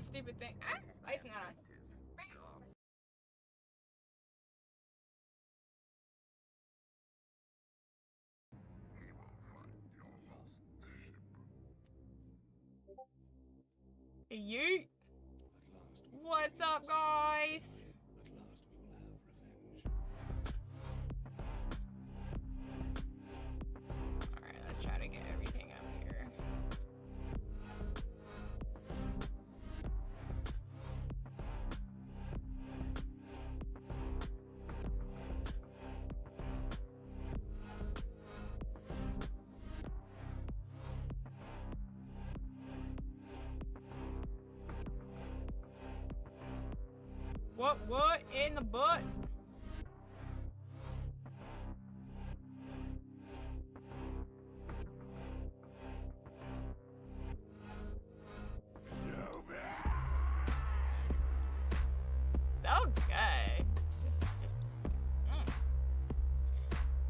that stupid thing. Ah, light's not on. Yeet. What's up, guys? Alright, let's try to get everything up here. What in the butt? Okay.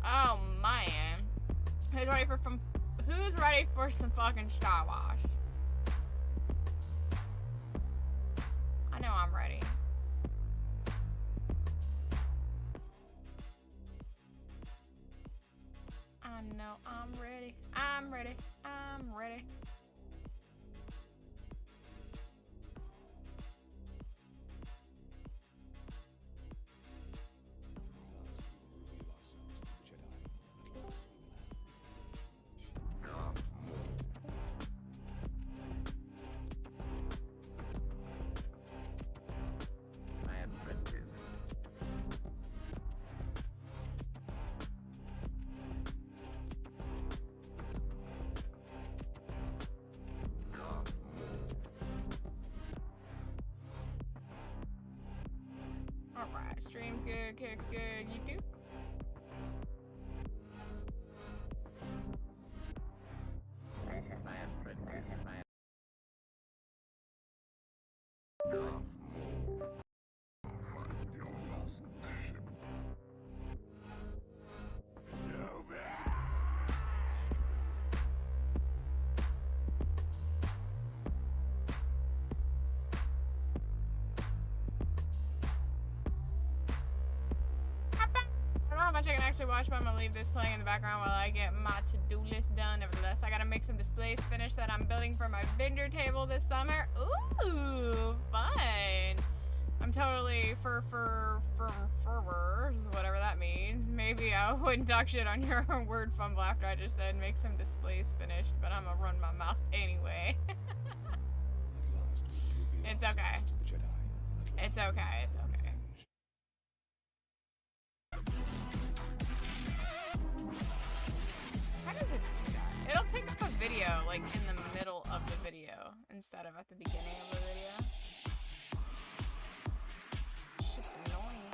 Oh man. Who's ready for some fucking Star Wash? I know I'm ready. I know I'm ready. I'm ready. I'm ready. Alright, stream's good, kick's good, YouTube. This is my apprentice, I can actually watch, but I'm gonna leave this playing in the background while I get my to-do list done. Nevertheless, I gotta make some displays finished that I'm building for my vendor table this summer. Ooh, fun! I'm totally fervors, whatever that means. Maybe I wouldn't talk shit on your word fumble after I just said make some displays finished, but I'm gonna run my mouth anyway. It's okay. It's okay. It's okay. How does it do that? It'll pick up a video like in the middle of the video instead of at the beginning of the video. Shit's annoying.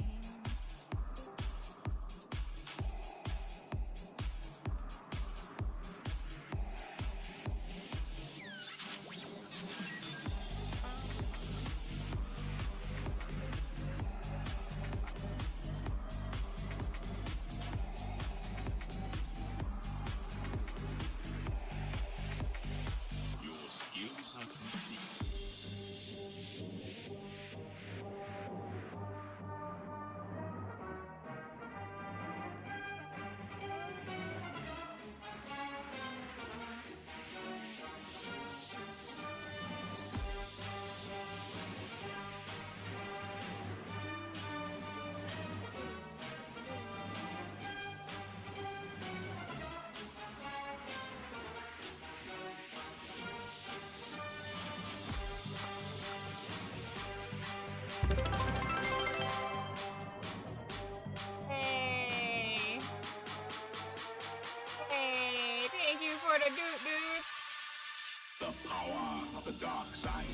The power of the dark side.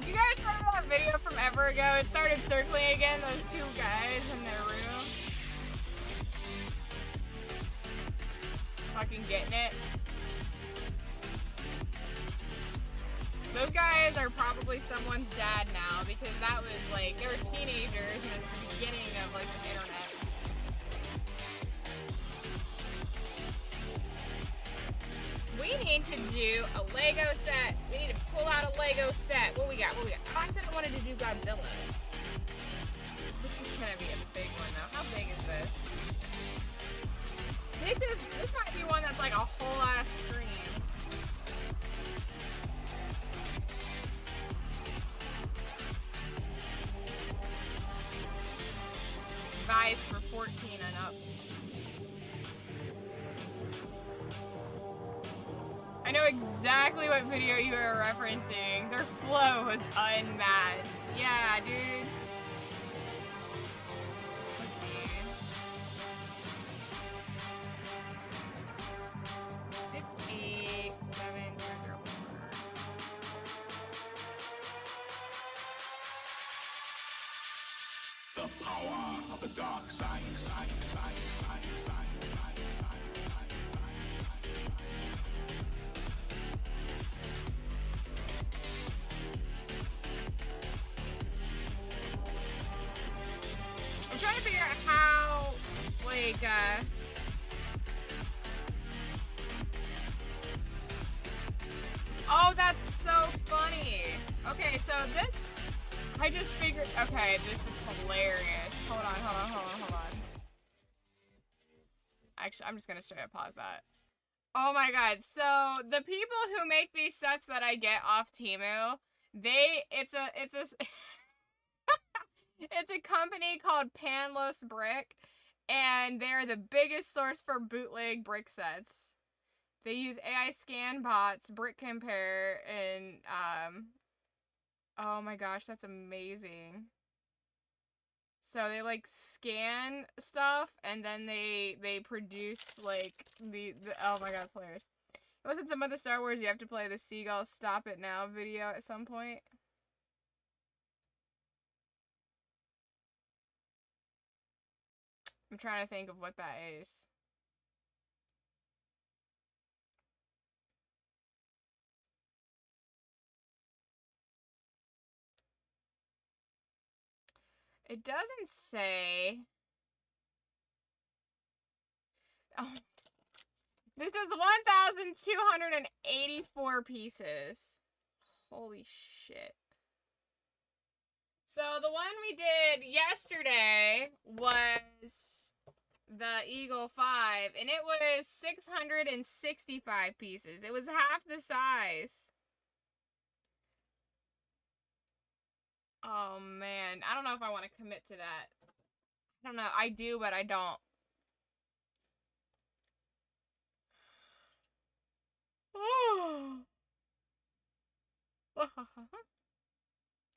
You guys remember that video from ever ago? It started circling again, those two guys in their room. Fucking getting it. Those guys are probably someone's dad now, because that was like, they were teenagers and at the beginning of like the internet. need to do a Lego set. We need to pull out a Lego set. What we got? What we got? Oh, I said I wanted to do Godzilla. This is gonna be a big one though. How big is this? This might be one that's like a whole ass screen. Advised for 14 and up. I know exactly what video you are referencing. Their flow was unmatched. Yeah, dude. Let's see. 68704. The power of the dark side. I'm trying to figure out how, like, oh, that's so funny. Okay, so this, I just figured, okay, this is hilarious. Hold on. Actually, I'm just gonna straight up pause that. Oh my god, so the people who make these sets that I get off Temu, it's a it's a company called Panlos Brick, and they're the biggest source for bootleg brick sets. They use AI scan bots, brick compare, and oh my gosh, that's amazing. So they like scan stuff, and then they produce like the oh my god, it's hilarious. Wasn't some other Star Wars you have to play the Seagull Stop It Now video at some point? I'm trying to think of what that is. It doesn't say. Oh. This is 1,284 pieces. Holy shit. So the one we did yesterday was the Eagle 5, and it was 665 pieces. It was half the size. Oh man, I don't know if I want to commit to that. I don't know. I do, but I don't.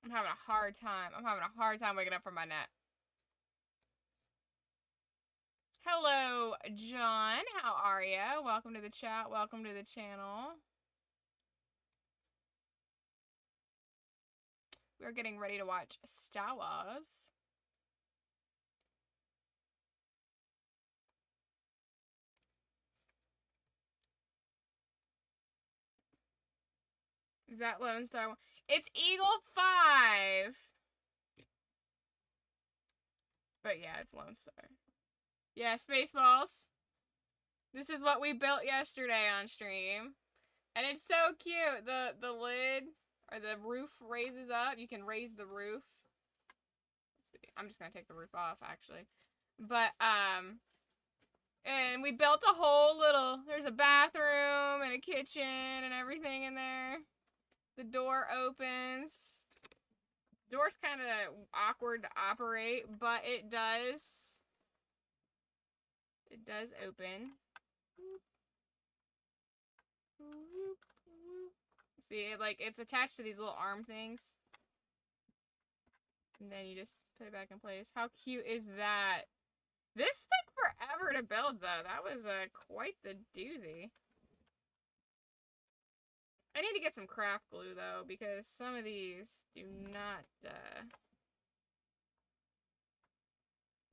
I'm having a hard time. I'm having a hard time waking up from my nap. Hello, John. How are ya? Welcome to the chat. Welcome to the channel. We're getting ready to watch Star Wars. Is that Lone Star? It's Eagle 5. But yeah, it's Lone Star. Yeah, Spaceballs. This is what we built yesterday on stream. And it's so cute. The lid or the roof raises up. You can raise the roof. Let's see. I'm just gonna take the roof off actually. But and we built a whole little, there's a bathroom and a kitchen and everything in there. The door opens. Door's kind of awkward to operate, but it does open. See, it's attached to these little arm things. And then you just put it back in place. How cute is that? This took forever to build, though. That was quite the doozy. I need to get some craft glue, though, because some of these do not,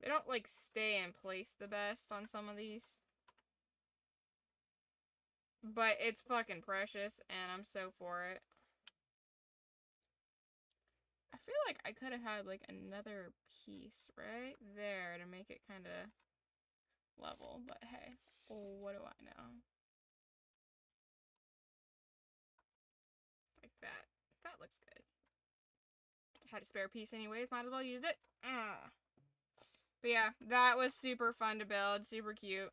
they don't, stay in place the best on some of these. But it's fucking precious, and I'm so for it. I feel like I could have had, another piece right there to make it kind of level. But hey, what do I know? looks good. Had a spare piece anyways, might as well use it. But yeah, that was super fun to build, super cute.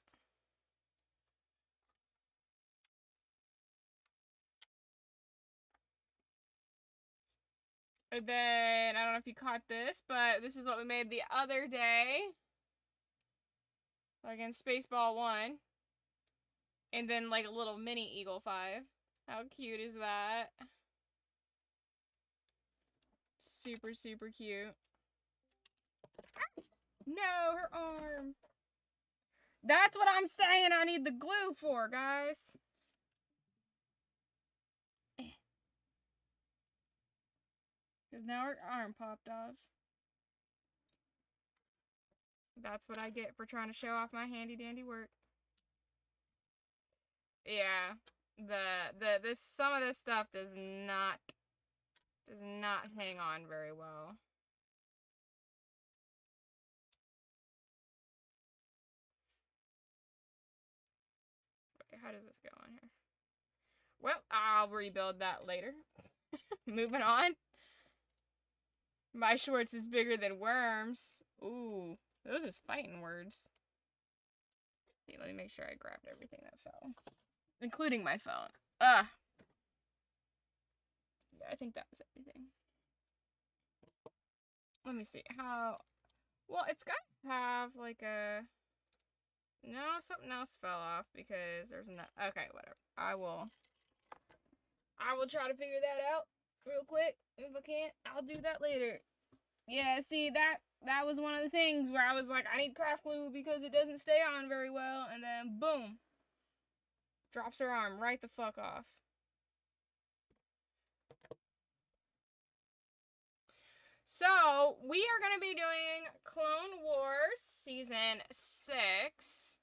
And then, I don't know if you caught this, but this is what we made the other day. Like in Spaceball 1. And then like a little mini Eagle 5. How cute is that? Super, super cute. No, her arm. That's what I'm saying I need the glue for, guys. Because now her arm popped off. That's what I get for trying to show off my handy dandy work. Yeah. Some of this stuff does not hang on very well. Wait, how does this go on here? Well, I'll rebuild that later. Moving on. My Schwartz is bigger than worms. Ooh, those is fighting words. See, let me make sure I grabbed everything that fell. Including my phone. Yeah, I think that was everything. Let me see how... Well, it's got to have like a... No, something else fell off because there's not... Okay, whatever. I will try to figure that out real quick. If I can't, I'll do that later. Yeah, see, that was one of the things where I was like, I need craft glue because it doesn't stay on very well. And then, boom. Drops her arm right the fuck off. So, we are going to be doing Clone Wars Season 6.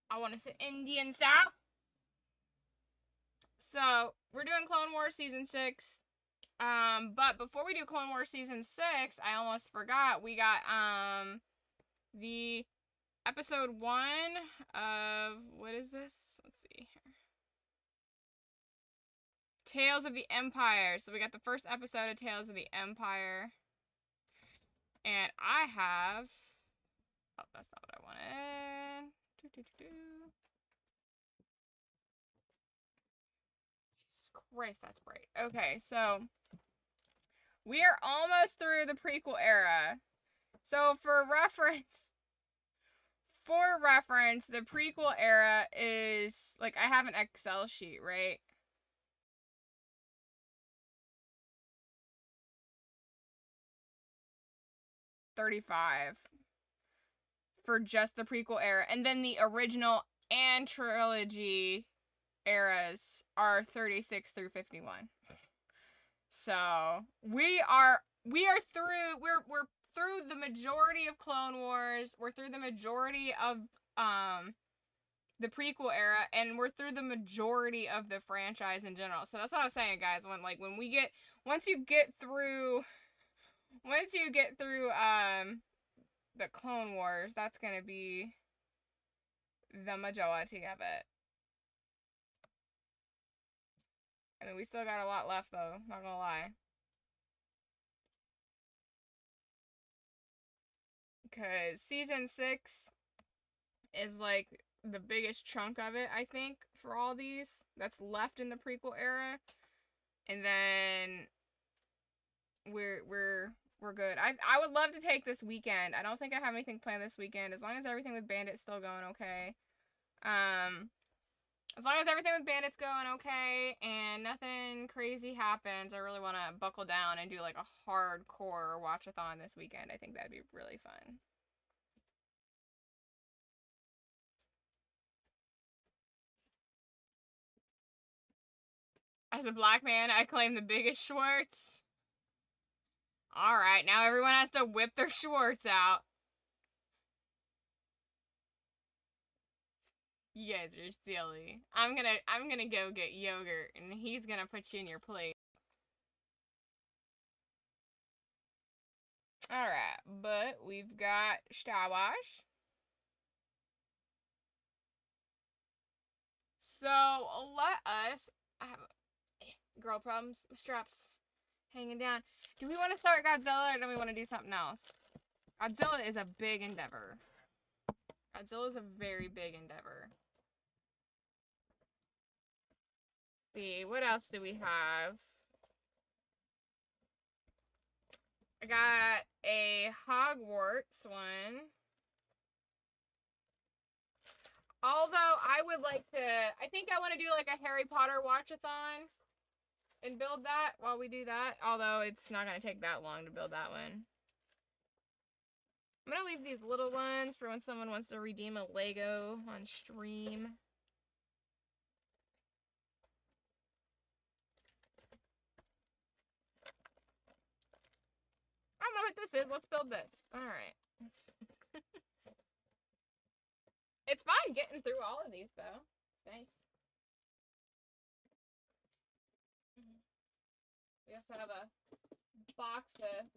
I want to sit Indian style. So, we're doing Clone Wars Season 6. But before we do Clone Wars Season 6, I almost forgot, we got, the episode 1 of, what is this? Let's see here. Tales of the Empire. So we got the first episode of Tales of the Empire. And I have, oh, that's not what I wanted. Jesus Christ, that's bright. Okay, so we are almost through the prequel era. So for reference, the prequel era is, like, I have an Excel sheet, right? $35 for just the prequel era. And then the original and trilogy eras are 36 through 51. So we're through the majority of Clone Wars. We're through the majority of the prequel era, and we're through the majority of the franchise in general. So that's what I was saying, guys. Once you get through the Clone Wars, that's gonna be the majority of it. I mean, we still got a lot left, though. Not gonna lie. Because Season 6 is, like, the biggest chunk of it, I think, for all these. That's left in the prequel era. And then we're good. I would love to take this weekend. I don't think I have anything planned this weekend. As long as everything with Bandit's still going okay. As long as everything with Bandit's going okay and nothing crazy happens, I really want to buckle down and do like a hardcore watch-a-thon this weekend. I think that'd be really fun. As a black man, I claim the biggest Schwartz. Alright, now everyone has to whip their Schwartz out. You guys are silly. I'm gonna go get yogurt, and he's gonna put you in your plate. Alright, but we've got Star Wars. So let us. I have girl problems. My straps hanging down. Do we want to start Godzilla or do we want to do something else? Godzilla is a big endeavor. Godzilla is a very big endeavor. Let's see, what else do we have? I got a Hogwarts one. Although I would like to, I think I want to do like a Harry Potter watch-a-thon and build that while we do that. Although it's not going to take that long to build that one. I'm going to leave these little ones for when someone wants to redeem a Lego on stream. I don't know what this is. Let's build this. Alright. It's fine getting through all of these, though. It's nice. We also have a box, a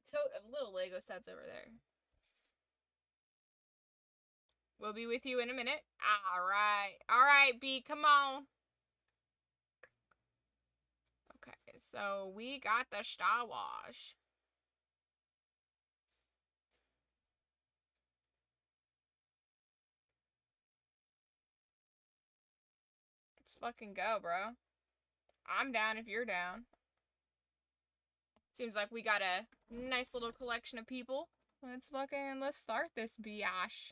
tote of little Lego sets over there. We'll be with you in a minute. Alright. Alright, B, come on. Okay, so we got the Star Wars. Let's fucking go, bro. I'm down if you're down. Seems like we got a nice little collection of people. Let's start this biatch.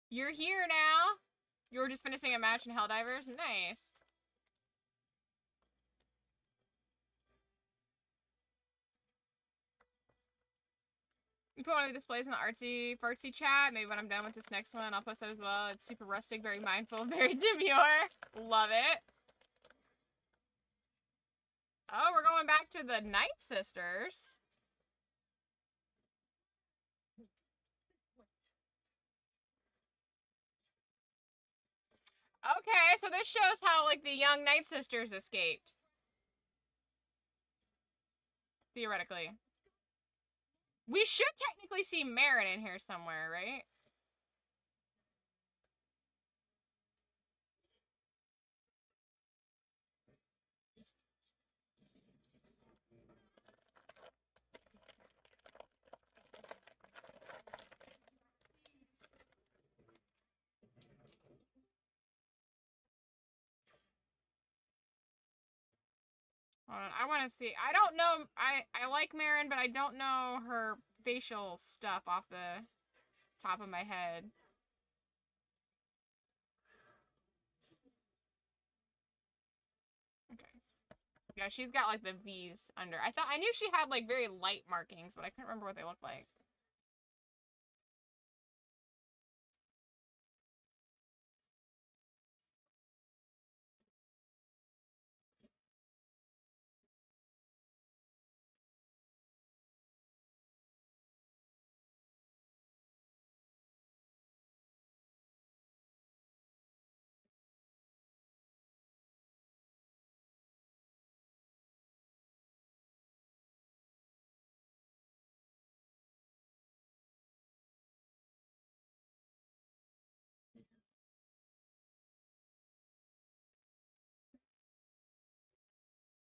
You're here now. You were just finishing a match in Helldivers? Nice. You put one of the displays in the artsy fartsy chat. Maybe when I'm done with this next one, I'll post that as well. It's super rustic, very mindful, very demure. Love it. Oh, we're going back to the Night Sisters. Okay, so this shows how, like, the young Night Sisters escaped. Theoretically. We should technically see Marin in here somewhere, right? Hold on, I want to see. I don't know. I like Marin, but I don't know her facial stuff off the top of my head. Okay. Yeah, she's got like the V's under. I knew she had like very light markings, but I couldn't remember what they looked like.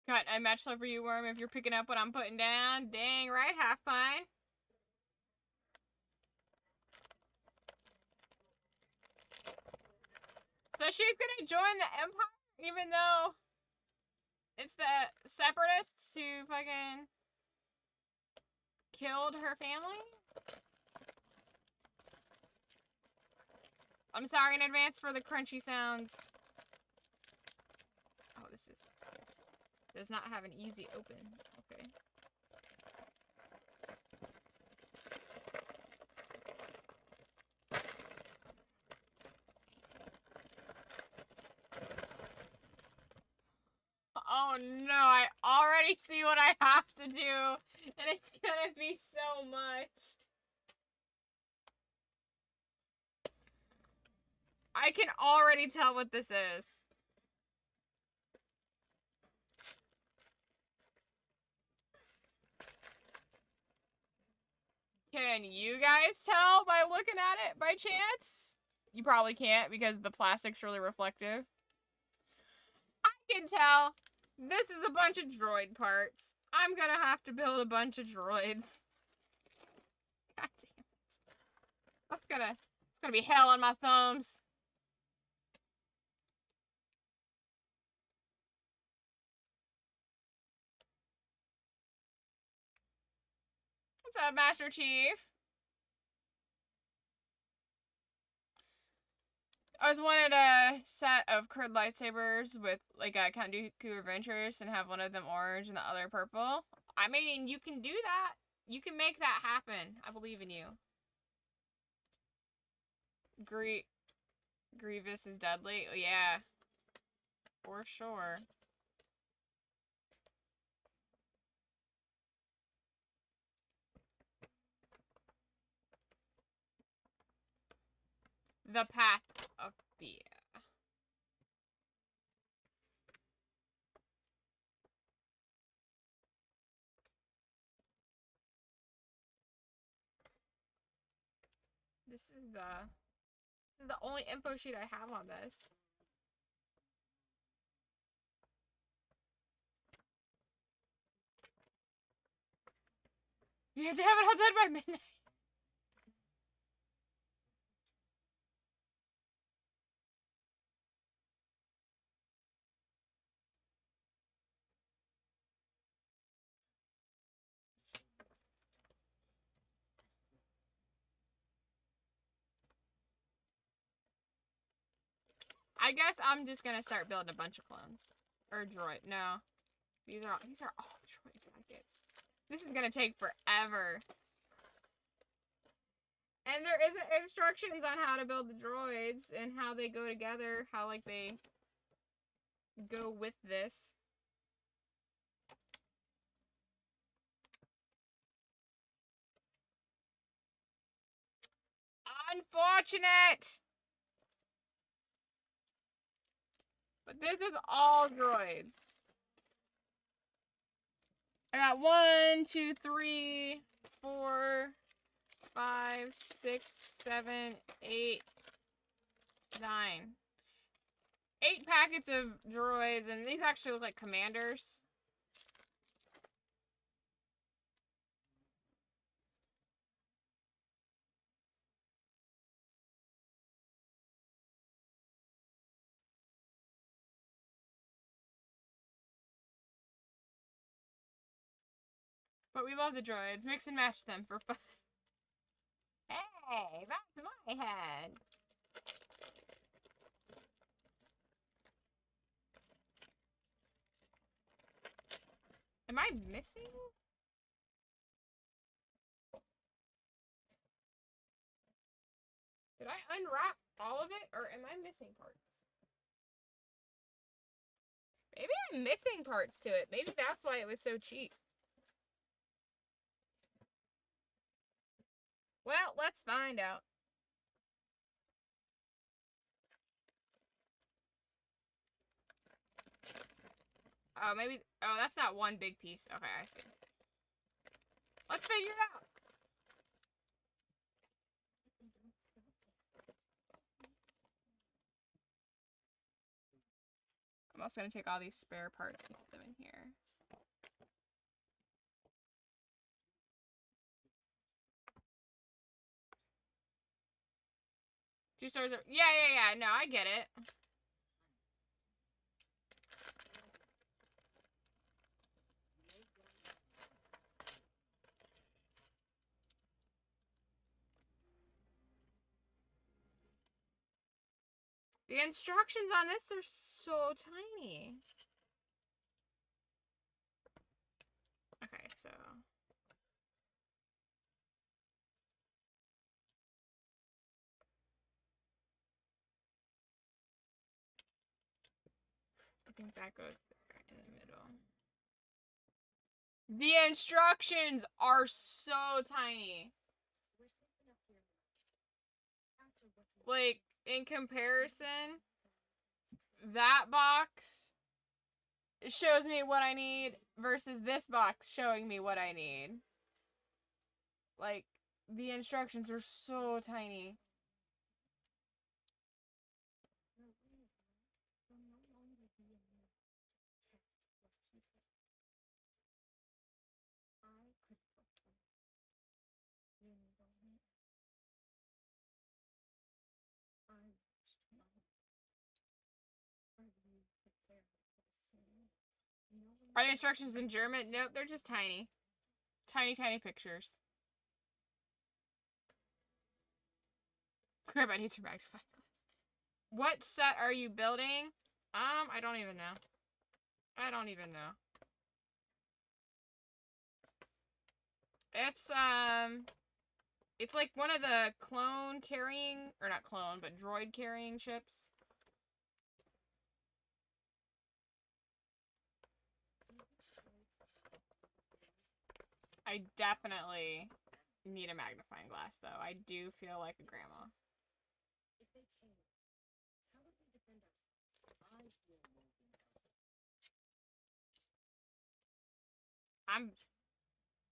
Got a match flow for you, Worm, if you're picking up what I'm putting down. Dang right, Half Pine. So she's gonna join the Empire, even though it's the Separatists who fucking killed her family? I'm sorry in advance for the crunchy sounds. Oh, this does not have an easy open. Okay. Oh no! I already see what I have to do, and it's gonna be so much. I can already tell what this is. Can you guys tell by looking at it by chance? You probably can't because the plastic's really reflective. I can tell. This is a bunch of droid parts. I'm gonna have to build a bunch of droids. God damn it. It's gonna be hell on my thumbs. What's up, Master Chief? I always wanted a set of curved lightsabers with, like, Count Dooku Adventures and have one of them orange and the other purple. I mean, you can do that. You can make that happen. I believe in you. Grievous is deadly. Oh, yeah. For sure. The path of fear. This is the only info sheet I have on this. You have to have it all done by midnight. I guess I'm just gonna start building a bunch of clones. Or droid. No. These are all droid packets. This is gonna take forever. And there isn't instructions on how to build the droids and how they go together, how, like, they go with this. Unfortunate! But this is all droids. I got 1, 2, 3, 4, 5, 6, 7, 8, 9. 8 packets of droids, and these actually look like commanders. But we love the droids. Mix and match them for fun. Hey, that's my head. Am I missing? Did I unwrap all of it, or am I missing parts? Maybe I'm missing parts to it. Maybe that's why it was so cheap. Well, let's find out. Oh, maybe... Oh, that's not one big piece. Okay, I see. Let's figure it out. I'm also going to take all these spare parts and put them in here. Two stores are... Yeah. No, I get it. The instructions on this are so tiny. Okay, so... I think that goes there in the middle. The instructions are so tiny. Like, in comparison, that box shows me what I need versus this box showing me what I need. Like, the instructions are so tiny. Are the instructions in German? Nope, they're just tiny. Tiny, tiny pictures. Crap, I need to magnify glass. What set are you building? I don't even know. I don't even know. It's like one of the clone carrying, or not clone, but droid carrying ships. I definitely need a magnifying glass, though. I do feel like a grandma.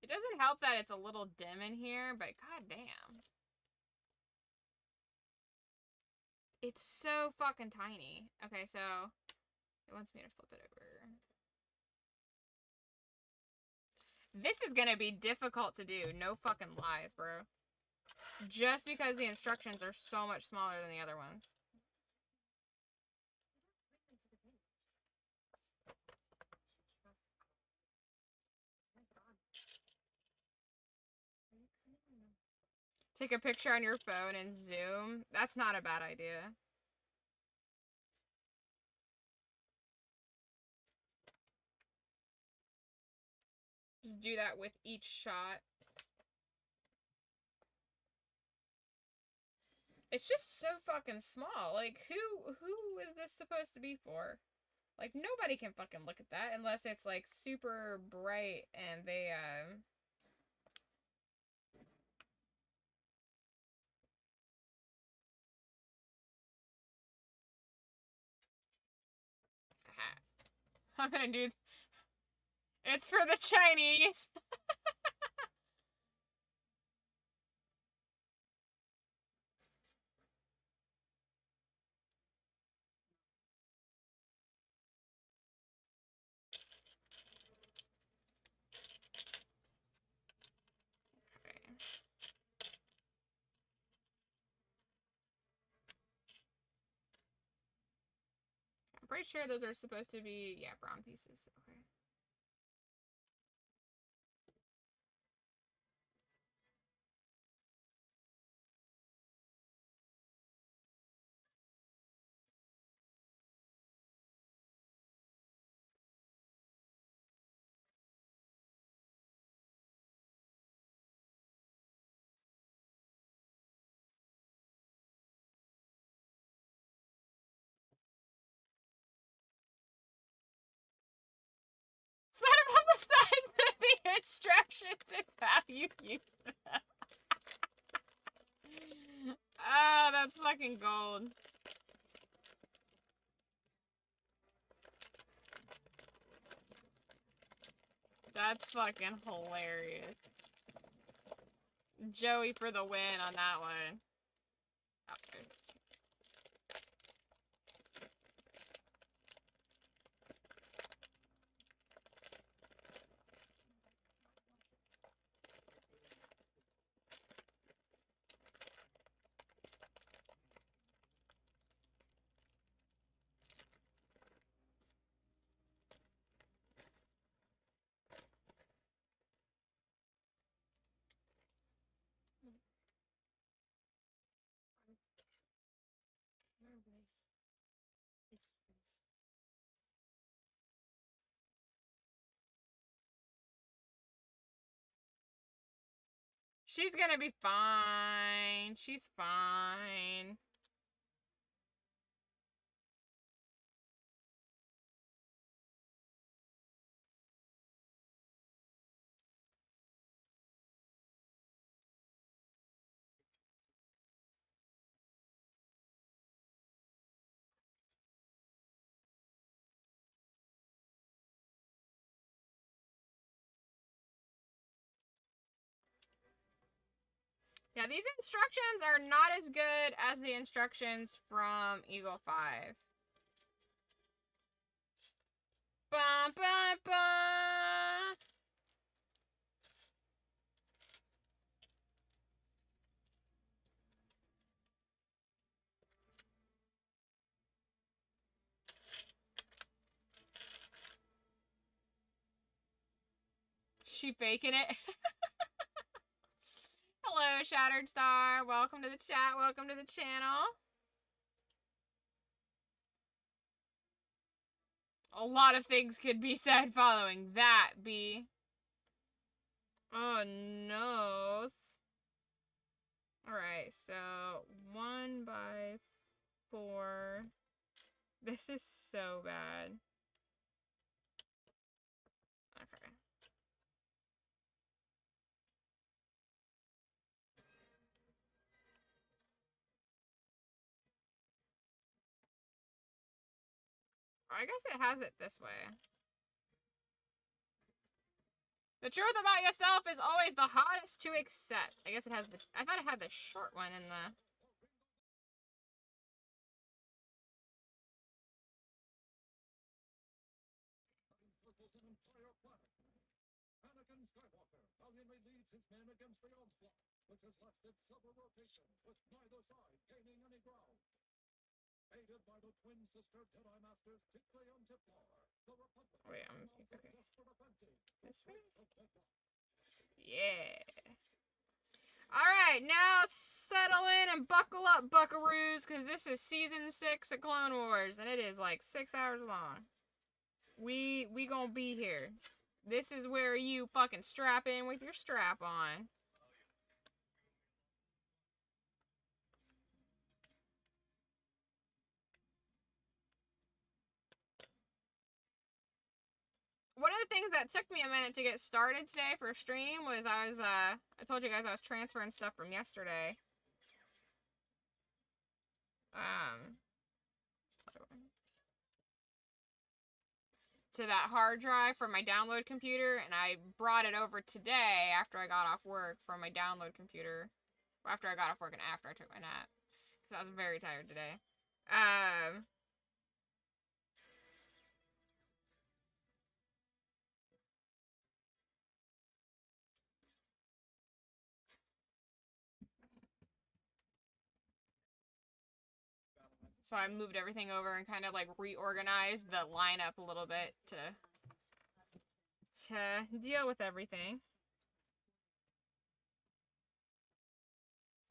It doesn't help that it's a little dim in here, but goddamn. It's so fucking tiny. Okay, so it wants me to flip it over. This is gonna be difficult to do. No fucking lies, bro. Just because the instructions are so much smaller than the other ones. Take a picture on your phone and zoom. That's not a bad idea. Just do that with each shot. It's just so fucking small. Like, who is this supposed to be for? Like, nobody can fucking look at that unless it's, like, super bright and they, I'm gonna do... It's for the Chinese! I'm pretty sure those are supposed to be, yeah, brown pieces. Okay. It's not about the size of the instructions, it's how you use them. Oh, that's fucking gold. That's fucking hilarious. Joey for the win on that one. Okay. She's gonna be fine. She's fine. Yeah, these instructions are not as good as the instructions from Eagle 5. Bum, bum, bum. She faking it. Hello, Shattered Star. Welcome to the chat. Welcome to the channel. A lot of things could be said following that, B. Oh, no. Alright, so 1 by 4. This is so bad. Okay. I guess it has it this way. The truth about yourself is always the hardest to accept. I guess it has this. I thought it had the short one in the. Valiantly leads his men against the onslaught, which has lasted several rotations, with neither side gaining any ground. Aided by the twin sister Jedi Masters Tickly and Tiplar, the Republic. Wait, okay. This way? Yeah. Alright, now settle in and buckle up, buckaroos, because this is season 6 of Clone Wars, and it is like 6 hours long. We gonna be here. This is where you fucking strap in with your strap on. One of the things that took me a minute to get started today for stream was I told you guys I was transferring stuff from yesterday. To that hard drive for my download computer, and I brought it over today after I got off work from my download computer. After I got off work and after I took my nap. Because I was very tired today. So I moved everything over and kind of like reorganized the lineup a little bit to deal with everything.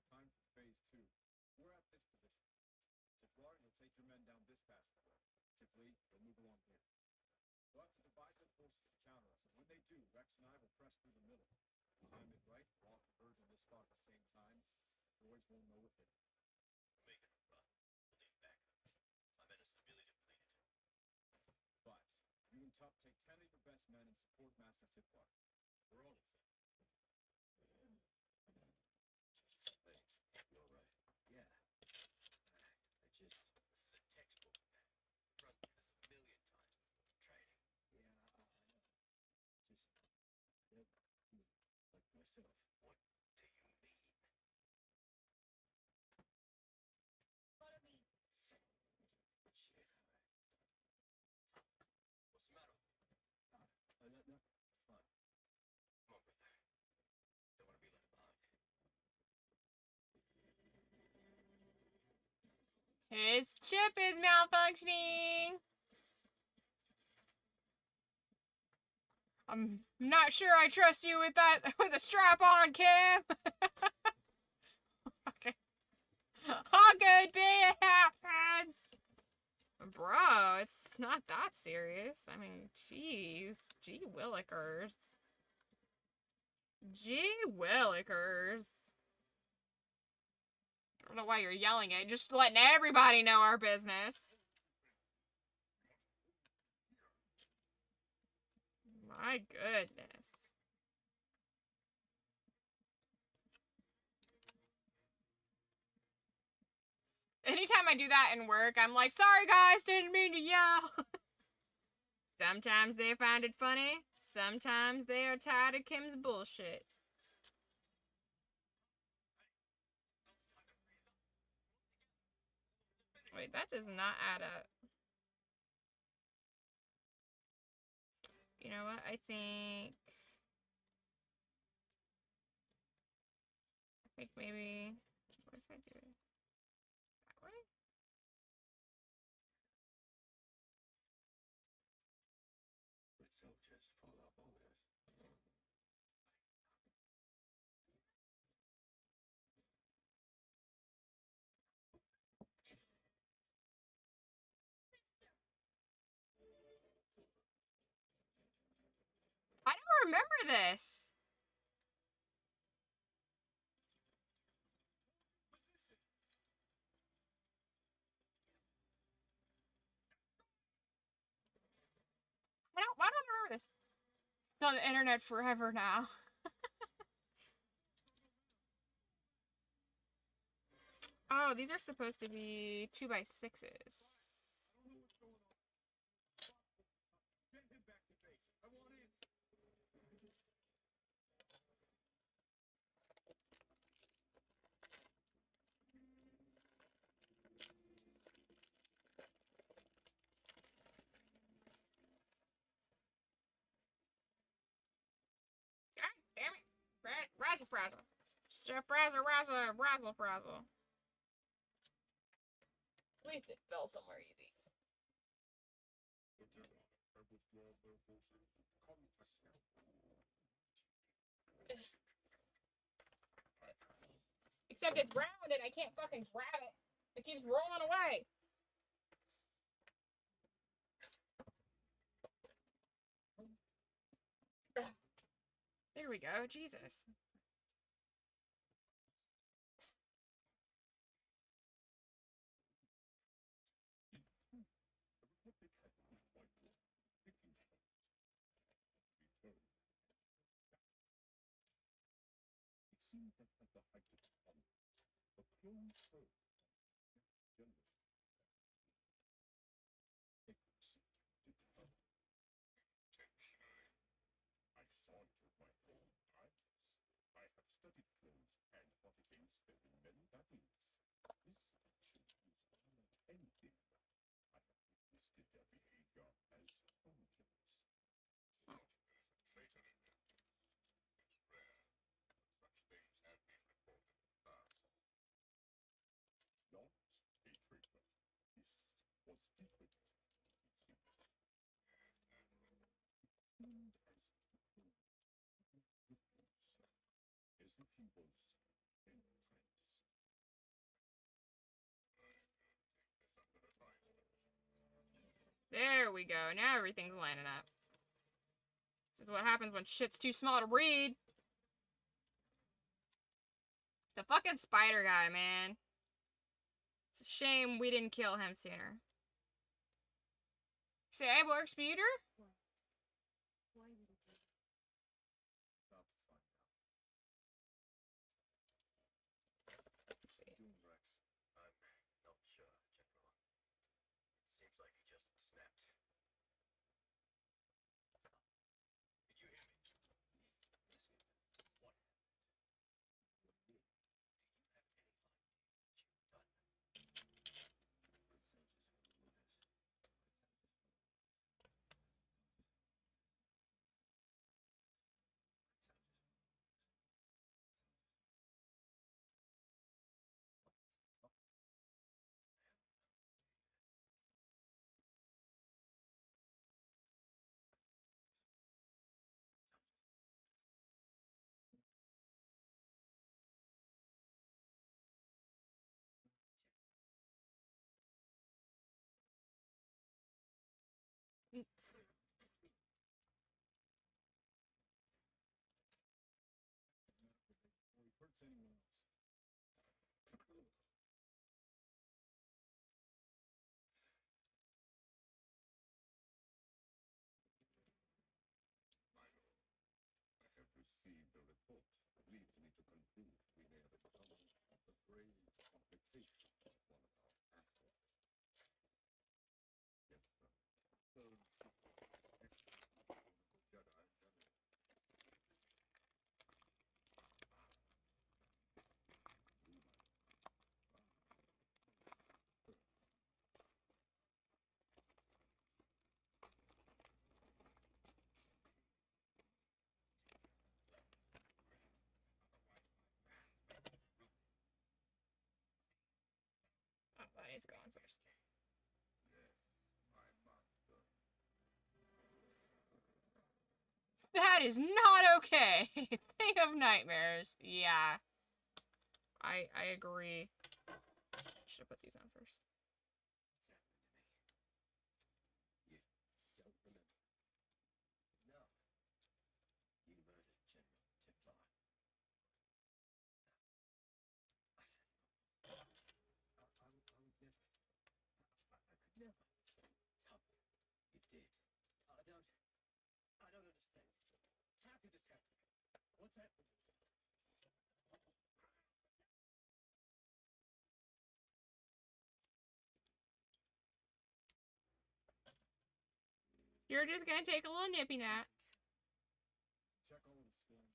Time for phase 2. We're at this position. Tiplar, you'll take your men down this passageway. Tickly, you'll move along here. We'll have to divide their forces to counter us, and when they do, Rex and I will press through the middle. Time it right, we'll all converge on this spot at the same time. Boys won't know what hit them. Make it a run. We'll need backup. My men are severely depleted. But you and Tup take 10 of your best men and support Master Tiplar. We're only saying. Hey, you're right. Yeah. This is a textbook. Run through this a million times before training. Yeah, I know. Just, like myself. What do you mean? Follow me. Shit. What's the matter? No. Fine. Come on, brother. Don't want to be left behind. His chip is malfunctioning. I'm not sure I trust you with that, with a strap on, Kim. Okay. All good, B, it happens. Bro, it's not that serious. I mean, jeez. Gee willikers. Gee willikers. I don't know why you're yelling it. Just letting everybody know our business. My goodness. Anytime I do that in work, I'm like, sorry guys, didn't mean to yell. Sometimes they find it funny. Sometimes they are tired of Kim's bullshit. Wait, that does not add up. You know what? I think maybe, what if I do it that way? Soldiers follow orders. I don't remember this. Why don't I remember this? It's on the internet forever now. Oh, these are supposed to be 2x6s. Get him back to base. I want answers. God damn it. Razzle frazzle. Frazzle razzle razzle frazzle. At least it fell somewhere easy. The Jedi have withdrawn their forces. Come Except it's round and I can't fucking grab it. It keeps rolling away. There we go. Jesus. It seemed that at the height of fun, the clone served generally. It seemed to develop. Intentionally. I saw it with my own eyes. I have studied clones and fought against them in many battles. This action is unlike anything I have witnessed in their behavior as clone killers. Not there is a traitor in them. It's rare, but such things have been reported in the past. Not a traitor. This was different, it seemed. Seemed as if the clone with himself, as if he was entranced. There we go. Now everything's lining up. This is what happens when shit's too small to read. The fucking spider guy, man. It's a shame we didn't kill him sooner. Say, works, Peter? Why would it do? About to find out. Let's see. Doing Rex. I'm not sure, General. Seems like he just snapped. Did you hear me? Listen. What happened? What did? Do you have any idea what you've done? Good soldiers for orders. Or he hurts anyone else. I have received a report that leads me to conclude we may have encountered a grave complication of one of our pathways. Yes, sir. Jedi general. That is not okay. Thing of nightmares. Yeah. I agree. Should have put these on first. You don't remember? No. You murdered General Tiplar. I would never. I could never. Tell me. You did. I don't understand. How did this happen? What's happened? You're just gonna take a little nippy nap. Check all of the skin.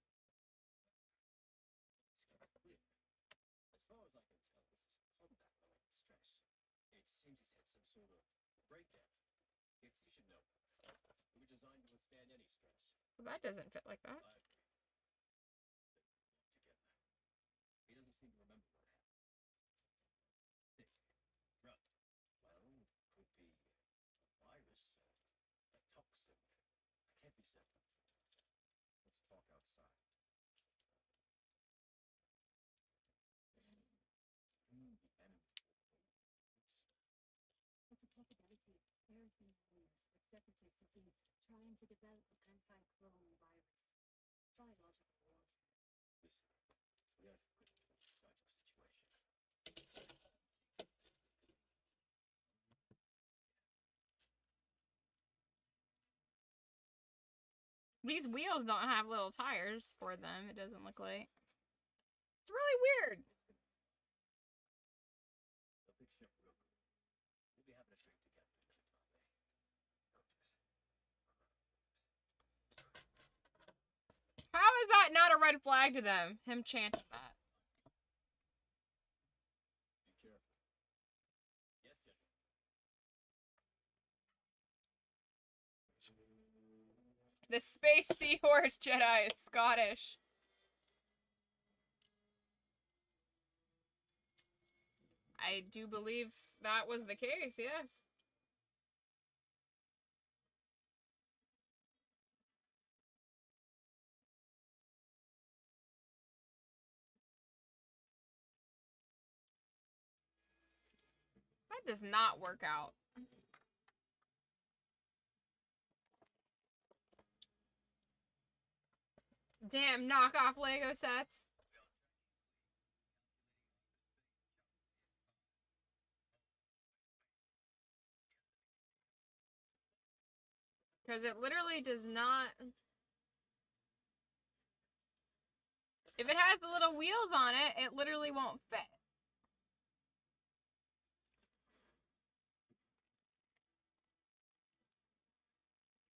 It's clear. As far as I can tell, this is combat-related stress. It seems he's had some sort of breakdown. You should know. We were designed to withstand any stress. Well, that doesn't fit like that. I agree. Together. He doesn't seem to remember what happened. This drug. Well, could be a virus, a toxin. I can't be certain. Let's talk outside. The enemy. That's a possibility. There have been rumors that separatists have been trying to develop an anti-clone virus. Biological warfare. Listen, we have to put into this type of situation. These wheels don't have little tires for them, it doesn't look like. It's really weird. They'll pick ship real quick. We'll be having a drink together every time they notice. How is that not a red flag to them? Him chanting that. Be careful. Yes, General. The Space Seahorse Jedi is Scottish. I do believe that was the case, yes. That does not work out. Damn knockoff Lego sets. Because it literally does not... If it has the little wheels on it, it literally won't fit.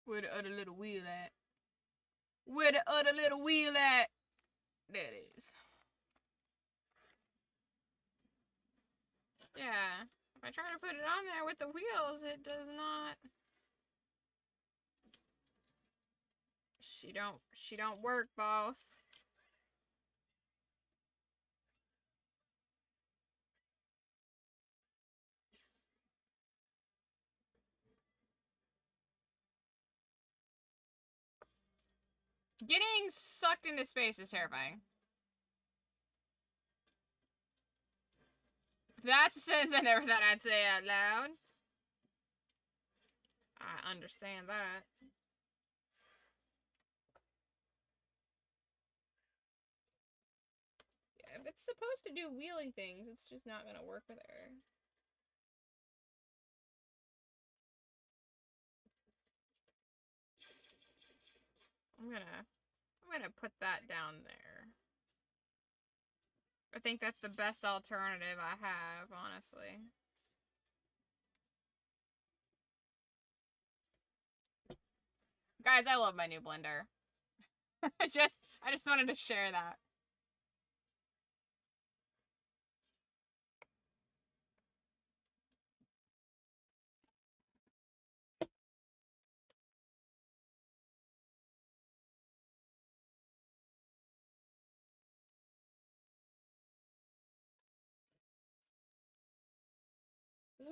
Where the other little wheel at? Where the other little wheel at? There it is. Yeah. If I try to put it on there with the wheels, it does not... She don't work, boss. Getting sucked into space is terrifying. That's a sentence I never thought I'd say out loud. I understand that. Yeah, if it's supposed to do wheelie things, it's just not gonna work with her. I'm gonna put that down there. I think that's the best alternative I have, honestly. Guys, I love my new blender. I just wanted to share that.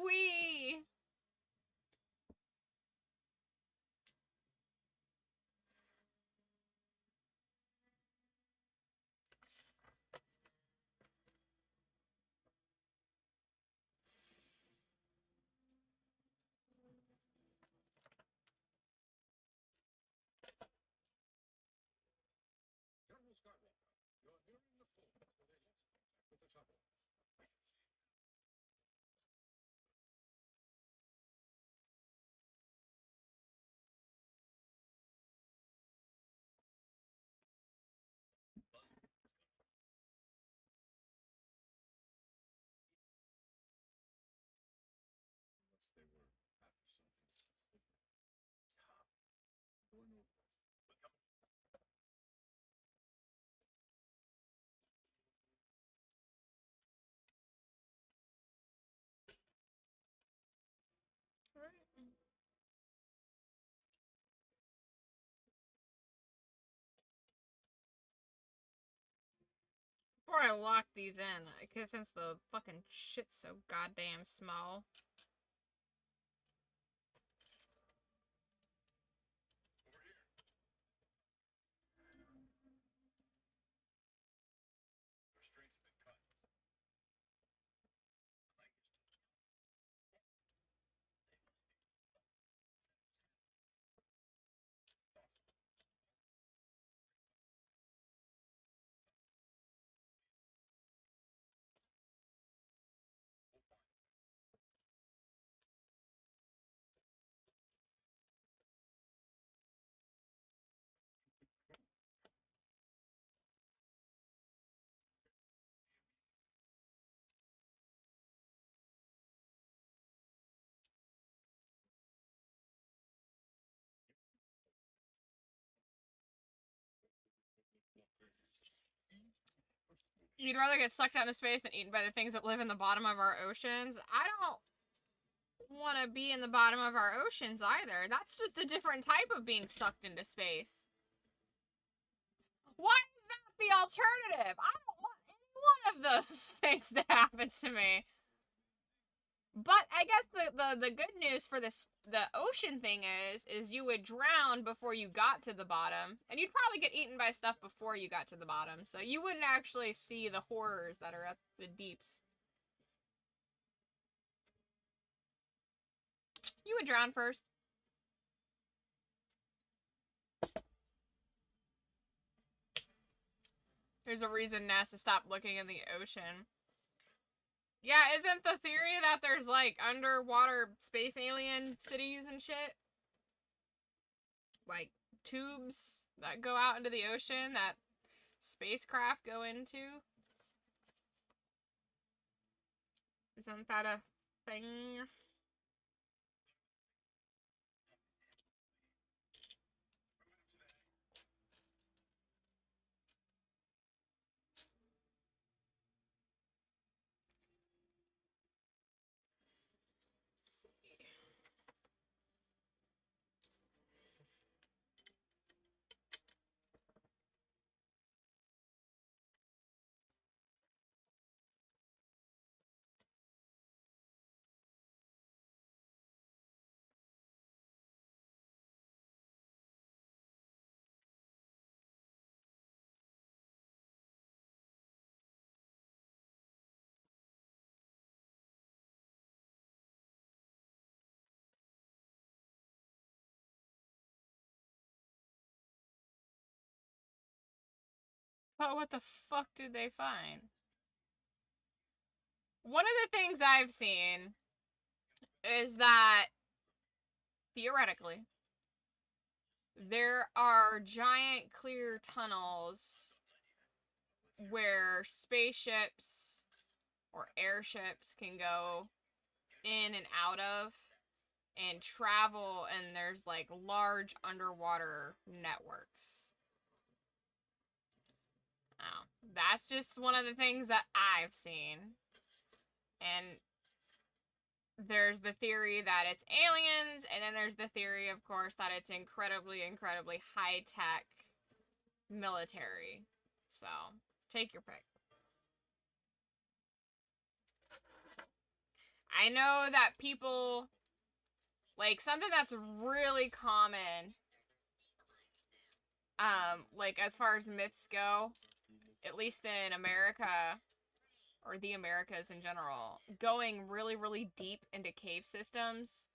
Wee! trouble. Unless they were after something specific. Top. Going over. Before I lock these in, because since the fucking shit's so goddamn small. Restraints have been cut. You'd rather get sucked out into space than eaten by the things that live in the bottom of our oceans? I don't want to be in the bottom of our oceans either. That's just a different type of being sucked into space. Why is that the alternative? I don't want any one of those things to happen to me. But I guess the good news for this the ocean thing is you would drown before you got to the bottom, and you'd probably get eaten by stuff before you got to the bottom, so you wouldn't actually see the horrors that are at the deeps. You would drown first. There's a reason NASA stopped looking in the ocean. Yeah, isn't the theory that there's, like, underwater space alien cities and shit? Like, tubes that go out into the ocean that spacecraft go into? Isn't that a thing? But what the fuck did they find? One of the things I've seen is that, theoretically, there are giant clear tunnels where spaceships or airships can go in and out of and travel, and there's like large underwater networks. Oh, that's just one of the things that I've seen. And there's the theory that it's aliens, and then there's the theory, of course, that it's incredibly, incredibly high-tech military. So, take your pick. I know that people, like, something that's really common, like, as far as myths go, at least in America, or the Americas in general, going really, really deep into cave systems,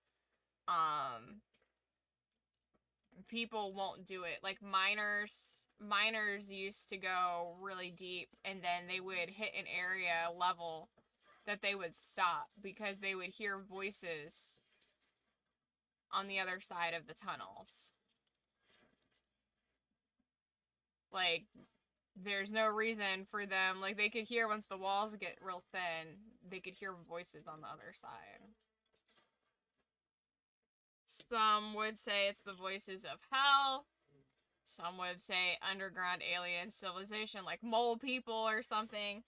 people won't do it. Like, miners miners used to go really deep, and then they would hit an area level that they would stop because they would hear voices on the other side of the tunnels. Like, there's no reason for them. Like, they could hear once the walls get real thin, they could hear voices on the other side. Some would say it's the voices of hell. Some would say underground alien civilization, like mole people or something.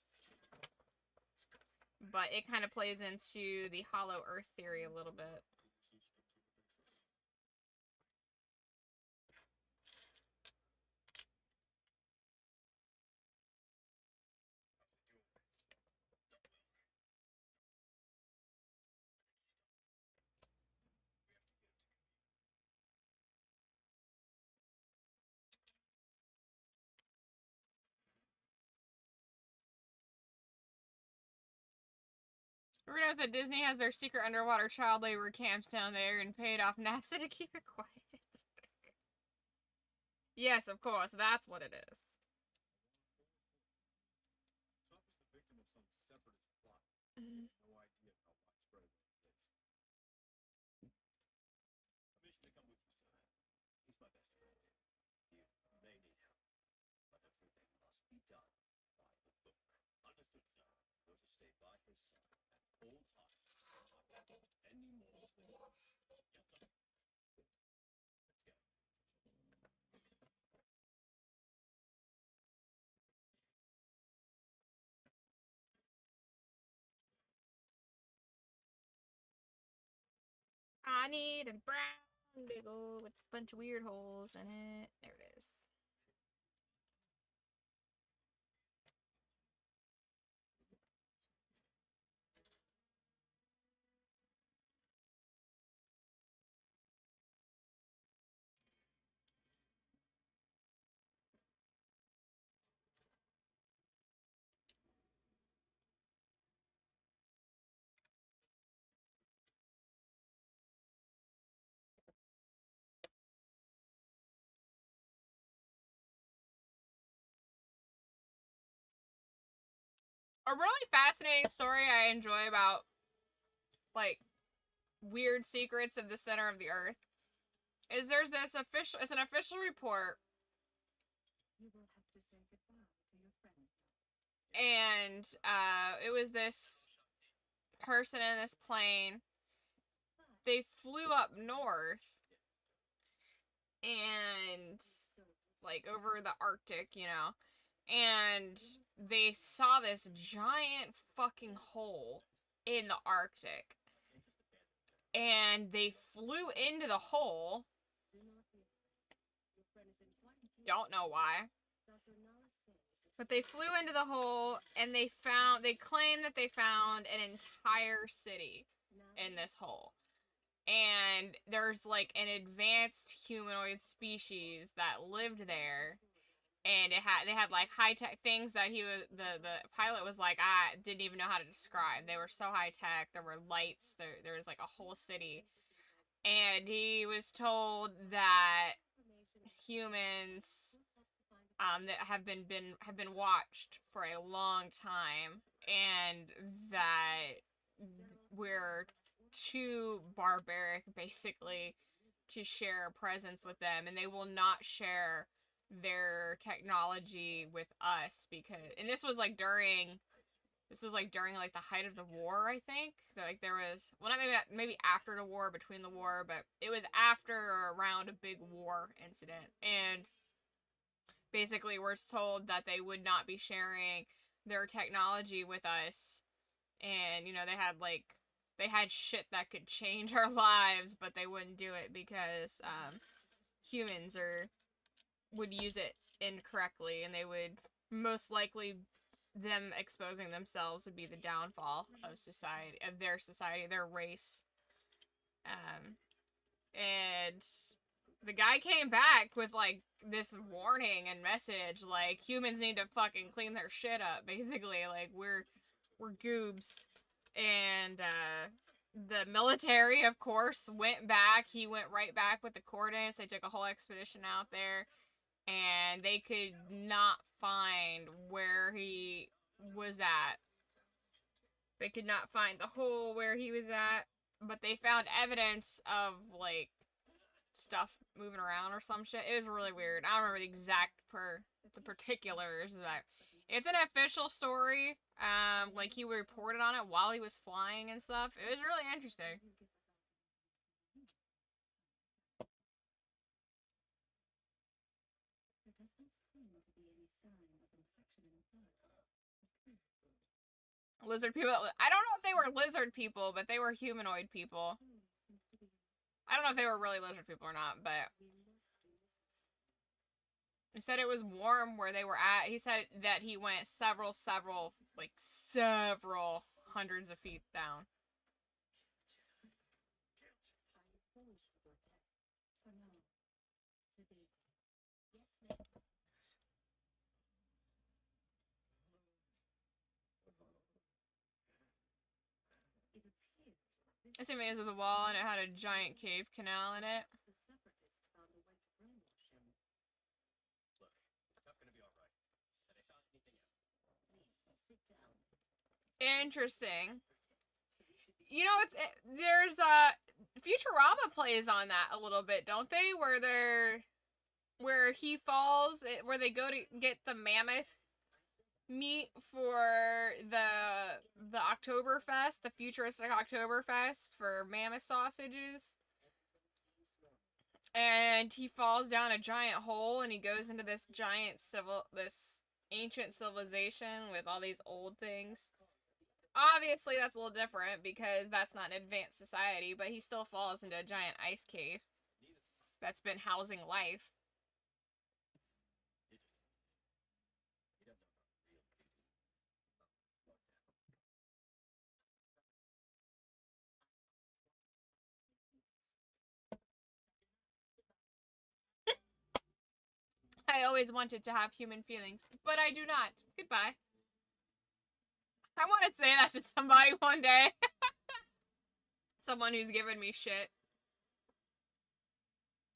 But it kind of plays into the hollow earth theory a little bit. Everyone knows that Disney has their secret underwater child labor camps down there and paid off NASA to keep it quiet. Yes, of course, that's what it is. Top is the victim of some separatist plot. No idea how widespread it is. Permission to come with you, sir. He's my best friend. You may need help, but everything must be done by the book. Understood, sir. You're to stay by his side at all times. Any more slings? Yes, sir. Let's go. I need a brown bagel with a bunch of weird holes in it. There it is. A really fascinating story I enjoy about, like, weird secrets of the center of the earth is there's this official, it's an official report, You will have to say goodbye to your friend. and it was this person in this plane. They flew up north and, like, over the Arctic, you know, and they saw this giant fucking hole in the Arctic. And they flew into the hole. Don't know why. But they flew into the hole and they claimed that they found an entire city in this hole. And there's like an advanced humanoid species that lived there. And they had like high tech things that the pilot was like, I didn't even know how to describe. They were so high tech. There were lights. There was like a whole city, and he was told that humans that have been watched for a long time, and that we're too barbaric basically to share a presence with them, and they will not share their technology with us because, and this was like during like the height of the war, I think. Like there was, well, not maybe after the war, between the war, but it was after or around a big war incident. And basically we're told that they would not be sharing their technology with us. And, you know, they had shit that could change our lives, but they wouldn't do it because humans would use it incorrectly, and they would most likely, them exposing themselves would be the downfall of society, of their society, their race. And the guy came back with like this warning and message, like humans need to fucking clean their shit up, basically. Like we're goobs. And the military, of course, went back. He went right back with the coordinates. They took a whole expedition out there. and they could not find where he was at. They could not find the hole where he was at, but they found evidence of, like, stuff moving around or some shit. It was really weird. I don't remember the exact the particulars, but it's an official story. Like, he reported on it while he was flying and stuff. It was really interesting. There doesn't seem to be any sign of infection in the blood. Lizard people. I don't know if they were lizard people, but they were humanoid people. I don't know if they were really lizard people or not, but he said it was warm where they were at. He said that he went several hundreds of feet down. I see images of the wall, and it had a giant cave canal in it. The separatists found a way to brainwash him. Look, stuff gonna be alright. Have they found anything yet? Please, sit down. Interesting. You know, there's Futurama plays on that a little bit, don't they? Where he falls, where they go to get the mammoth meat for the Oktoberfest, the futuristic Oktoberfest for mammoth sausages. And he falls down a giant hole and he goes into this this ancient civilization with all these old things. Obviously, that's a little different because that's not an advanced society, but he still falls into a giant ice cave that's been housing life. I always wanted to have human feelings, but I do not. Goodbye. I want to say that to somebody one day. Someone who's given me shit.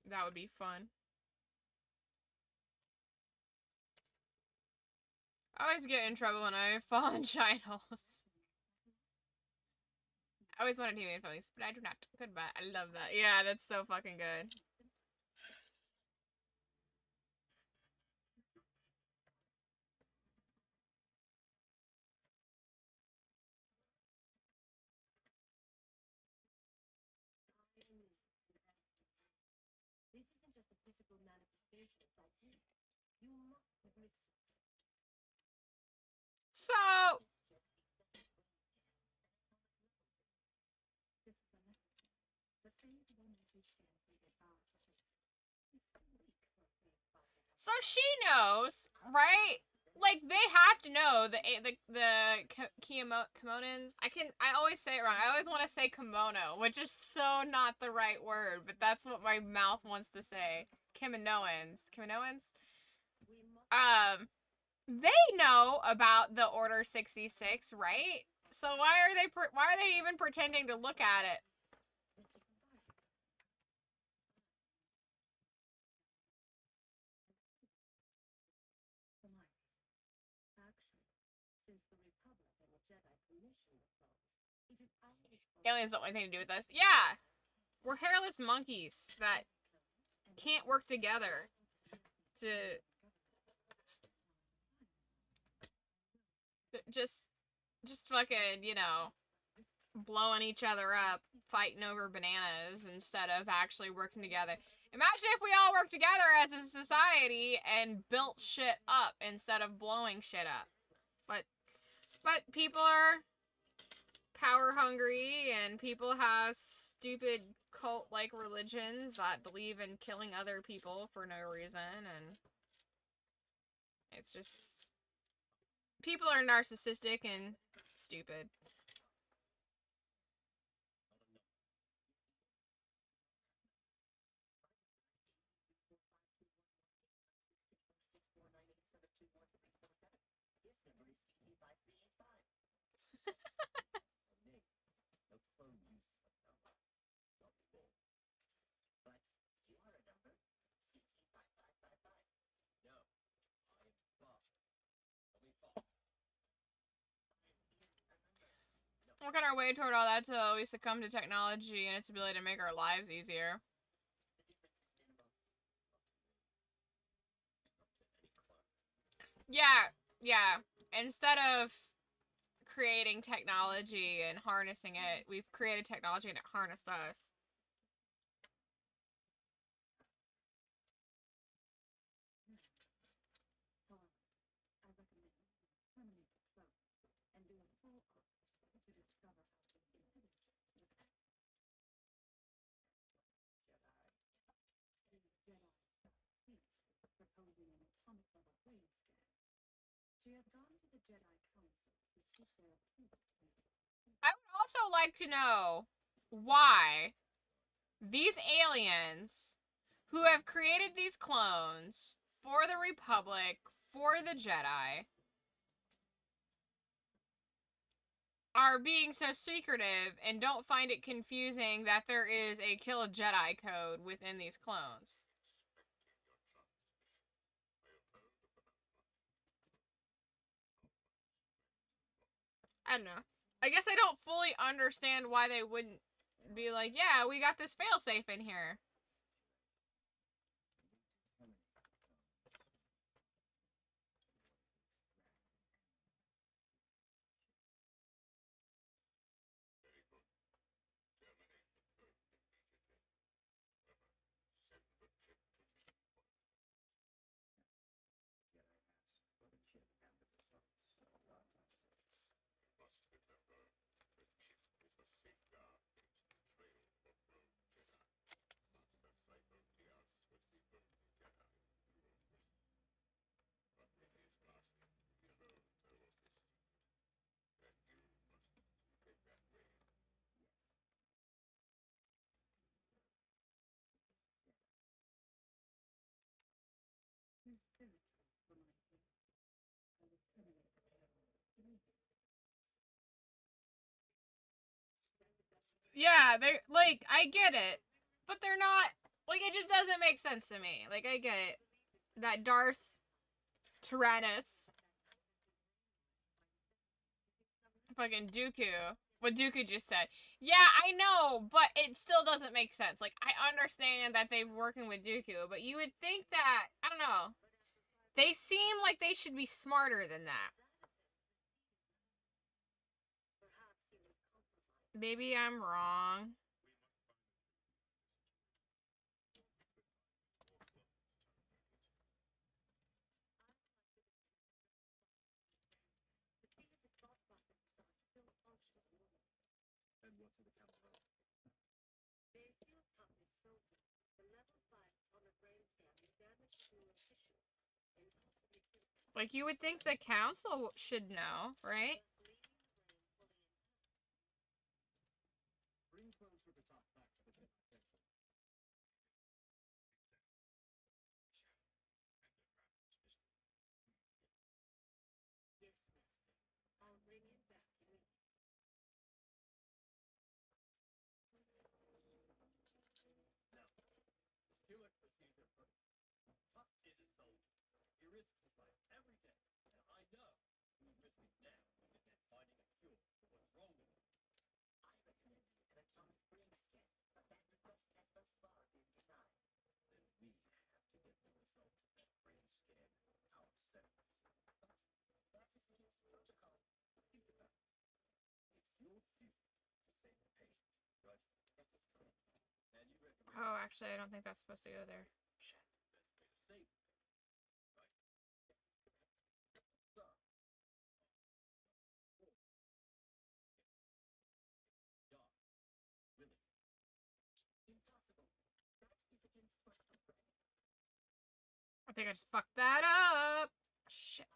That would be fun. I always get in trouble when I fall in giant holes. I always wanted human feelings, but I do not. Goodbye. I love that. Yeah, that's so fucking good. This isn't just a physical manifestation of fatigue. You must have missed something. So, This is a method. The thing that will make you translated are such a is too weak for a faint body. so she knows, right? Like, they have to know the kimonos. I always say it wrong. I always want to say kimono, which is so not the right word, but that's what my mouth wants to say. Kimonoans. They know about the Order 66, right? So why are they even pretending to look at it? Since the Republic and the Jedi commission the phones, it is always Aliens don't want anything to do with us. Yeah! We're hairless monkeys that can't work together to just fucking, you know, blowing each other up, fighting over bananas instead of actually working together. Imagine if we all worked together as a society and built shit up instead of blowing shit up. But people are power hungry and people have stupid cult-like religions that believe in killing other people for no reason, and it's just people are narcissistic and stupid. This number is CT5385. No phone uses that number. Don't be bold. But you are a number, CT5555. Working our way toward all that till we succumb to technology and its ability to make our lives easier. Yeah. Instead of creating technology and harnessing it, we've created technology and it harnessed us. However, I recommend terminate the clone and do a full autopsy to discover how the inhibitor was active. The Jedi proposing an atomic level brain scan. She has gone to the Jedi Council to seek their approval. I would also like to know why these aliens who have created these clones for the Republic, for the Jedi, are being so secretive and don't find it confusing that there is a kill Jedi code within these clones. I don't know. I guess I don't fully understand why they wouldn't be like, yeah, we got this failsafe in here. Yeah, they like I get it, but they're not like it just doesn't make sense to me. Like I get it. That Darth Tyrannus fucking Dooku. What Dooku just said. Yeah, I know, but it still doesn't make sense. Like I understand that they're working with Dooku, but you would think that I don't know. They seem like they should be smarter than that. Maybe I'm wrong. And what's in the camera? Like you would think the council should know, right? Bring clones from the top back to the Jedi Temple. Yes, Master. I'll bring him back immediately. Now, Stewart procedure first. Tuck is a soldier. He risks his life every day, and I know he would risk it now if they're finding a cure for what's wrong with him. I recommended an atomic brain scan, but that request has thus far been denied. Then we have to get the results of that brain scan ourselves. But that's against protocol. Think about it. It's your duty to save the patient, right? That is correct. And you recommend Oh, actually, I don't think that's supposed to go there. Shit. best way to save the patient, right? So, Doc, really? Impossible. That is against protocol. I think I just fucked that up. Shit.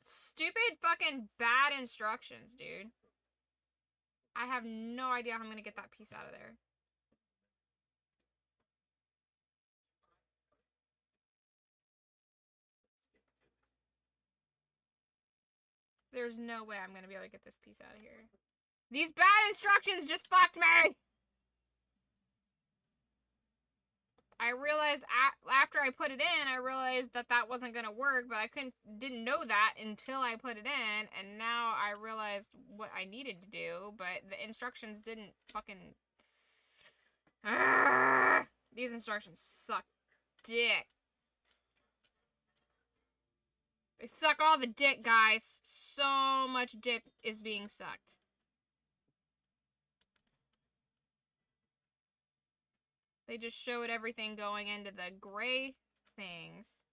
Stupid fucking bad instructions, dude. I have no idea how I'm gonna get that piece out of there. There's no way I'm gonna be able to get this piece out of here. These bad instructions just fucked me! I realized after I put it in, I realized that that wasn't gonna work, but I didn't know that until I put it in, and now I realized what I needed to do, but the instructions didn't fucking... These instructions suck dick. They suck all the dick, guys. So much dick is being sucked. They just showed everything going into the gray things.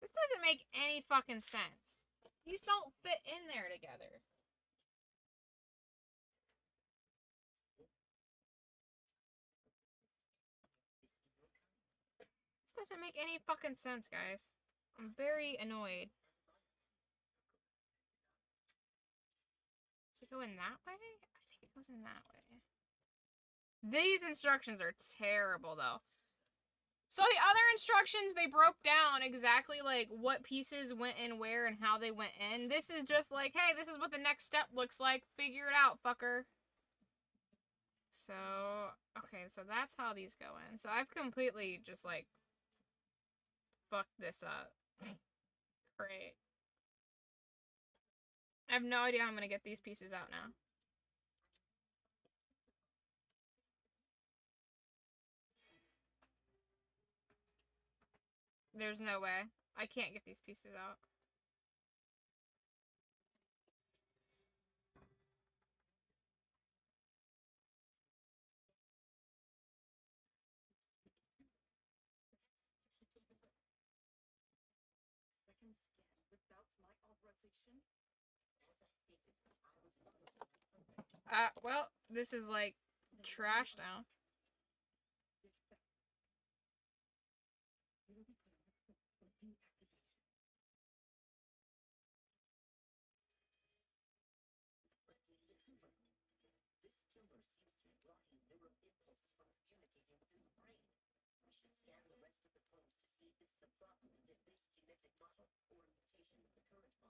This doesn't make any fucking sense. These don't fit in there together. This doesn't make any fucking sense, guys. I'm very annoyed. Does it go in that way? I think it goes in that way. These instructions are terrible, though. So the other instructions, they broke down exactly, like, what pieces went in where and how they went in. This is just like, hey, this is what the next step looks like. Figure it out, fucker. So, okay, so that's how these go in. So I've completely just, like, fucked this up. Great. I have no idea how I'm gonna get these pieces out now. There's no way. I can't get these pieces out. Second scan without my authorization? Well, this is like trash now. This clone clearly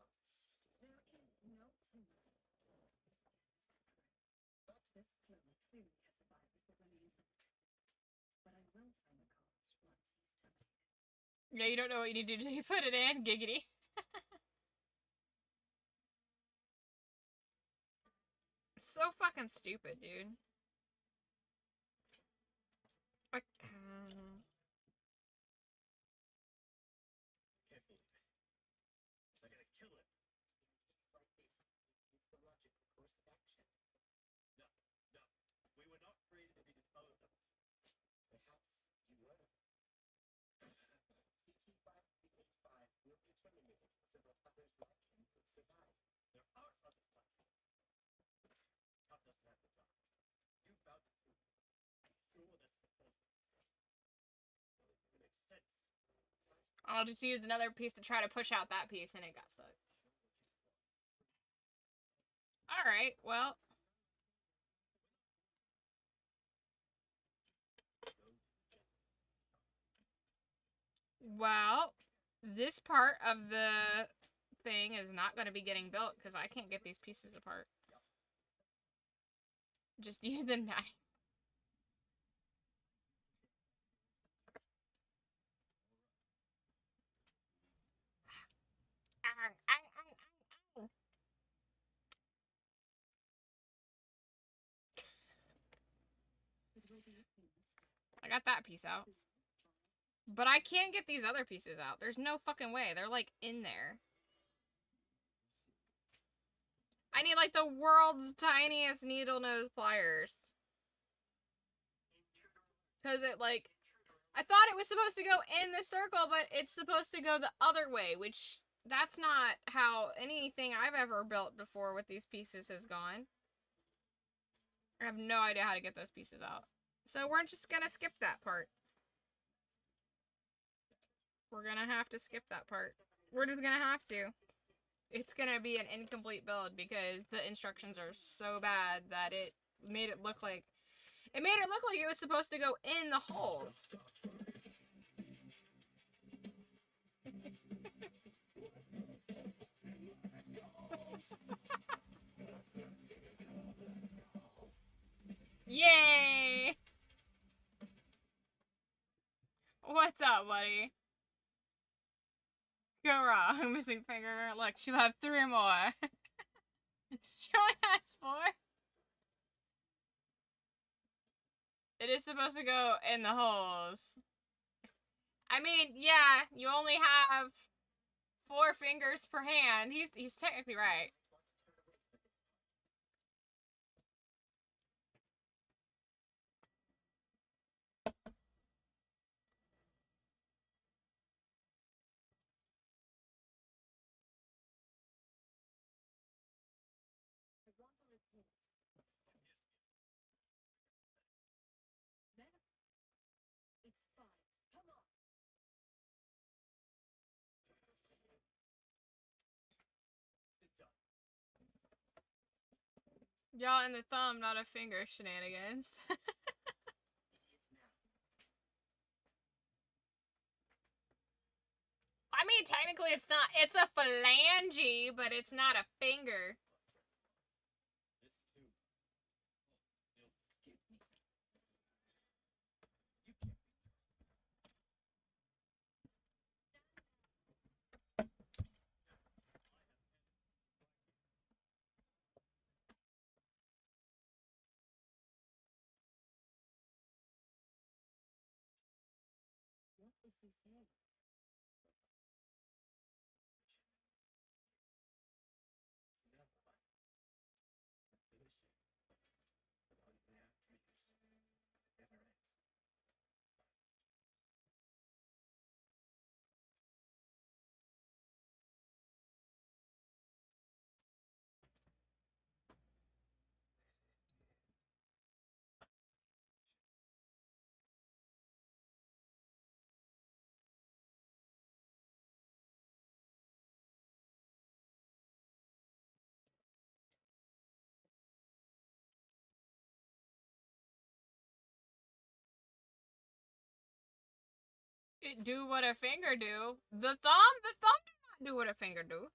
has a virus that remains untouched. But I will find the cause once he's terminated. Yeah, you don't know what you need to do. You put it in. Giggity. So fucking stupid, dude. Like, Can't believe it. They're gonna kill him. It's like this. It's the logical course of action. No, no. We were not created to be disposed of. Perhaps you were. CT-585 will be terminated so that others like him could survive. There are others like him. Top doesn't have the time. You found the truth. I'm sure that's supposed to be true. Well, it makes sense. I'll just use another piece to try to push out that piece, and it got stuck. Alright, well. Well, this part of the thing is not going to be getting built because I can't get these pieces apart. Just use a knife. I got that piece out. But I can't get these other pieces out. There's no fucking way. They're, like, in there. I need, like, the world's tiniest needle nose pliers. Because it, like... I thought it was supposed to go in the circle, but it's supposed to go the other way, which... That's not how anything I've ever built before with these pieces has gone. I have no idea how to get those pieces out. So we're just gonna skip that part. We're gonna have to skip that part. We're just gonna have to. It's gonna be an incomplete build because the instructions are so bad that it made it look like it was supposed to go in the holes. Yay! What's up, buddy? Go wrong. Missing finger. Look, she'll have 3 more. She only has 4. It is supposed to go in the holes. I mean, yeah, you only have 4 fingers per hand. He's technically right. I want to repeat. Men, it's 5. Come on. Y'all in the thumb, not a finger shenanigans. I mean, technically it's not. It's a phalange, but it's not a finger. What is he saying? It do what a finger do. The thumb do not do what a finger do.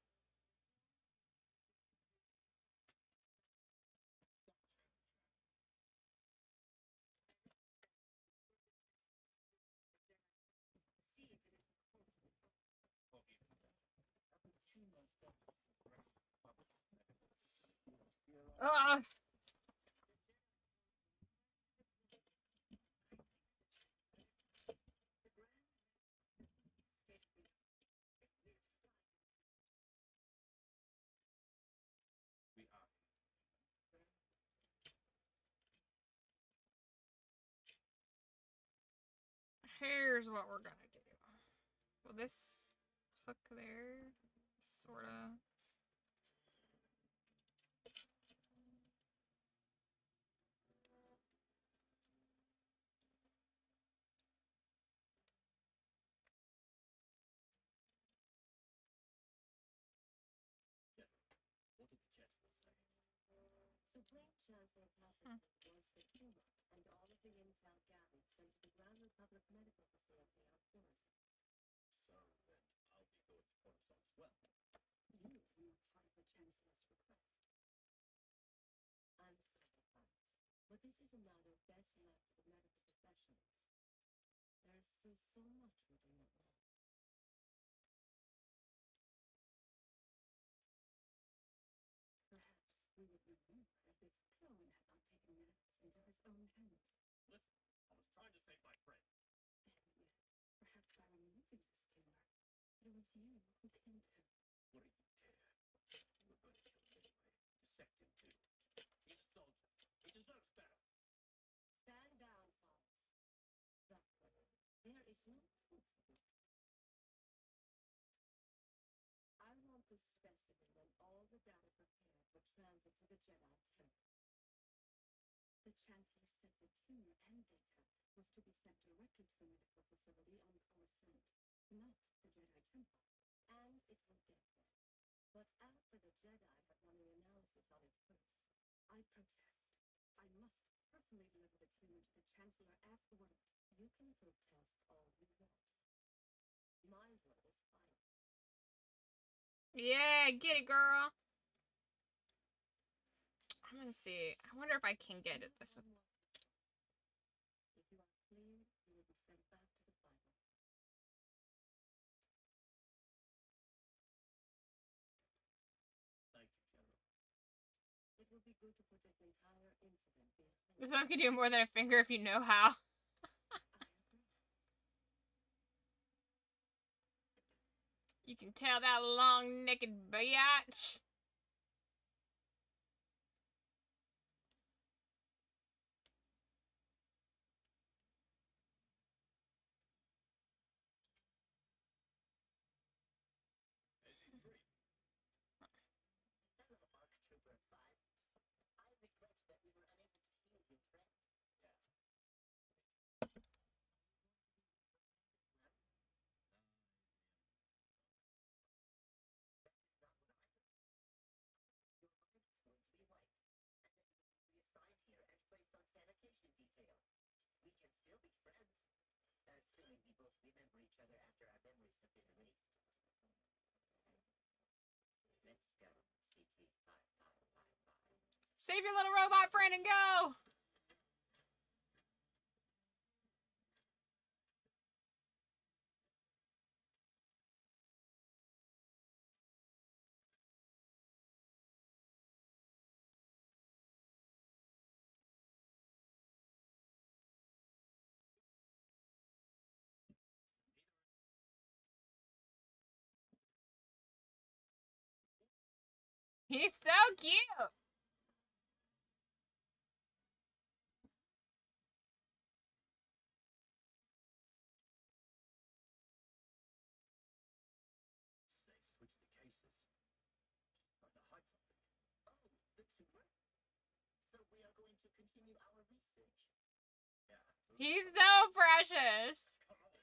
See if it is the course we Ugh. Here's what we're gonna do. Well, this hook there, sorta. Supreme Chancellor Palpatine wants the tumor and all of the intel gathered sent to the Grand Republic Medical Facility on Coruscant. So then I'll be going to Coruscant as well. You are not part of the Chancellor's request. I'm sorry, Thomas, but this is a matter best left to the medical professionals. There is still so much we do not know. Perhaps we would remember if this clone had not taken matters into his own hands. Listen, I was trying to save my friend. And yet, perhaps by removing this tumor, it was you who killed him. What do you dare? You were going to kill him anyway. Dissect him too. He's a soldier. He deserves better. Stand down, Thomas. That way, there is no proof of it. I want this specimen and all the data prepared for transit to the Jedi Temple. The Chancellor said the tumor and data was to be sent directly to the medical facility on Coruscant. not the Jedi Temple, and it will get there. But after the Jedi have run an analysis on it first, I protest. I must personally deliver the tumor to the Chancellor as ordered. You can protest all you want. My word is final. Yeah, get it, girl. I'm gonna see. I wonder if I can get it this one. If you are clear, you will be sent back to the Bible. Thank you, General. It will be good to put this entire incident behind The thumb can do more than a finger if you know how. I agree. You can tell that long-necked biatch. SE3. Hello, ARC Trooper 5. I regret that we were unable to heal your friend. Yeah. That is not what I heard. Your mind is going to be wiped, and then you will be reassigned here and placed on sanitation detail. We can still be friends, assuming we both remember each other after our memories have been erased. Let's go, CT5555. Save your little robot friend and go. He's so cute. Say, switch the cases. Trying to hide something. Oh, the tumor? So we are going to continue our research. Yeah. He's so precious. Come on.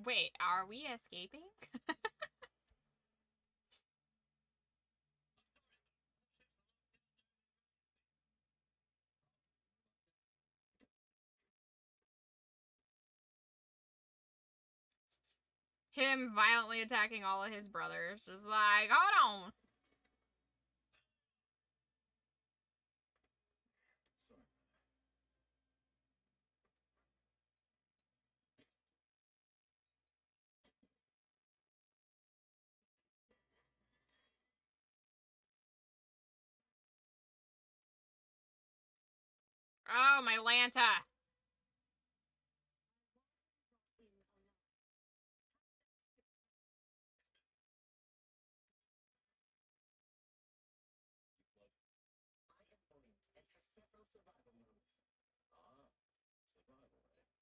Wait, are we escaping? Him violently attacking all of his brothers. Just like, hold on. Sorry. Oh, my Lanta. I am Orient and have several survival modes. Ah, survival, eh?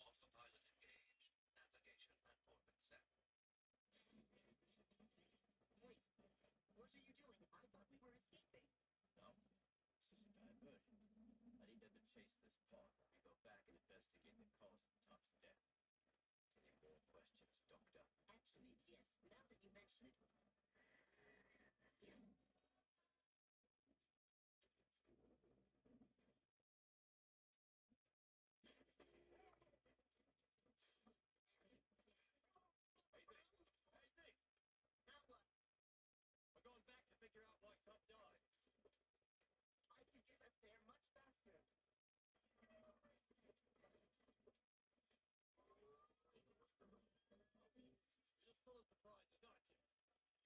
Autopilot engaged. Navigation platform set. Wait, what are you doing? I thought we were escaping. No, this is a diversion. I need them to chase this pod while we go back and investigate the cause of Top's death. Any more questions, Doctor? Actually, yes, now that you mention it. Hey, Nick! Now what? We're going back to figure out why Top died. I could get us there much faster. You're still as surprised as aren't you?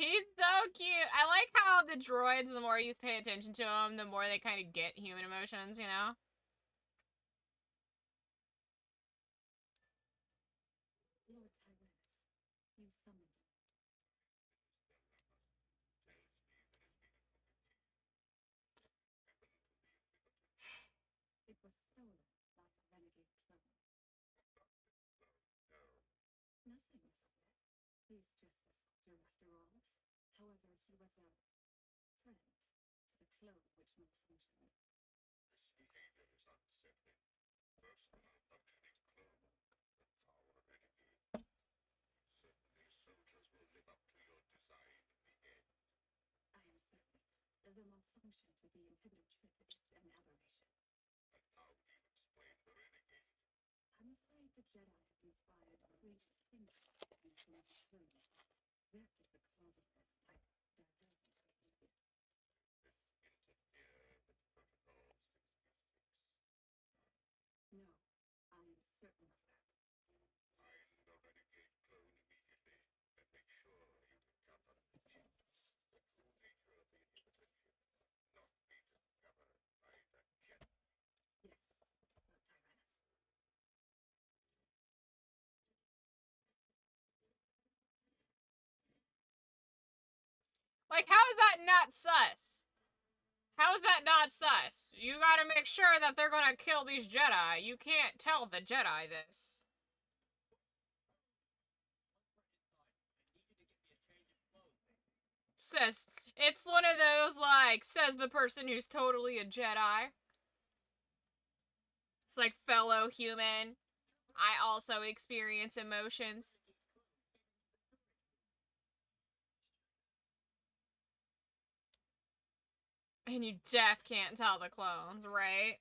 He's so cute. I like how the droids, the more you pay attention to them, the more they kind of get human emotions, you know? Lord Tyrannus, you summoned him. It was stolen by a renegade clone. Nothing, Sire. He's just a soldier after all. However, he was a friend to the clone which malfunctioned. This behavior is unsettling. First, a malfunctioning clone, now a renegade. Certainly, soldiers will live up to your design in the end. I am certain the malfunction to the inhibitor chip is an aberration. And how do you explain the renegade? I'm afraid the Jedi have inspired great kindred in some of the clones. That is the cause of this type of divergent behavior. This interfere with protocol 66. No, I am certain of that. Find the renegade clone immediately and make sure you encounter the true nature of the inhibitor chip, not be discovered by the Jedi. Yes, Lord Tyrannus. Like, how is that not sus? How is that not sus? You gotta make sure that they're gonna kill these Jedi. You can't tell the Jedi this. Says, it's one of those, like, says the person who's totally a Jedi. It's like, fellow human, I also experience emotions. And you def can't tell the clones, right?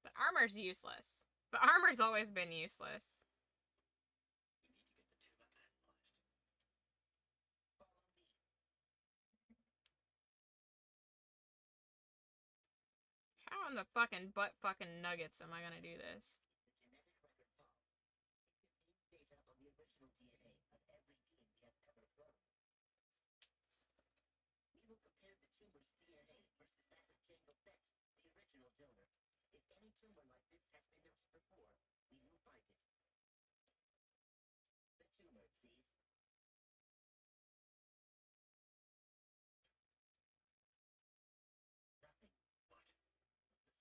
The armor's useless. The armor's always been useless. How in the fucking butt fucking nuggets am I gonna do this? We will compare the tumor's DNA versus that of Jango Fett, the original donor. If any tumor like this has been noticed before, we will find it. The tumor, please. Nothing. What?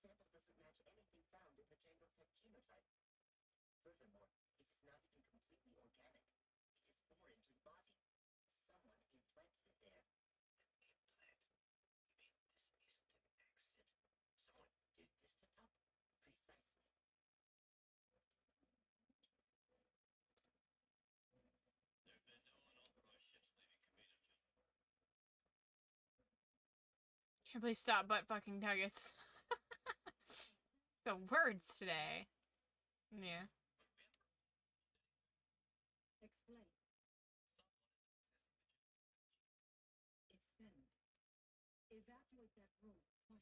The sample doesn't match anything found in the Jango Fett genotype. Furthermore, it is not even completely organic. It is foreign to the body. Someone implanted it there. Implant? You mean this isn't an accident? Someone did this to Tup? Precisely. There have been no unauthorized ships leaving Kamino, gentlemen. Can't please stop butt fucking nuggets. The words today. Yeah. Explain. It's them. Evacuate that room quietly.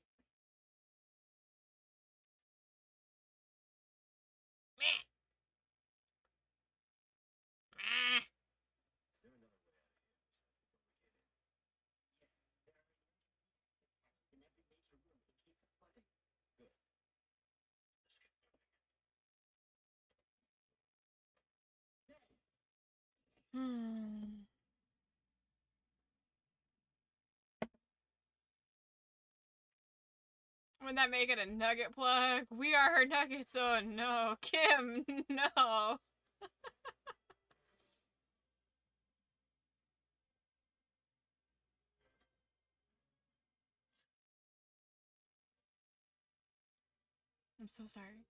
Meh. Meh. Is there another way out of here besides the door we came in? Yes, there are in every major room in case of flooding. Good. Let's get moving. Hmm. Would that make it a nugget plug? We are her nuggets. Oh no. Kim, no. I'm so sorry.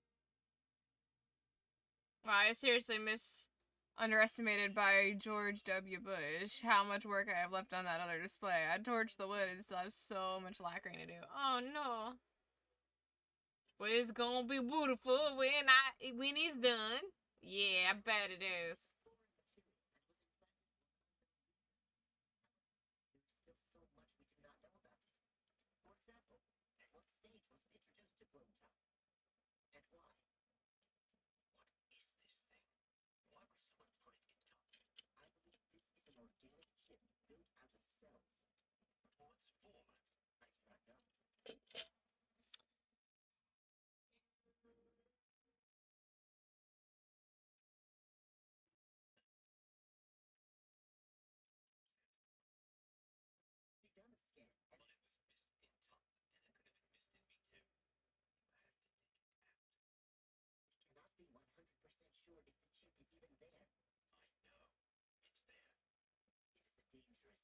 Wow, I seriously underestimated by George W. Bush how much work I have left on that other display. I torched the wood and still have so much lacquering to do. Oh no. But it's gonna be beautiful when it's done. Yeah, I bet it is. There's still so much we do not know about it. For example, at what stage was it introduced to Clone Top? And why? What is this thing? Why would someone put it in Tup's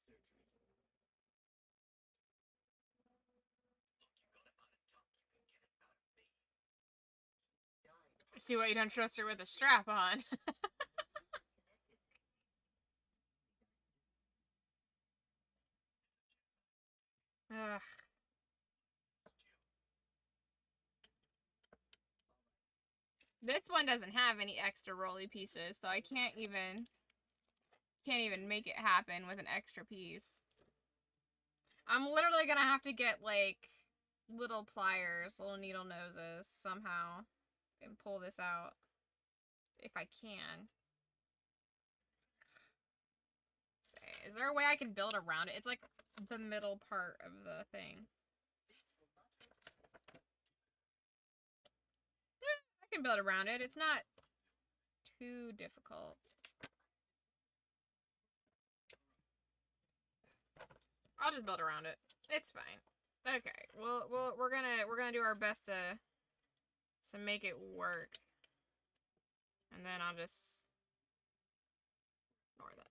surgery. Look, you got it out of Tuck, you can get it out of me. Died. See why you don't trust her with a strap on. Ugh. This one doesn't have any extra rolly pieces, so I can't even make it happen with an extra piece. I'm literally gonna have to get like little pliers, little needle noses somehow and pull this out if I can. Say, is there a way I can build around it? It's like the middle part of the thing. I can build around it. It's not too difficult. I'll just build around it. It's fine. Okay. Well, we're gonna do our best to make it work. And then I'll just ignore that.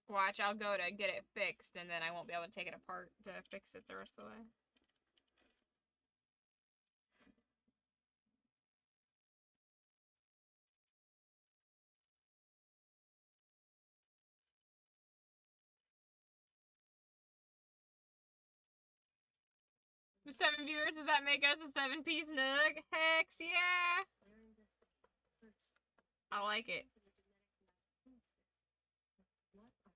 Watch, I'll go to get it fixed, and then I won't be able to take it apart to fix it the rest of the way. With 7 viewers, does that make us a 7-piece nug? Hex yeah! I like it. What are they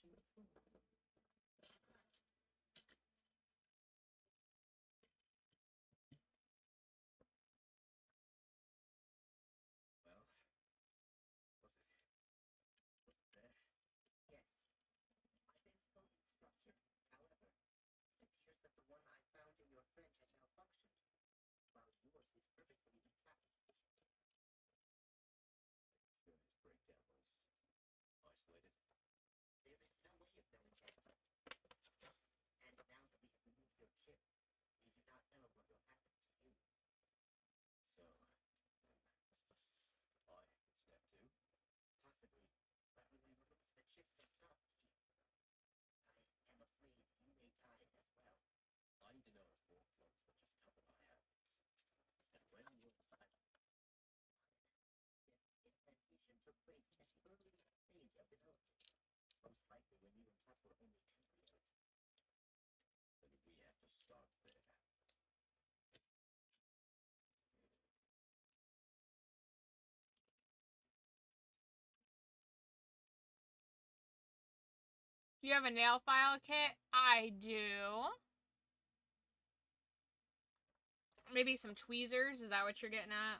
searching for? Well, was it there? Yes. I've been told its structure. However, it appears that the one I found in your friend had malfunctioned, while yours is perfectly intact. Sure this breakdown was isolated. There is no way of knowing that. And now that we have removed your chip, we do not know what will happen to you. So, I snap too? Possibly, but when we remove the chip from top, I am afraid you may die as well. I need to know if more clones than just Tuck and I have these. And when will Implantation took place at the earliest stage of development. Most likely when you and Tuck were only embryos. then we have to start there? Do you have a nail file kit? I do. Maybe some tweezers? Is that what you're getting at?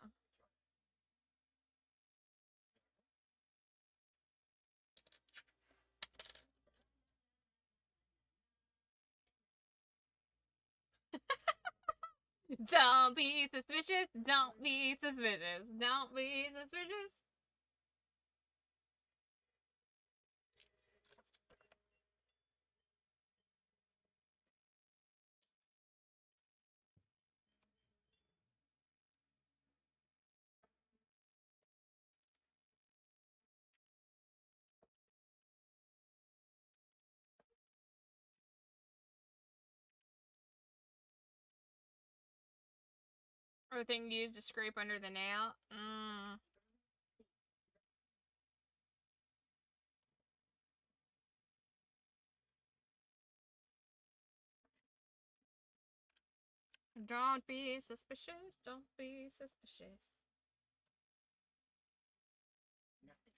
Don't be suspicious. Don't be suspicious. Don't be suspicious. Or the thing used to scrape under the nail. Don't be suspicious. Don't be suspicious. Nothing.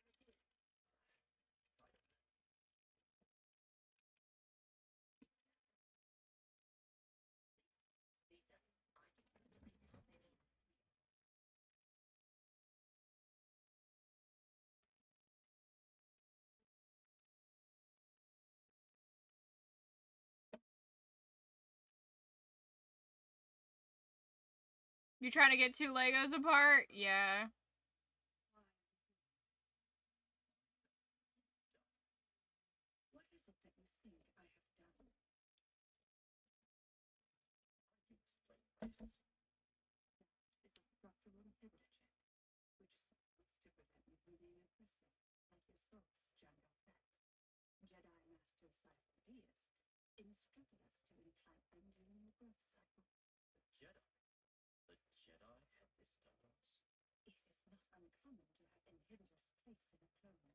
There it is. Data. I can You trying to get 2 Legos apart? Yeah. source, Jango Fett. Jedi Master Sifo-Dyas instructed us to implant them during the growth cycle. The Jedi? The Jedi have this technology? It is not uncommon to have inhibitors placed in a clone.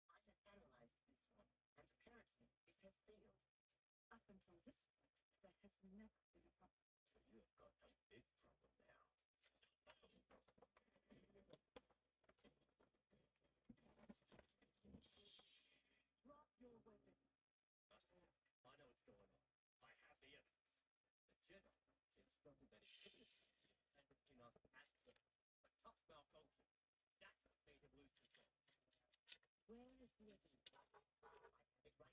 I have analyzed this one, and apparently it has failed. Up until this point, there has never been a problem. So you have got a big problem now. Drop your weapon. Master, I know what's going on. I have the evidence. The Jedi instructed that inhibitors and between us and them. A tough malfunction. That's what made him lose control. Where is the evidence? I have it right here. The chip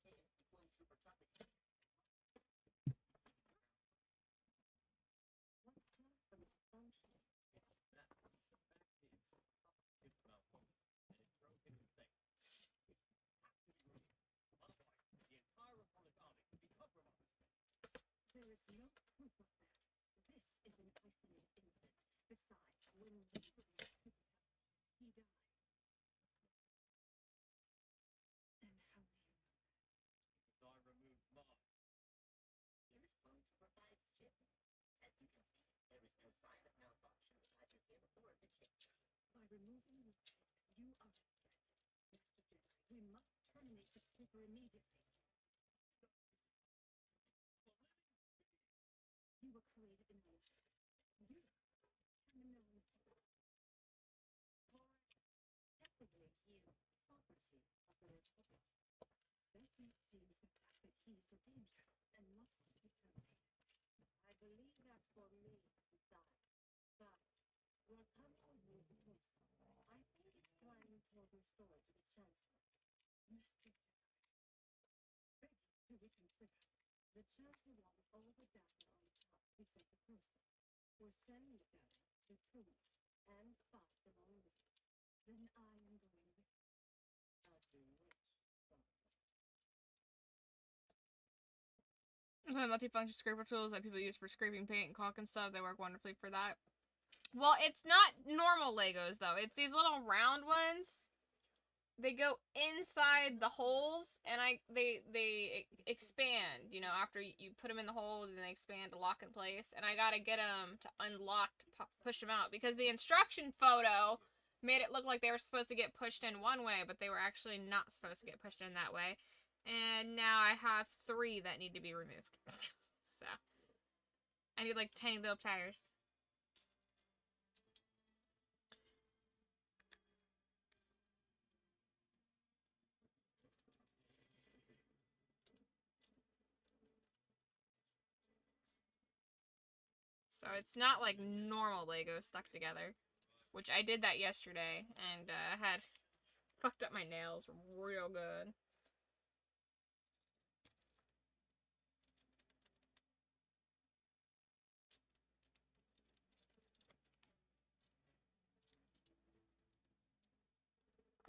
taken from the clone trooper Tucker. What caused the malfunction? The fact is, chip malfunction, and it broke everything. It has to be removed. Otherwise, the entire Republic army could be compromised. There is no proof of that. This is an isolated incident. Besides, when we removed Cubitus, he died. And how do you know that? I removed mine. Here's clone trooper 5's chip. As you can see, there is no sign of malfunction with either him or the chip. By removing the chip, you are a threat. Master Jedi, we must terminate the trooper immediately. You were created in my You and the known are definitely you, property of the Republic. Therefore, seems the fact that he is a danger and must be terminated. I believe that's for me to decide. But we're coming with you closer. I think it's time you told your story to the Chancellor. Master Jedi. Ready to reconsider. The Chancellor wanted all the data on the top except the person. We're sending the data to Tuma and 5 along with you. Then I am going with you. As in which? The multifunction scraper tools that people use for scraping paint and caulk and stuff, they work wonderfully for that. Well, it's not normal Legos, though. It's these little round ones. They go inside the holes, and they expand, you know, after you put them in the hole, and they expand to lock in place. And I gotta get them to unlock to push them out, because the instruction photo made it look like they were supposed to get pushed in one way, but they were actually not supposed to get pushed in that way. And now I have 3 that need to be removed. So, I need like tiny little pliers. So it's not like normal Legos stuck together, which I did that yesterday and had fucked up my nails real good.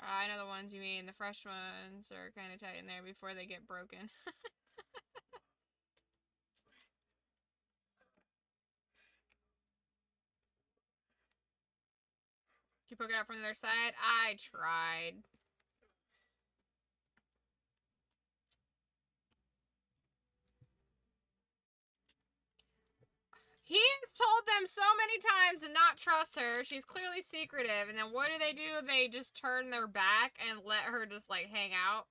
I know the ones you mean. The fresh ones are kind of tight in there before they get broken. Can you poke it out from the other side? I tried. He has told them so many times to not trust her. She's clearly secretive. And then what do? They just turn their back and let her just, like, hang out.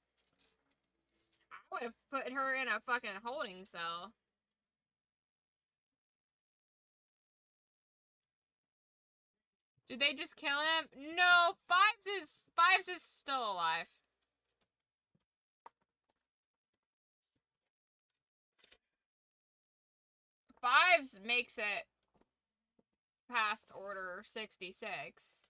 I would have put her in a fucking holding cell. Did they just kill him? No, Fives is still alive. Fives makes it past Order 66.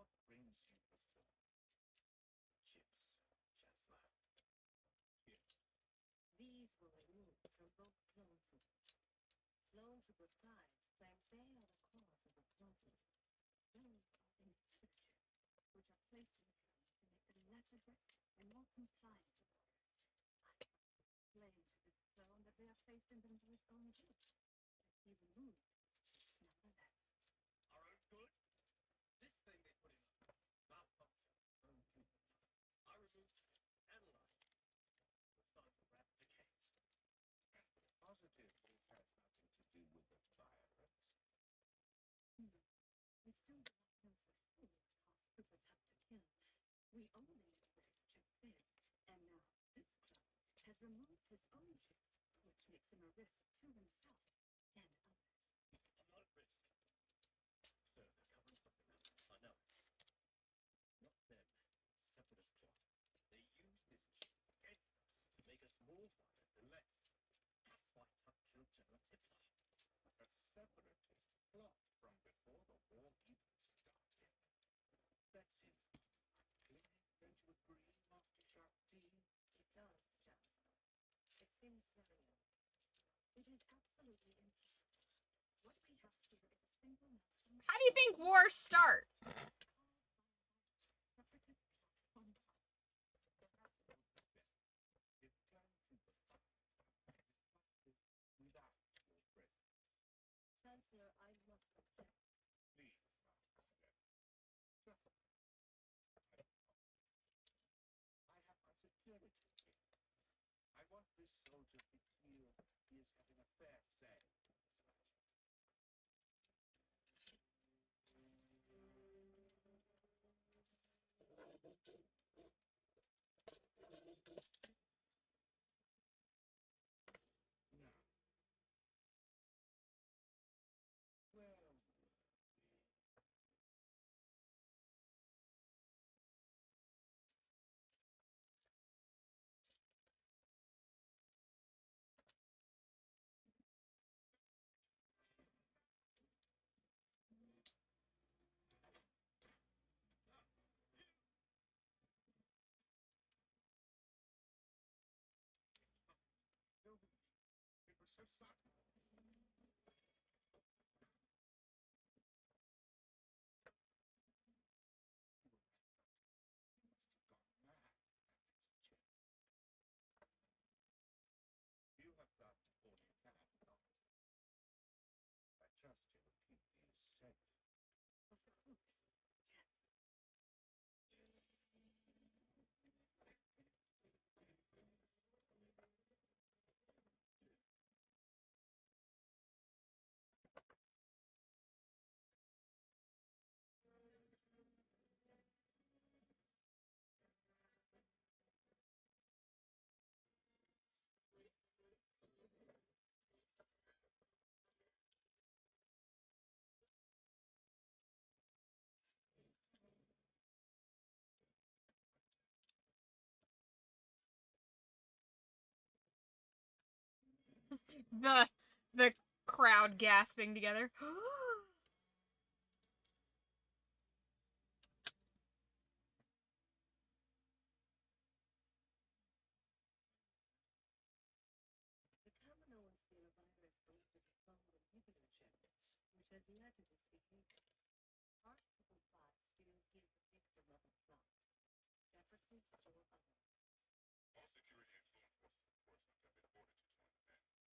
What brings you before? Chips, Chancellor. Here. These were removed from both clone troopers. Clone Trooper Prize claims they are the cause of the problem. Those are inhibitors, which are placed in the clone to make them less aggressive and more compliant with orders. I claim to this clone that they are placed in them to his own good. He removed his chip nonetheless. Our own good? This thing they put in malfunction. Clone Trooper. I removed it, analyzed it. The signs of rapid decay. And positive it has nothing to do with the virus. We still do not know for sure what caused Super Tuck to kill. We only know that his chip failed, and now this clone has removed his own chip, which makes him a risk to himself and others. I'm not at risk. Sir, they're covering something up. I know it. Not them. Separatist plot. They use this chip against us to make us more violent than less. That's why Tuck killed General Tipler. A separatist plot from before the war even started. That seems unclear. Don't you agree, Master Shark D? It does, Chancellor. It seems very old. It is absolutely impossible. What we have here is a single meltdown How do you think wars start? caused by a separatist plot from Perhaps it would be better if Clone Trooper without your presence. Chancellor, I must object. Please, Master. Just I have my security here. I want this soldier to feel he is having a fair say in this matter. Now, where were we? No, it was so sudden. You must have gone mad at this chip. You have done all you can, officer. I trust you will keep these safe. Of course, Chancellor. The crowd gasping together. The Kaminoans feel a virus believed to be cloned inhibitor chip, which has led to this behavior. Our Triple Five feels he is the victim of a plot, separatist or otherwise. All security and law enforcement personnel have been ordered to join the men.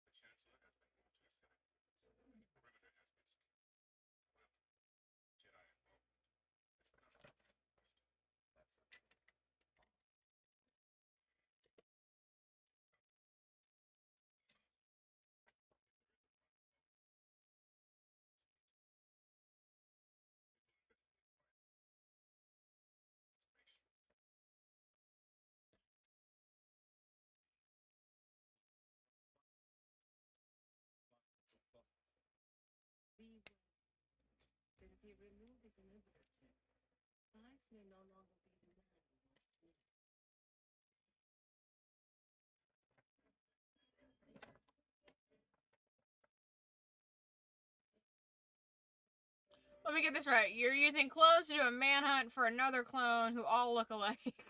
The Chancellor has been moved to a Senate. The perimeter has been secured. Well, Jedi involvement is not a question. That's okay. Make sure. Be warned. Since he removed his inhibitor chip, lives may no longer be the man we once knew. Let me get this right. You're using clothes to do a manhunt for another clone who all look alike.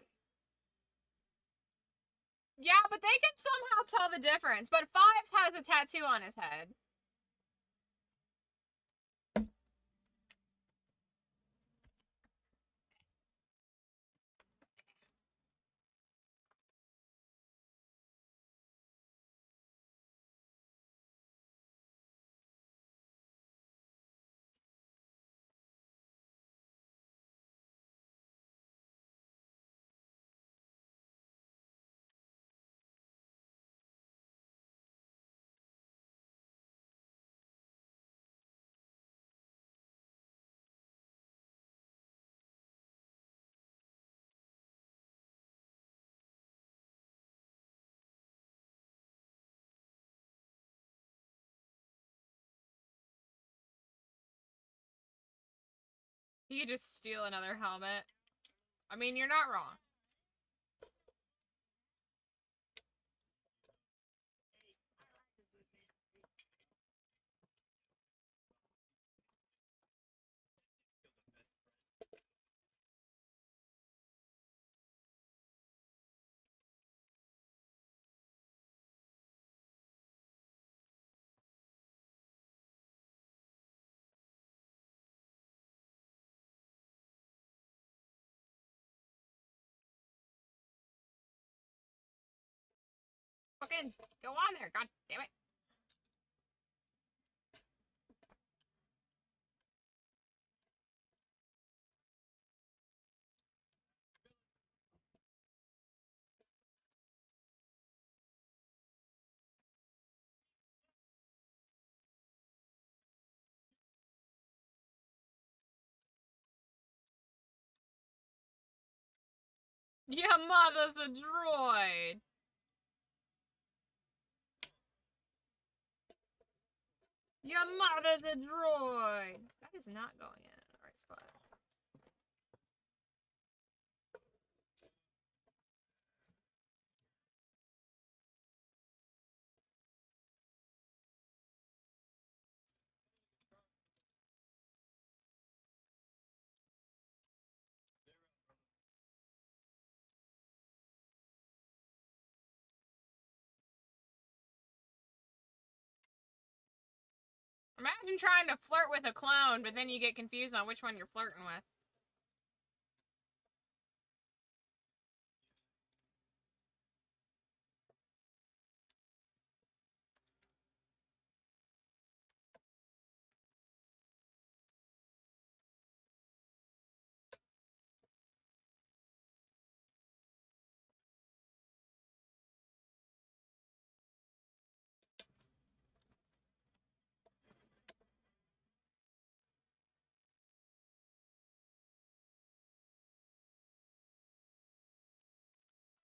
Yeah, but they can somehow tell the difference. But Fives has a tattoo on his head. You could just steal another helmet. I mean, you're not wrong. Fucking go on there, god damn it. Your mother's a droid. Your mother's a droid. That is not going in the right spot. Imagine trying to flirt with a clone, but then you get confused on which one you're flirting with.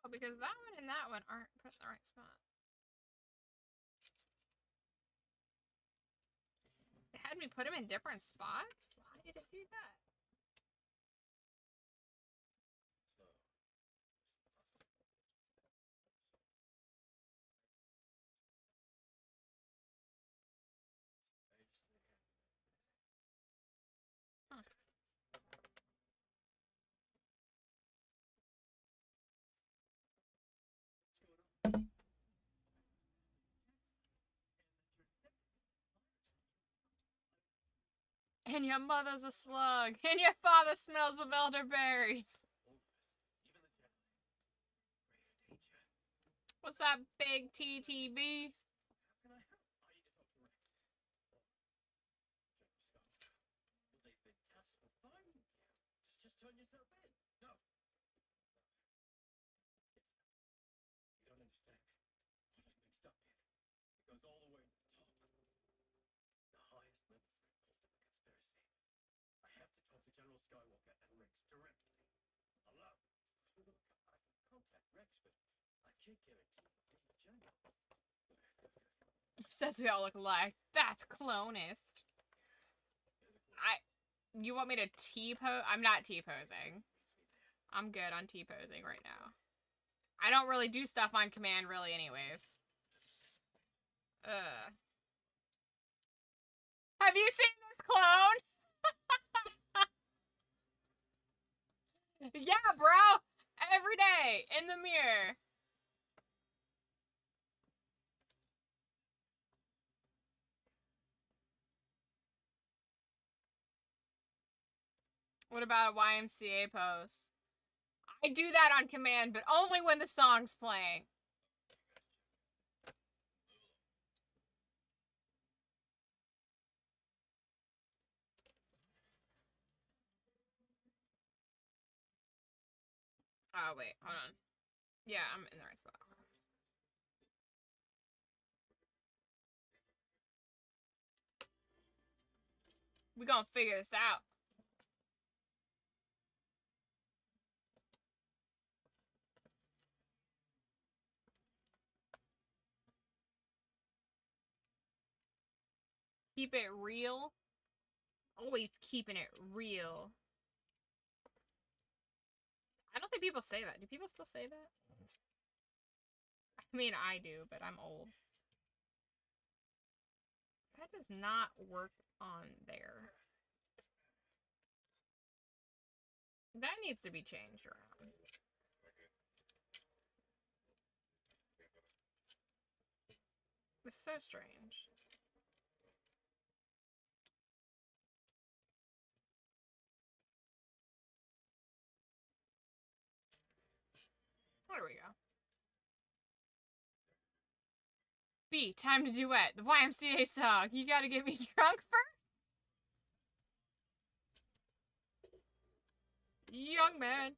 Oh, because that one and that one aren't put in the right spot. It had me put them in different spots? Why did it do that? Huh. And your mother's a slug. And your father smells of elderberries. What's that big TTB? How can I help? I need to talk to Rex. General Scott. Well, they've been tasked with finding you. Just turn yourself in. No. You don't understand. What I'm mixed up in. It goes all the way to the top. The highest level threat list of a conspiracy. I have to talk to General Skywalker and Rex directly. Alone. Look, I can contact Rex, but I can't guarantee the General. Says we all look alike. That's clonist. You want me to T-pose? I'm not T-posing. I'm good on T-posing right now. I don't really do stuff on command, really, anyways. Have you seen this clone? way in the mirror. What about a YMCA pose? I do that on command, but only when the song's playing. Oh, wait, hold on. Yeah, I'm in the right spot. We gonna figure this out. Keep it real. Always keeping it real. I don't think people say that. Do people still say that? I mean, I do, but I'm old. That does not work on there. That needs to be changed around. It's so strange. There we go. B, time to duet. The YMCA song. You gotta get me drunk first? Young man.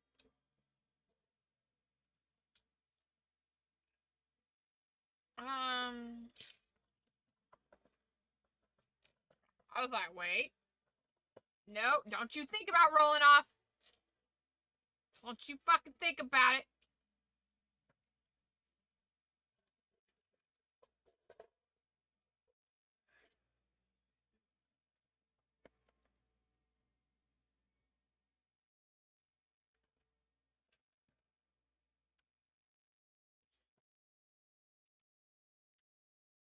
I was like, wait. No, don't you think about rolling off. Don't you fucking think about it.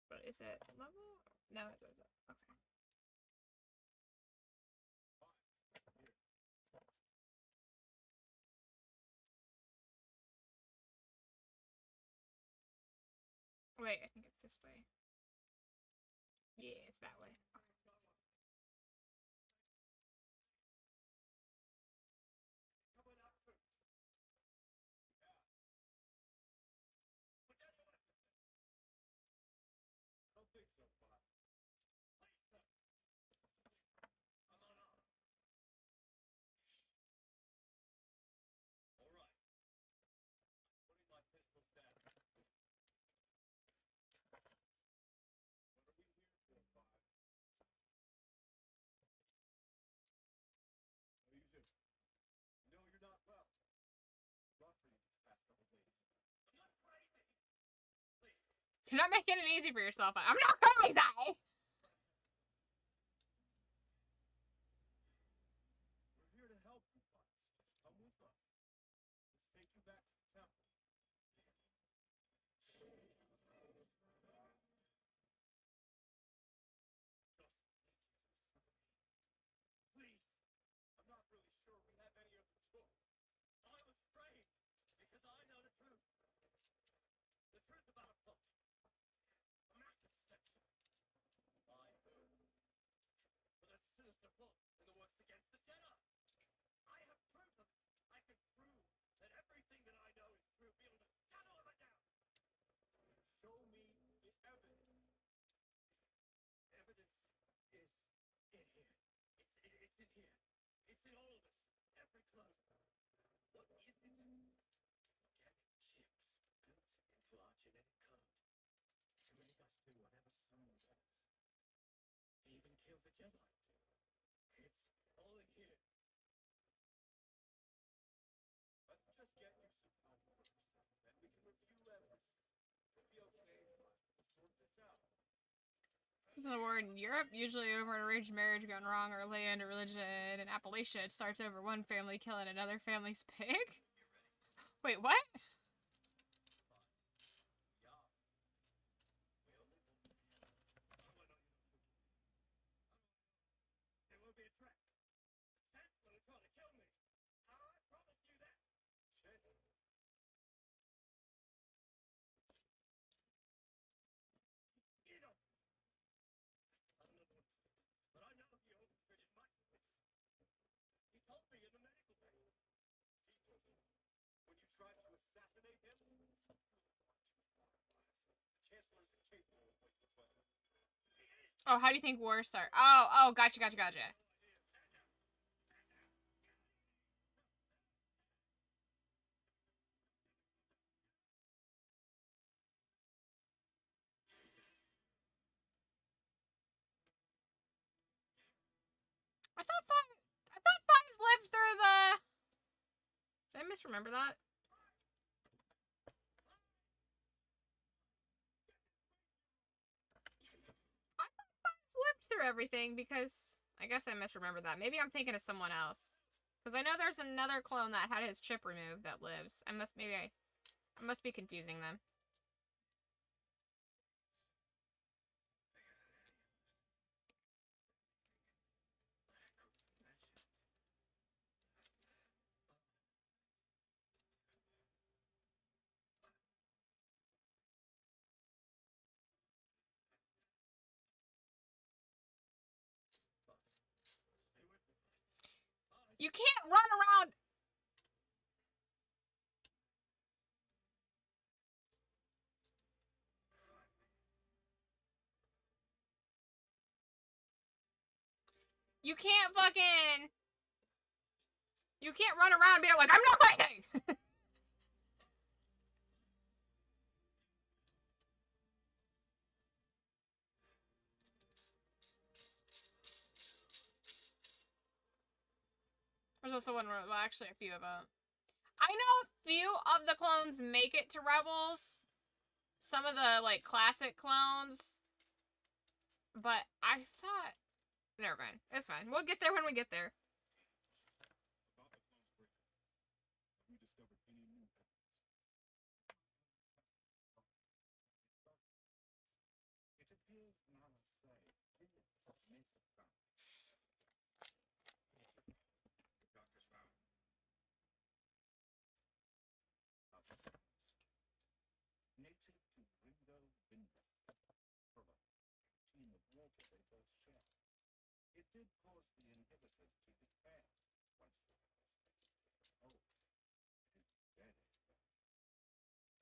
But is it level? No, it goes up. Okay. Wait, I think it's this way. Yeah, it's that way. Okay. I don't think so, Bob. All right. Putting my pistols down. What are we here for, Bob? What do you do? No, you're not well. Rough for you these past couple days. I'm not crazy. Please. You're not making it easy for yourself. I'm not crazy! We're here to help you, Box. Just come with us. Let's take you back to the temple. Please. I'm not really sure we have any other choice. I'm afraid because I know the truth. The truth about a plot. A massive deception. I heard. But that's a sinister plot in the works against the Jedi. I have proof of it. I can prove that everything that I know is true beyond a shadow of a doubt. Show me the evidence. Evidence is in here. It's in here. It's in all of us. Every clone. What is it? Organic chips built into our genetic code to make us do whatever someone says. Even kill the Jedi. It's all in here. Let's just get you some help first. Then we can review evidence. It'll be okay. We'll sort this out. This is the war in Europe, usually over an arranged marriage gone wrong or land or religion. In Appalachia, it starts over one family killing another family's pig? Wait, what? It will be a trap. The Chancellor is trying to kill me. I promised you that. Chancellor? Oh, how do you think wars start? Oh, gotcha. I thought Fives lived through the... Did I misremember that? I thought Fives lived through everything because... I guess I misremembered that. Maybe I'm thinking of someone else. Because I know there's another clone that had his chip removed that lives. I must be confusing them. You can't run around... You can't fucking... You can't run around being like, I'm not fighting! There's also one, well, actually a few of them. I know a few of the clones make it to Rebels. Some of the, like, classic clones. But I thought... Never mind. It's fine. We'll get there when we get there. About the clone's breakdown, have we discovered any new evidence? It appears none say this misfound. The doctor's found. Native to Ringo Binder, Provo, team of water they both share. It did cause the inhibitors to declare once the oh, it is very rare.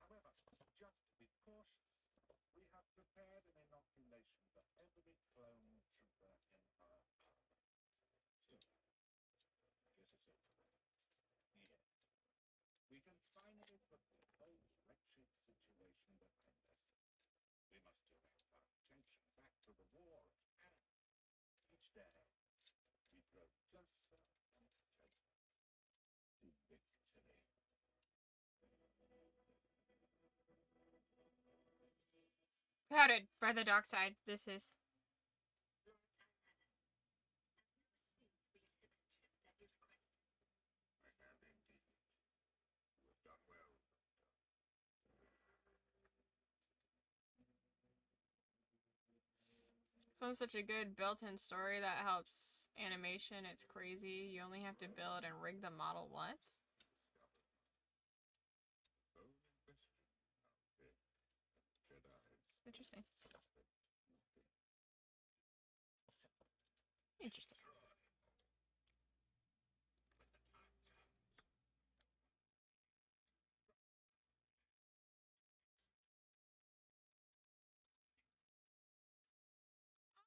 However, just to be cautious, we have prepared an inoculation for every clone trooper in our army. So, I guess it's over. Yes. We can finally put the whole wretched situation behind us. We must direct our attention back to the war at hand. Each day, we grow closer and closer to victory. Crowded by the dark side. This is... I have indeed. You have done well. Sounds such a good built-in story that helps animation. It's crazy. You only have to build and rig the model once. Interesting. Interesting.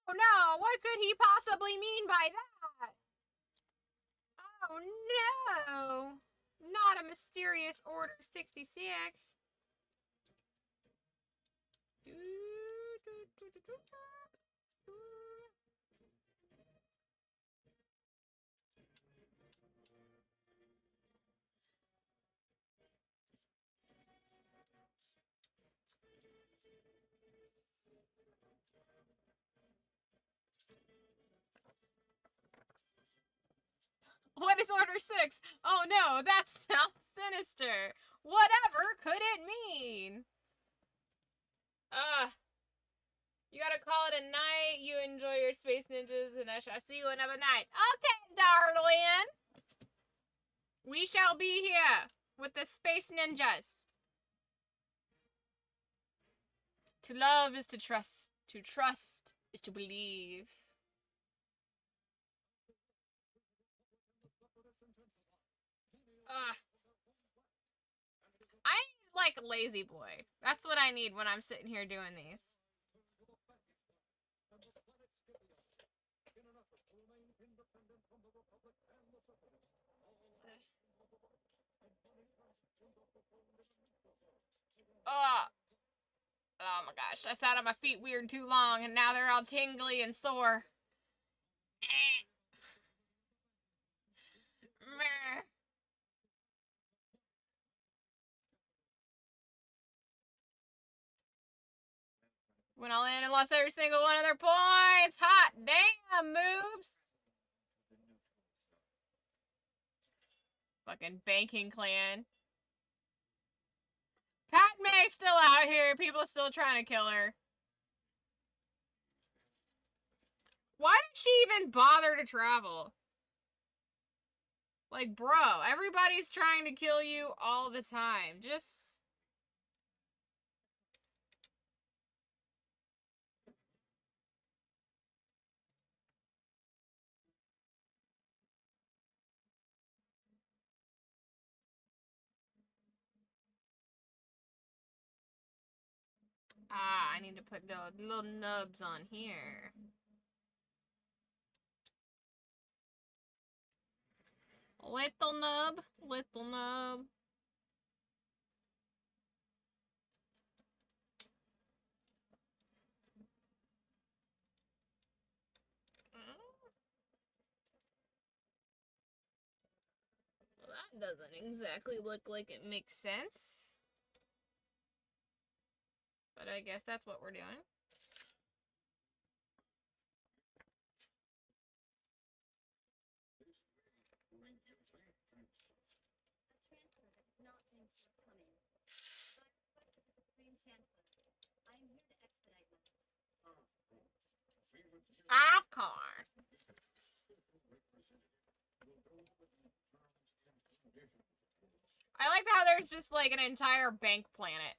Oh no! What could he possibly mean by that? Oh no! Not a mysterious Order 66. What is Order 6? Oh no, that sounds sinister. Whatever could it mean? You gotta call it a night. You enjoy your space ninjas, and I shall see you another night. Okay, darling. We shall be here with the space ninjas. To love is to trust. To trust is to believe. I like lazy boy. That's what I need when I'm sitting here doing these. Oh, oh my gosh. I sat on my feet weird too long, and now they're all tingly and sore. Meh. Went all in and lost every single one of their points. Hot damn, moves. Fucking banking clan. Padme's still out here. People still trying to kill her. Why did she even bother to travel? Like, bro, everybody's trying to kill you all the time. Just... Ah, I need to put the little nubs on here. Little nub, little nub. Well, that doesn't exactly look like it makes sense. But I guess that's what we're doing. Of course. I like how there's just like an entire bank planet.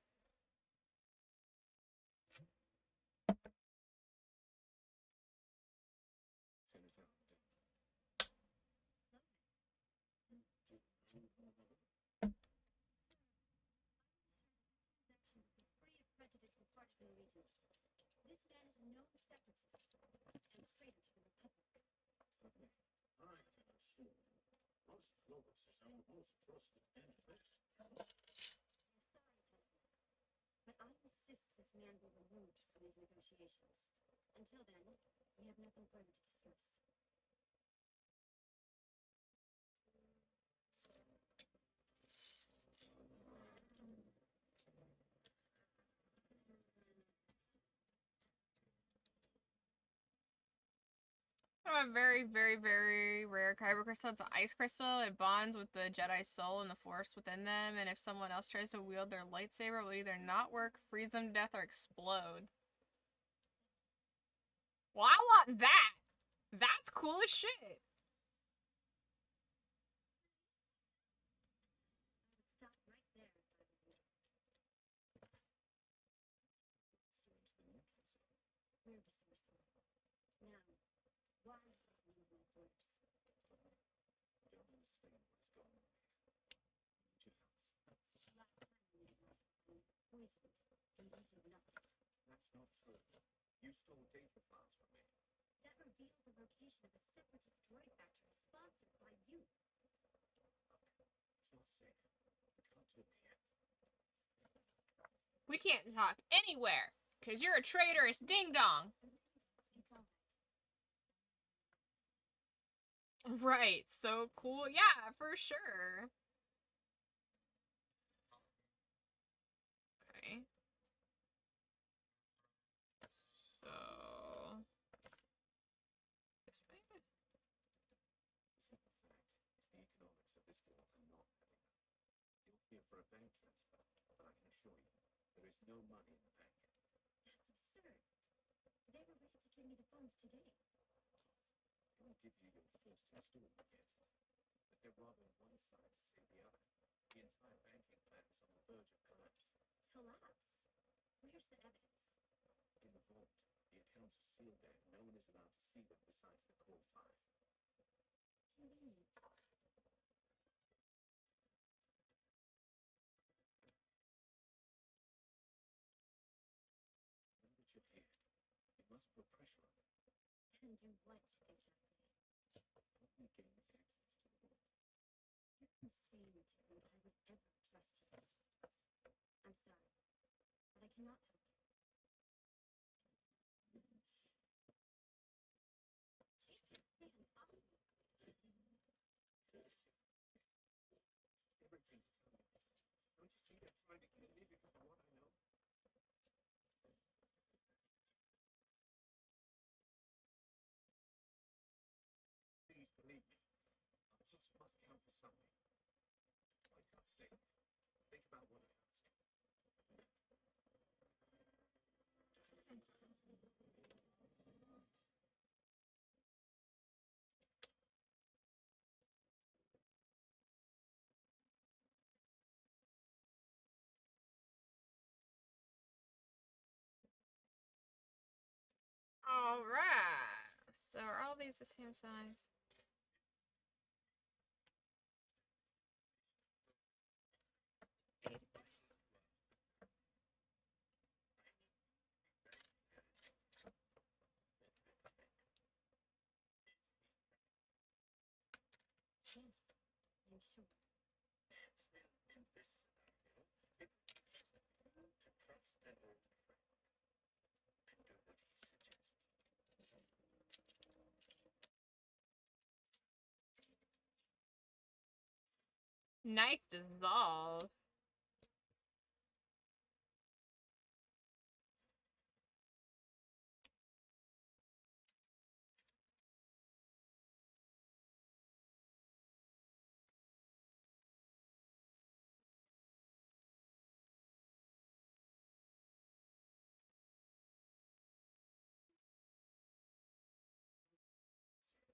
But I insist this man be removed from these negotiations. Until then, we have nothing further to discuss. A very, very, very rare kyber crystal. It's an ice crystal. It bonds with the Jedi soul and the force within them, and if someone else tries to wield their lightsaber, it will either not work, freeze them to death, or explode. Well, I want that! That's cool as shit! I would stop right there if I were you. We're resourceful. Now, why have you my orders? I don't understand what is going on here. Need your help. Last time you did not poisoned, and you did nothing. That's not true. You stole data files from me. That revealed the location of a separatist droid factory sponsored by you. It's not safe. We can't talk here. We can't talk anywhere, because you're a traitorous ding-dong! It's all right. Right, so cool. Yeah, for sure. Okay. So... this way? The simple fact is the economics of this war are not heading up. You're here for a bank transfer, but I can assure you, there is no money in the bank. That's absurd. They were ready to give me the funds today. I will give you your first installment yet. But they're robbing one side to save the other. The entire banking plan is on the verge of collapse. Collapse? Where's the evidence? In the vault, the accounts are sealed there. No one is allowed to see them besides the core five. Convenient. Now that you're here, you must put pressure on them. And do what exactly? Help me gain access to the vault. You're insane to think I would ever trust you. cannot help you. Teacher, man, Everything to tell me this. Don't you see they're trying to kill me because of what I know? Please believe me. A plus must count for something. I can't stay. Think about what I asked. Alright. So are all these the same size? yes, I'm sure. In this scenario, it requires you to trust an old friend and do what he suggests. Nice dissolve.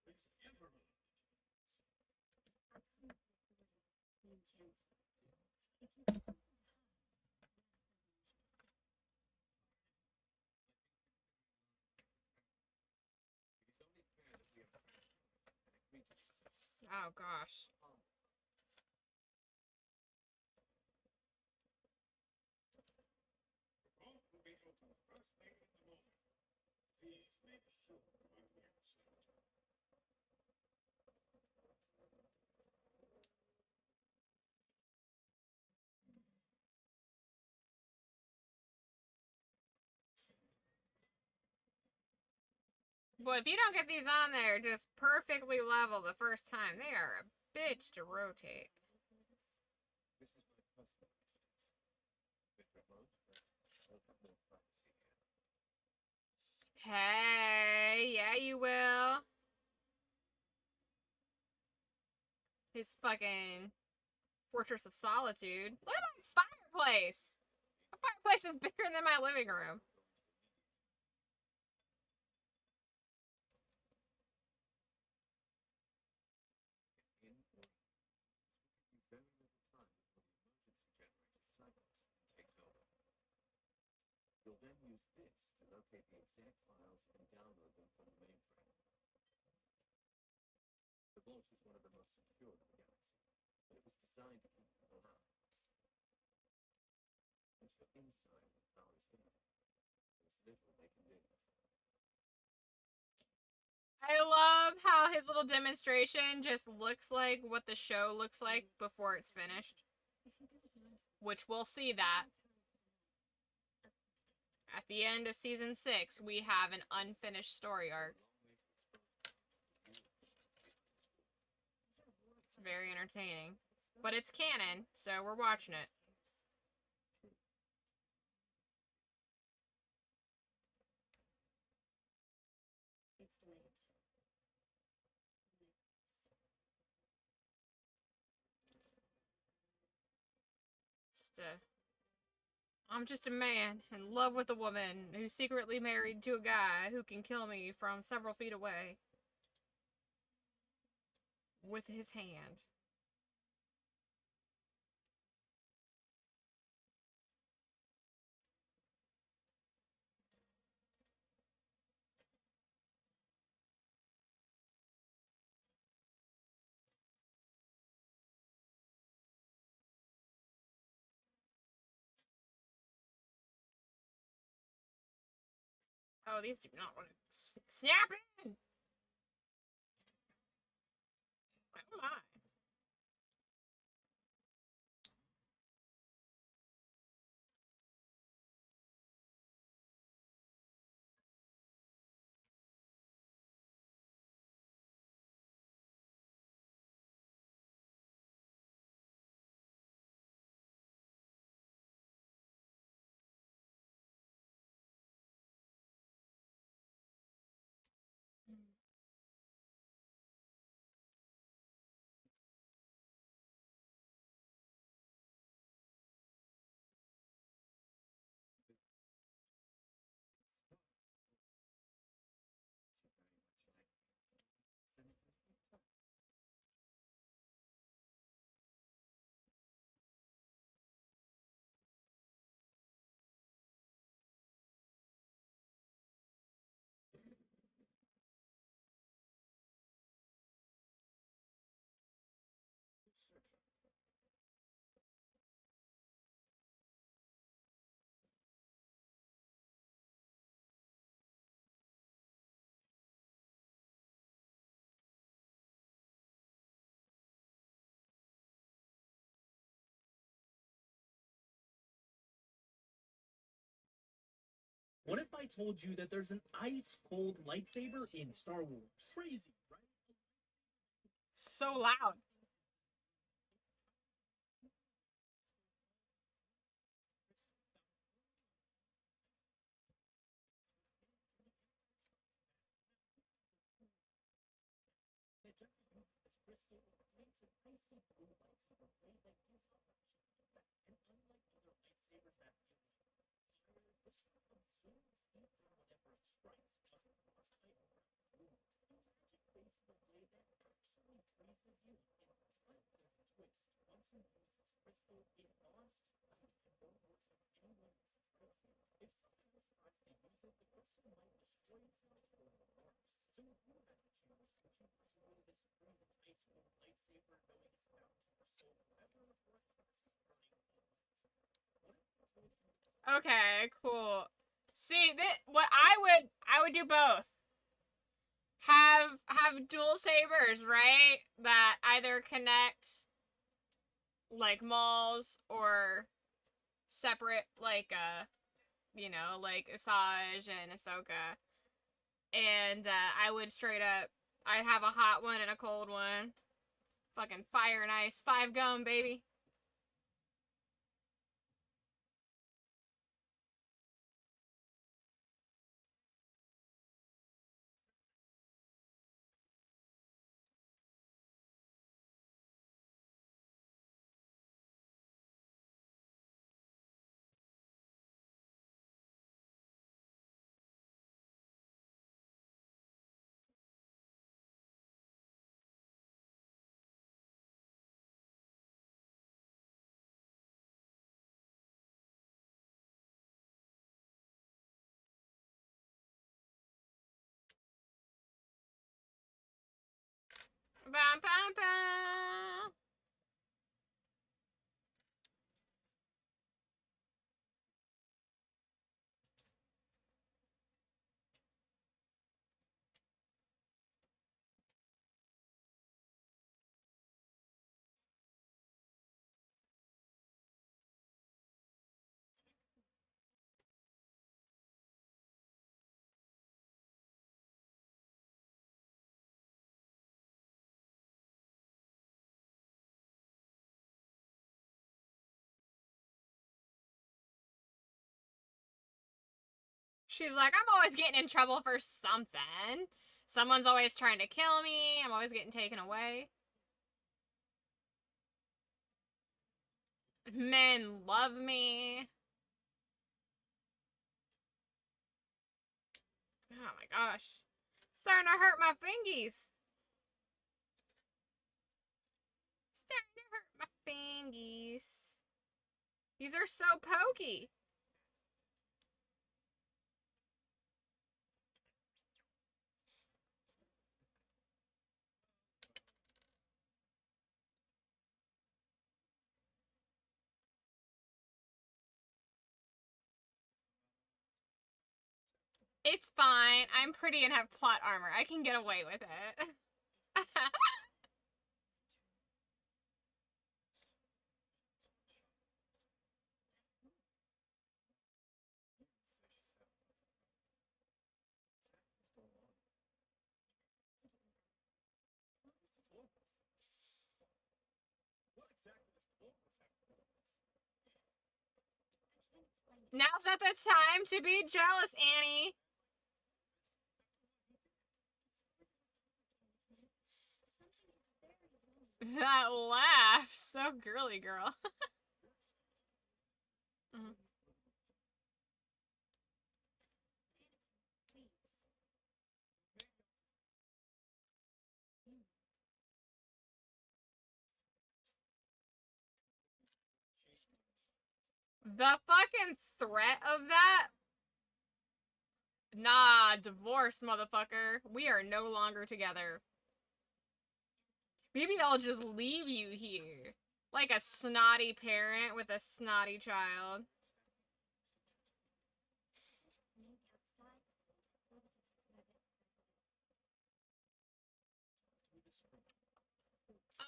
It's ever I'll tell you what the name Chancellor. If you do something to her, It is only fair that we are transparent and agree to this. Oh gosh. The vault will be open first thing in the morning. Please make sure I'm here soon. Well, if you don't get these on there just perfectly level the first time, they are a bitch to rotate. This is my personal residence. Bit remote, but I'll have more privacy here. Hey, yeah, you will. His fucking Fortress of Solitude. Look at that fireplace! The fireplace is bigger than my living room. In or out. This will give you very little time before the emergency generator cycles and takes over. You'll then use this to locate the exact files and download them from the mainframe. The vault is one of the most secure in the galaxy, but it was designed to keep people out. Once you're inside, the power is gone. There's little they can do. I love how his little demonstration just looks like what the show looks like before it's finished. Which we'll see that. At the end of season 6, we have an unfinished story arc. It's very entertaining. But it's canon, so we're watching it. it's late. I'm just a man in love with a woman who's secretly married to a guy who can kill me from several feet away. With his hand. Oh, these do not want to snap in! Oh my. What if I told you that there's an ice cold lightsaber in Star Wars? Crazy, right? So loud. That Jedi uses this crystal creates an icy blue lightsaber blade that gives off a gentle effect. And unlike other lightsabers that feel higher, the spark absorbs heat from whatever it strikes, causing frostbite or boom. The magic base of a blade that actually freezes you. But there's a twist. Once you use its crystal, it bonds to you and won't work with anyone else's lightsaber. If someone else tries to use it, the crystal might destroy itself or reverse. So if you had to choose, would you want to wield this freezing ice cold lightsaber knowing it's bound to your soul forever, or a classic burning cold lightsaber? What if I told you? Okay, cool. See, what I would do both. Have dual sabers, right? That either connect like malls or separate, like like Asajj and Ahsoka. And I would straight up, I'd have a hot one and a cold one. Fucking fire and ice, 5 gum, baby. Bam, bam, bam. She's like, I'm always getting in trouble for something. Someone's always trying to kill me. I'm always getting taken away. Men love me. Oh my gosh. Starting to hurt my fingies. Starting to hurt my fingies. These are so pokey. It's fine. I'm pretty and have plot armor. I can get away with it. What exactly does Clovis have to do with this? Now's not the time to be jealous, Annie. That laugh. So girly, girl. Mhm. The fucking threat of that? Nah, divorce, motherfucker. We are no longer together. Maybe I'll just leave you here. Like a snotty parent with a snotty child.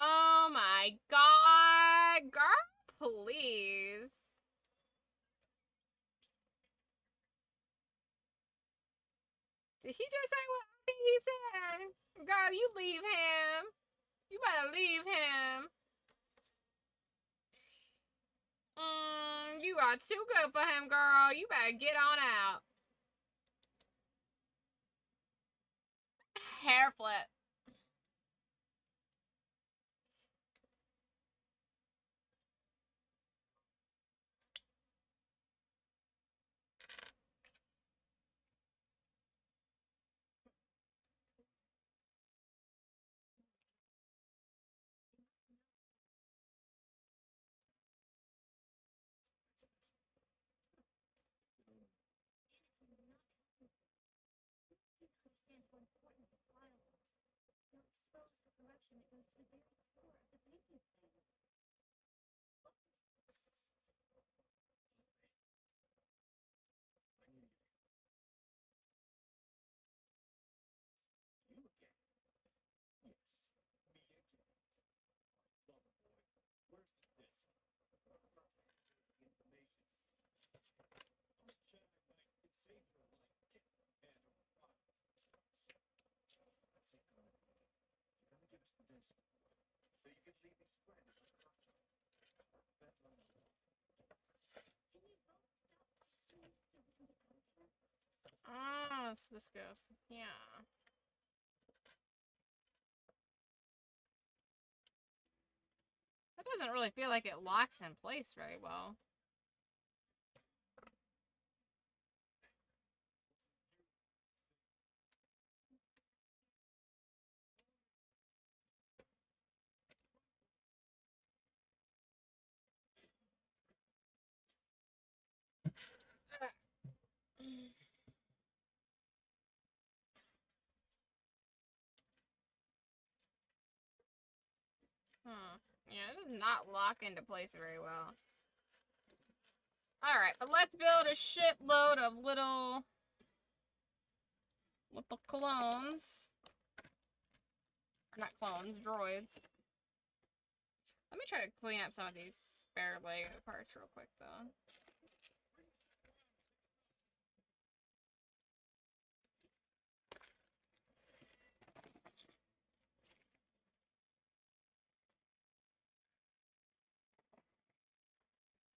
Oh my god. Girl, please. Did he just say what I think he said? Girl, you leave him. You better leave him. You are too good for him, girl. You better get on out. Hair flip. Understand how important the trial was. You'll expose the corruption that goes to the very core of the banking plan. I knew you. You again? Yes, me again. Lover boy, where's the disc? The information. I was Jedi Knight. It saved your life. And our product. Let's say Connor. You're gonna give us the disc. So you can leave me stranded on the crossroad. That's all I want. Can you both stop fighting so we can get out of here? Oh, so this goes. Yeah. That doesn't really feel like it locks in place very well. Yeah, it does not lock into place very well. Alright, but let's build a shitload of little clones. Not clones, droids. Let me try to clean up some of these spare Lego parts real quick, though.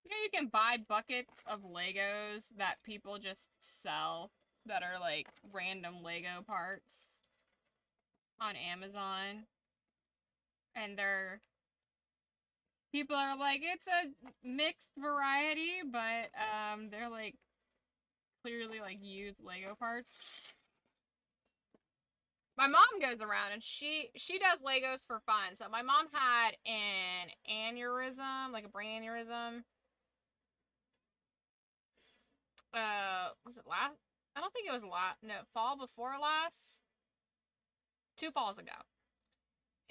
You know, you can buy buckets of Legos that people just sell that are like random Lego parts on Amazon. And people are like, it's a mixed variety, but they're like clearly like used Lego parts. My mom goes around and she does Legos for fun. So my mom had an aneurysm, like a brain aneurysm. Was it last? I don't think it was fall before last. 2 falls ago.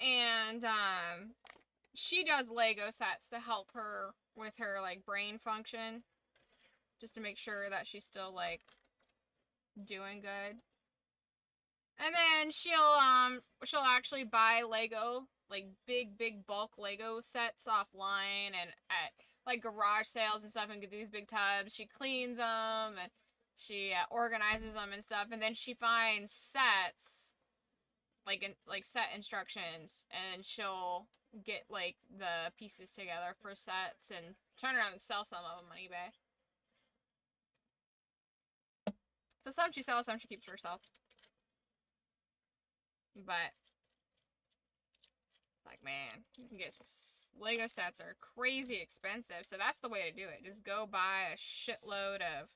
And she does Lego sets to help her with her like brain function, just to make sure that she's still like doing good. And then she'll actually buy Lego, like big bulk Lego sets offline and at like garage sales and stuff, and get these big tubs. She cleans them and she organizes them and stuff, and then she finds sets like set instructions, and she'll get like the pieces together for sets and turn around and sell some of them on eBay. So some she sells, some she keeps for herself. But like, man, you can get Lego sets are crazy expensive, so that's the way to do it. Just go buy a shitload of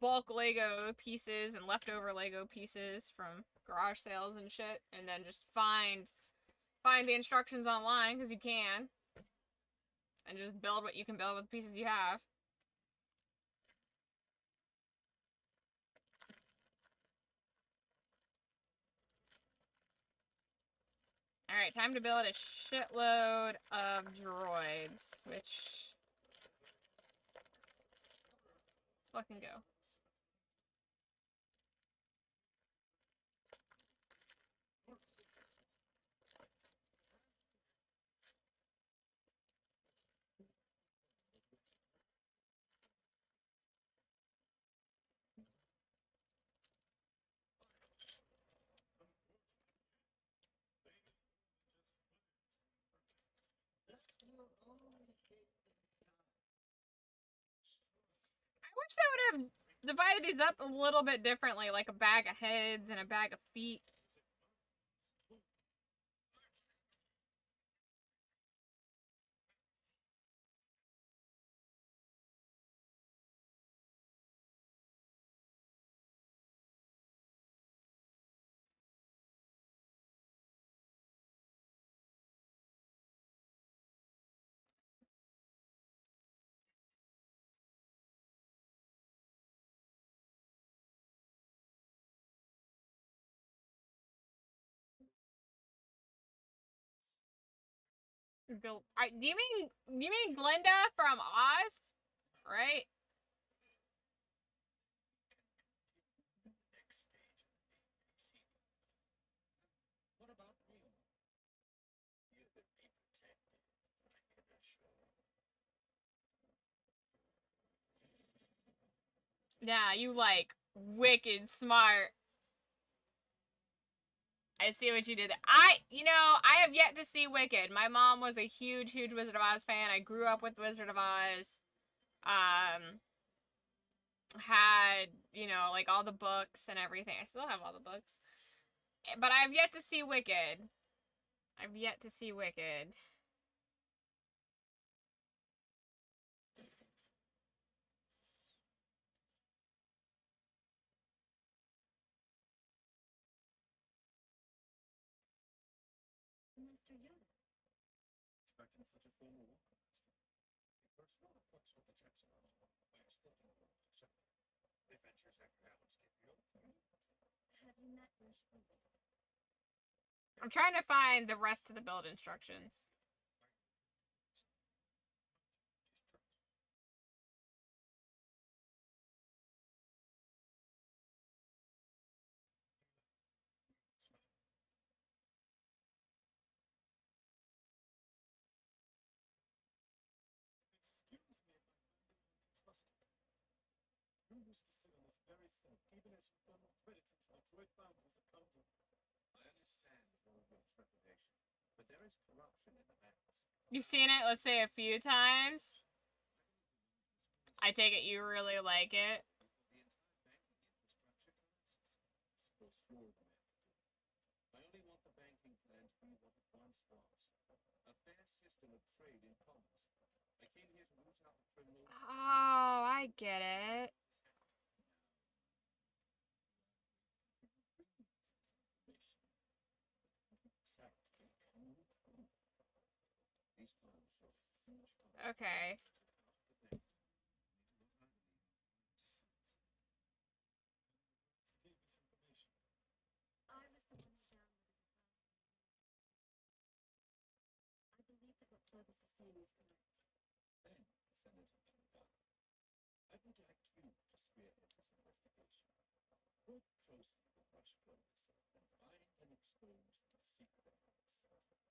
bulk Lego pieces and leftover Lego pieces from garage sales and shit, and then just find the instructions online, because you can, and just build what you can build with the pieces you have. Alright, time to build a shitload of droids, which... let's fucking go. wish they would have divided these up a little bit differently, like a bag of heads and a bag of feet. Do you mean Glinda from Oz? Right? Next stage in the sequence. What about me? You could be protected. I can assure you. Yeah, you like wicked smart. I see what you did there. I have yet to see Wicked. My mom was a huge, huge Wizard of Oz fan. I grew up with Wizard of Oz. Had, like all the books and everything. I still have all the books. But I have yet to see Wicked. I've yet to see Wicked. Master Yoda. Expecting such a formal welcome, Master. A personal request with the Chancellor. I have spoken with accepted. The adventures have balanced it, you know? Have you met Wish Willis? I'm trying to find the rest of the build instructions. Excuse me if I find it hard to trust you. You used to sit on this very seat, even as you funneled credits into the Droid Foundry's accountant. I understand all of your trepidation, but there is corruption in the banks. You've seen it, let's say, a few times. I take it you really like it. The entire banking infrastructure collapses. Suppose you're the man to do it. I only want the banking plan to be what it once was. A fair system of trade and commerce. I came here to root out the criminals. Oh, I get it. These files show huge Okay. Steal this information. I was the one who downloaded the files. I believe that what Clovis is saying is correct. Then, Senator Anoki, I would like you to spearhead this investigation. Work closely with Rush Clovis and find and expose the secret evidence.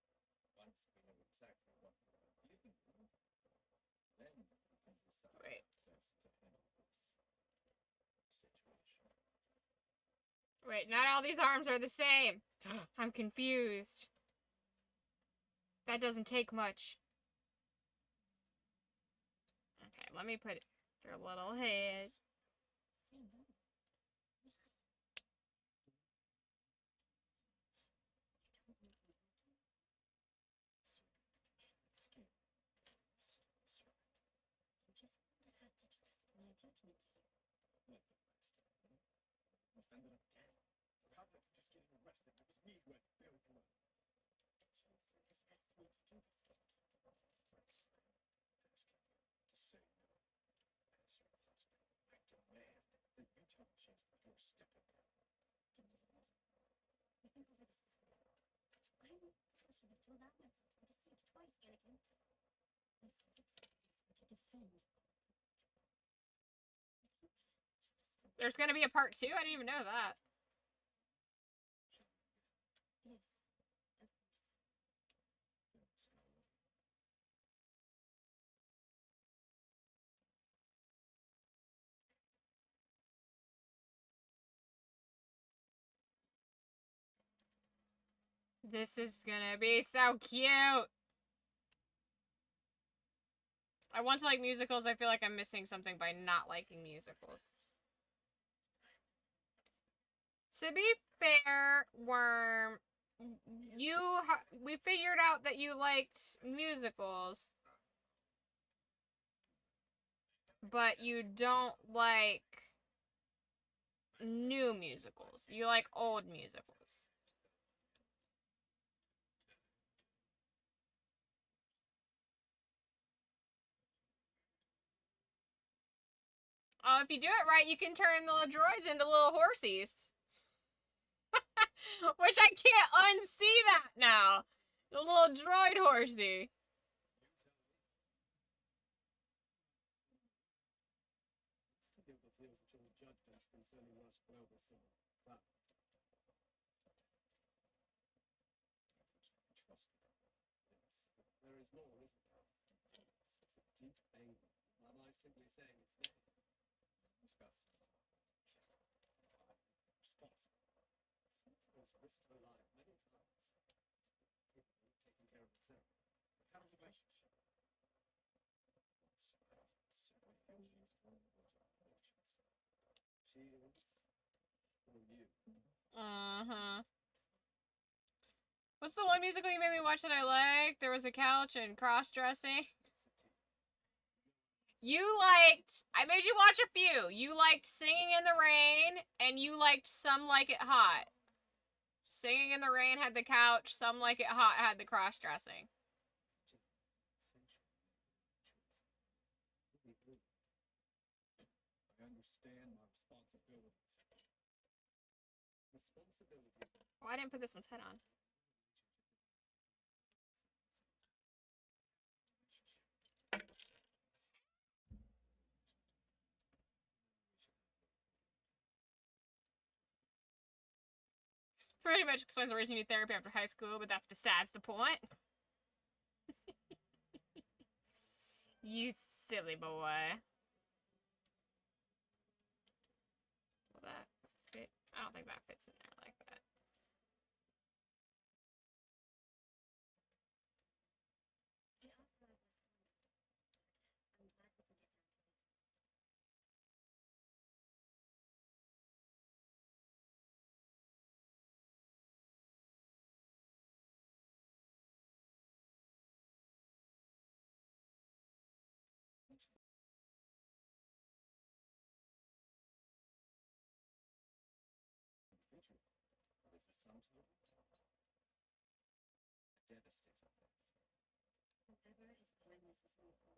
Once we know exactly what we are dealing with, then we can decide Wait. how best to handle this situation. Wait, not all these arms are the same. I'm confused. That doesn't take much. Okay, let me put their little head. Say no. You don't want me working? Skin. Servant. You just would have had to trust my judgment here. Like the Master. Almost ended up dead. So how about you just getting arrested? It was me who had bailed you out. The Chancellor has asked me to do this, Anakin. Asking you to say no. As your husband, I demand that you tell the Chancellor you're stepping down. Demand. We think over this before. I'm pushing to allow myself to be deceived twice, Anakin. My sensitivity is to defend. If you can't trust me, There's gonna be a part 2? I didn't even know that. yes, of course. This is gonna be so cute. I want to like musicals. I feel like I'm missing something by not liking musicals. To be fair, Worm, we figured out that you liked musicals, but you don't like new musicals. You like old musicals. Oh, if you do it right, you can turn the droids into little horsies. Which I can't unsee that now. The little droid horsey. Still the feels that you'll judge us concerning Rush Global Civil. But trust them. Yes. There is more, isn't there? It's a deep anger. Am I simply saying its name? Discuss. Responsible. Sentinel's risked her life many times. Capable of taking care of herself. What kind of relationship? Simply feels she's for emotions. She is for you. What's the one musical you made me watch that I liked? There was a couch and cross-dressing. You liked... I made you watch a few. You liked Singing in the Rain, and you liked Some Like It Hot. Singing in the Rain had the couch, Some Like It Hot had the cross-dressing. I understand my responsibilities. Oh, I didn't put this one's head on. This pretty much explains the reason you need therapy after high school, but that's besides the point. You silly boy. Will that fit? I don't think that fits in there like that. The opera was wonderful. I'm glad we can get down to business. Future. What is the sum total? A devastating death. Whoever is behind this is lethal.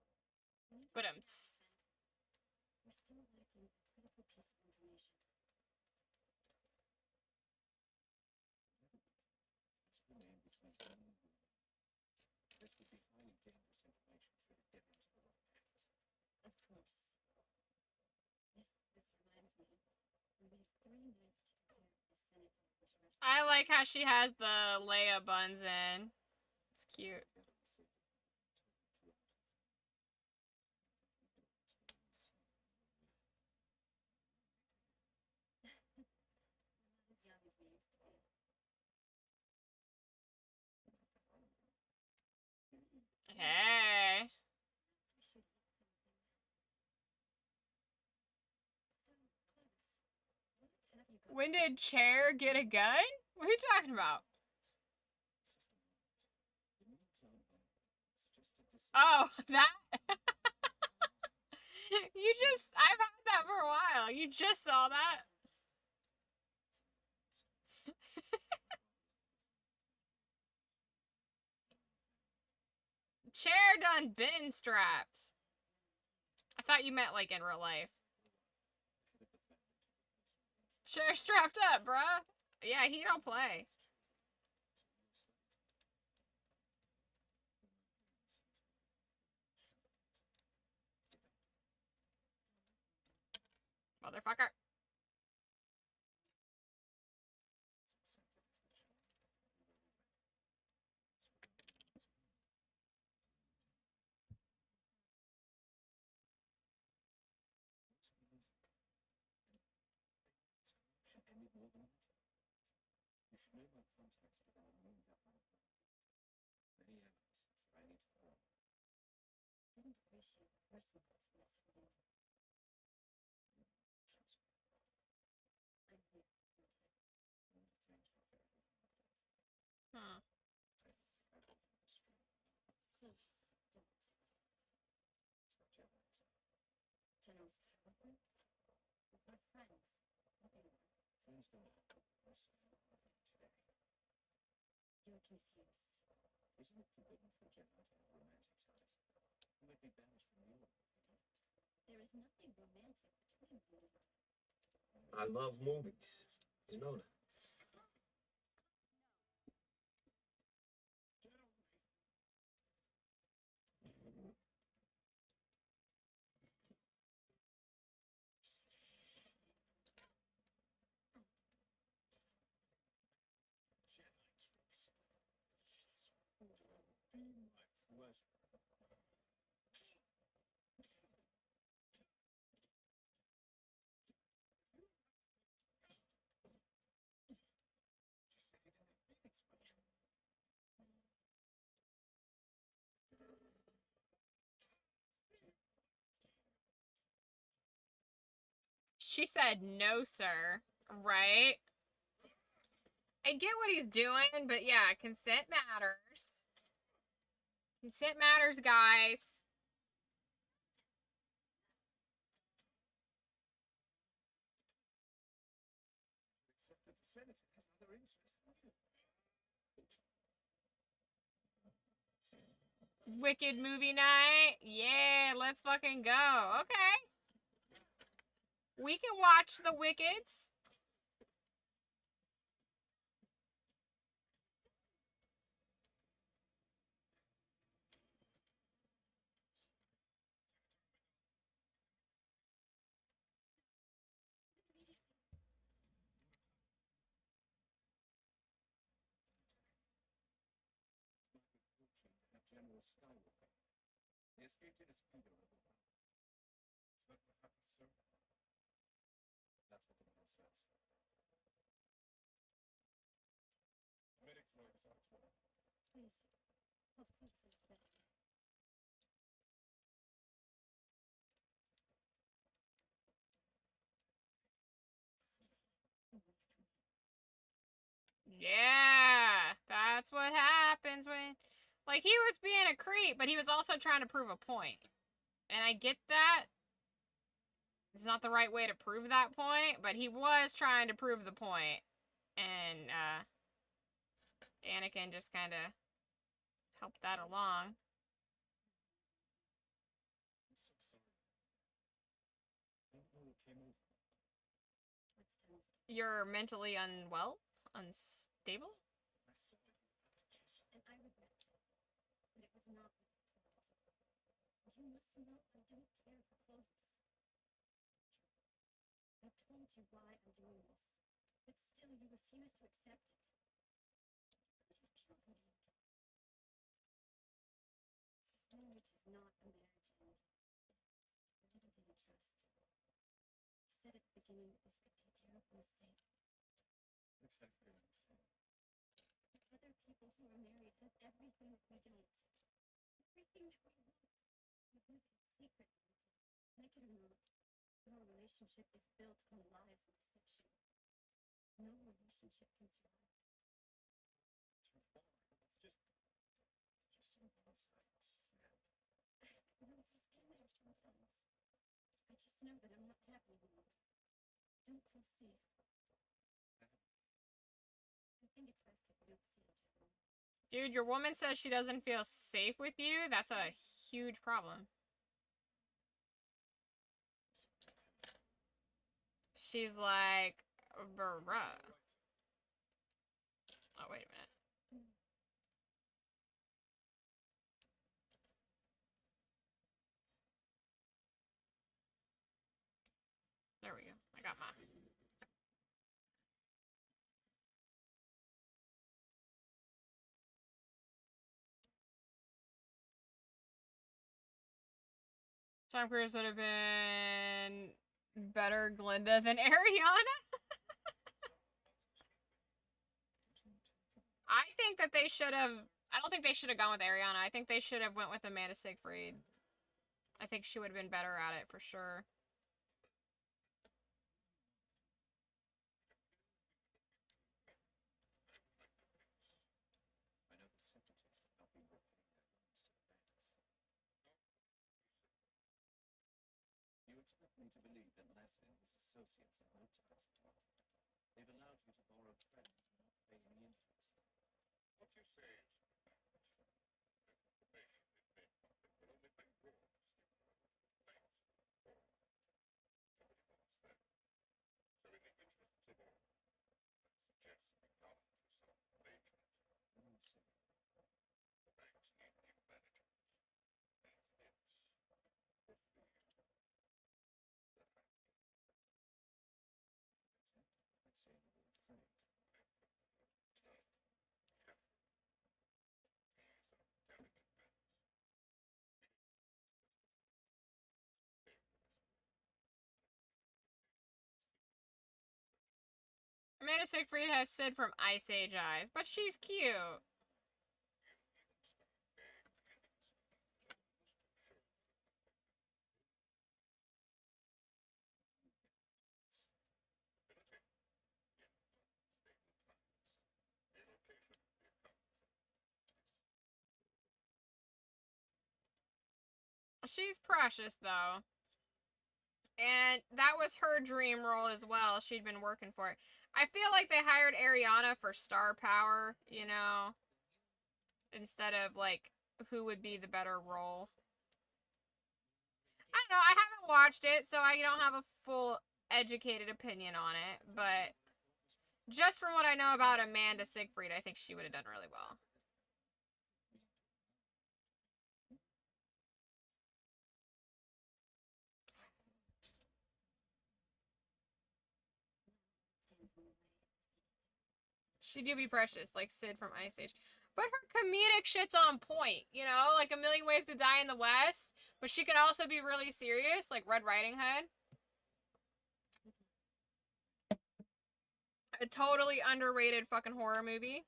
We need to But get this set. We're still lacking a critical piece of information. This remain between them and you. This would be highly dangerous information should it get into the wrong hands. Of course. This reminds me. We have 3 nights to prepare for the Senate vote to rescue. I like how she has the Leia buns in. It's cute. We're not as young as we used to be. Hey. We should eat something. So, Clovis, what have you got? When did Chair get a gun? What are you talking about? Oh, that? I've had that for a while. You just saw that? Chair done been strapped. I thought you meant like in real life. Chair strapped up, bruh. Yeah, he don't play. Motherfucker. You should know my contacts with an unknown government. Many analysts I need to call. Didn't appreciate personalize what is for you. I'm here, Nugget. Huh. Please, don't. General's terrible. We're friends. Nothing more. Friends don't listen today. You're confused. Isn't it forbidden for Jedi to have romantic ties? You might be banished from the order. There is nothing romantic between you and I love movies. You know that. Get away! Jedi tricks. It will be my pleasure. Just said he didn't have feelings for you. She said no, sir. Right? I get what he's doing, but yeah, consent matters. Consent matters, guys. Except that the Senator has other interests than you. Wicked movie night. Yeah, let's fucking go. Okay. We can watch the Wickeds. To have General Skywalker. They escaped in a speeder over the mountain. Is that what happened, sir? That's what the man says. Medic droid is on its way. please. Oh, please, there's better. Stay away from me. Yeah, that's what happens when... Like, he was being a creep, but he was also trying to prove a point. And I get that. It's not the right way to prove that point, but he was trying to prove the point. And, Anakin just kind of helped that along. I'm so sorry. Don't know what came over me. What's Tom's You're mentally unwell? Unstable? I saw you about to kiss him. and I regret it. But it was not what I planned. And you must know I don't care for Clovis. I've told you why I'm doing this, but still you refuse to accept it. But you've killed me. This marriage is not a marriage, Anoki. There isn't any trust. I said at the beginning that this could be a terrible mistake. Exactly what I'm saying. But other people who are married have everything that we don't. Everything that we want. We live in secret, Anoki. Like it or not, your relationship is built on lies and deception. No relationship can survive. It's her fault. It's just so one-sided, Sam. I know he's been there sometimes. I just know that I'm not happy anymore. Don't feel safe. I think it's best if we don't see each other. Dude, your woman says she doesn't feel safe with you. That's a huge problem. She's like, bruh. Oh, wait a minute. There we go. I got mine. Tom Cruise would have been better Glinda than Ariana. I think that they should have... I don't think they should have gone with Ariana. I think they should have went with Amanda Seyfried. I think she would have been better at it for sure. I know the separatists have not been reporting their loans to the banks. You expect me to believe that Leslie and his associates have no ties with you? They've allowed you to borrow credit and not pay any interest. What you say is information is made public will only bring ruin to banks. Nobody wants that. So in the interests of all, I suggest we come to some arrangement. What do you say? The banks need new managers, and it's good for you. The fact I'd say you were afraid. no, careful. These are delicate matters. Amanda Siegfried has Sid from Ice Age eyes, but she's cute. She's precious, though. And that was her dream role as well. She'd been working for it. I feel like they hired Ariana for star power, you know, instead of, like, who would be the better role. I don't know. I haven't watched it, so I don't have a full educated opinion on it. But just from what I know about Amanda Siegfried, I think she would have done really well. She do be precious, like Sid from Ice Age. But her comedic shit's on point, you know? Like A Million Ways to Die in the West. But she can also be really serious, like Red Riding Hood. A totally underrated fucking horror movie.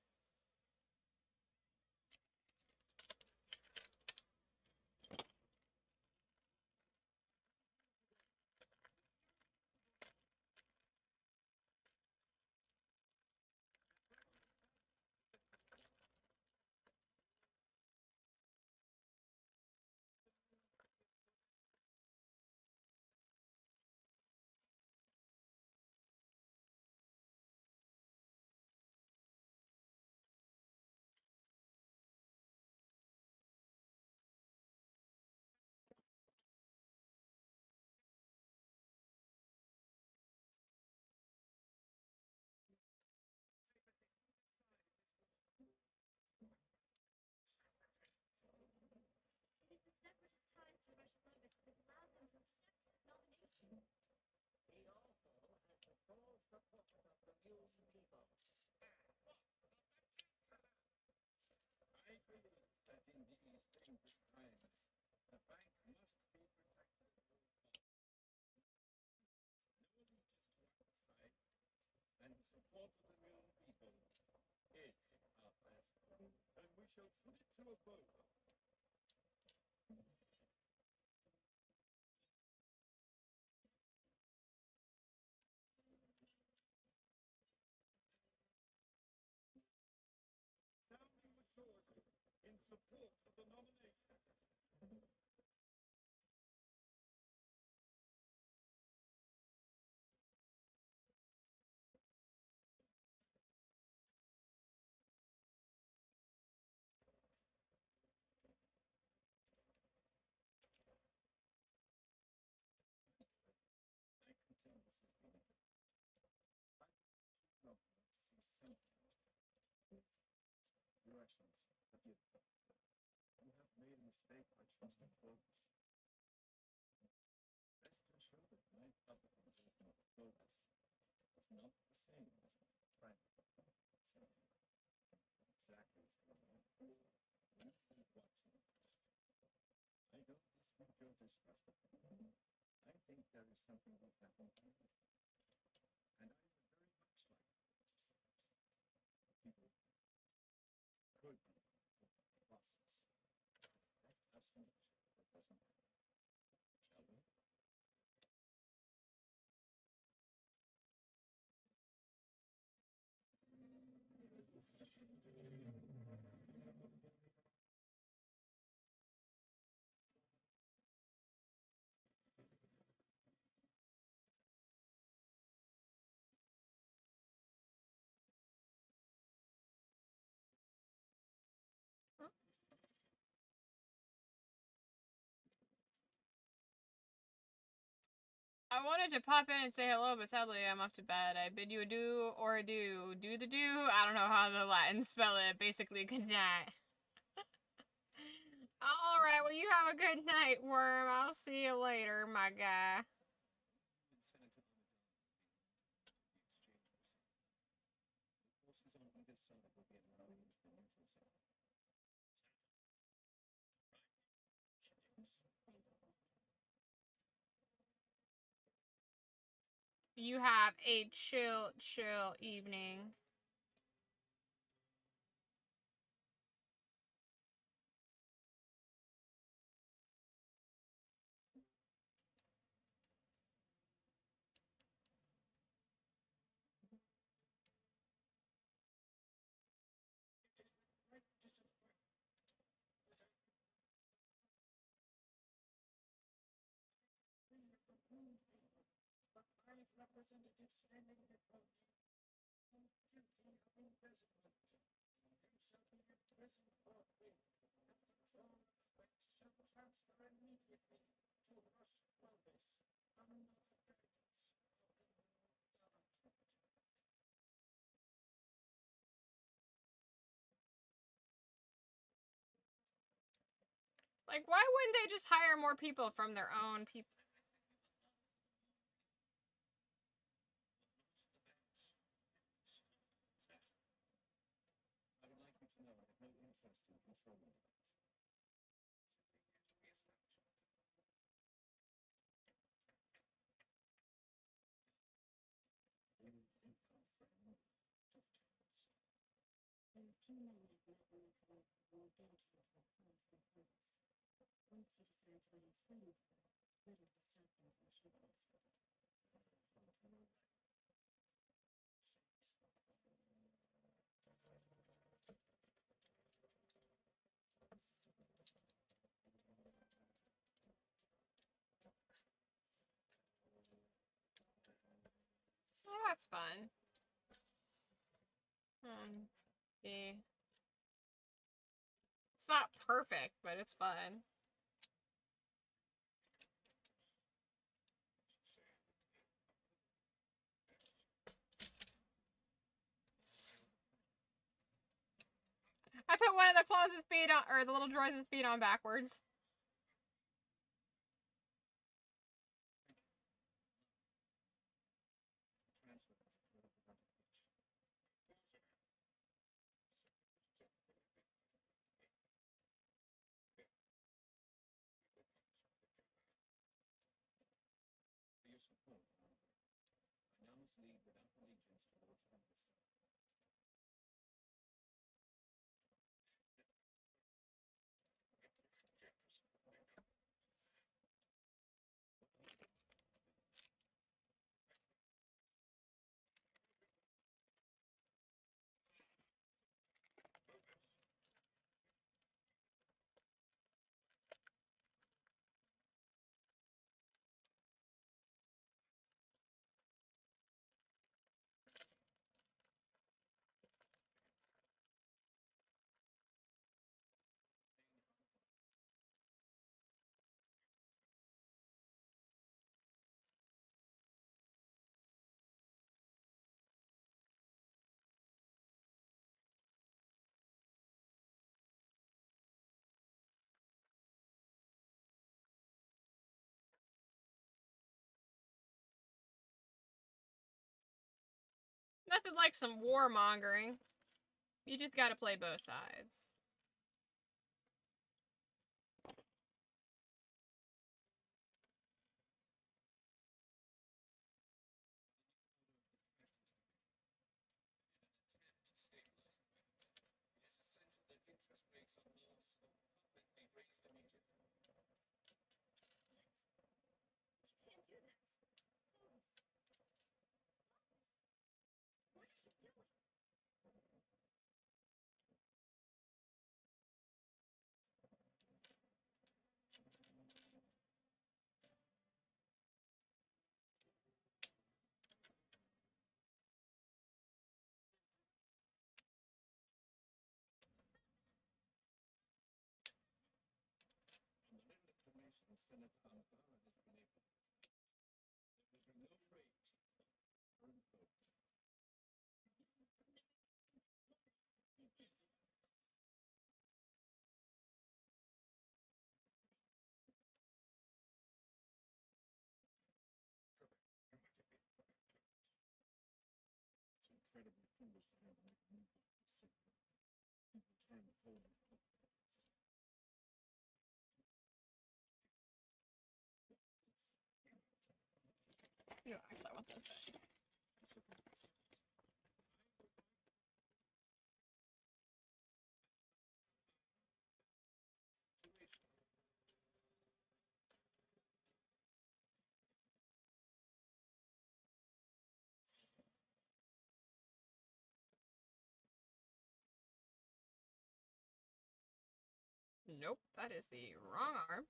It is the separatist ties to Russian lobbyists that allowed them to accept the nomination. He also has the full support of the Mule people. I believe that in these dangerous times, the bank must be protected at all costs. No allegiance to our side, and the support of the Mule people is our highest goal. And we shall put it to a vote. Sounding majority in support of the nomination. I contend this has been I don't see something. Your Excellency, forgive me. You have made a mistake by trusting bogus. Rest assured that my public involvement with bogus is not the same as my private involvement. Exactly as going on. We've been watching this. I don't dispute your distrust of me. I think there is something we haven't done. And I would very much like to see people could be process. I have some that doesn't happen. wanted to pop in and say hello, but sadly I'm off to bed. I bid you adieu or adieu. Do the do? I don't know how the Latins spell it. Basically, good night. Alright, well you have a good night, Worm. I'll see you later, my guy. You have a chill evening. Representative standing before you, guilty of imprisonment. You shall be imprisoned forthwith, and the control of space shall transfer immediately to Rush Clovis under the guidance of the new government. Like, why wouldn't they just hire more people from their own people? I would like you to know I have no interest in controlling the place. Few men have met in their career more dedicated to a cause than hers. Once you decide to raise freedom for her, little will stop them from achieving it. Oh, that's fun. Yeah. It's not perfect, but it's fun. I put one of the clothes' feet on, or the little droid's feet on backwards. For your support, however, I now must leave without allegiance towards Congress. Nothing like some warmongering. You just gotta play both sides. From the written information Senator Anbara has been able to No, actually, I want this. Nope, that is the wrong arm.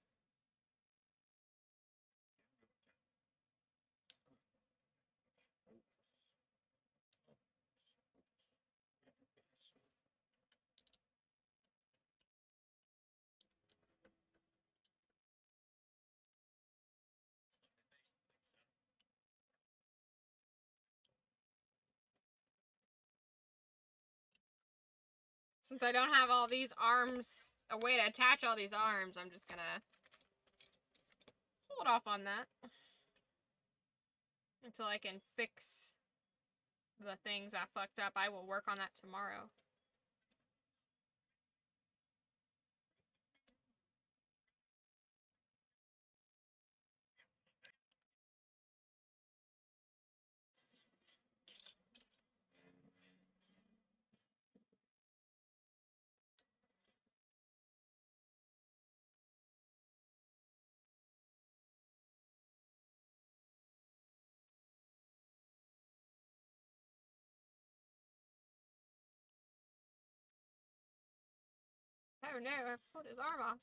Since I don't have all these arms, a way to attach all these arms, I'm just gonna hold off on that until I can fix the things I fucked up. I will work on that tomorrow. Oh no, I pulled his arm off.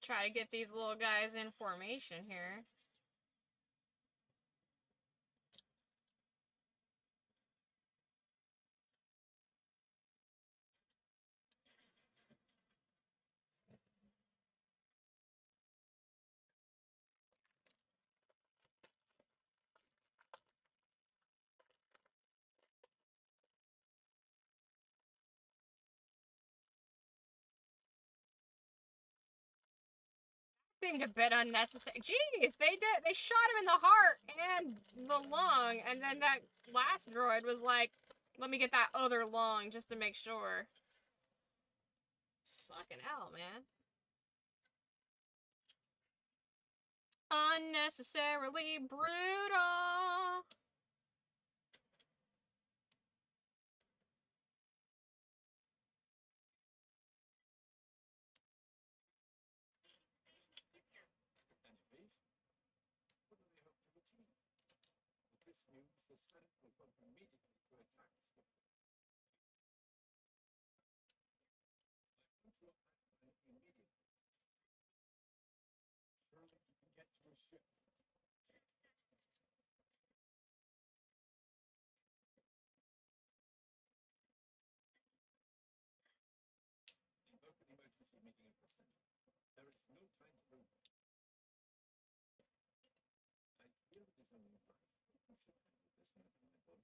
Try to get these little guys in formation here. Being a bit unnecessary. Jeez, they shot him in the heart and the lung, and then that last droid was like, let me get that other lung just to make sure. Fucking hell, man. Unnecessarily brutal. An invasion? What do they hope to achieve? With this news, the Senate will vote immediately to attack the spaceship. I want you off that planet immediately. Surely you can get to a ship. Invoke an emergency meeting at the Senate. There is no time to lose. I feel it is only right that you should handle this matter, my boy.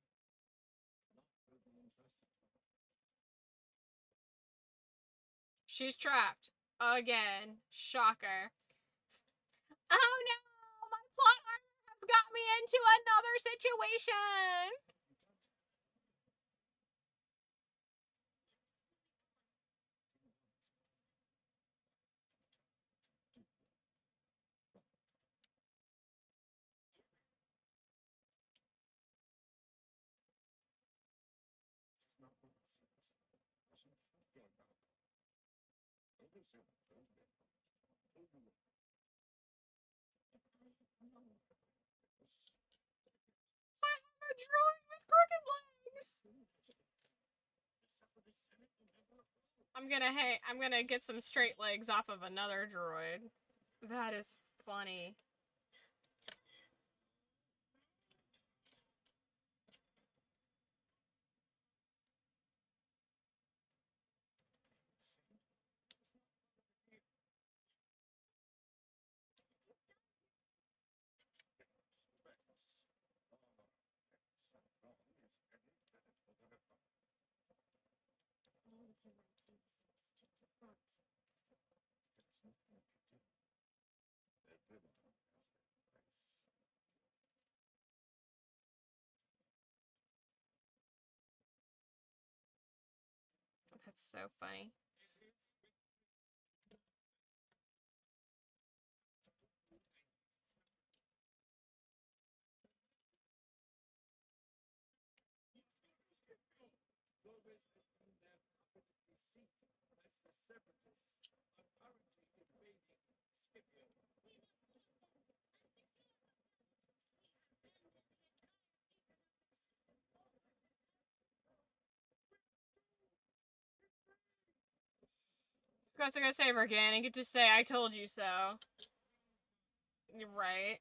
Not verbally entrusted to you. She's trapped. Again. Shocker. Oh no! My plot armor has got me into another situation! This is not what it seems. Listen, don't feel bad. Don't assume. Don't get. Don't do it. If I had known, I have a droid with crooked legs! I'm gonna get some straight legs off of another droid. That is funny. all of humanity seems to front. There's nothing I can do. Everyone has their price. That's so funny. Flores has been there publicly seen as the separatists are currently invading Scipio. Of course, I'm gonna say Vergan and get to say, I told you so. You're right.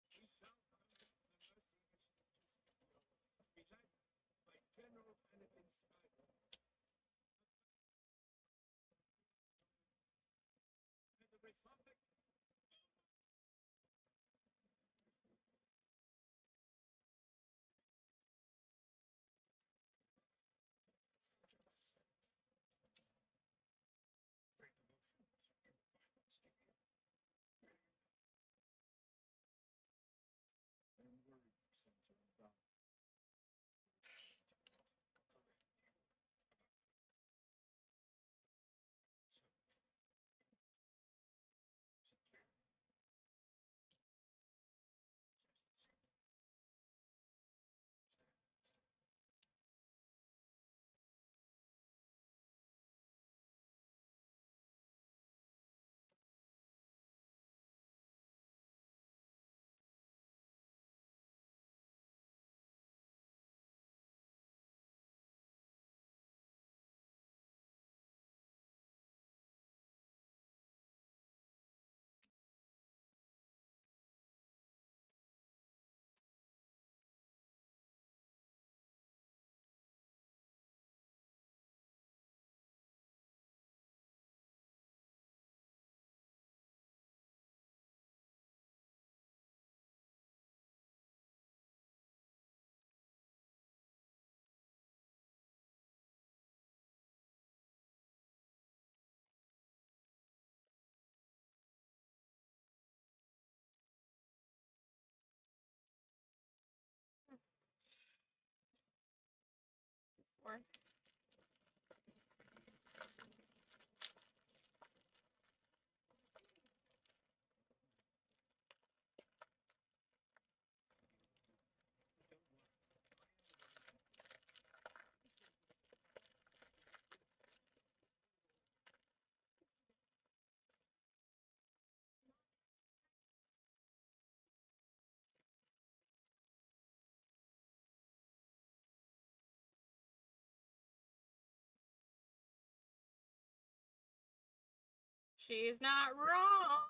We shall harness the mercy which to Scipio be led by General Anakin Skywalker. And the Republic great emotions to find Scipio. I am worried, Senator, about Or she's not wrong.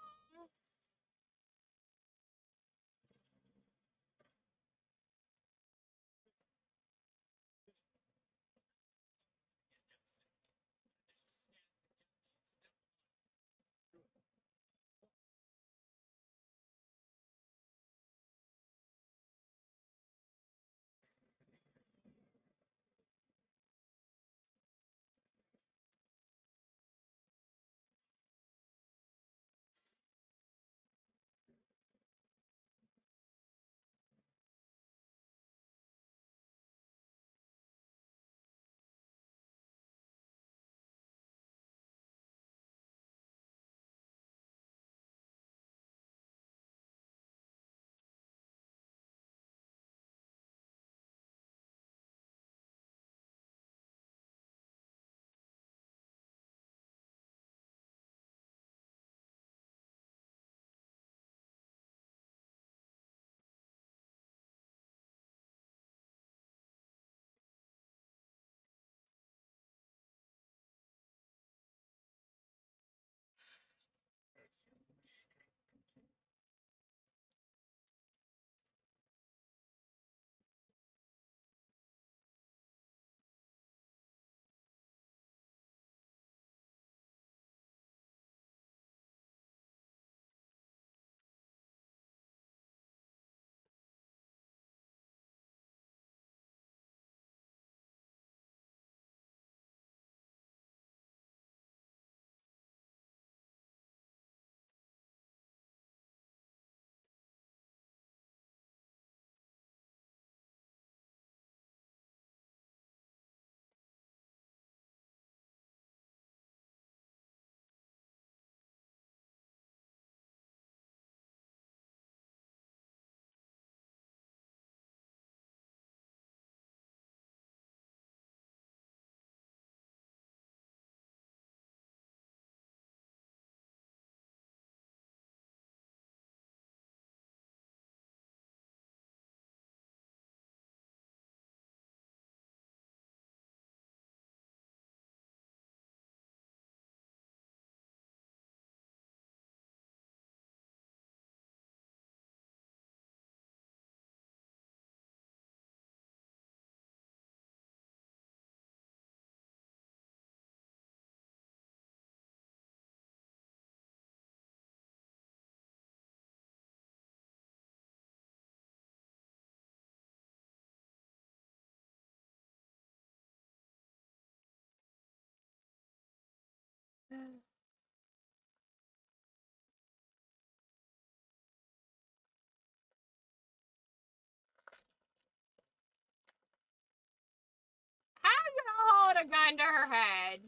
How are you gonna hold a gun to her head?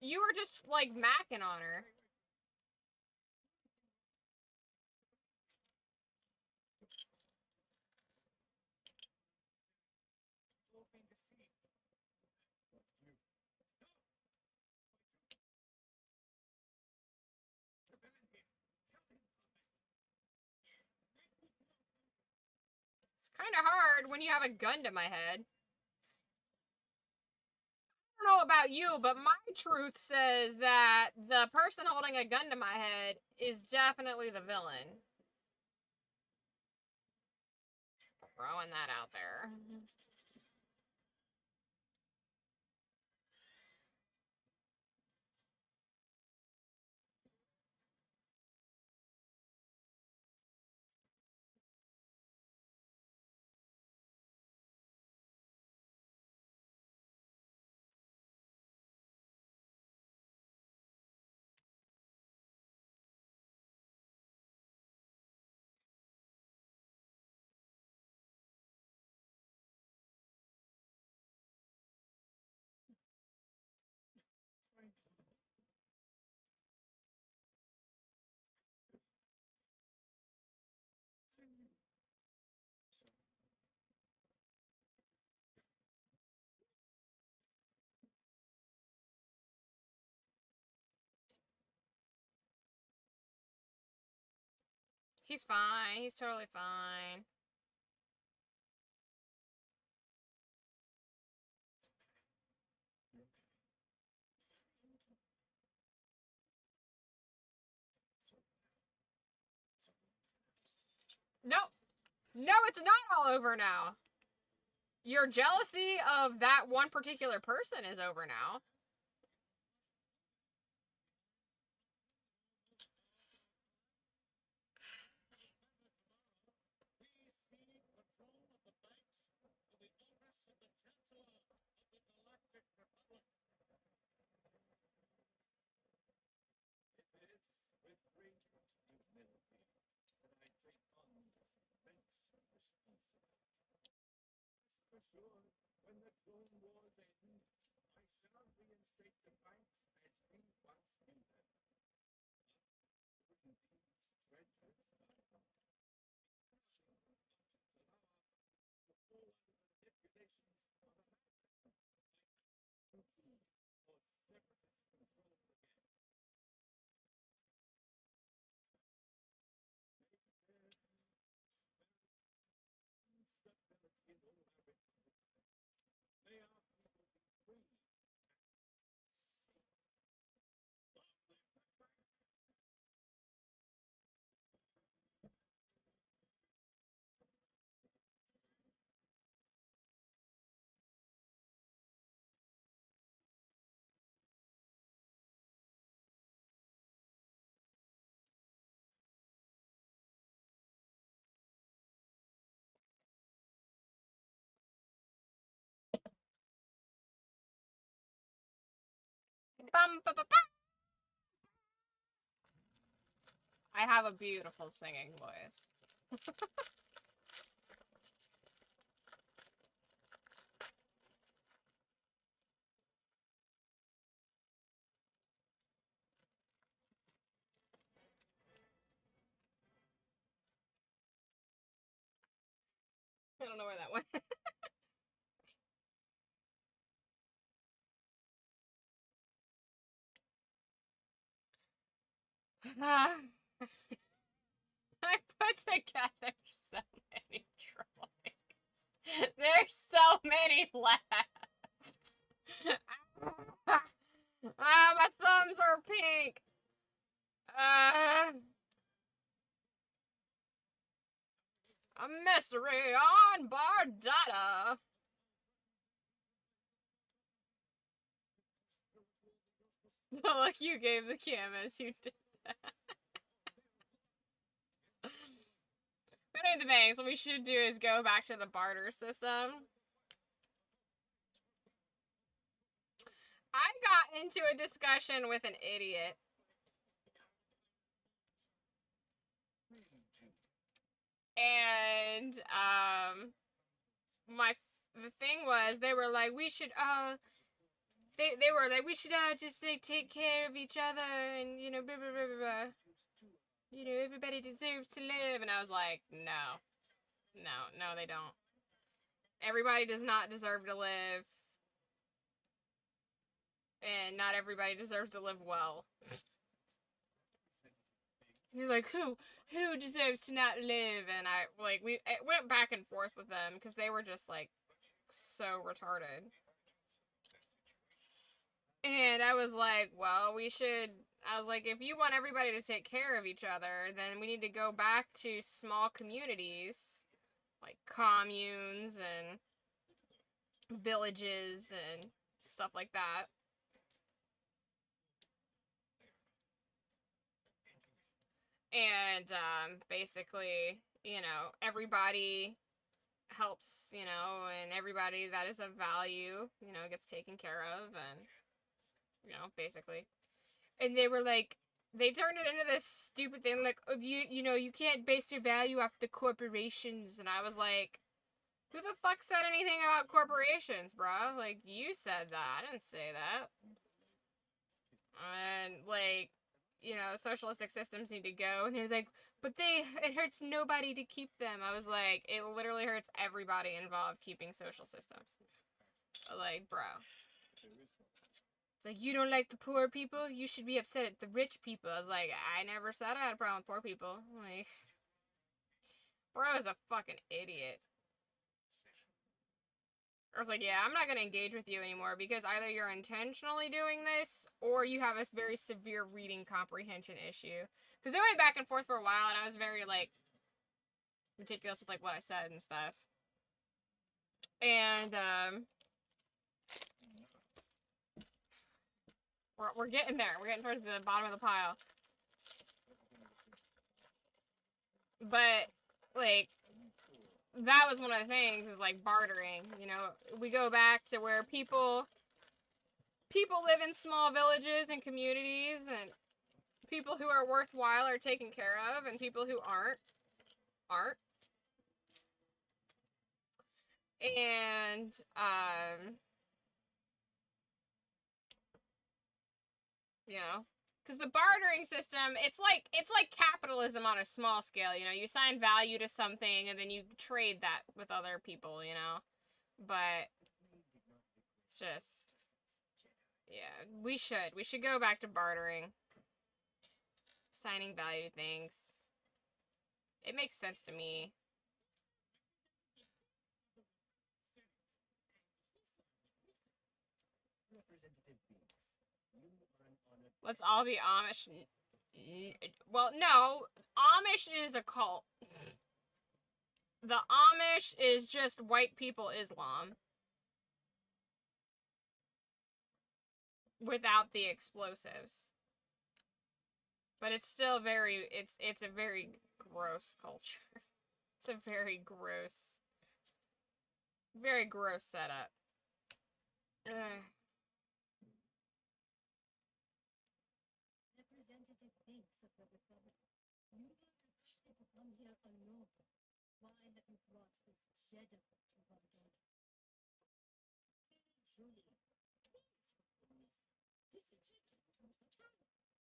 You were just, like, macking on her. It's kind of hard when you have a gun to my head. I don't know about you, but my truth says that the person holding a gun to my head is definitely the villain. Throwing that out there. He's fine. He's totally fine. No. No, it's not all over now. Your jealousy of that one particular person is over now. It is with great humility that I take on this immense responsibility. Rest assured, when the Clone Wars end, I shall reinstate the banks as we once knew them. Wouldn't these treasures allow to fall under the manipulations of a madman like or separatist control again? Stability in all our republics. May our people be free and safe. Long live the Crown! Bum, ba, ba, ba. I have a beautiful singing voice. I don't know where that went. I put together so many drawings. There's so many left. My thumbs are pink. A mystery on Bardata. Look, you gave the canvas. You did that. But in the banks, what we should do is go back to the barter system. I got into a discussion with an idiot. And the thing was, they were like, we should they were like, we should just like take care of each other, and you know, blah blah blah blah blah. You know, everybody deserves to live. And I was like, no, no, they don't. Everybody does not deserve to live, and not everybody deserves to live well. You're like, who deserves to not live? And I, like, it went back and forth with them, because they were just, like, so retarded. And I was like, well, I was like, if you want everybody to take care of each other, then we need to go back to small communities, like communes and villages and stuff like that. And basically, you know, everybody helps, you know, and everybody that is of value, you know, gets taken care of, and, you know, basically. And they were like, they turned it into this stupid thing, like, oh, you know, you can't base your value off the corporations. And I was like, who the fuck said anything about corporations, bruh? Like, you said that. I didn't say that. And, like, you know, socialistic systems need to go. And he was like, but it hurts nobody to keep them. I was like, it literally hurts everybody involved keeping social systems. Like, bro. It's like, you don't like the poor people? You should be upset at the rich people. I was like, I never said I had a problem with poor people. Like, bro is a fucking idiot. I was like, yeah, I'm not going to engage with you anymore, because either you're intentionally doing this, or you have a very severe reading comprehension issue. Because it went back and forth for a while, and I was very, like, meticulous with, like, what I said and stuff. And, we're getting there. We're getting towards the bottom of the pile. But, like, that was one of the things, is, like, bartering, you know? We go back to where people live in small villages and communities, and people who are worthwhile are taken care of, and people who aren't. And, you know, because the bartering system, it's like capitalism on a small scale, you know? You assign value to something, and then you trade that with other people, you know? But it's just, yeah, we should go back to bartering. Assigning value to things. It makes sense to me. Let's all be Amish. Well, no. Amish is a cult. The Amish is just white people Islam. Without the explosives. But it's still it's a very gross culture. It's a very gross setup. Representative Binks of the Republic, you were requested to come here alone. Why have you brought this Jedi to Baghdad? Julie, please forgive me. This Jedi was Mr. Town.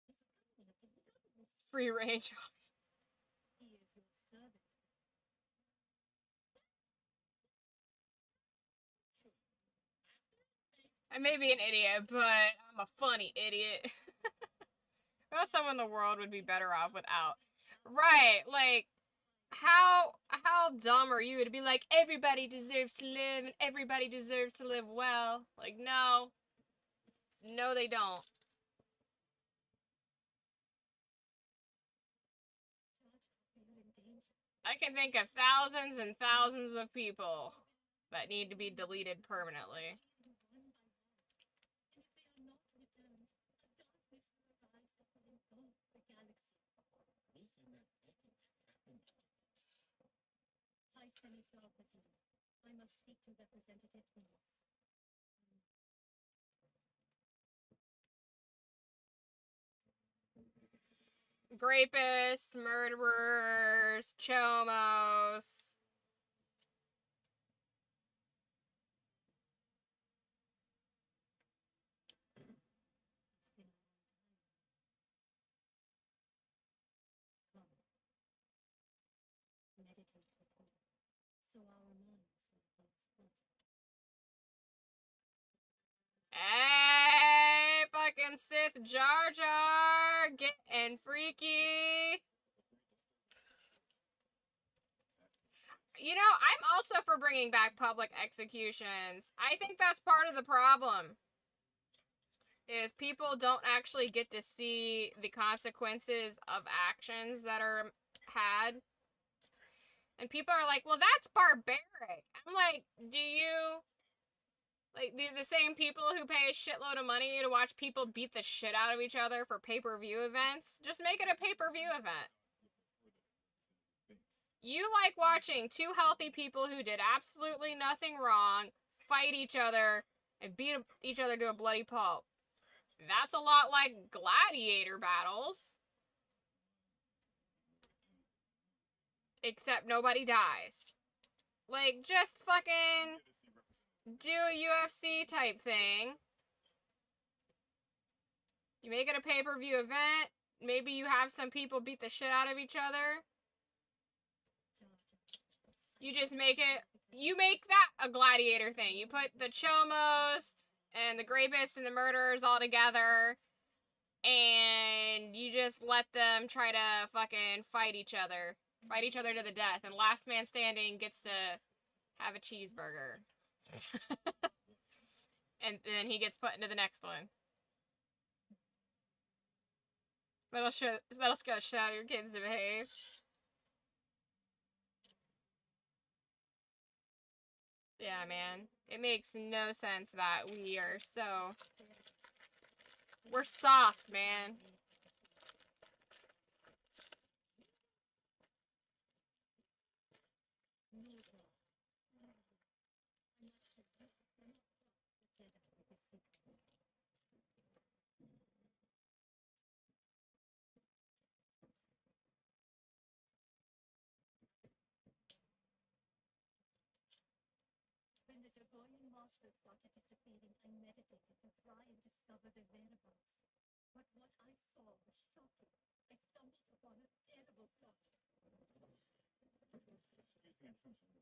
His family have been without this. Free range. He is your servant. I may be an idiot, but I'm a funny idiot. Well, someone in the world would be better off without. Right, like, how dumb are you to be like, everybody deserves to live and everybody deserves to live well? Like, no. No, they don't. I can think of thousands and thousands of people that need to be deleted permanently. I must speak to Representative Binks. Rapists, murderers, chomos. Meditate with me, so our minds may be expanded. Hey, fucking Sith Jar Jar, getting freaky. You know, I'm also for bringing back public executions. I think that's part of the problem. Is people don't actually get to see the consequences of actions that are had. And people are like, well, that's barbaric. I'm like, do you... Like, the same people who pay a shitload of money to watch people beat the shit out of each other for pay-per-view events, just make it a pay-per-view event. You like watching two healthy people who did absolutely nothing wrong fight each other and beat each other to a bloody pulp. That's a lot like gladiator battles. Except nobody dies. Like, just fucking do a UFC type thing. You make it a pay-per-view event. Maybe you have some people beat the shit out of each other. You just make it... You make that a gladiator thing. You put the chomos and the rapists and the murderers all together. And you just let them try to fucking fight each other. Fight each other to the death. And last man standing gets to have a cheeseburger. And then he gets put into the next one. That'll scare the shit out of your kids to behave. Yeah, man. It makes no sense that we are so... We're soft, man. When the Dogonian monsters started disappearing, I meditated to try and discover their whereabouts. But what I saw was shocking. I stumbled upon a terrible plot. Excuse the intrusion.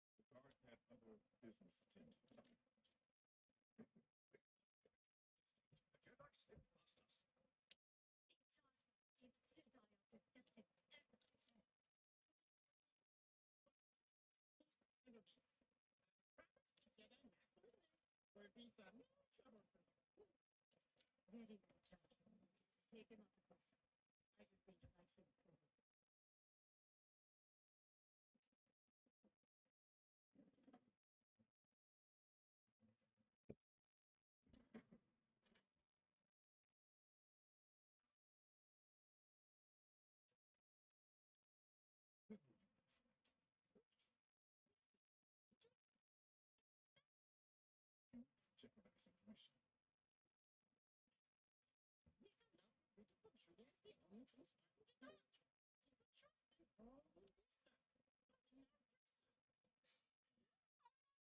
The guard had other business to tend to. The Jedi Sith lost us. If Jedi are deceptive, Will be some trouble for you. very well, Judge. Take him out of this. I will wait right here for you. Jeopardize information.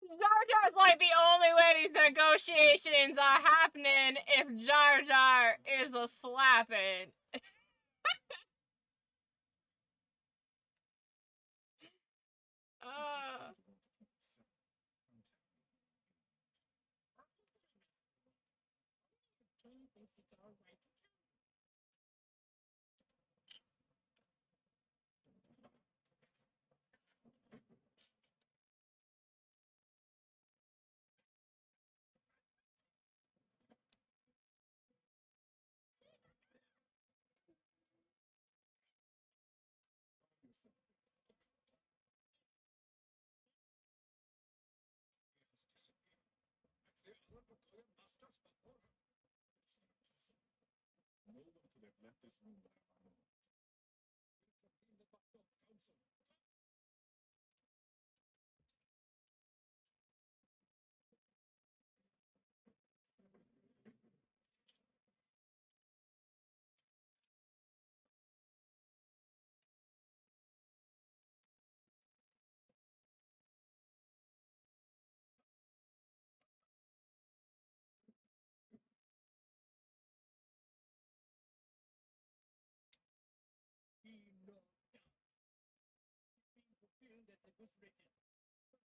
Jar Jar's like the only way these negotiations are happening if Jar Jar is a slapping. Thinks it's all right. No one could have left this room without our knowledge. In the Council.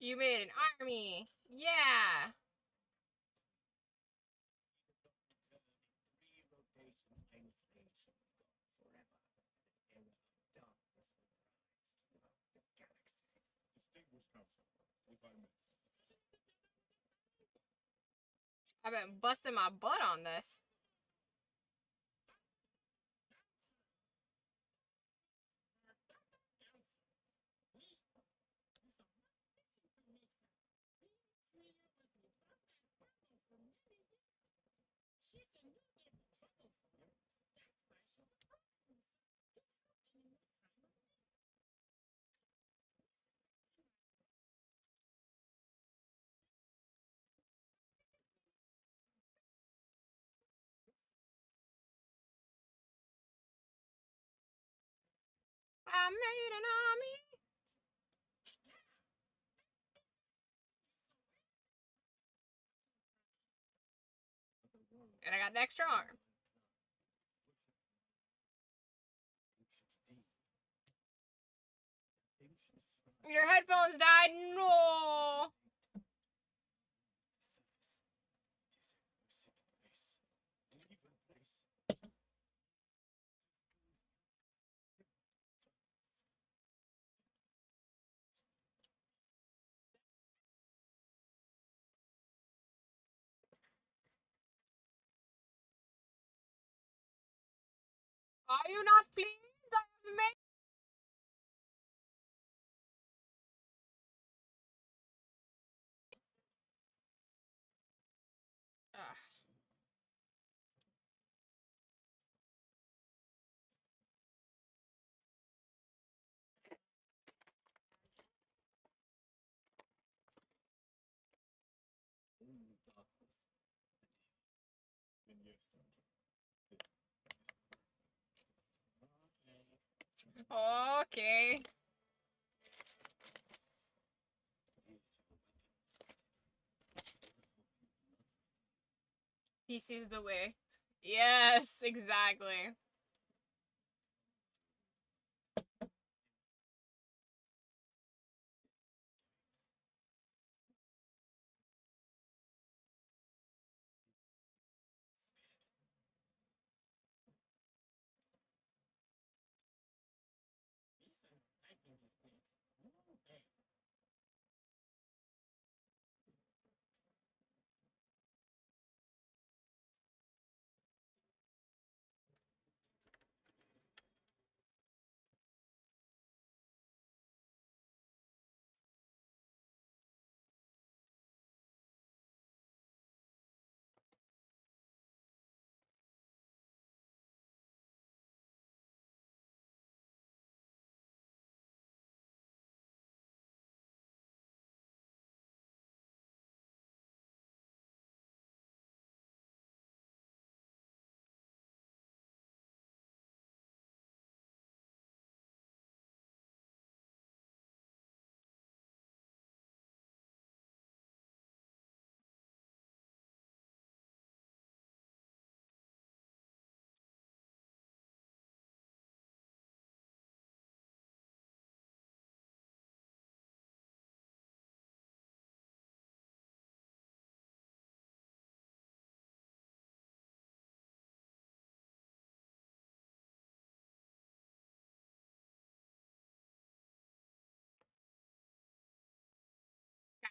You made an army. Yeah. Distinguished counsel, if I may. I've been busting my butt on this. I made an army. And I got an extra arm. Your headphones died. No. Are you not pleased? I have made. Ugh. Okay. He sees the way. Yes, exactly.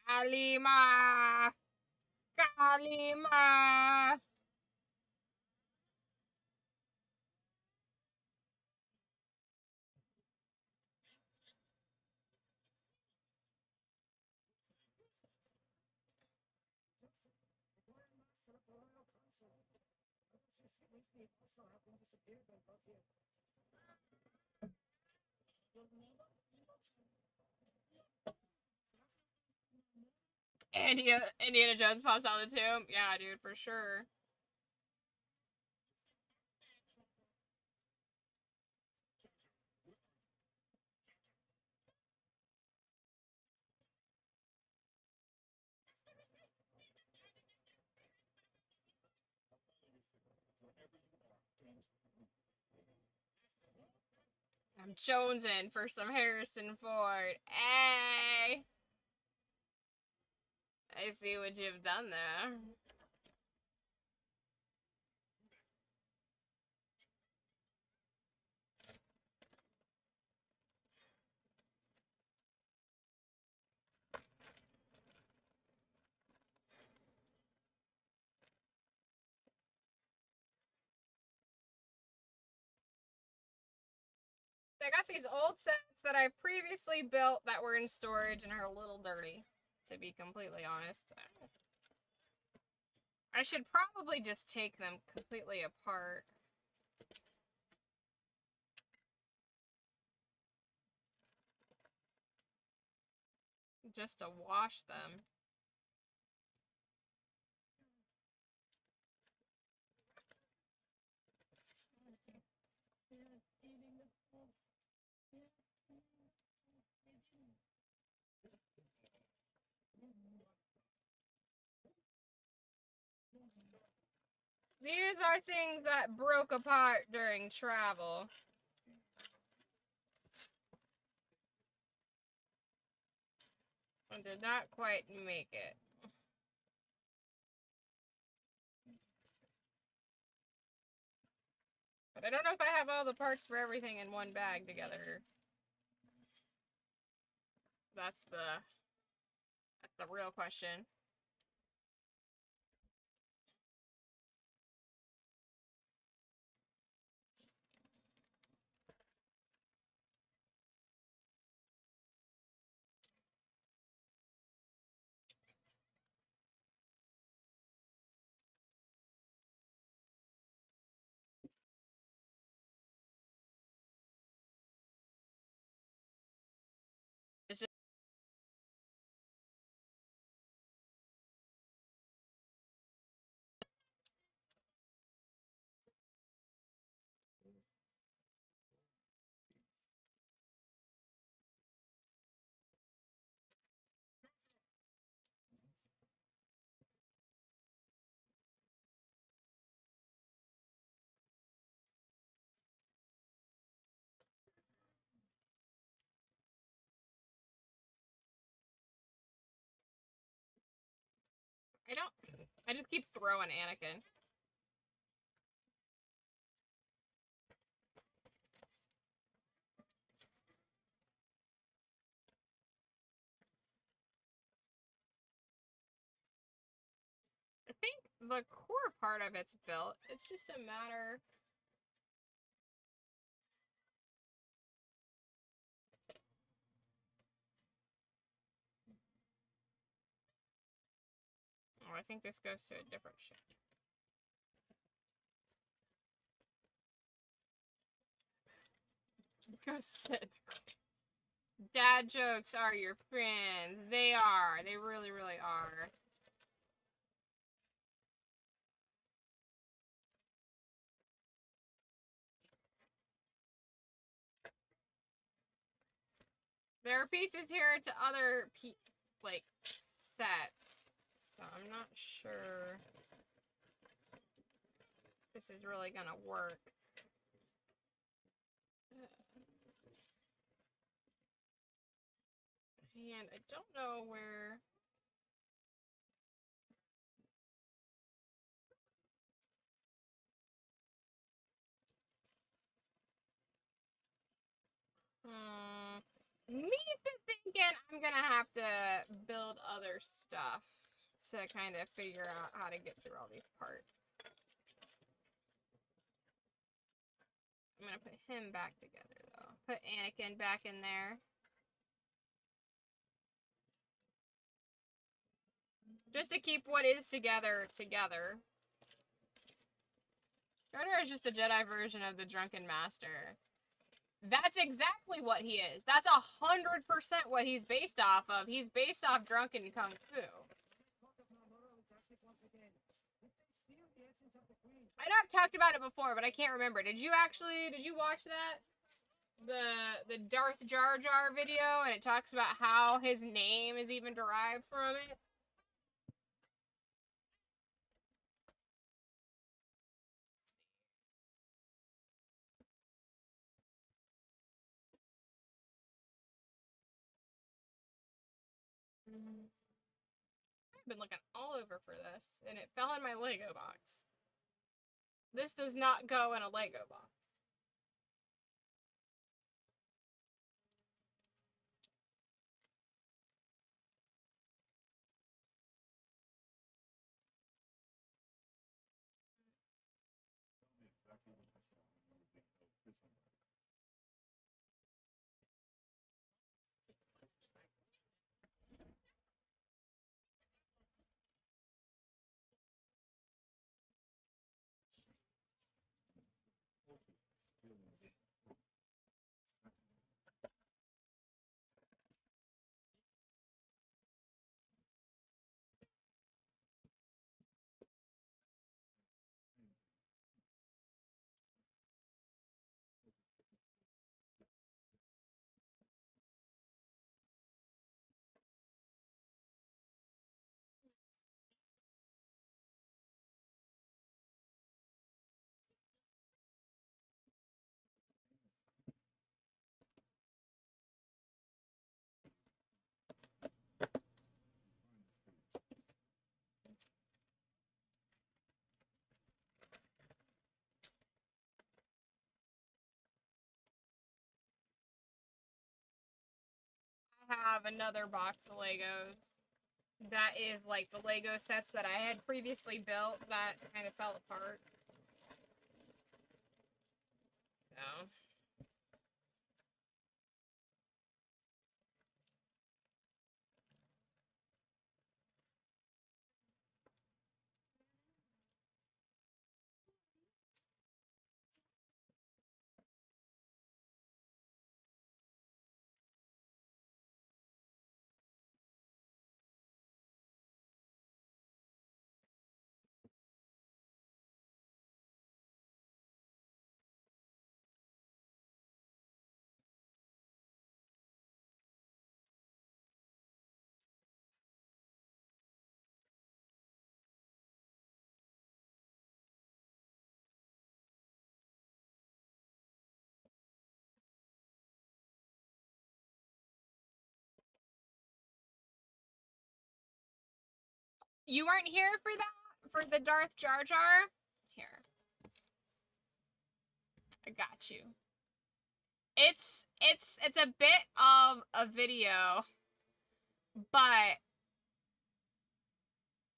Kalima! Kalima! Indiana Jones pops out of the tomb. Yeah, dude, for sure. I'm jonesing for some Harrison Ford. Hey! I see what you've done there. I got these old sets that I've previously built that were in storage and are a little dirty, to be completely honest. I should probably just take them completely apart. Just to wash them. These are things that broke apart during travel. And did not quite make it. But I don't know if I have all the parts for everything in one bag together. That's the real question. It's just I just keep throwing Anakin. I think the core part of it's built. It's just a matter. Oh, I think this goes to a different ship. Go sit. Dad jokes are your friends. They are. They really, really are. There are pieces here to other like sets, so I'm not sure this is really gonna work. And I don't know where. Me thinking I'm gonna have to build other stuff to kind of figure out how to get through all these parts. I'm gonna put him back together though. Put Anakin back in there. Just to keep what is together. Carter is just the Jedi version of the Drunken Master. That's exactly what he is. That's 100% what he's based off of. He's based off Drunken Kung Fu. I know I've talked about it before, but I can't remember. Did you watch that? The Darth Jar Jar video, and it talks about how his name is even derived from it? I've been looking all over for this, and it fell in my Lego box. This does not go in a Lego box. Tell me exactly what you saw when you were being held prisoner. I have another box of Legos that is like the Lego sets that I had previously built that kind of fell apart. So. You weren't here for that? For the Darth Jar Jar? Here. I got you. It's a bit of a video, but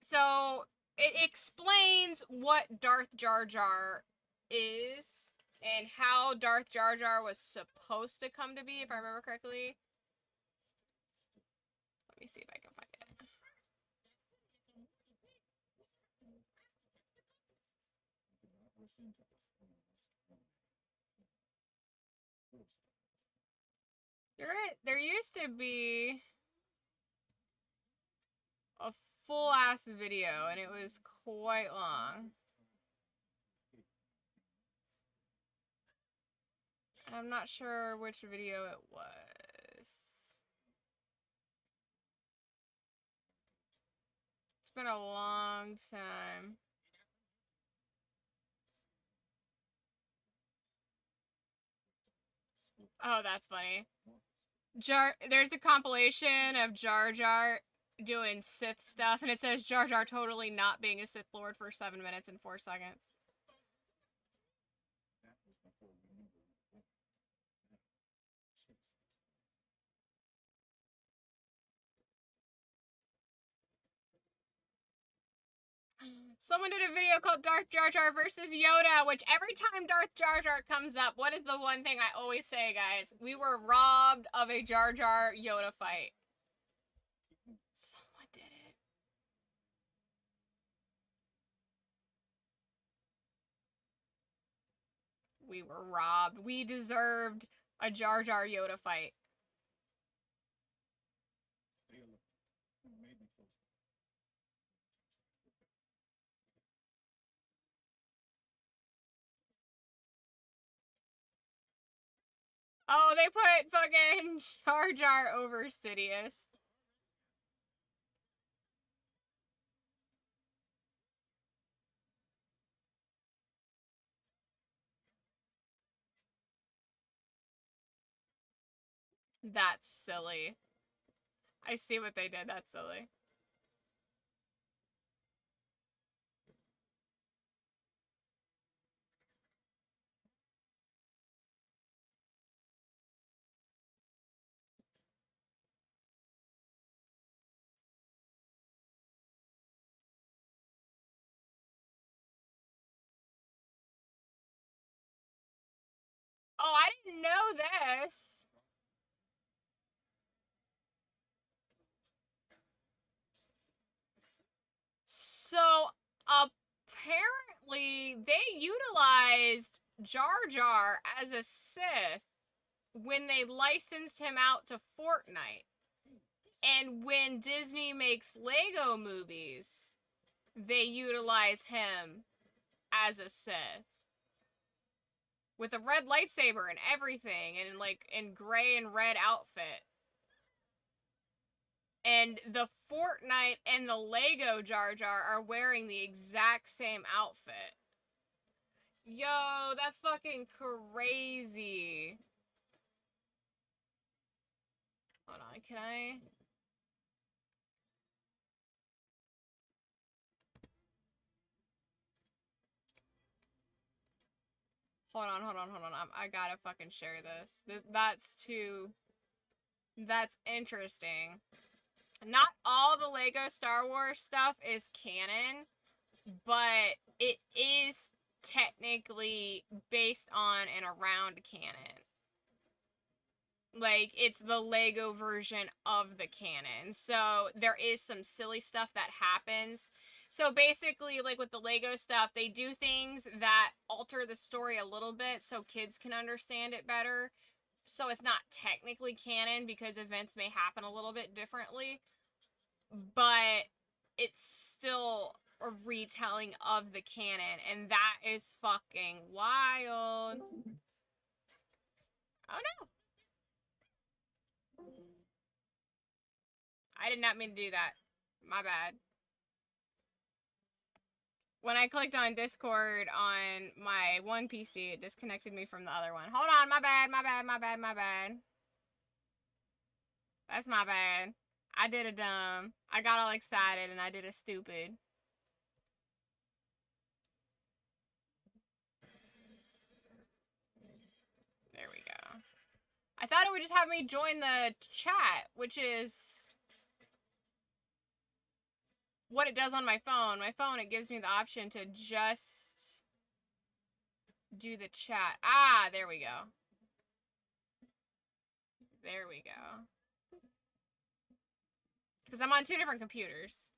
so it explains what Darth Jar Jar is and how Darth Jar Jar was supposed to come to be, if I remember correctly. Let me see if I can find it. There used to be a full ass video, and it was quite long. And I'm not sure which video it was. It's been a long time. Oh, that's funny. There's a compilation of Jar Jar doing Sith stuff, and it says Jar Jar totally not being a Sith Lord for 7 minutes and 4 seconds. That was before we knew where we were going. Someone did a video called Darth Jar Jar versus Yoda, which every time Darth Jar Jar comes up, what is the one thing I always say, guys? We were robbed of a Jar Jar Yoda fight. Someone did it. We were robbed. We deserved a Jar Jar Yoda fight. Stay alert. You may be close. Oh, they put fucking Jar Jar over Sidious. That's silly. I see what they did. That's silly. Oh, I didn't know this. So, apparently, they utilized Jar Jar as a Sith when they licensed him out to Fortnite. And when Disney makes Lego movies, they utilize him as a Sith. With a red lightsaber and everything, and like in gray and red outfit. And the Fortnite and the Lego Jar Jar are wearing the exact same outfit. Yo, that's fucking crazy. Hold on, can I? Hold on. I gotta fucking share this. That's interesting. Not all the Lego Star Wars stuff is canon, but it is technically based on and around canon. Like, it's the Lego version of the canon. So there is some silly stuff that happens. So basically, like with the Lego stuff, they do things that alter the story a little bit so kids can understand it better. So it's not technically canon because events may happen a little bit differently. But it's still a retelling of the canon. And that is fucking wild. Oh no! I did not mean to do that. My bad. When I clicked on Discord on my one PC, it disconnected me from the other one. Hold on, my bad. That's my bad. I did a dumb. I got all excited and I did a stupid. There we go. I thought it would just have me join the chat, which is what it does on my phone. My phone, it gives me the option to just do the chat. Ah, there we go. There we go. Because I'm on 2 different computers.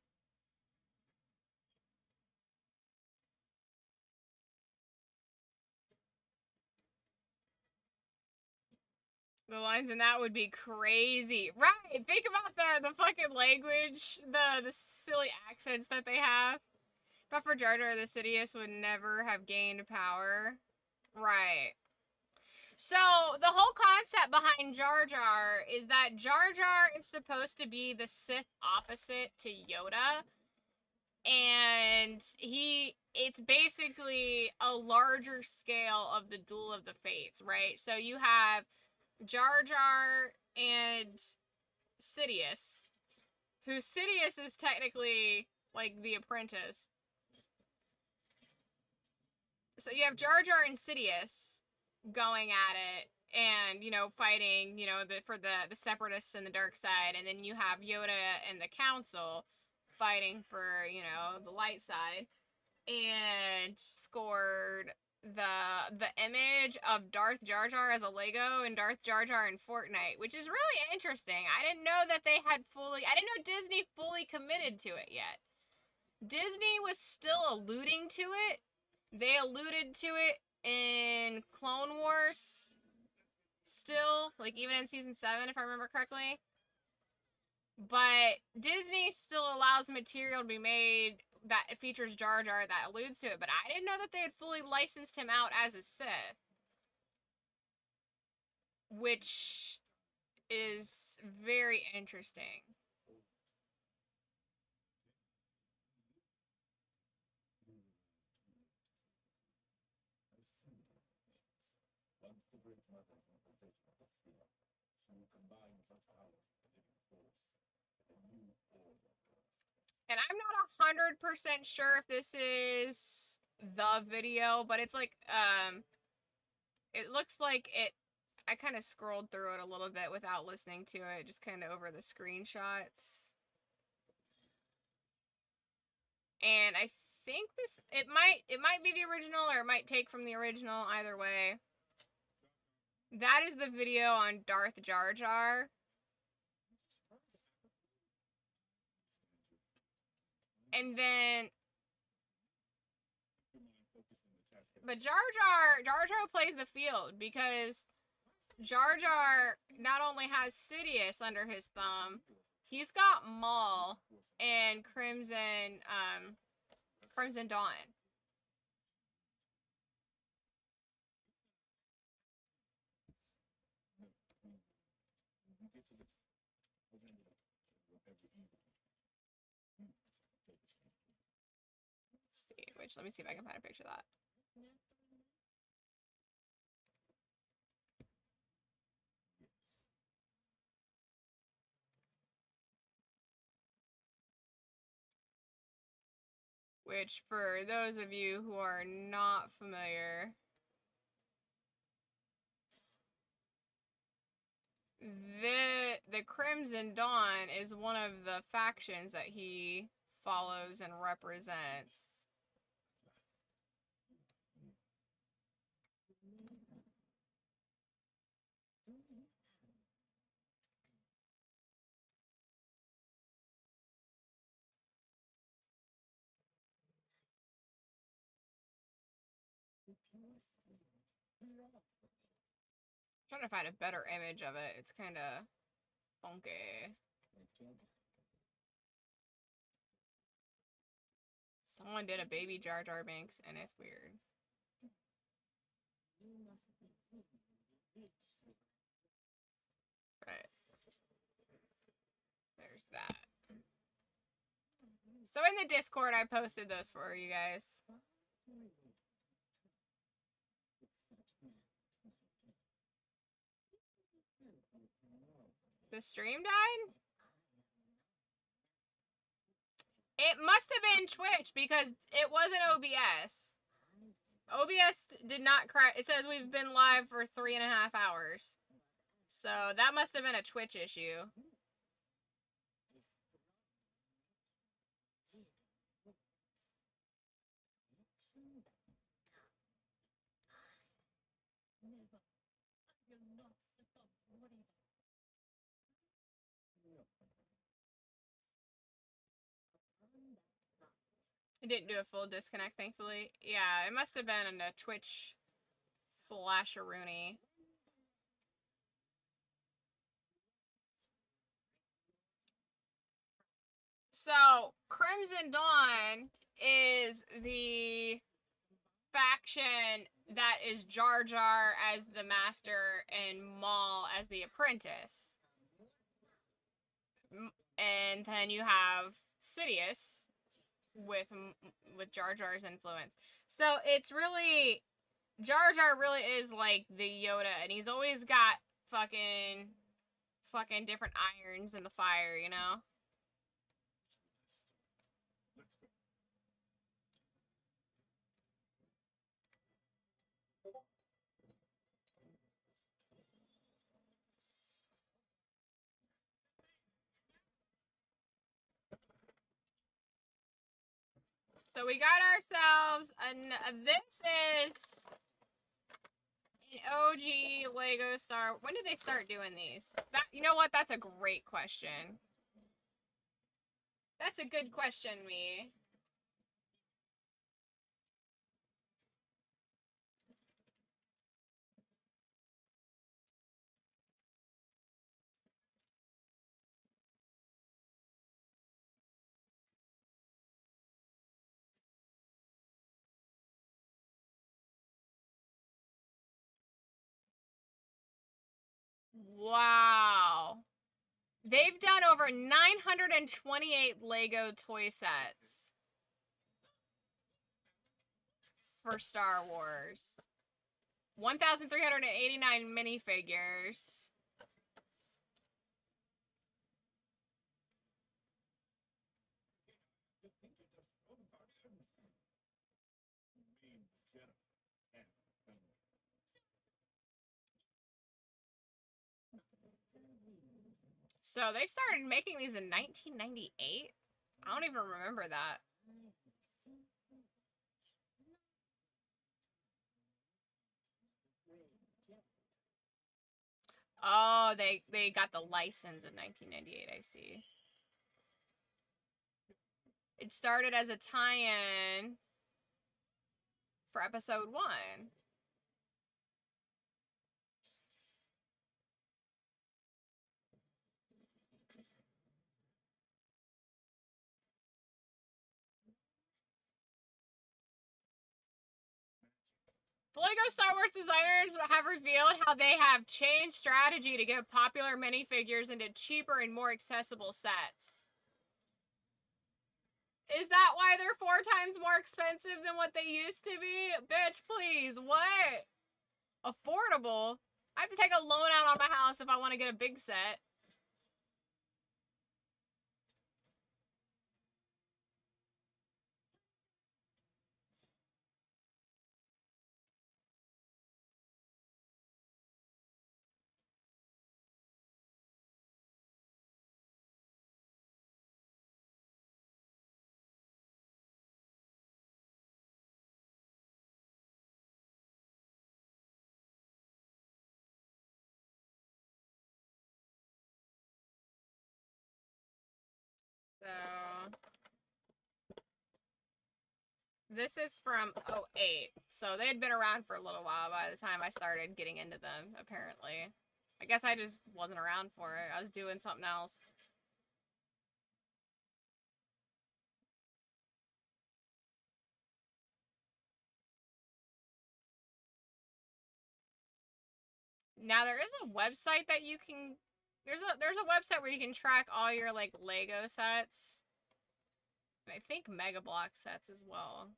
The lines in that would be crazy. Right, think about the fucking language, the silly accents that they have. But for Jar Jar, the Sidious would never have gained power. Right. So, the whole concept behind Jar Jar is that Jar Jar is supposed to be the Sith opposite to Yoda. And it's basically a larger scale of the Duel of the Fates, right? So you have Jar Jar and Sidious, who Sidious is technically like the apprentice. So you have Jar Jar and Sidious going at it and, you know, fighting, you know, for the separatists and the dark side, and then you have Yoda and the council fighting for, you know, the light side. And scored the image of Darth Jar Jar as a Lego and Darth Jar Jar in Fortnite, which is really interesting. I didn't know that they had I didn't know Disney fully committed to it yet. Disney was still alluding to it. They alluded to it in Clone Wars still, like even in season 7, if I remember correctly. But Disney still allows material to be made that features Jar Jar that alludes to it, but I didn't know that they had fully licensed him out as a Sith. Which is very interesting. Once the Great Mother is in possession of the sphere, she will combine such power with the living force And I'm not 100% sure if this is the video, but it's like, it looks like it, I kind of scrolled through it a little bit without listening to it, just kind of over the screenshots. And I think this, it might be the original, or it might take from the original, either way. That is the video on Darth Jar Jar. And then, but Jar Jar plays the field, because Jar Jar not only has Sidious under his thumb, he's got Maul and Crimson Dawn. Let me see if I can find a picture of that. Which, for those of you who are not familiar, the Crimson Dawn is one of the factions that he follows and represents. I'm trying to find a better image of it. It's kind of funky. Someone did a baby Jar Jar Binks, and it's weird. Right. There's that. So in the Discord, I posted those for you guys. The stream died? It must have been Twitch, because it wasn't OBS. OBS did not crash. It says we've been live for 3.5 hours. So that must have been a Twitch issue. It didn't do a full disconnect, thankfully. Yeah, it must have been a Twitch flasheroonie. So, Crimson Dawn is the faction that is Jar Jar as the master and Maul as the apprentice. And then you have Sidious with Jar Jar's influence. So it's really, Jar Jar really is like the Yoda, and he's always got fucking different irons in the fire, you know? So we got ourselves this is an OG Lego Star. When did they start doing these? That, you know what? That's a great question. That's a good question, me. Wow. They've done over 928 Lego toy sets for Star Wars. 1,389 minifigures. So they started making these in 1998? I don't even remember that. Oh, they got the license in 1998, I see. It started as a tie-in for episode 1. The LEGO Star Wars designers have revealed how they have changed strategy to get popular minifigures into cheaper and more accessible sets. Is that why they're 4 times more expensive than what they used to be? Bitch, please, what? Affordable? I have to take a loan out on my house if I want to get a big set. So this is from 08. So they had been around for a little while by the time I started getting into them, apparently. I guess I just wasn't around for it. I was doing something else. Now there is a website that you can there's a website where you can track all your like Lego sets. And I think Mega Block sets as well.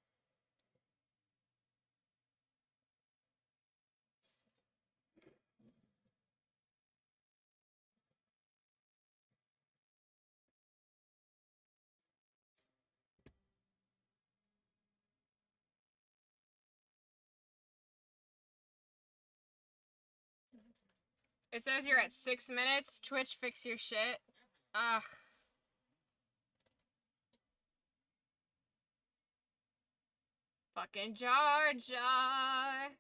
It says you're at 6 minutes. Twitch, fix your shit. Ugh. Fucking Jar Jar.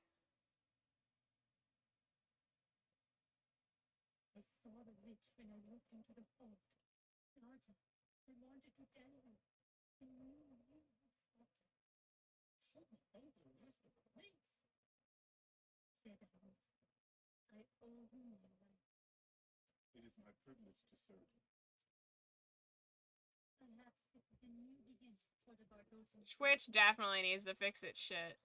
I saw the witch when I looked into the vault. Georgia, I wanted to tell you. I knew you would spot her. She'd be painting nasty ways. Jedi, I owe you my life. It is my privilege to serve you. Perhaps this is a new beginning for the Bardosan. Twitch definitely needs to fix its shit.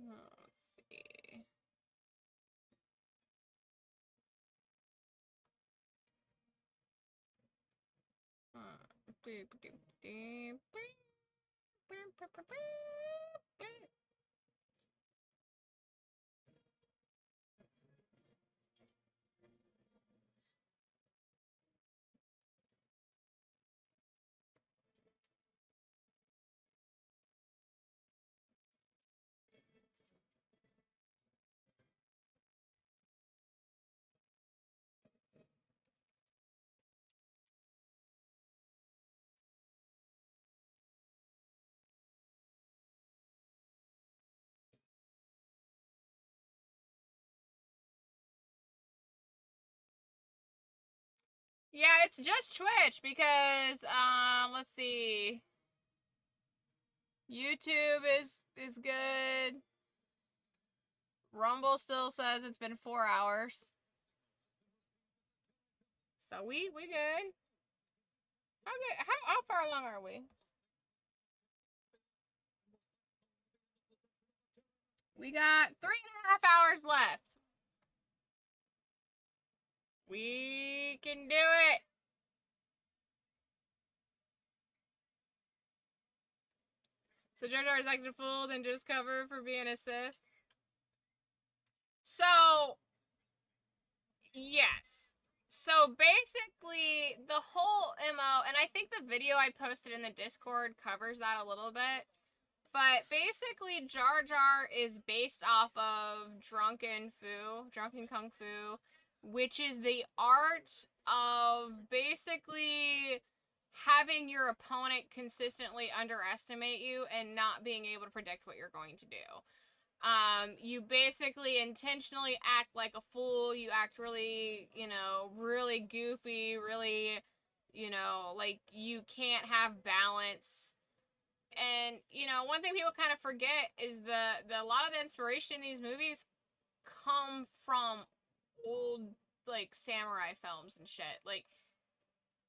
Let's see. Yeah, it's just Twitch because let's see. YouTube is good. Rumble still says it's been 4 hours. So we good. How far along are we? We got 3.5 hours left. We can do it. So Jar Jar is acting a fool, then just cover for being a Sith. So, yes. So basically, the whole MO, and I think the video I posted in the Discord covers that a little bit. But basically, Jar Jar is based off of Drunken Kung Fu, which is the art of basically having your opponent consistently underestimate you and not being able to predict what you're going to do. You basically intentionally act like a fool. You act really, really goofy, really, like you can't have balance. And, one thing people kind of forget is the a lot of the inspiration in these movies come from old, like, samurai films and shit. Like,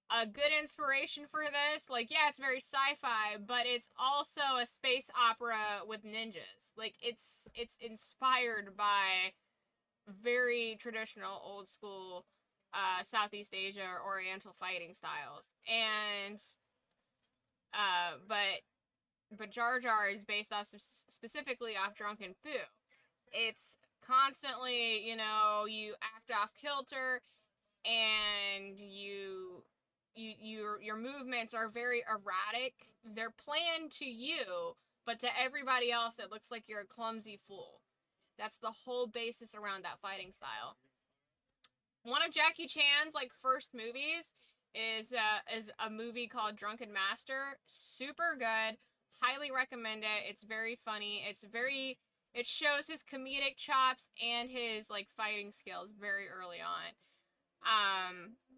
a good inspiration for this, like, yeah, it's very sci-fi, but it's also a space opera with ninjas. Like, it's inspired by very traditional, old school, Southeast Asia or Oriental fighting styles. And, but Jar Jar is based off specifically off Drunken Fu. It's constantly, you act off kilter, and your movements are very erratic. They're planned to you, but to everybody else, it looks like you're a clumsy fool. That's the whole basis around that fighting style. One of Jackie Chan's first movies is a movie called Drunken Master. Super good. Highly recommend it. It's very funny. It shows his comedic chops and his fighting skills very early on.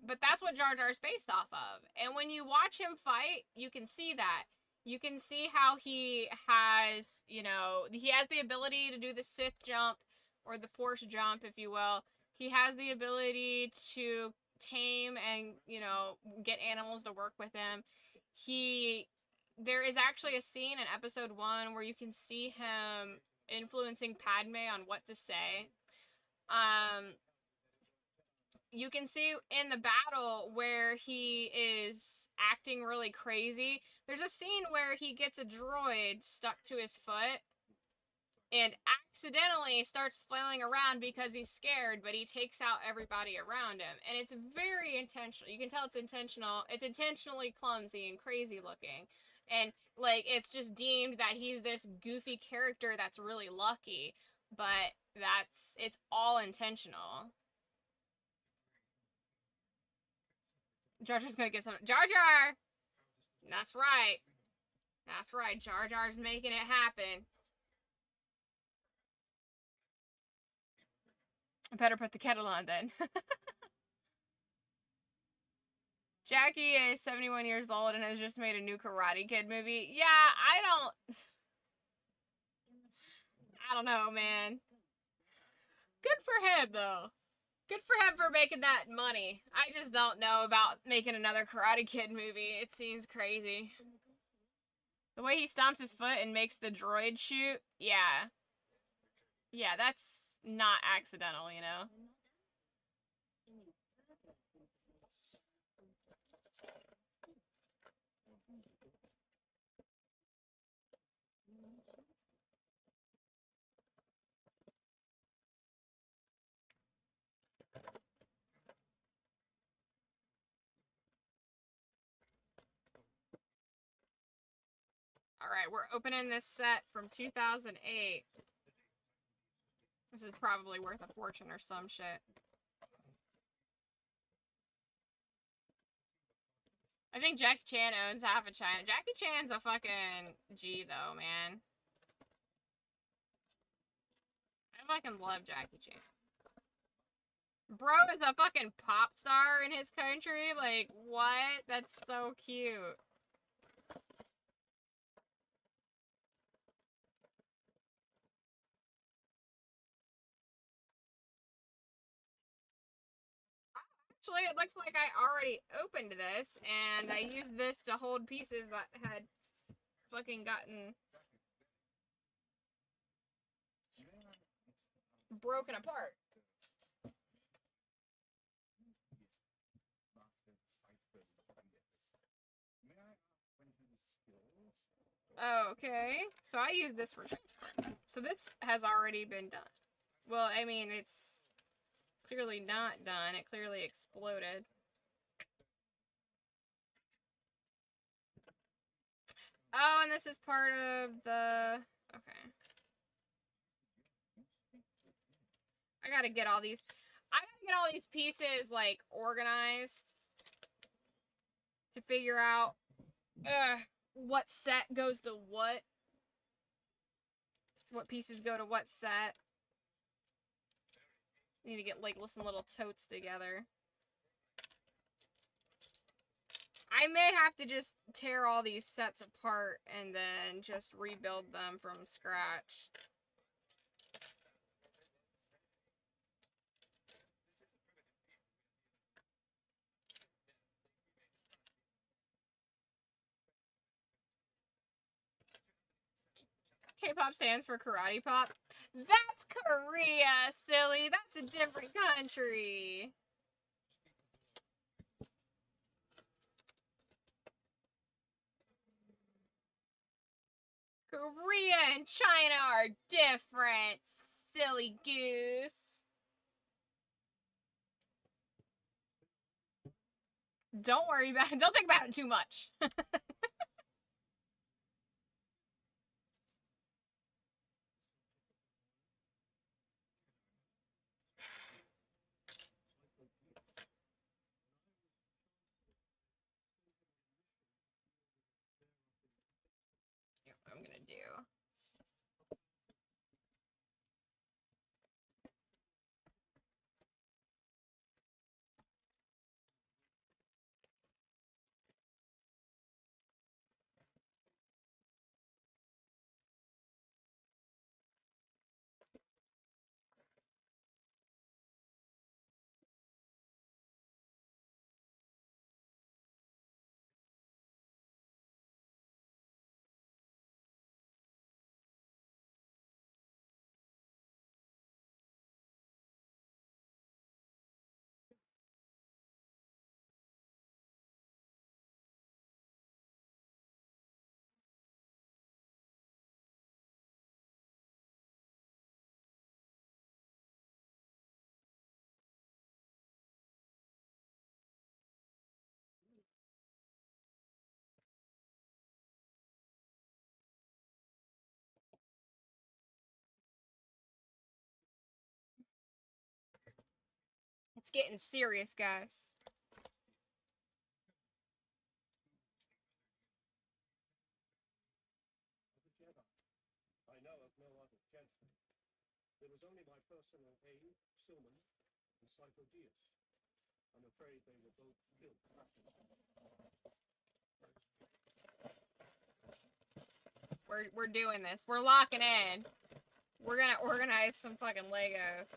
But that's what Jar Jar is based off of. And when you watch him fight, you can see that. You can see how he has, he has the ability to do the Sith jump, or the Force jump, if you will. He has the ability to tame and, get animals to work with him. There is actually a scene in episode 1 where you can see him influencing Padme on what to say. You can see in the battle where he is acting really crazy. There's a scene where he gets a droid stuck to his foot and accidentally starts flailing around because he's scared, but he takes out everybody around him. And it's very intentional. You can tell it's intentional. It's intentionally clumsy and crazy looking. And, it's just deemed that he's this goofy character that's really lucky. But it's all intentional. Jar Jar's gonna get some. Jar Jar! That's right. That's right. Jar Jar's making it happen. I better put the kettle on then. Jackie is 71 years old and has just made a new Karate Kid movie. Yeah, I don't know, man. Good for him, though. Good for him for making that money. I just don't know about making another Karate Kid movie. It seems crazy. The way he stomps his foot and makes the droid shoot, yeah. Yeah, that's not accidental, Alright, we're opening this set from 2008. This is probably worth a fortune or some shit. I think Jackie Chan owns half of China. Jackie Chan's a fucking G, though, man. I fucking love Jackie Chan. Bro is a fucking pop star in his country? Like, what? That's so cute. Actually, it looks like I already opened this, and I used this to hold pieces that had fucking gotten broken apart. Okay, so I use this for transport. So this has already been done. Well, I mean, it's clearly not done. It clearly exploded. Oh, and this is part of the... Okay. I gotta get all these pieces, like, organized to figure out what set goes to what. What pieces go to what set. Need to get, like, some little totes together. I may have to just tear all these sets apart and then just rebuild them from scratch. K-pop stands for karate pop. That's Korea, silly. That's a different country. Korea and China are different, silly goose. Don't worry about it. Don't think about it too much. Here's what I'm gonna do. It's getting serious, guys. The Jedi. I know of no other Jedi. There was only my personal aide, Silman, and Cypher Diaz. I'm afraid they were both killed. We're doing this. We're locking in. We're gonna organize some fucking Legos.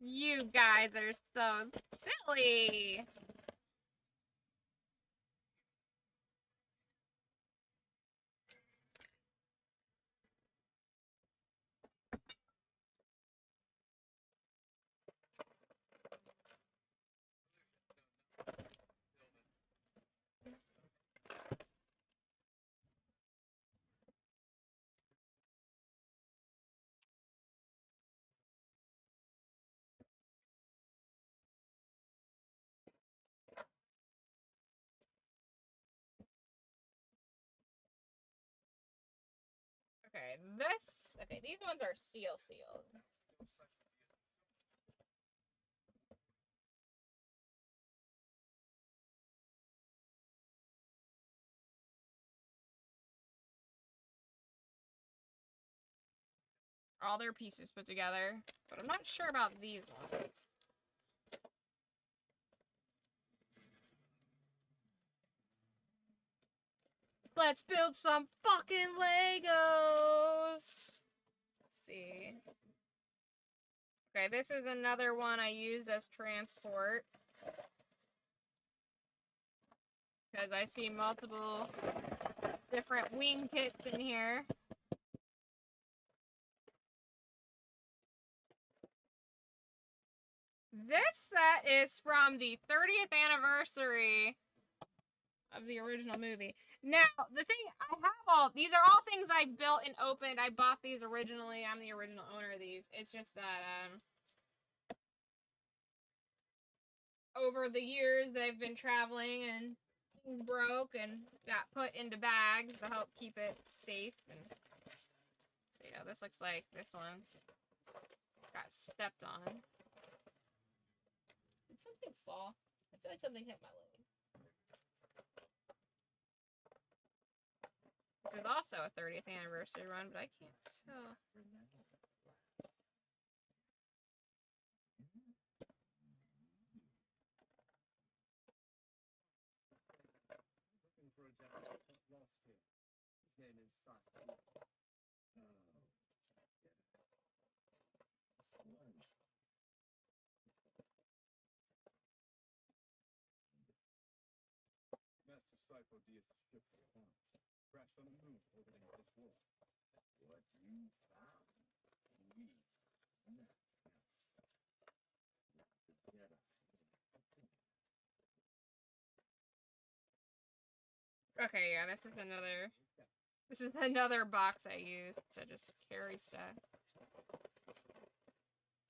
You guys are so silly. Okay, these ones are sealed. All their pieces put together, but I'm not sure about these ones. Let's build some fucking Legos. Let's see. Okay, this is another one I used as transport. Because I see multiple different wing kits in here. This set is from the 30th anniversary of the original movie. Now, the thing, these are all things I built and opened. I bought these originally. I'm the original owner of these. It's just that, over the years, they've been traveling and broke and got put into bags to help keep it safe. And so, yeah, this looks like this one got stepped on. Did something fall? I feel like something hit my leg. This is also a 30th anniversary run, but I can't tell. Looking for a gentleman. Lost him. His name is Simon. Master Psycho Diaz' ship was found. Crashed on the moon orbiting this world. What you found? We Okay, yeah, this is another box I use to just carry stuff.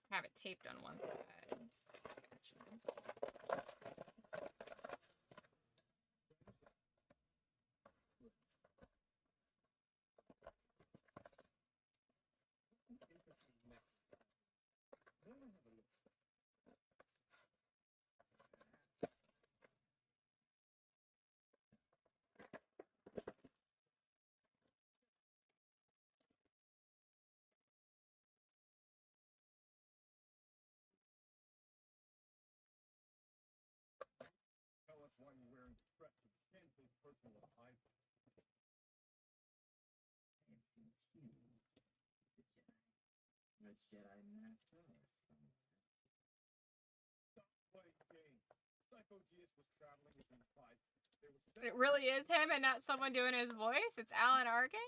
Have it taped on one side. Gotcha. Tell us why you're wearing the crest of Kansas personal item. Jedi Master or something. Stop playing games. Psycho Diaz was traveling with these pipes. It really is him and not someone doing his voice? It's Alan Arkin?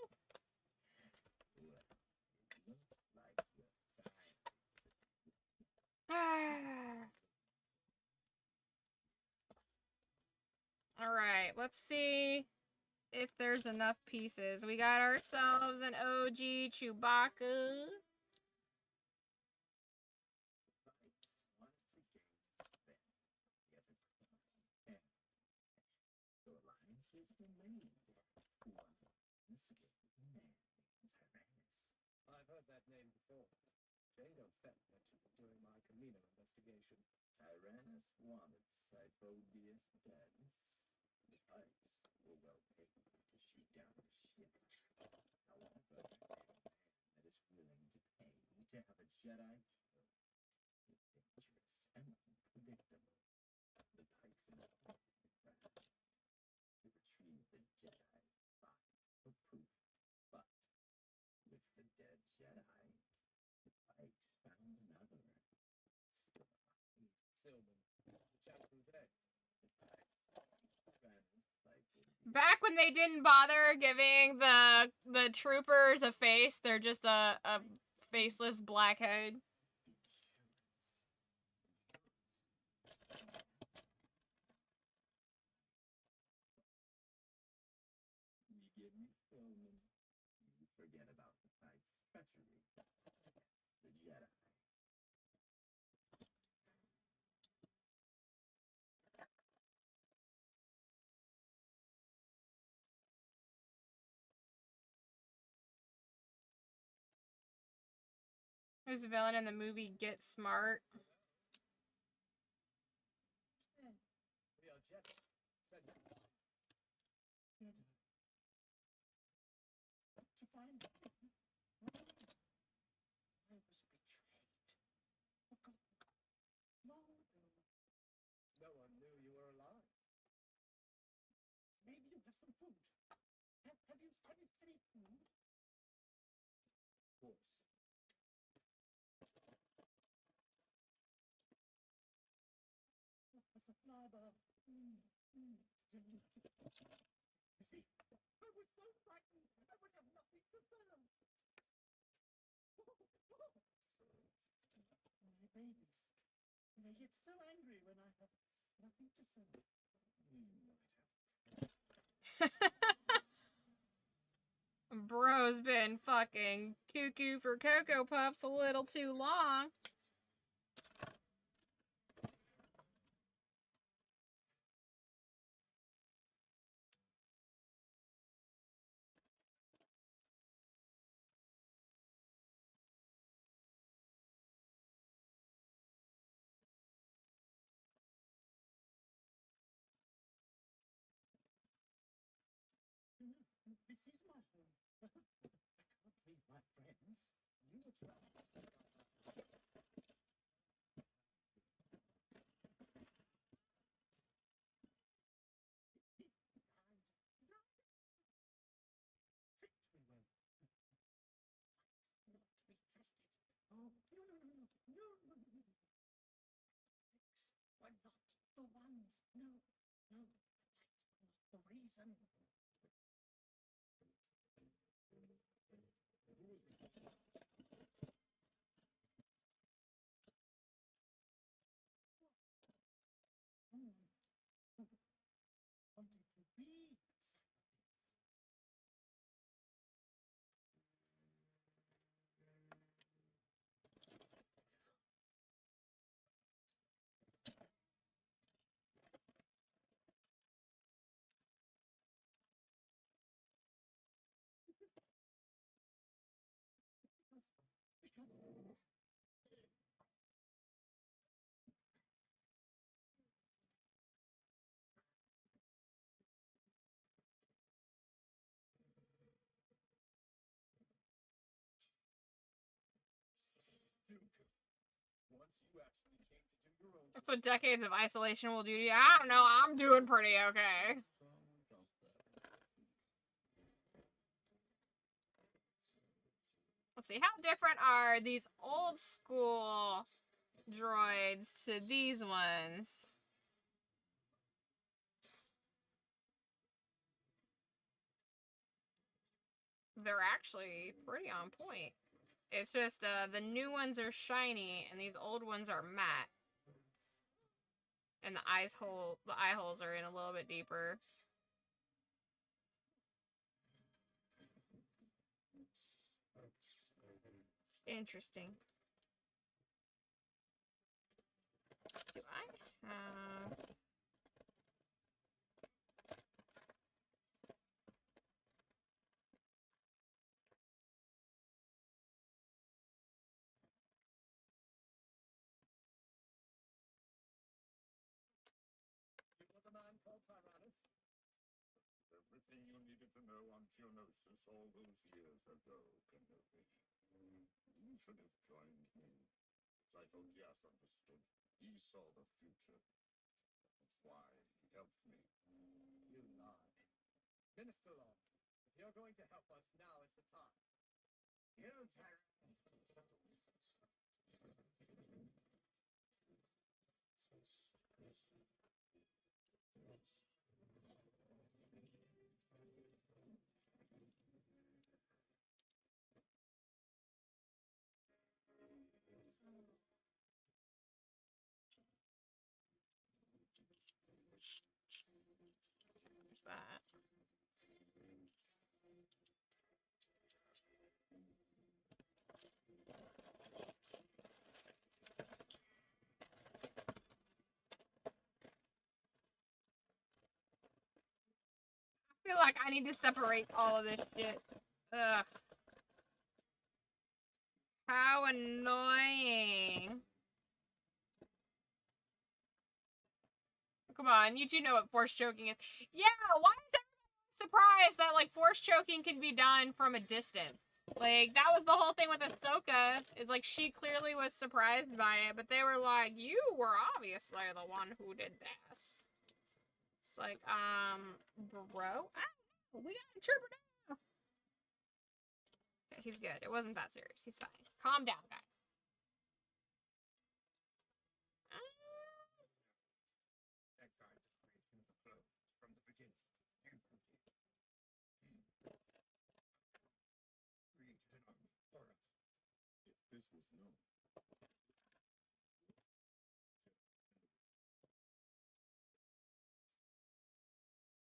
Alright, let's see if there's enough pieces. We got ourselves an OG Chewbacca. I've heard that name before. Jado Fett mentioned it during my Camino investigation. Tyrannus wanted Psycho Diaz dead. The Pikes were well paid to shoot down the ship. However, that is willing to pay to have a Jedi killed is dangerous and unpredictable. The Pikes crash to retrieve the Jedi body for proof, but with the dead Jedi, the Pikes found another still alive. Silman, the chap from today. Back when they didn't bother giving the troopers a face, they're just a faceless blackhead. You forget about the Pikes' treachery against the Jedi. Who's the villain in the movie Get Smart? To find I was betrayed. No one knew you were alive. Maybe you have some food. Have you any food? Of course. You see, I was so frightened, I would have nothing to say. My babies, they get so angry when I have nothing to say. Bro's been fucking cuckoo for Cocoa Puffs a little too long. This is my home. I can't leave my friends. You would try. Tricked me well. Not to be trusted. Oh, no. We're not the ones. No. That's not the reason. Wanted to be because Duke, once you actually came to do your own That's what decades of isolation will do to you. I don't know, I'm doing pretty okay. Let's see, how different are these old school droids to these ones? They're actually pretty on point. It's just the new ones are shiny and these old ones are matte. And the eye holes are in a little bit deeper. Interesting. Do I have... You were the man called Tyrannus? Everything you needed to know on Geonosis all those years ago, Kenobi. You should have joined me. Zyphodias understood. He saw the future. That's why he helped me. you lie. Minister Long, if you're going to help us, now is the time. You, There's that. I feel like I need to separate all of this shit. Ugh. How annoying. Come on, you two know what force choking is. Yeah, why is everyone surprised that, like, force choking can be done from a distance? Like, that was the whole thing with Ahsoka, is, like, she clearly was surprised by it, but they were like, you were obviously the one who did this. It's like, bro? We got a trooper now. Okay, he's good. It wasn't that serious. He's fine. Calm down, guys. That guide the creation of the clones from the No.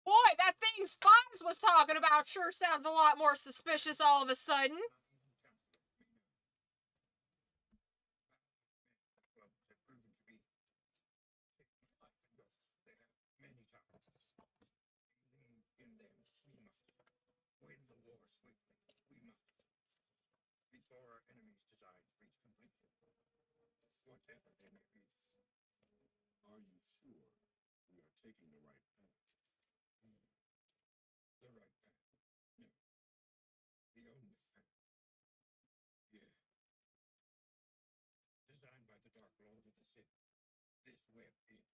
Boy, that thing Spies was talking about sure sounds a lot more suspicious all of a sudden. Well, they've proven to be they have many times. In them, we must win the war swiftly. We must. Before our enemy's designs reach completion. Whatever they may be. Are you sure we are taking the right path? The right path. No. The only path. Yeah. Designed by the Dark Lord of the Sith. This web is.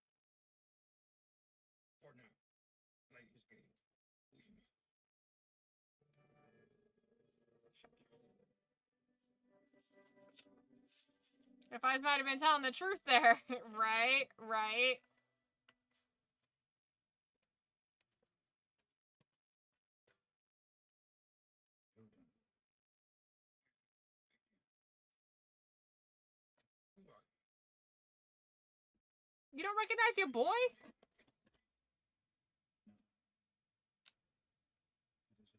For now, play his game. We must. If I might have been telling the truth there. Right, right. Who are you? You don't recognize your boy? It is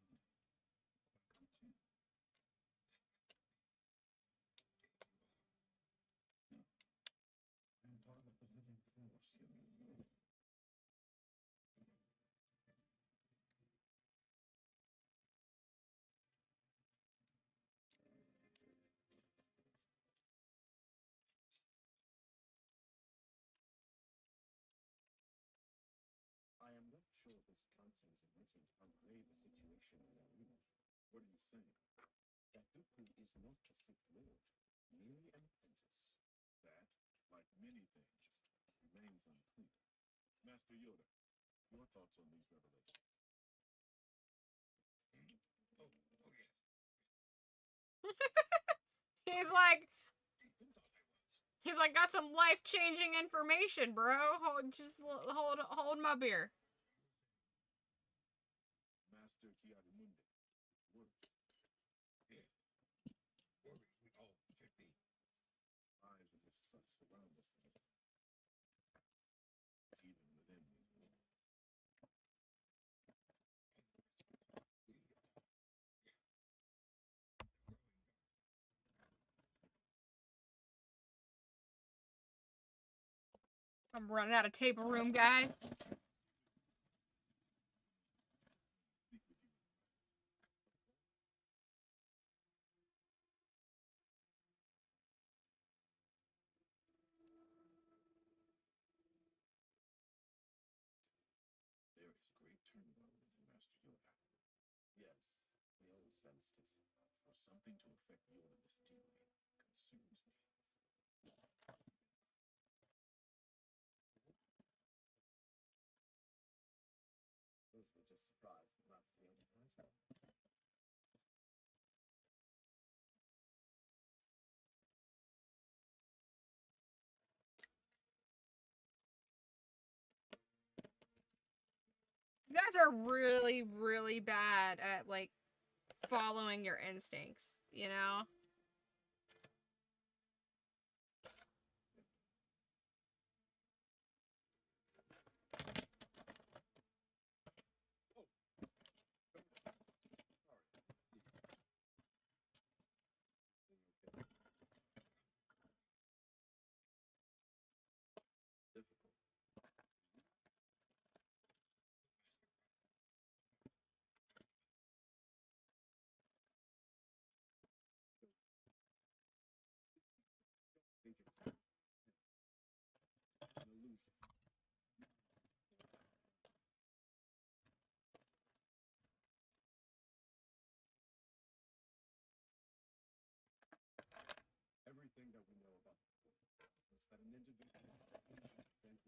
I. Welcome to. No. I am part of the living force, human. I am not sure this council is admitting how grave a situation we are in. What are you saying? That Dooku is not a Sith Lord, merely an apprentice. That, like many things, remains unclear. Master Yoda, your thoughts on these revelations? Oh, oh yes. He's like, Who thought I was? he's like, got some life-changing information, bro. Hold my beer. Master Kiarimundi, words. Yeah. Worried we all should be. Lies and mistrust surround us in this. Even within these walls. I'm running out of table room, guys. Speak with you. There is great turmoil within Master Yoda. Yes, we all sensed it. For something to affect Yoda this deeply consumes me. Those were just surprised that Master Yoda has one. You guys are really, really bad at, like, following your instincts, you know? Difficult. Think it was an illusion. Everything that we know about the Force was that an individual identity.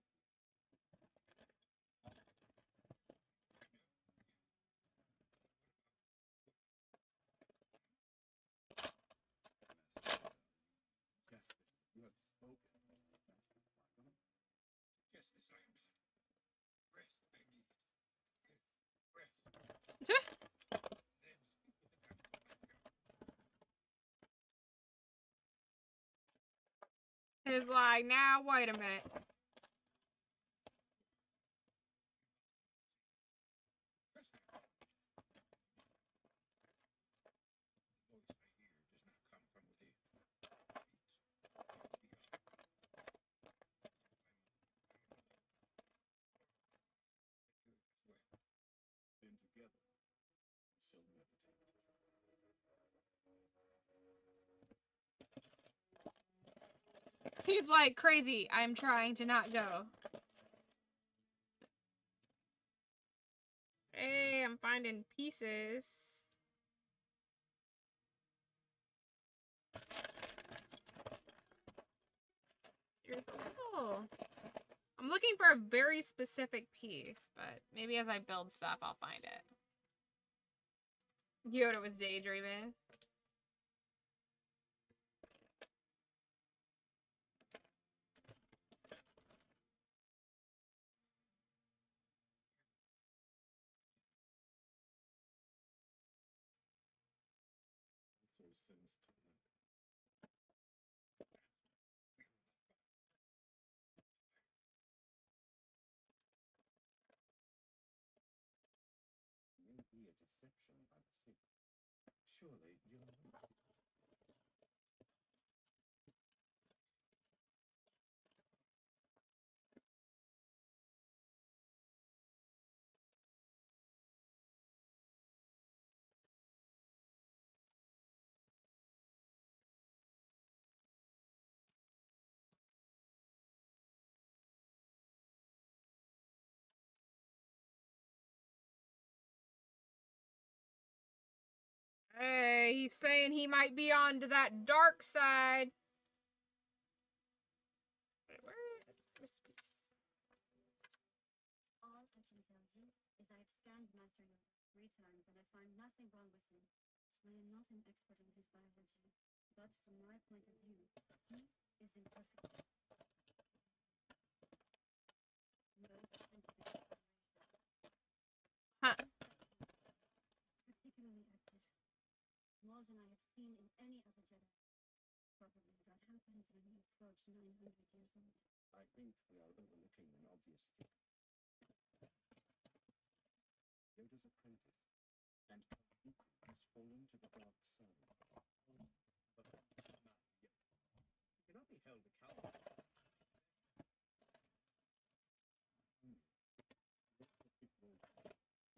Yes, you have spoken, Master Qui-Gon. Yes, this I am not. Rest, I need. Rest. Then speak with the council. He's like, now wait a minute. Then together, we shall meditate. He's like, crazy. I'm trying to not go. Hey, I'm finding pieces. Oh. I'm looking for a very specific piece, but maybe as I build stuff, I'll find it. Yoda was daydreaming. Also sends to Nugget. May be a deception by the signal. Surely you're not. Hey, he's saying he might be on to that dark side. Wait, where is this piece? All I can tell you is I have scanned Master Yoda 3 times and I find nothing wrong with him. I am not an expert in his biology, but from my point of view, he is in perfect health. No scientific explanation. Huh. Particularly active. More than I have seen in any other Jedi. Probably that happens when you approach 900 years old. I think we are overlooking an obvious thing. Yoda's apprentice, and Anoki has fallen to the dark side. But not yet. He cannot be held accountable.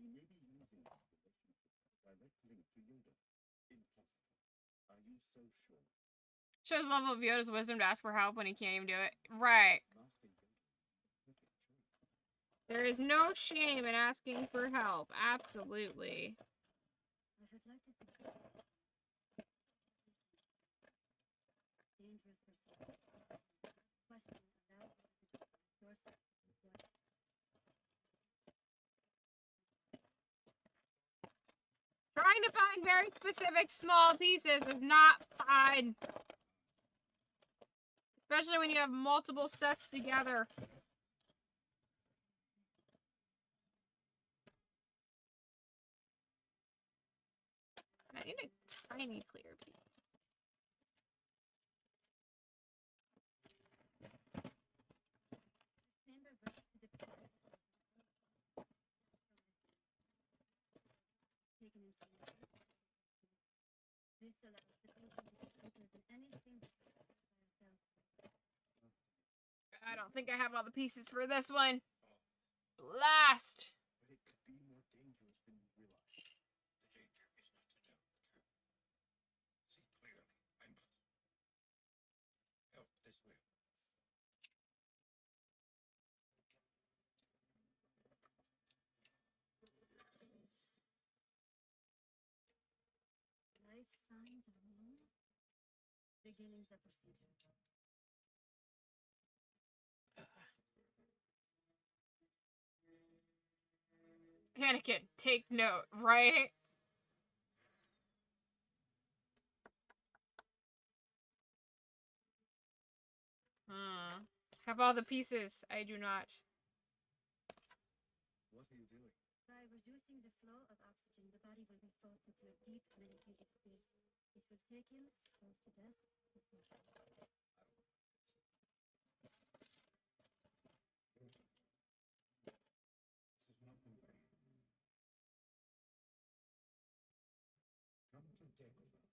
He may be using this relationship as a direct link to Yoda. Impossible. Are you so sure? Shows level of Yoda's wisdom to ask for help when he can't even do it. Right. Master Yoda is the perfect choice. There is no shame in asking for help. Absolutely. I would like to suggest dangerous pursuit. Question allowed your Trying to find very specific small pieces is not fun. Especially when you have multiple sets together. I need a tiny clear piece. This allows the person to be quicker than anything by herself. I don't think I have all the pieces for this one. Blast! But it could be more dangerous than you realize. The danger is not to know the truth. See clearly, I must. Help this way. Life signs of moon. Beginnings of procedure. Anakin, take note, right? Have all the pieces. I do not. What are you doing? By reducing the flow of oxygen, the body will be forced into a deep meditative state. It will take him close to death. This is not the way. Come to Dagobah.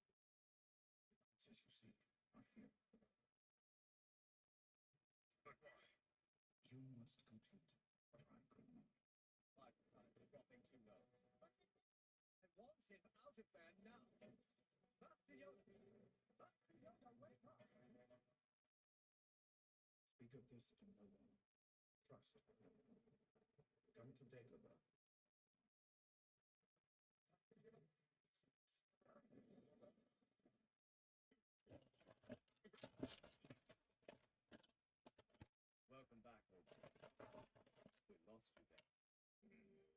The answers you seek are here. But why? You must complete what I could not. I've dropping too low. I want him out of there now. Master Yoda! Master Yoda, wake up! Speak of this to no one. Trust. Come to Dagobah. Welcome back, old man. We lost you there. Speaking for the dead, I was.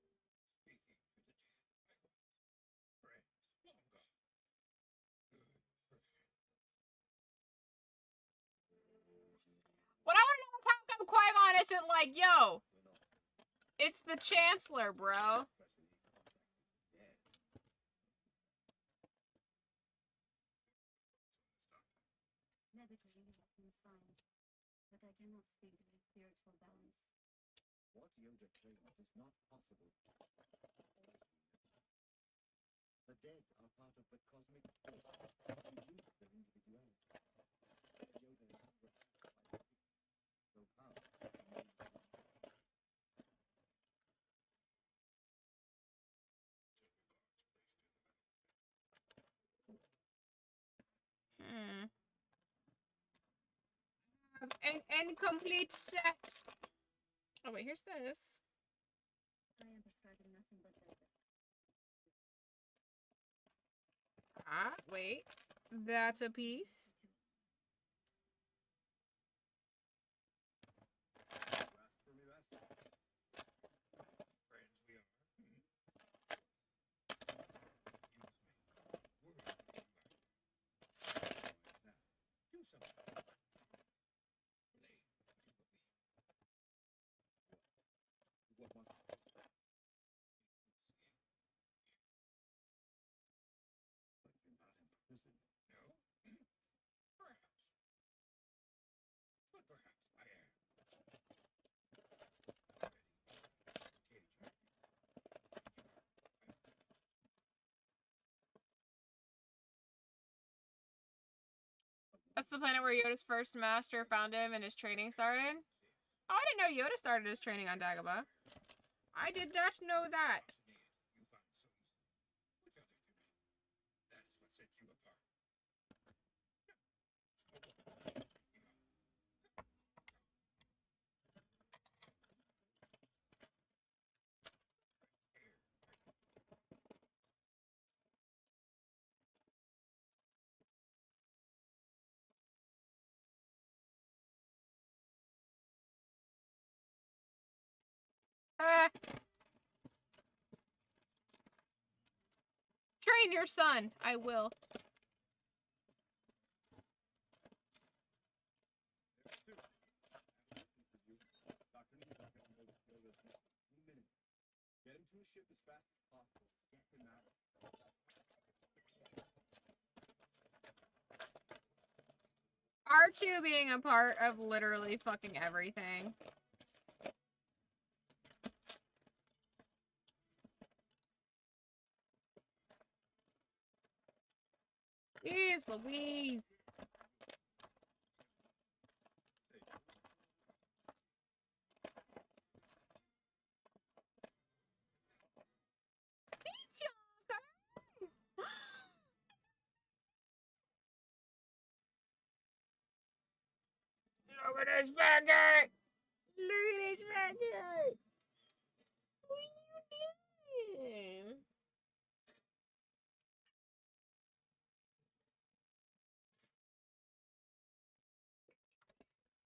Friends, long gone. Good for them. What I want to know is how come Qui-Gon isn't like, yo, We're not. it's the Chancellor, bro. Especially dead. Medically, everything's fine, but I cannot speak to his spiritual balance. What Yoda claims is not possible. The dead are part of the cosmic force. We lose their individuality. Yoda is not represented by the sick. So how? An incomplete set. Oh wait, here's this. I am prescribing nothing but better. Ah, wait. That's a piece. Ask for me, Master. Friends we are. Excuse me. Word to you, Master. Now, do something. Play with me. What must but you're not in prison. No? Perhaps. But perhaps I am. Ready. Cage. That's the planet where Yoda's first master found him and his training started. Oh, I didn't know Yoda started his training on Dagobah. I did not know that. You found so easily. Which others do not. That is what sets you apart. Train your son. I will. Dr. Nugget knows Yoda's next 2 minutes. Get him to a ship as fast as possible. Get him out. R2 being a part of literally fucking everything. Jeez Louise. Look at this fat guy! Look at this fat guy! What are you doing?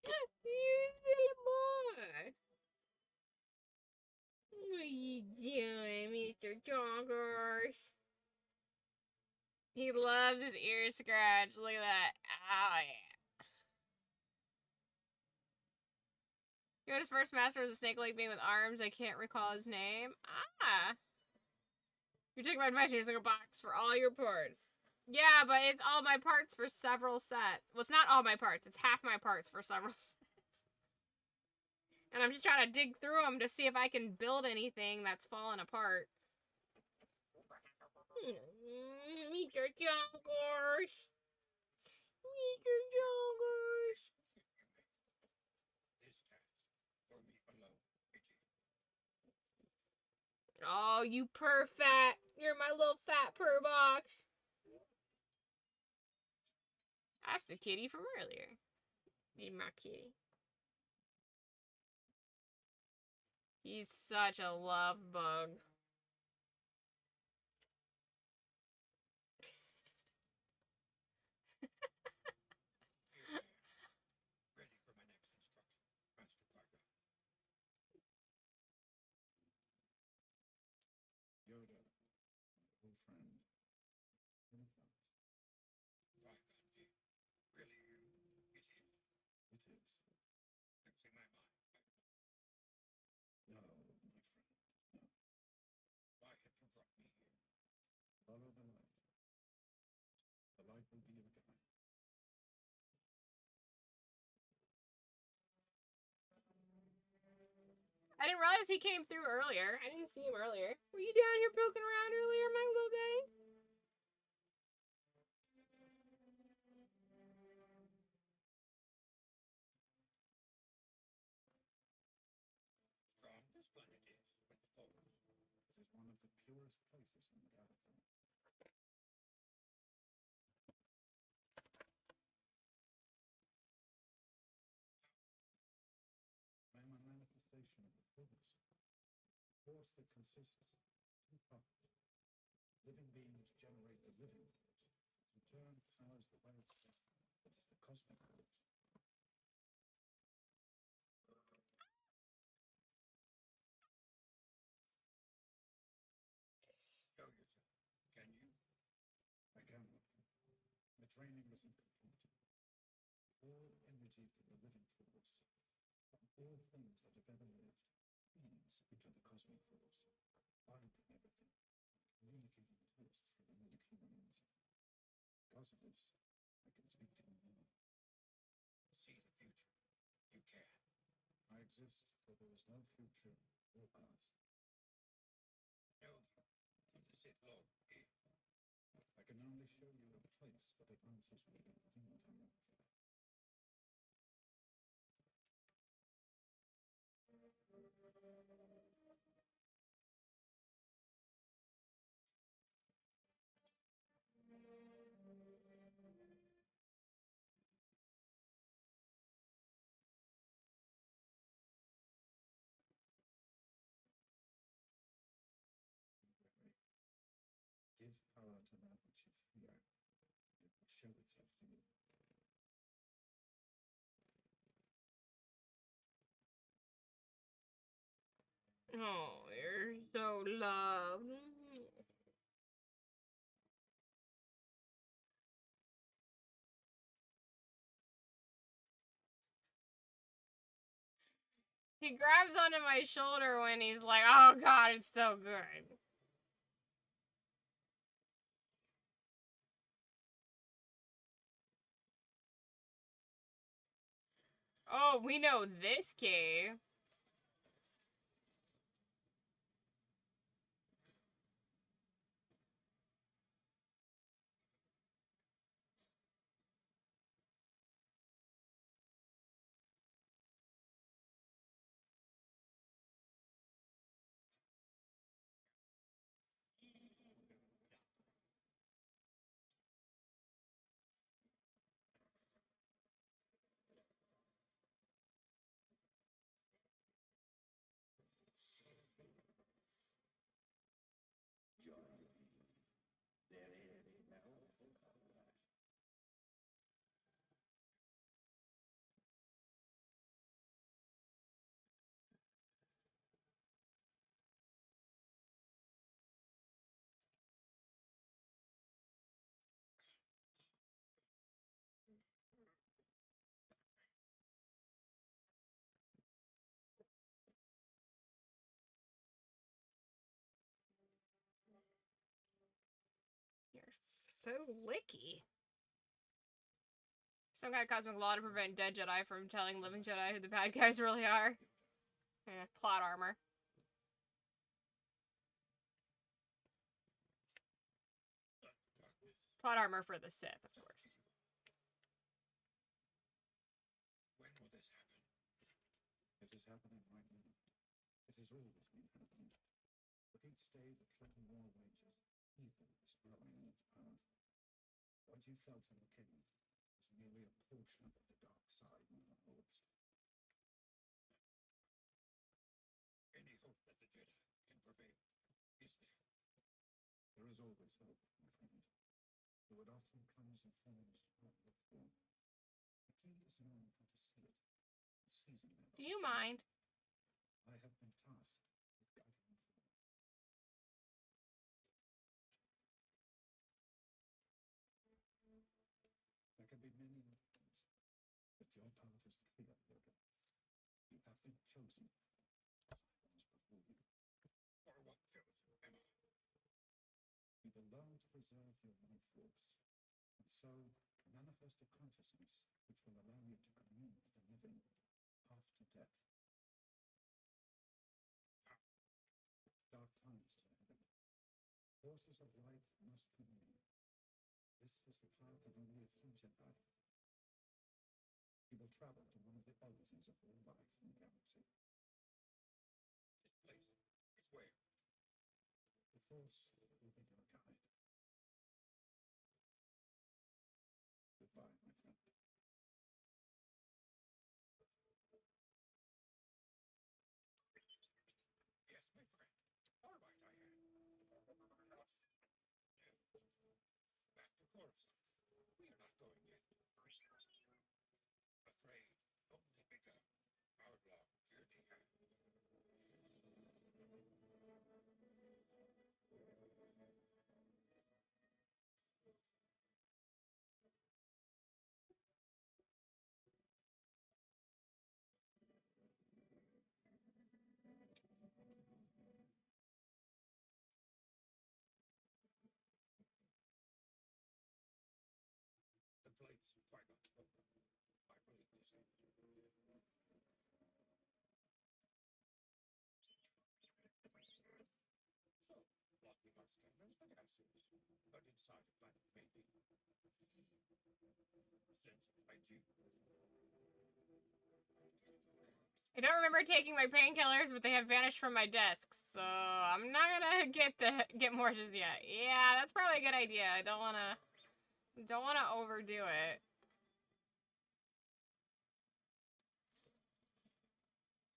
You silly boy! What are you doing, Mr. Joggers? He loves his ear scratch. Look at that. Oh, yeah. Yoda's first master was a snake-like being with arms. I can't recall his name. Ah. You're taking my advice. Here's like a box for all your parts. Yeah, but it's all my parts for several sets. Well, it's not all my parts. It's half my parts for several sets. And I'm just trying to dig through them to see if I can build anything that's fallen apart. Meet your joggers. Meet your joggers. This task for me alone, it is. Oh, you purr fat. You're my little fat purr box. That's the kitty from earlier. Maybe my kitty. He's such a love bug. Ready for my next instruction, Master Tiger. Yoda, my old friend. Really fast. Qui-Gon really, it is. It is. Losing my mind. No, my friend. No. Why have you brought me here? Follow the light. The light will be your guide. I didn't realize he came through earlier. I didn't see him earlier. Were you down here poking around earlier, my little guy? Strong this planet is with the Force. It is one of the purest places in the galaxy. I am a manifestation of the Force. Force that consists of two parts. Living beings generate the living force, which in turn powers the way of death, that is the cosmic force. Show yourself. Can you? I can. The training was incomplete. All energy from the living force, from all things that have ever lived, feeds into the cosmic force, binding everything, communicating to us through the nuclear means. Because of this, I can speak to you now. See the future. You can. I exist, for there is no future or past. Know you. What the Sith Lord is. I can only show you a place for the answers we can find. Give power to that which you fear. It will show itself to you. Oh, you're so loved. He grabs onto my shoulder when he's like, oh god, it's so good. Oh, we know this cave. You're so licky. Some kind of cosmic law to prevent dead Jedi from telling living Jedi who the bad guys really are. Plot armor. Plot armor for the Sith, of course. When will this happen? It is happening right now. It has always been happening. With each day, the civil war wages. Evil is growing in its power. What you felt in the cave is merely a portion of the dark side now holds. Any hope that the Jedi can prevail? Is there? There is always hope, my friend. Though it often comes in forms not looked for. The key is knowing how to see it, seizing that. Do you mind? I have been tasked with guiding you through. There can be many outcomes, but your path is clear, Yoda. You have been chosen, as I was before you. For what chosen am I? You will learn to preserve your life force, and so manifest a consciousness which will allow you to commune with the living after death. Dark times ahead. Forces of light must remain. This is the path that only a few Jedi. You will travel to one of the origins of all life in the galaxy. This place is where? The Force will be your guide. Goodbye, my friend. Yes, my friend. All right, I am. Back to Coruscant. We are not going yet. Afraid only begun. Our long journey has. The place Qui-Gon spoke of. I believe this is. So, blocking our scanners, the gases, but inside a planet maybe. Since IG. I don't remember taking my painkillers, but they have vanished from my desk, so I'm not gonna get more just yet. Yeah, that's probably a good idea. I don't wanna overdo it.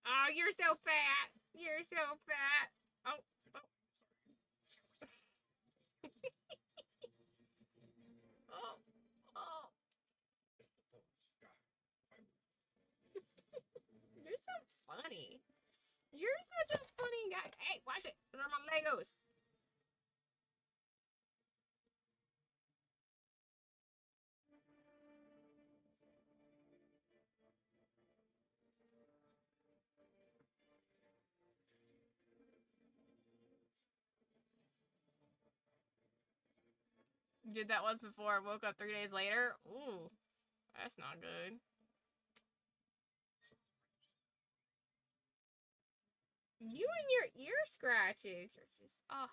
Oh, you're so fat. You're so fat. Oh, oh. Oh, oh. You're so funny. You're such a funny guy. Hey, watch it. Those are my Legos. Did that once before. I woke up 3 days later. Ooh, that's not good. You and your ear scratches. You're just, oh.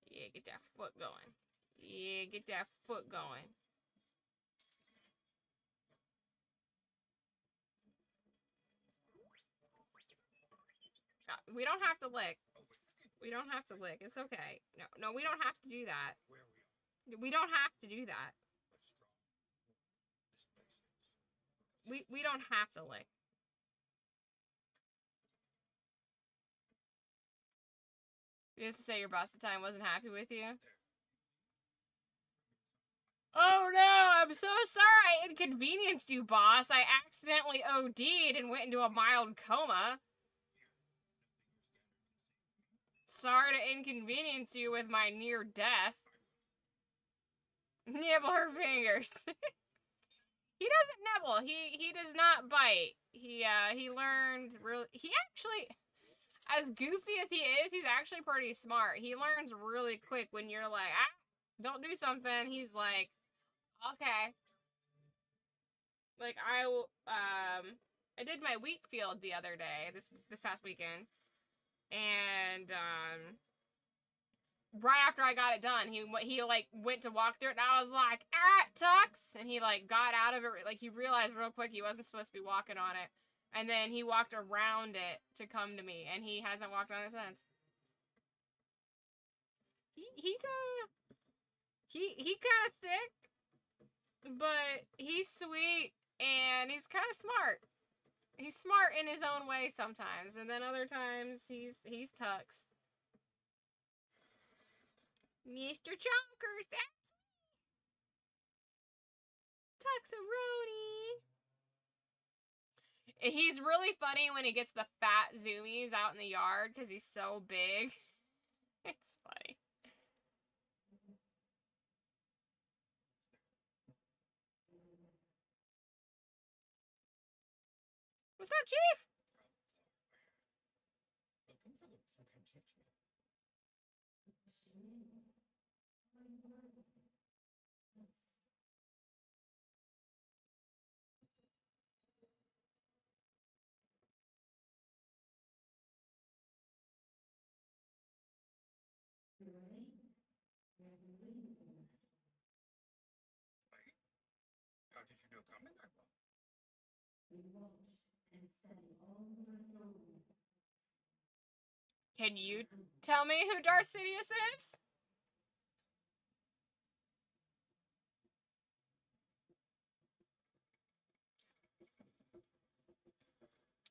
Yeah, get that foot going. Yeah, get that foot going. We don't have to lick. We don't have to lick. It's okay. No, we don't have to do that. Where we are. We don't have to do that. But strong. This place is. We don't have to lick. You used to say your boss at the time wasn't happy with you? Oh no, I'm so sorry I inconvenienced you, boss. I accidentally OD'd and went into a mild coma. Sorry to inconvenience you with my near death. Nibble her fingers. He doesn't nibble. He does not bite. He learned really. He actually, as goofy as he is, he's actually pretty smart. He learns really quick when you're like, ah, don't do something. He's like, okay. Like I will, I did my wheat field the other day, this past weekend, and right after I got it done, he like went to walk through it, and I was like, Tux, and he like got out of it, like he realized real quick he wasn't supposed to be walking on it, and then he walked around it to come to me, and he hasn't walked on it since. He kind of thick, but he's sweet and he's kind of smart. He's smart in his own way sometimes, and then other times he's Tux. Mr. Chonkers, that's me. Tuxaroni. He's really funny when he gets the fat zoomies out in the yard because he's so big. It's funny. What's up, Chief? Looking for those who can teach me. How did you know coming that well? Can you tell me who Darth Sidious is?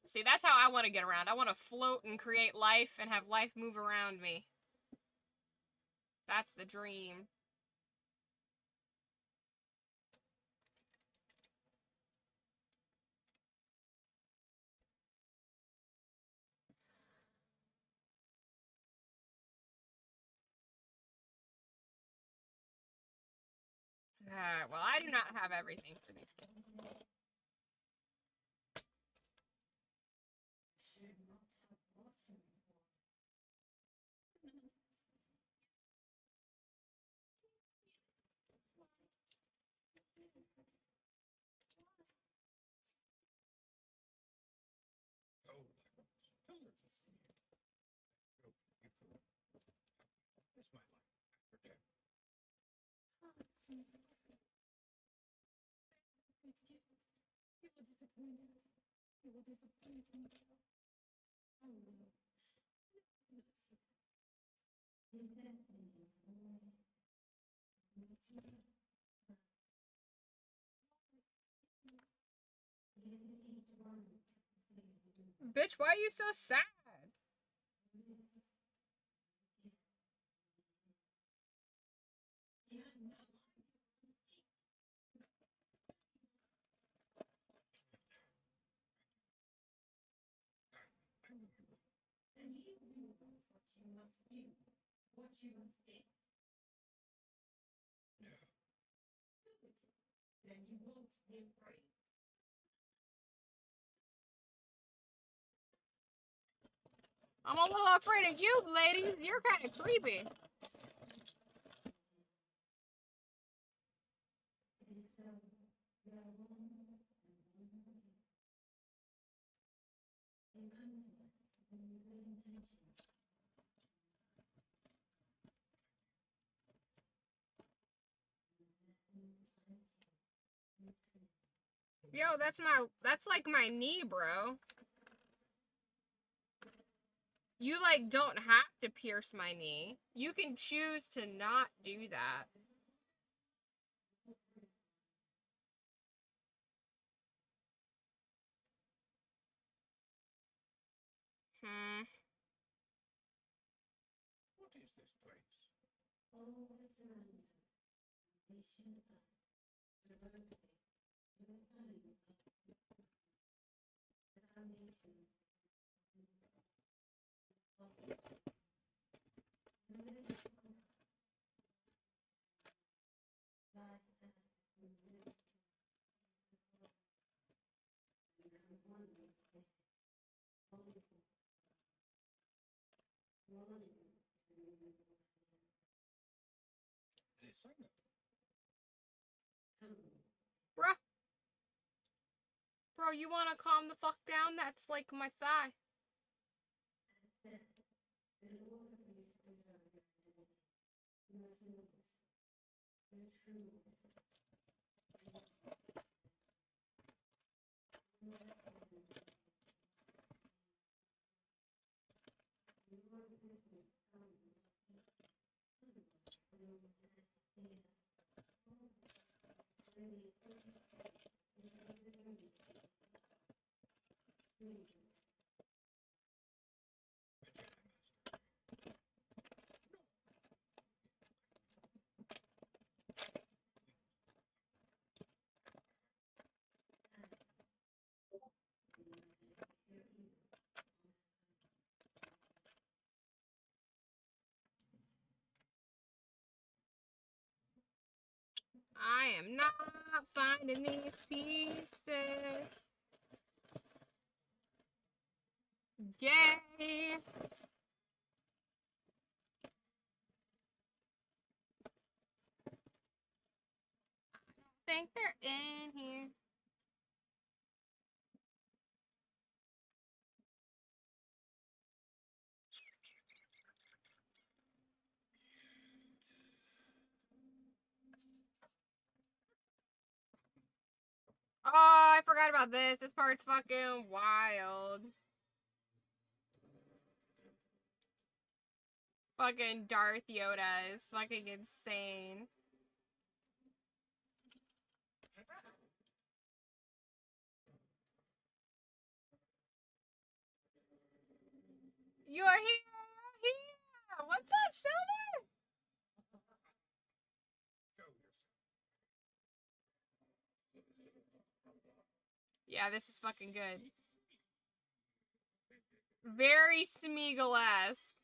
See, that's how I want to get around. I want to float and create life and have life move around me. That's the dream. Well, I do not have everything for these kids. Oh, colors. Oh, you cool. It's my life. Forget. You will disappoint us. You will disappoint me. Oh no. Bitch, why are you so sad? And you knew what you must do, what you must think. No. Do it. Then you won't be afraid. I'm a little afraid of you, ladies. You're kind of creepy. Yo, that's like my knee, bro. You like don't have to pierce my knee. You can choose to not do that. What is this place? The singer. Bruh. Bro, you wanna calm the fuck down? That's like my thigh. I am not finding these pieces. Yay! I think they're in here. Oh, I forgot about this. This part's fucking wild. Fucking Darth Yoda is fucking insane. You're here! What's up, Silver? Yeah, this is fucking good. Very Smeagol-esque.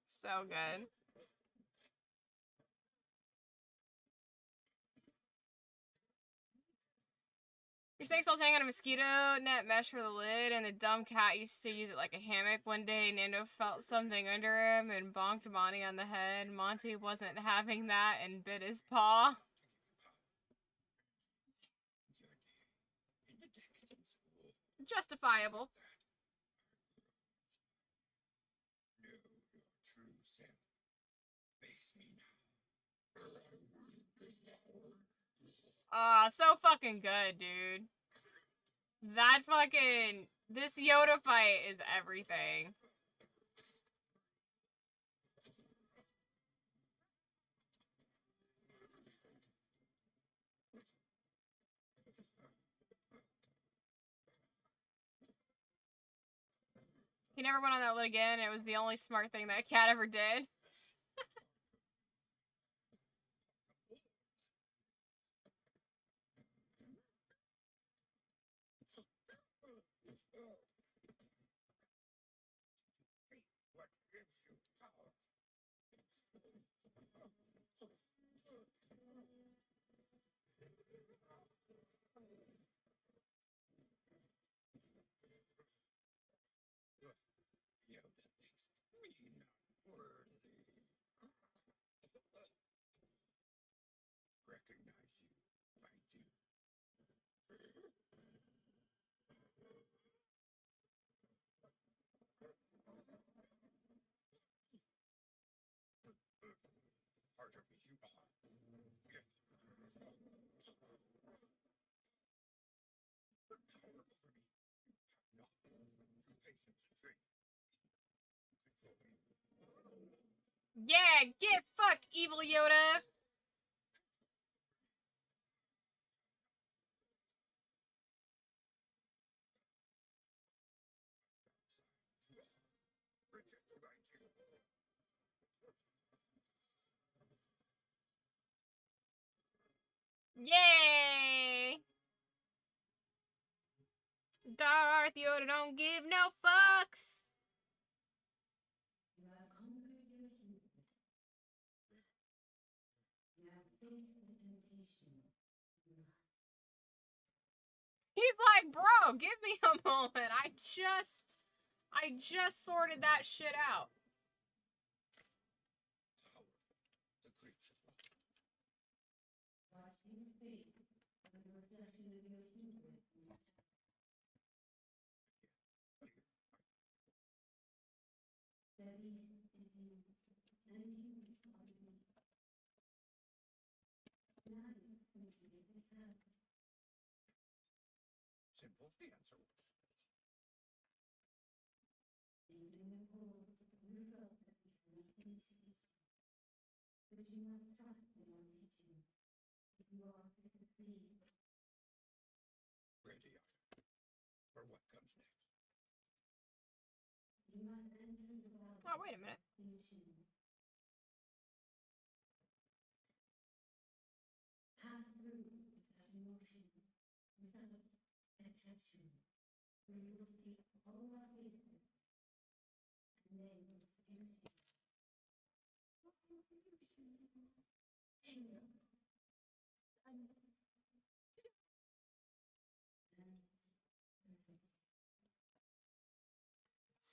So good. Your snake's also hanging on a mosquito net mesh for the lid, and the dumb cat used to use it like a hammock. One day, Nando felt something under him and bonked Monty on the head. Monty wasn't having that and bit his paw. Justifiable. So fucking good, dude. That fucking... This Yoda fight is everything. He never went on that lid again. It was the only smart thing that cat ever did. Yeah, get fucked, evil Yoda! Yay! Darth Yoda don't give no fucks! He's like, bro, no, give me a moment. I just sorted that shit out. The creature. Simple, the answer. Ready, for what comes next. Oh, wait a minute.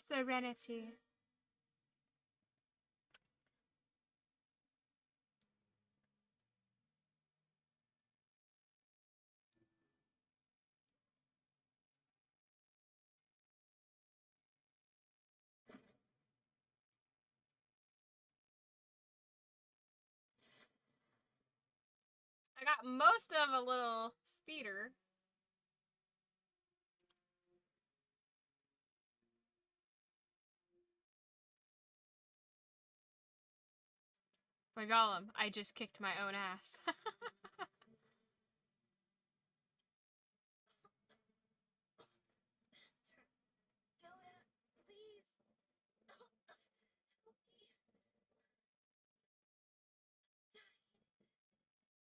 Serenity. I got most of a little speeder. For Gollum, I just kicked my own ass. Yoda, please.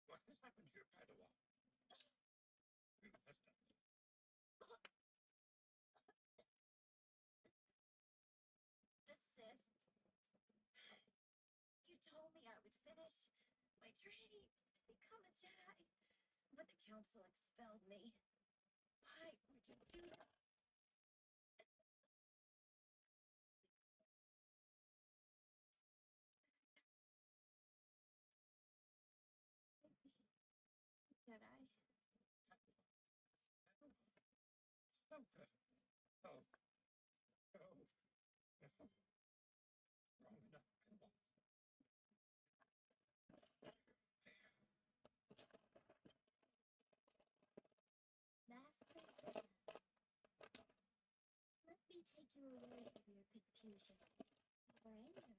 What has happened to your Padawan? Who has done it? The Sith. You told me I would finish my training, become a Jedi, but the Council expelled me. Why would you do that? Jedi. Smoker. Oh. Oh. Wrong enough. Master, let me take you away from your confusion or anger.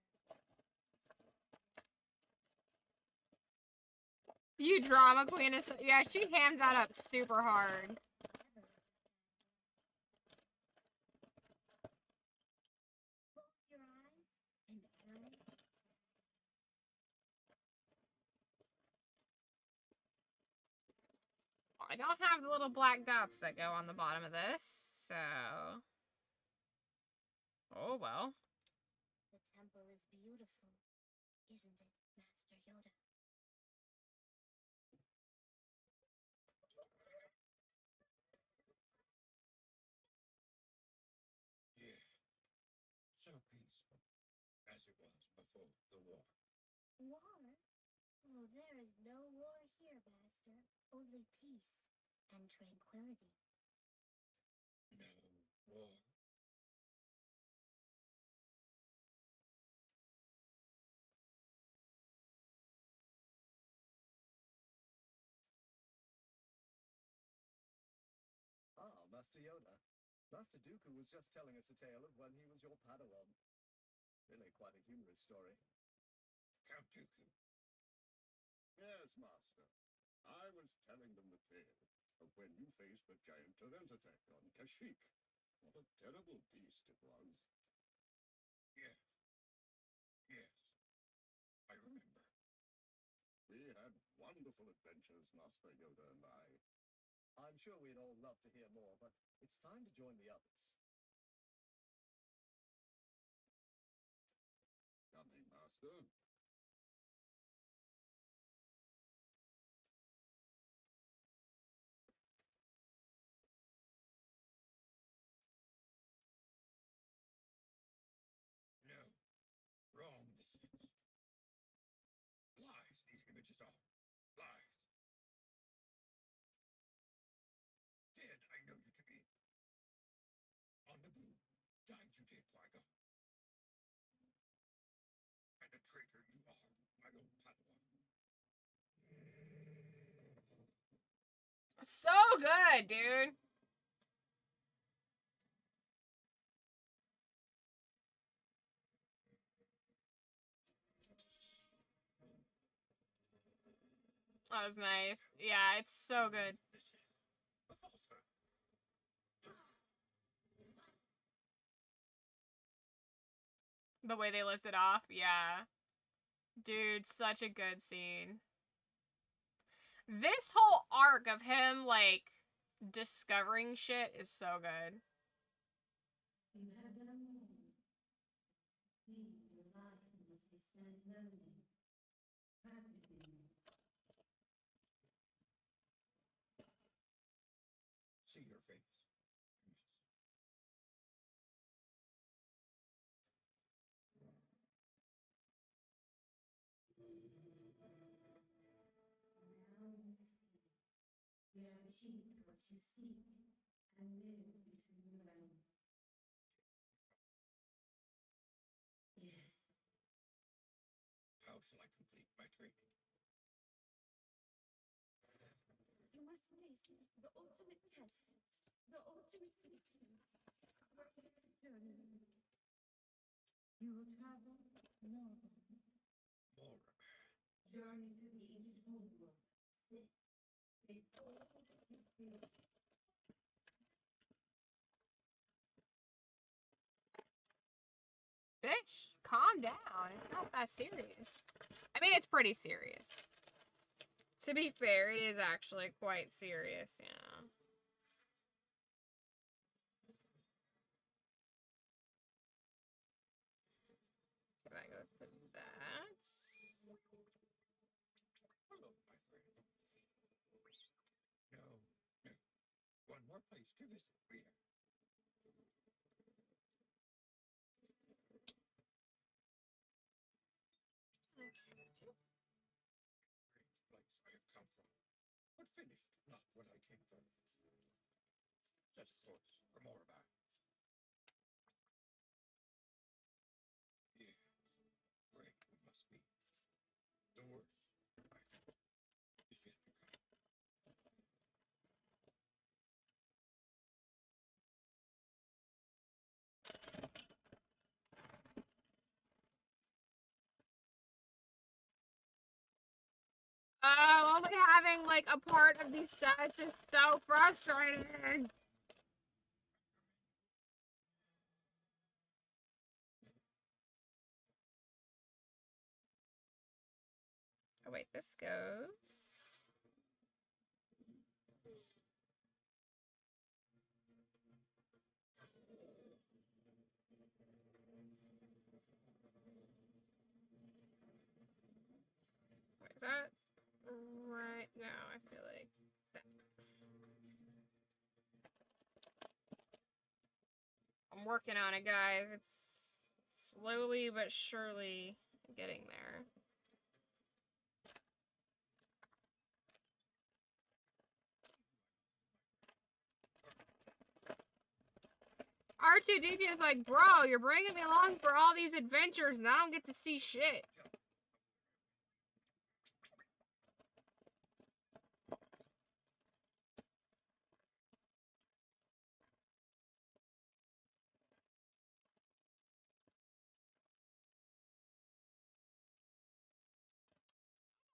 You drama queen is, yeah, she hammed that up super hard. Close your eyes and I don't have the little black dots that go on the bottom of this, so... Oh, well. The temple is beautiful, isn't it, Master Yoda? Yeah. So peaceful. As it was before the war. War? Oh, there is no war here, Master. Only peace and tranquility. No war. Ah, Master Yoda. Master Dooku was just telling us a tale of when he was your Padawan. Really quite a humorous story. Count Dooku. Yes, Master. I was telling them the tale of when you faced the giant Terenzatech on Kashyyyk. What a terrible beast it was. Yes. Yes. I remember. We had wonderful adventures, Master Yoda and I. I'm sure we'd all love to hear more, but it's time to join the others. Coming, Master. So good, dude. That was nice. Yeah, it's so good. A falsehood. The way they lift it off, yeah. Dude, such a good scene. This whole arc of him, like, discovering shit is so good. You have done well. See, your life must be spent learning, practicing. See your face. Yes. Now you see. You have achieved what you seek and live between the realms. Yes. How shall I complete my training? You must face the ultimate test, the ultimate safety, great journey. You will travel north, More. journey to the ancient homeworld. Sit before you feel. Bitch, calm down. It's not that serious. I mean, it's pretty serious. To be fair, it is actually quite serious, yeah. So that goes to that. Hello, my friend. No, no. One more place to visit. We have. Strange place I have come from. But finished not what I came from. Set a course for more about. Yes, great we must be. The worst, I think, is yet to come. Oh, only having like a part of these sets is so frustrating. Oh wait, this goes. What is that? Right now, I feel like that. I'm working on it, guys. It's slowly but surely getting there. R2D2 is like, bro, you're bringing me along for all these adventures and I don't get to see shit.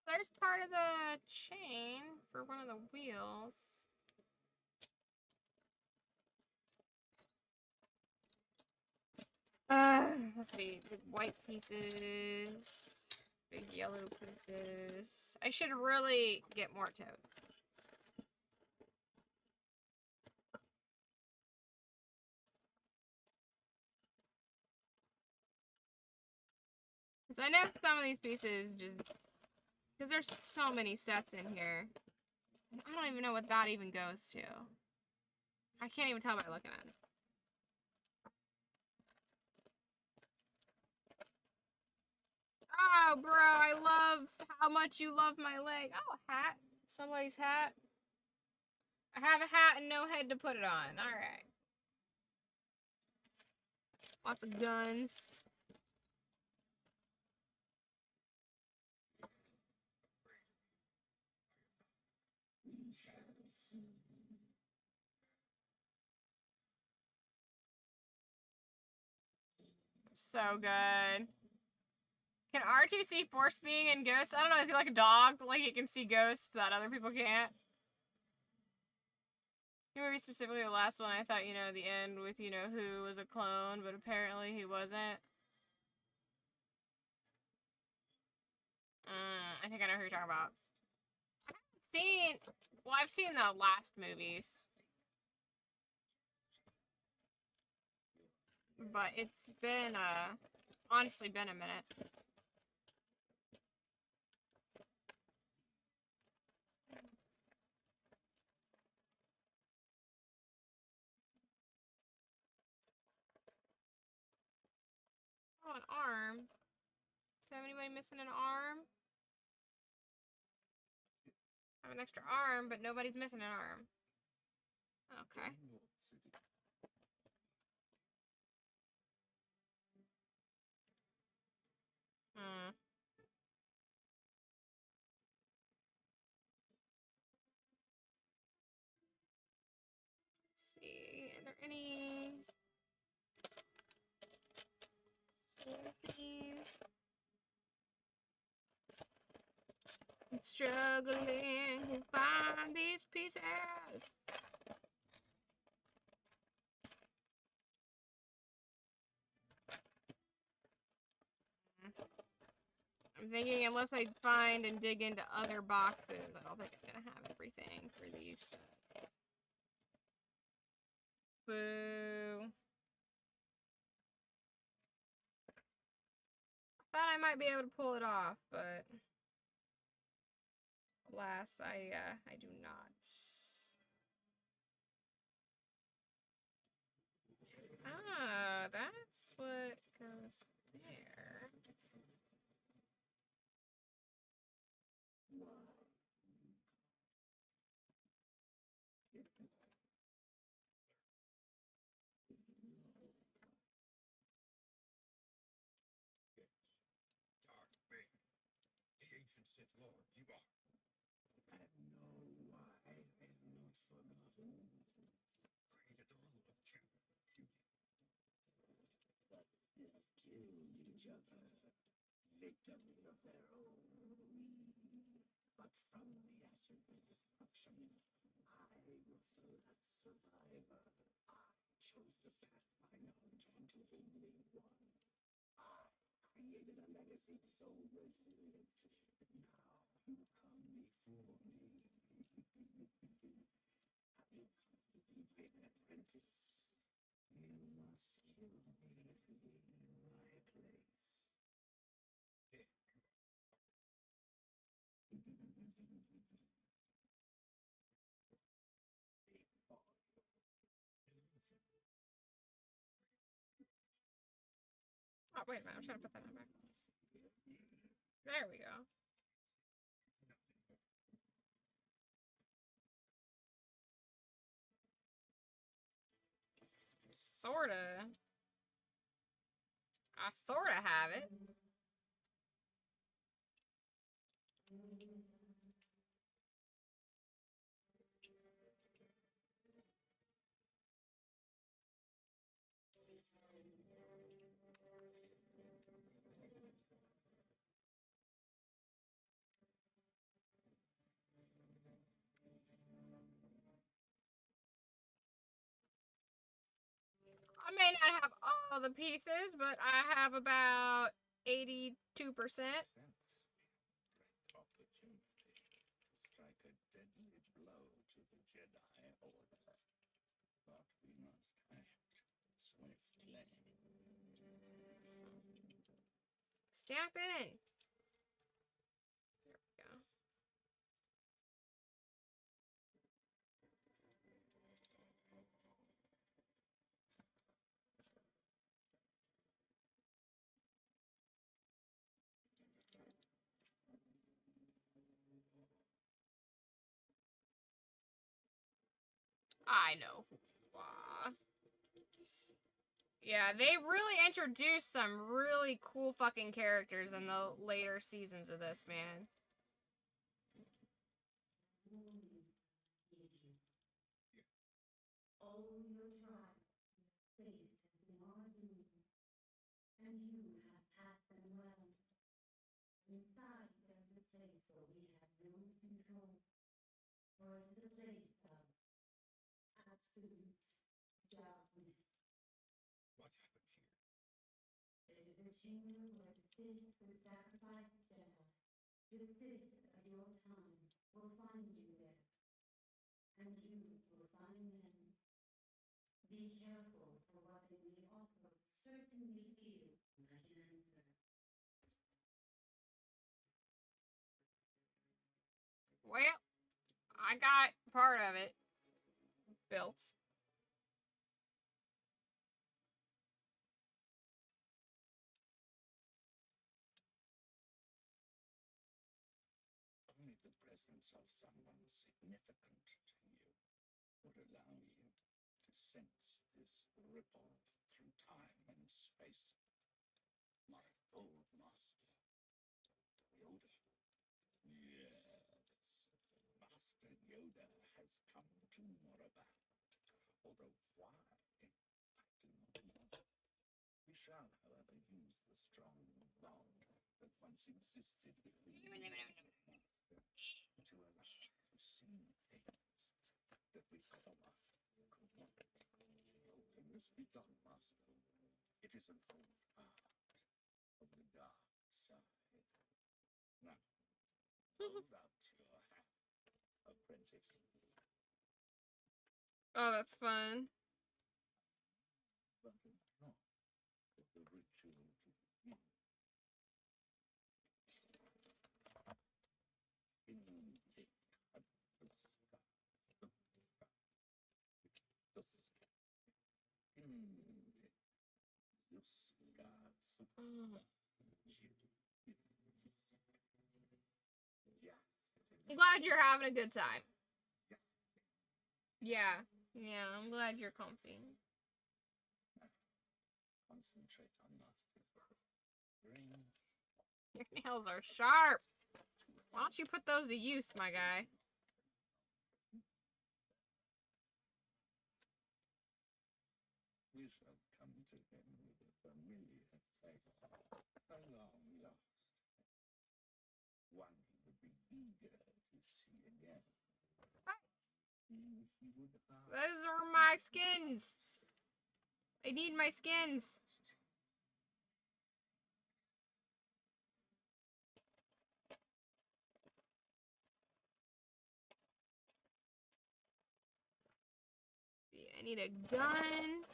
There's part of the chain for one of the wheels. Let's see. Big white pieces. Big yellow pieces. I should really get more totes. Because I know some of these pieces just... Because there's so many sets in here. I don't even know what that even goes to. I can't even tell by looking at it. Oh, bro, I love how much you love my leg. Oh, a hat. Somebody's hat. I have a hat and no head to put it on. Alright. Lots of guns. So good. Can R2 see force being and ghosts? I don't know, is he like a dog? Like he can see ghosts that other people can't? Maybe specifically the last one, I thought, you know, the end with, you know, who was a clone, but apparently he wasn't. I think I know who you're talking about. I haven't seen... Well, I've seen the last movies. But it's been, honestly been a minute. Oh, an arm. Do I have anybody missing an arm? I have an extra arm, but nobody's missing an arm. Okay. Let's see. Are there any... I'm struggling to find these pieces. I'm thinking unless I find and dig into other boxes, I don't think I'm gonna have everything for these. Boo. I thought I might be able to pull it off, but alas, I do not. Ah, that's what goes there. Dark Bane, the ancient Sith Lord, you are. I know why I have not forgotten. Created the rule of gender beauty. But they have killed each other, victims of their own greed. But from the ashes of destruction, I was the last survivor. I chose to pass my knowledge on to only one. I created a legacy so resilient that now you come before me. Have you come to be my apprentice? You must kill me to gain my place. Yeah. Oh, wait a minute, I'm trying to put that on back. There we go. Sorta. I sorta have it. I may not have all the pieces, but I have about 82%. Of the Jedi to strike a deadly blow to the Jedi Order. But we must act swiftly. Snap in. There we go. I know. Yeah, they really introduced some really cool fucking characters in the later seasons of this, man. chamber where the Sith would sacrifice the Jedi. The Sith of your time will find you there. And you will find them. Be careful for what they may offer. Certainly feel like an answer. Well, I got part of it built. Only the presence of someone significant to you would allow you to sense this ripple through time and space. My old master, Yoda. Yes, Master Yoda has come to Morabat. Although why, I do not know. We shall, however, use the strong bond that once existed between you and Master to allow you to see things that we otherwise could not. How can this be done, Master? It is an old art of the dark side. Now, hold out your hand, apprentice. Oh, that's fun. But a drop of the ritual to begin. In the cut the sky, the sky, the sky. In the sky, yes. I'm glad you're having a good time. Yes. Yeah, I'm glad you're comfy. Concentrate on Master. Bring Your nails are sharp. Why don't you put those to use, my guy? we shall come to him with a familiar face, a long lost, one he would be eager to see again. He would ask. Those are my skins. I need my skins. Yeah, I need a gun.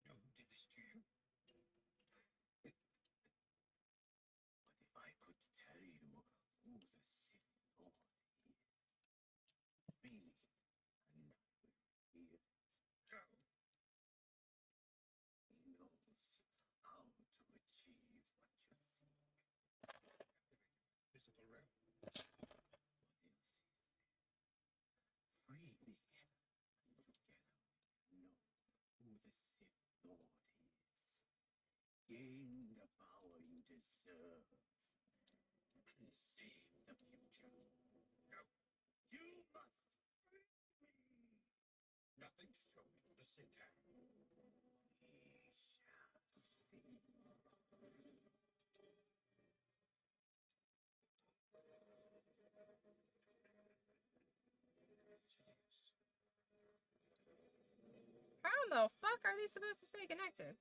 No dearest dear. But if I could tell you who the Sith Lord is, really, and I would hear it. How? He knows how to achieve what you seek. Physical realm. What else is there? Free me, and together we know who the Sith Lord is. Gain the power you deserve, and save the future. No, you must free me. Nothing to show me the Sith have. We shall see. How the fuck are these supposed to stay connected?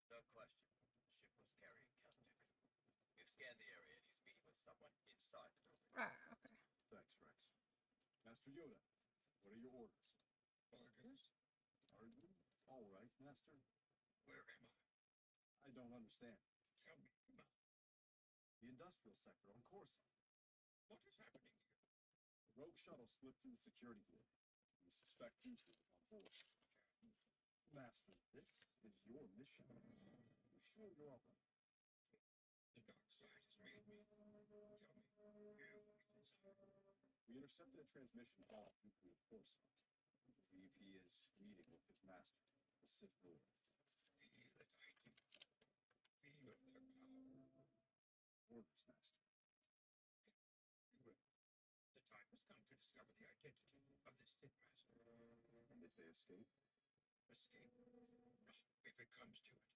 No question. The ship was carrying Caltech. We've scanned the area and he's meeting with someone inside the building. Ah, okay. Thanks, Rex. Master Yoda, what are your orders? Orders? Are you all right, Master? Where am I? I don't understand. Tell me about The industrial sector on Coruscant. what is happening here. The rogue shuttle slipped through the security gate. We suspect you on board. Master, this is your mission. You sure you're all right? The dark side has made me. Tell me, you inside. We intercepted a transmission off nuclear Coruscant. We believe he is meeting with his master, the Sith Lord. Feel it, I do. Feel their power. Orders, Master. You will identity of this Sith Master. And if they escape? Escape? If it comes to it.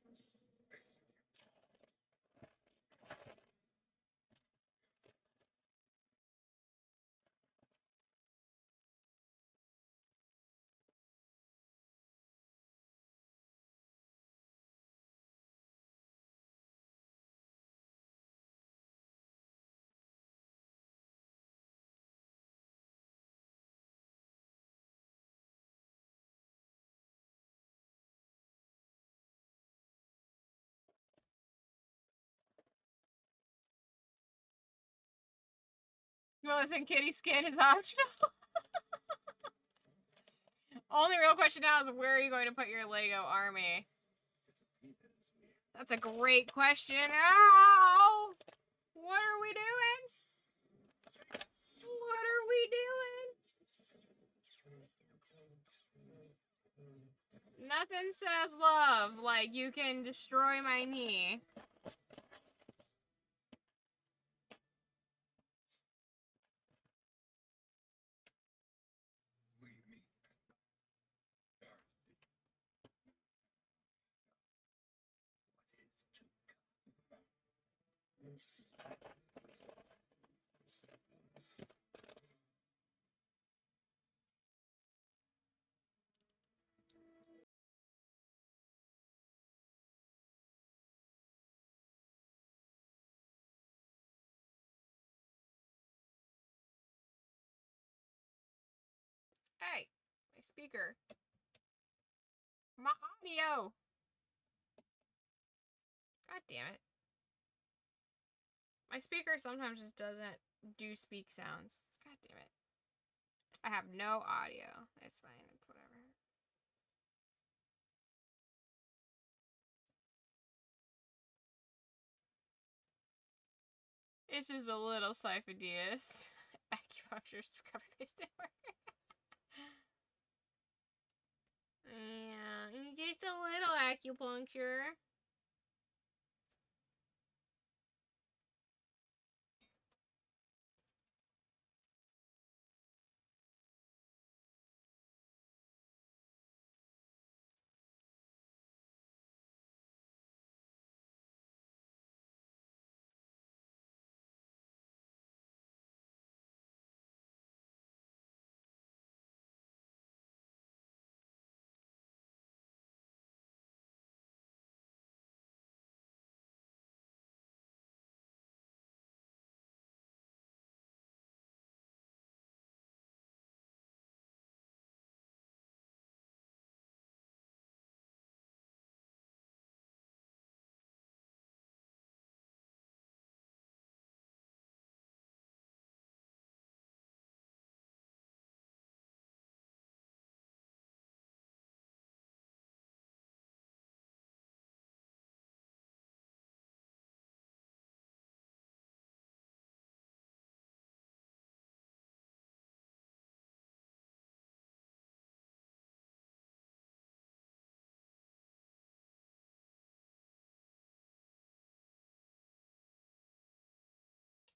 Execute. Well, listen, kitty skin is optional. Only real question now is where are you going to put your Lego army? That's a great question. Ow! What are we doing? What are we doing? Nothing says love like you can destroy my knee. We meet. Hey, my speaker. My audio. God damn it. My speaker sometimes just doesn't do speak sounds. God damn it. I have no audio. It's fine. It's whatever. It's just a little siphodeus. Acupuncture's copy paste work. Yeah, just a little acupuncture.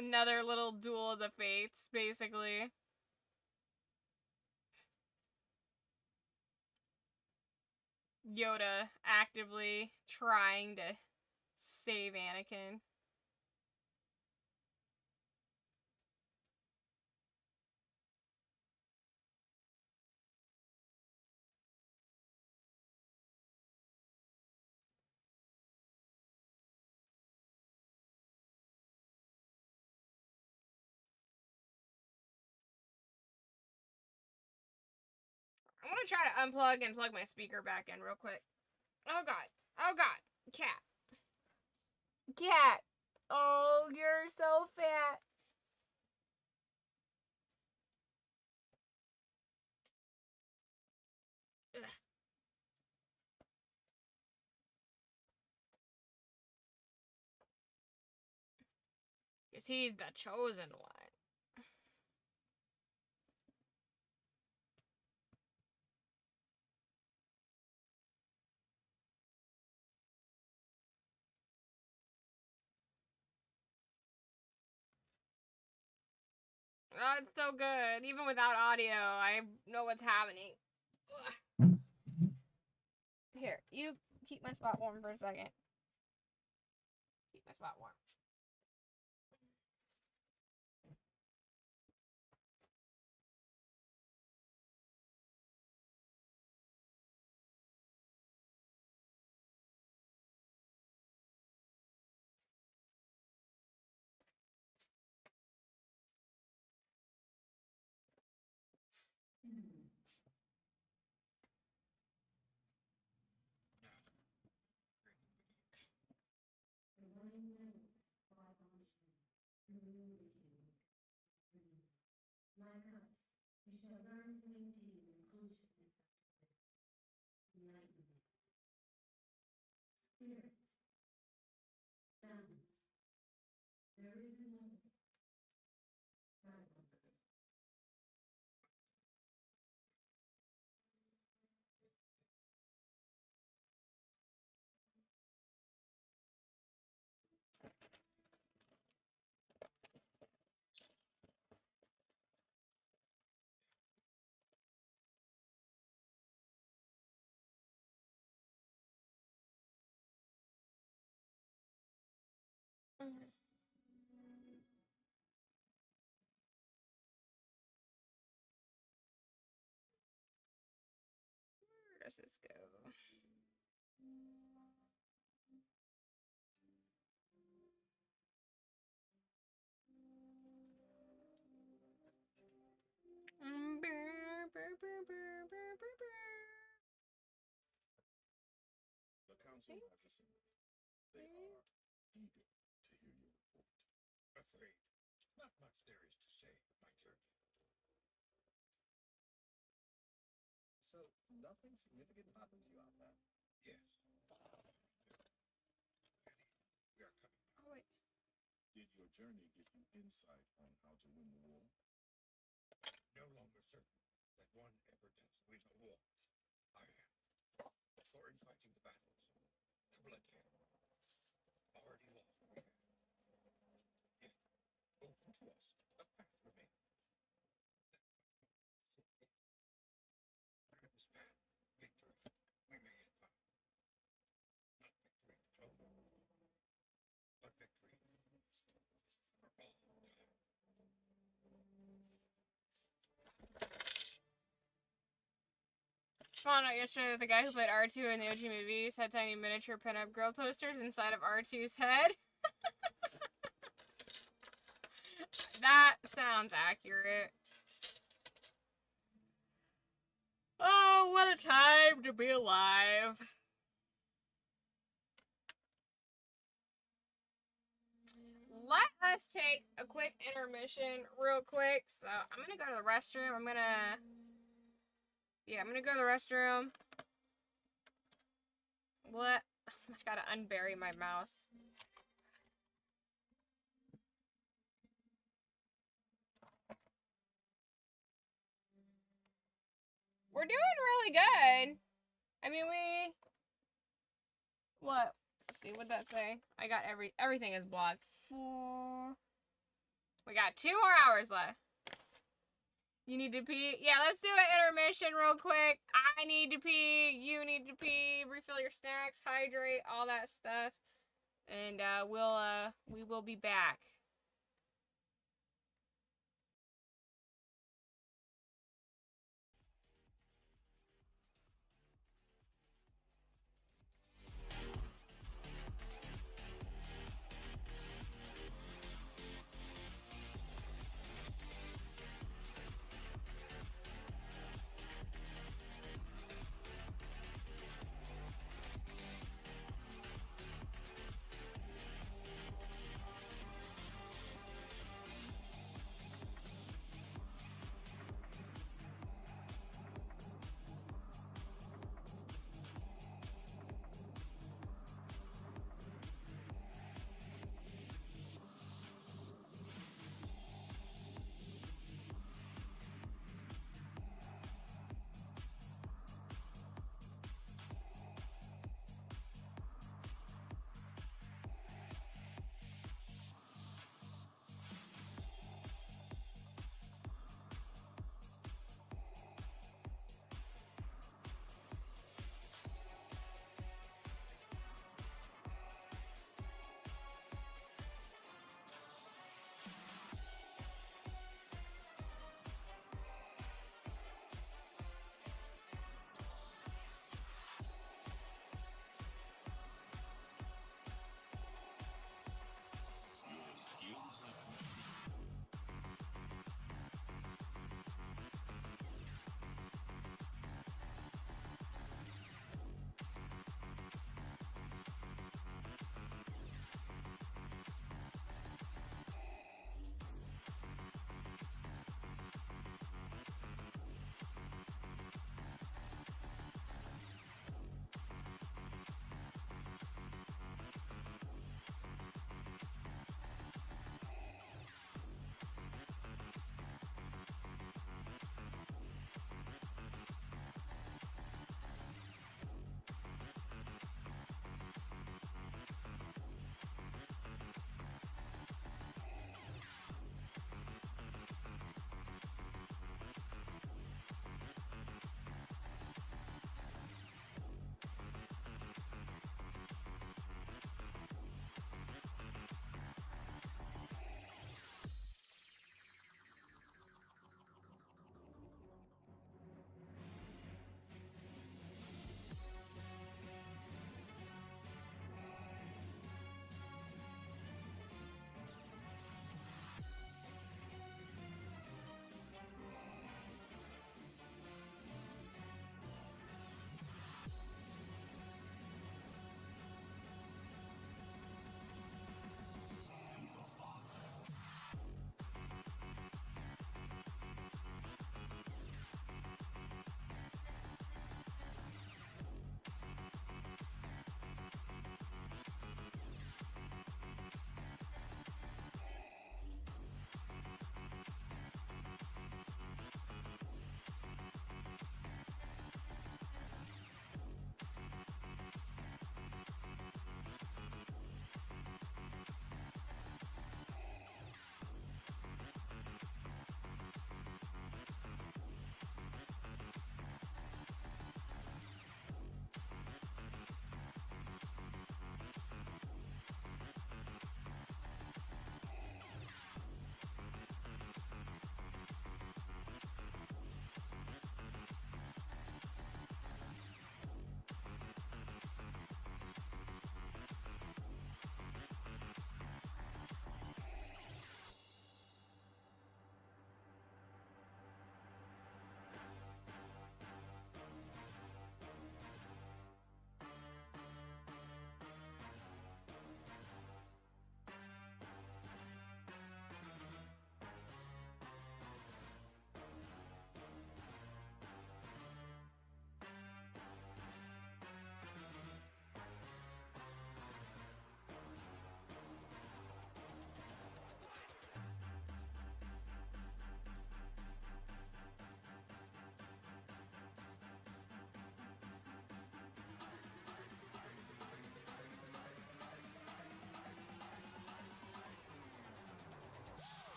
Another little duel of the fates, basically. Yoda actively trying to save Anakin. I'm gonna try to unplug and plug my speaker back in real quick. Oh god. Oh god. Cat. Cat. Oh, you're so fat. Ugh. Because he's the chosen one. Oh, it's so good. Even without audio, I know what's happening. Ugh. Here, you keep my spot warm for a second. Keep my spot warm. My house, we shall learn to maintain consciousness enlightenment, spirit, balance. There is another. Where does this go? The council has assembled. They are eager to hear your report. Afraid. Not much there is to say of my journey. So, nothing significant happened to you out there? Yes. We are coming. Oh, wait. Did your journey give you insight on how to win the war? No longer certain that one ever does win a war. I am. For in fighting the battles, the bloodshed, already lost we have. Yet, open to us, a path remains. Where this path, victory, we may yet find. Not victory total, but victory for all time. Found out yesterday that the guy who played R2 in the OG movies had tiny miniature pinup girl posters inside of R2's head. That sounds accurate. Oh, what a time to be alive. Let us take a quick intermission real quick. So I'm gonna go to the restroom. I'm gonna go to the restroom. What? I gotta unbury my mouse. We're doing really good. I mean, what? Let's see, what'd that say? I got everything is blocked. We got 2 more hours left. You need to pee? Yeah, let's do an intermission real quick. I need to pee. You need to pee. Refill your snacks, hydrate, all that stuff. And we will be back.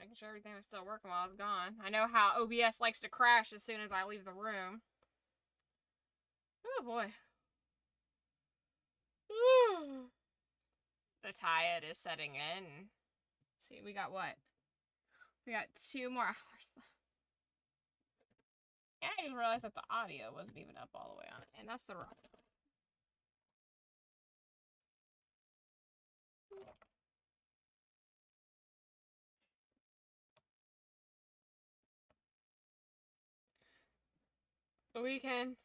making sure everything was still working while I was gone. I know how OBS likes to crash as soon as I leave the room. Oh boy. The tide is setting in. See, we got what? We got 2 more hours left. Yeah, I just realized that the audio wasn't even up all the way on it, and that's the wrong. But we can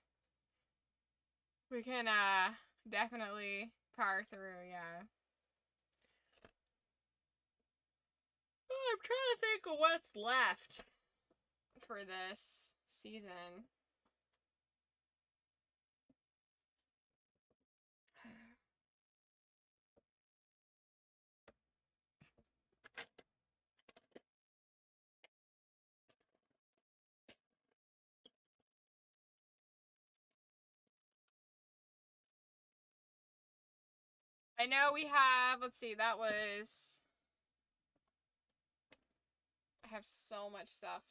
definitely power through, yeah. Oh, I'm trying to think of what's left for this season. I know we have, let's see, that was, I have so much stuff.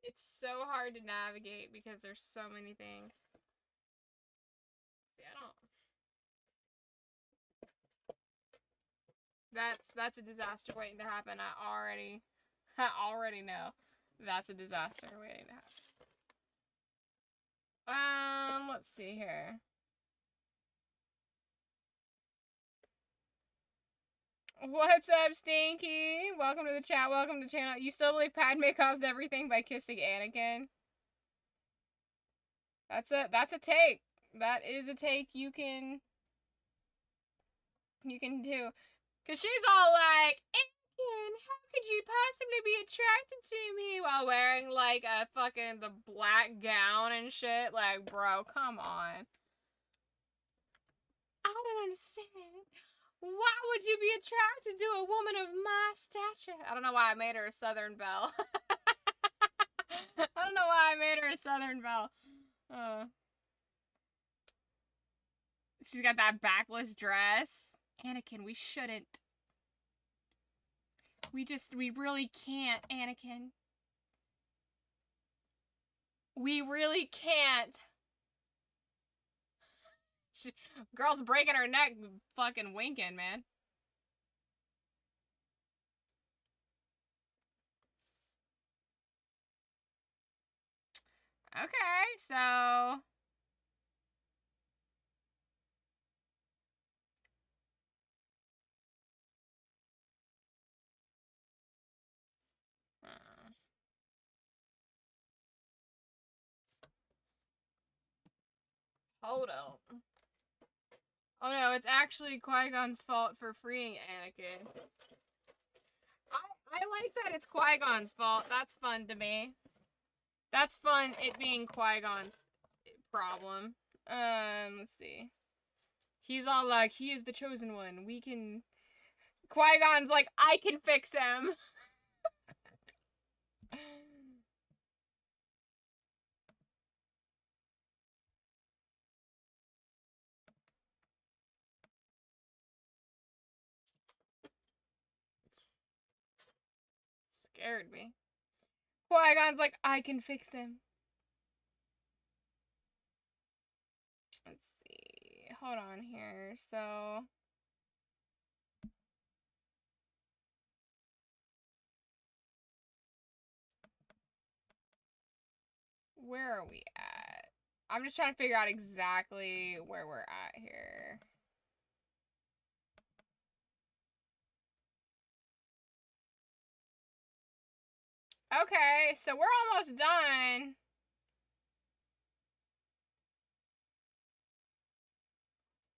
It's so hard to navigate because there's so many things. See, I don't. That's a disaster waiting to happen. I already know that's a disaster waiting to happen. Let's see here. What's up, Stinky? Welcome to the chat. Welcome to the channel. You still believe Padme caused everything by kissing Anakin? That's a take. That is a take you can do. Cause she's all like, Anakin, how could you possibly be attracted to me while wearing like a fucking the black gown and shit? Like, bro, come on. I don't understand. Why would you be attracted to a woman of my stature? I don't know why I made her a Southern Belle. I don't know why I made her a Southern Belle. She's got that backless dress. Anakin, we shouldn't. We really can't, Anakin. We really can't. Girl's breaking her neck fucking winking, man. Okay, so... hold on. Oh no, it's actually Qui-Gon's fault for freeing Anakin. I like that it's Qui-Gon's fault. That's fun to me. That's fun, it being Qui-Gon's problem. Let's see. He's all like, he is the chosen one. We can... Qui-Gon's like, I can fix him. Scared me. Qui-Gon's like, I can fix him. Let's see. Hold on here. So... where are we at? I'm just trying to figure out exactly where we're at here. Okay, so we're almost done.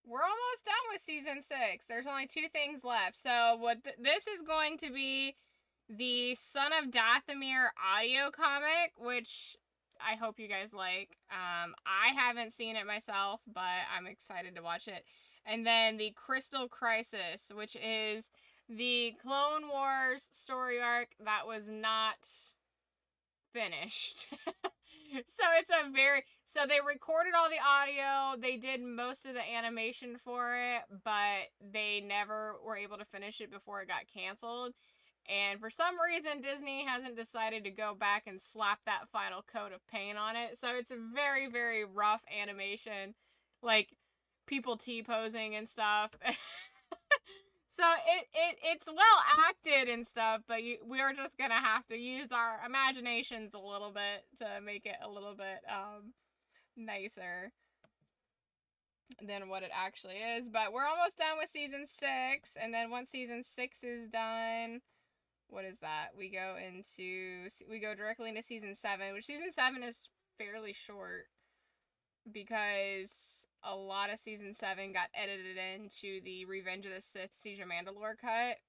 We're almost done with season 6. There's only 2 things left. So what this is going to be the Son of Dathomir audio comic, which I hope you guys like. I haven't seen it myself, but I'm excited to watch it. And then the Crystal Crisis, which is the Clone Wars story arc that was not finished. So it's a very... so they recorded all the audio, they did most of the animation for it, but they never were able to finish it before it got canceled. And for some reason, Disney hasn't decided to go back and slap that final coat of paint on it. So it's a very, very rough animation. Like, people T-posing and stuff. So it's well acted and stuff, but we're just gonna have to use our imaginations a little bit to make it a little bit nicer than what it actually is. But we're almost done with season 6, and then once season 6 is done, what is that? We go directly into season 7, which season 7 is fairly short because a lot of season 7 got edited into the Revenge of the Sith Siege of Mandalore cut,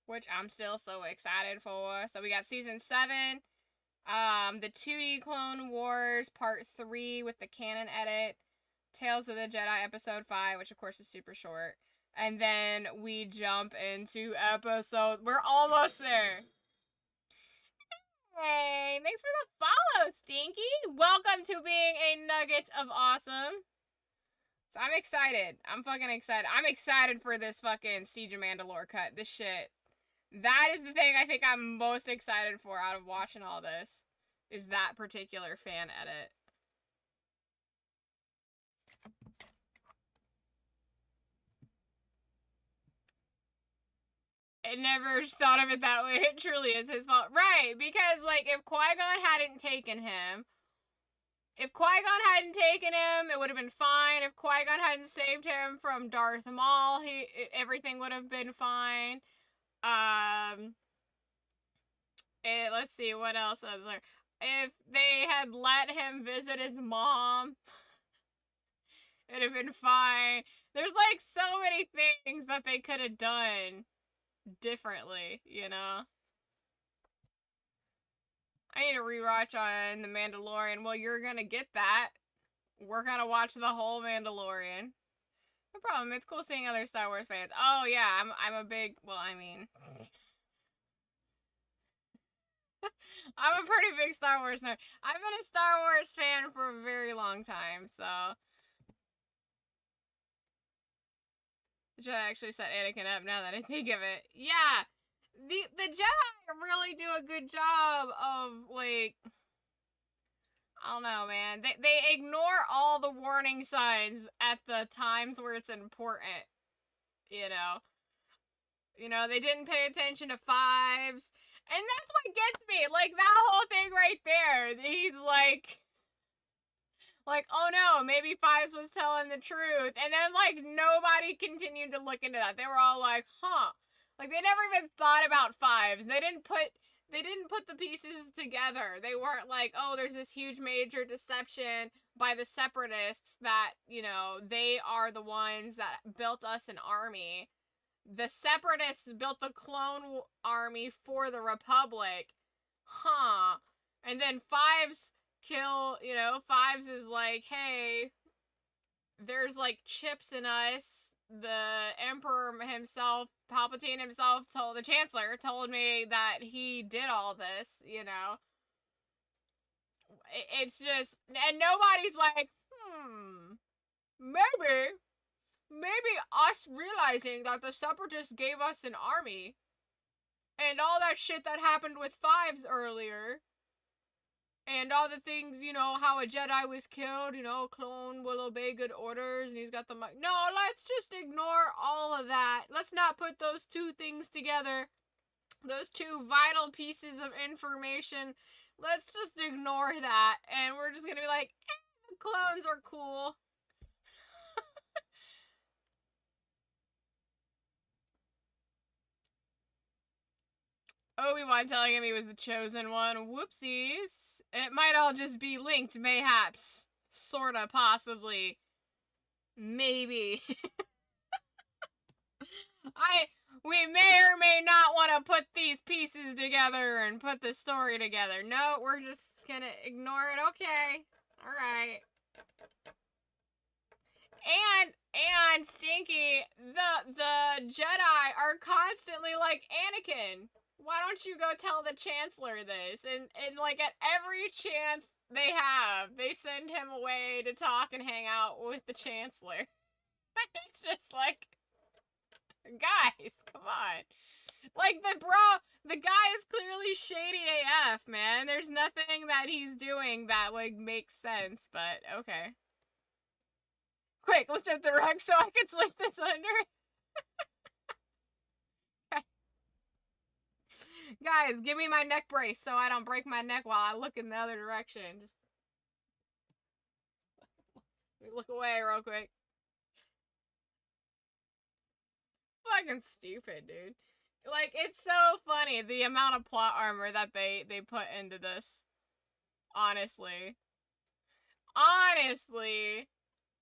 which I'm still so excited for. So we got season 7, the 2D Clone Wars Part 3 with the canon edit, Tales of the Jedi Episode 5, which of course is super short, and then we jump into we're almost there. Hey, thanks for the follow, Stinky. Welcome to being a nugget of awesome. So I'm excited. I'm fucking excited. I'm excited for this fucking Siege of Mandalore cut. This shit. That is the thing I think I'm most excited for out of watching all this. Is that particular fan edit. I never thought of it that way. It truly is his fault. Right, because, like, if Qui-Gon hadn't taken him, it would have been fine. If Qui-Gon hadn't saved him from Darth Maul, everything would have been fine. Let's see, what else is there? If they had let him visit his mom, it would have been fine. There's, like, so many things that they could have done differently, you know? I need to rewatch on The Mandalorian. Well, you're gonna get that. We're gonna watch the whole Mandalorian. No problem. It's cool seeing other Star Wars fans. Oh yeah, I'm a big. Well, I mean, I'm a pretty big Star Wars nerd. I've been a Star Wars fan for a very long time, so. Jedi actually set Anakin up now that I think of it. Yeah, the Jedi really do a good job of, like, I don't know, man. They ignore all the warning signs at the times where it's important, you know. You know, they didn't pay attention to Fives, and that's what gets me. Like, that whole thing right there. He's like, oh no, maybe Fives was telling the truth. And then, like, nobody continued to look into that. They were all like, huh. Like, they never even thought about Fives. They didn't put the pieces together. They weren't like, oh, there's this huge major deception by the Separatists that, you know, they are the ones that built us an army. The Separatists built the clone army for the Republic. Huh. And then Fives Fives is like, hey, there's, like, chips in us. The Emperor himself, Palpatine himself, the Chancellor told me that he did all this, you know. It's just, and nobody's like, maybe us realizing that the Separatists gave us an army, and all that shit that happened with Fives earlier, and all the things, you know, how a Jedi was killed, you know, a clone will obey good orders, and he's got the mic. No, let's just ignore all of that. Let's not put those two things together. Those two vital pieces of information. Let's just ignore that, and we're just gonna be like, the clones are cool. Obi-Wan telling him he was the chosen one. Whoopsies. It might all just be linked, mayhaps. Sorta, possibly. Maybe. We may or may not want to put these pieces together and put the story together. No, we're just gonna ignore it. Okay. Alright. And Stinky, the Jedi are constantly like, Anakin, why don't you go tell the Chancellor this? And like, at every chance they have, they send him away to talk and hang out with the Chancellor. It's just like, guys, come on. Like, the guy is clearly shady AF, man. There's nothing that he's doing that, like, makes sense, but okay. Quick, let's jump the rug so I can switch this under. Guys, give me my neck brace so I don't break my neck while I look in the other direction. Just let me look away real quick. Fucking stupid, dude. Like, it's so funny the amount of plot armor that they put into this. Honestly. Honestly.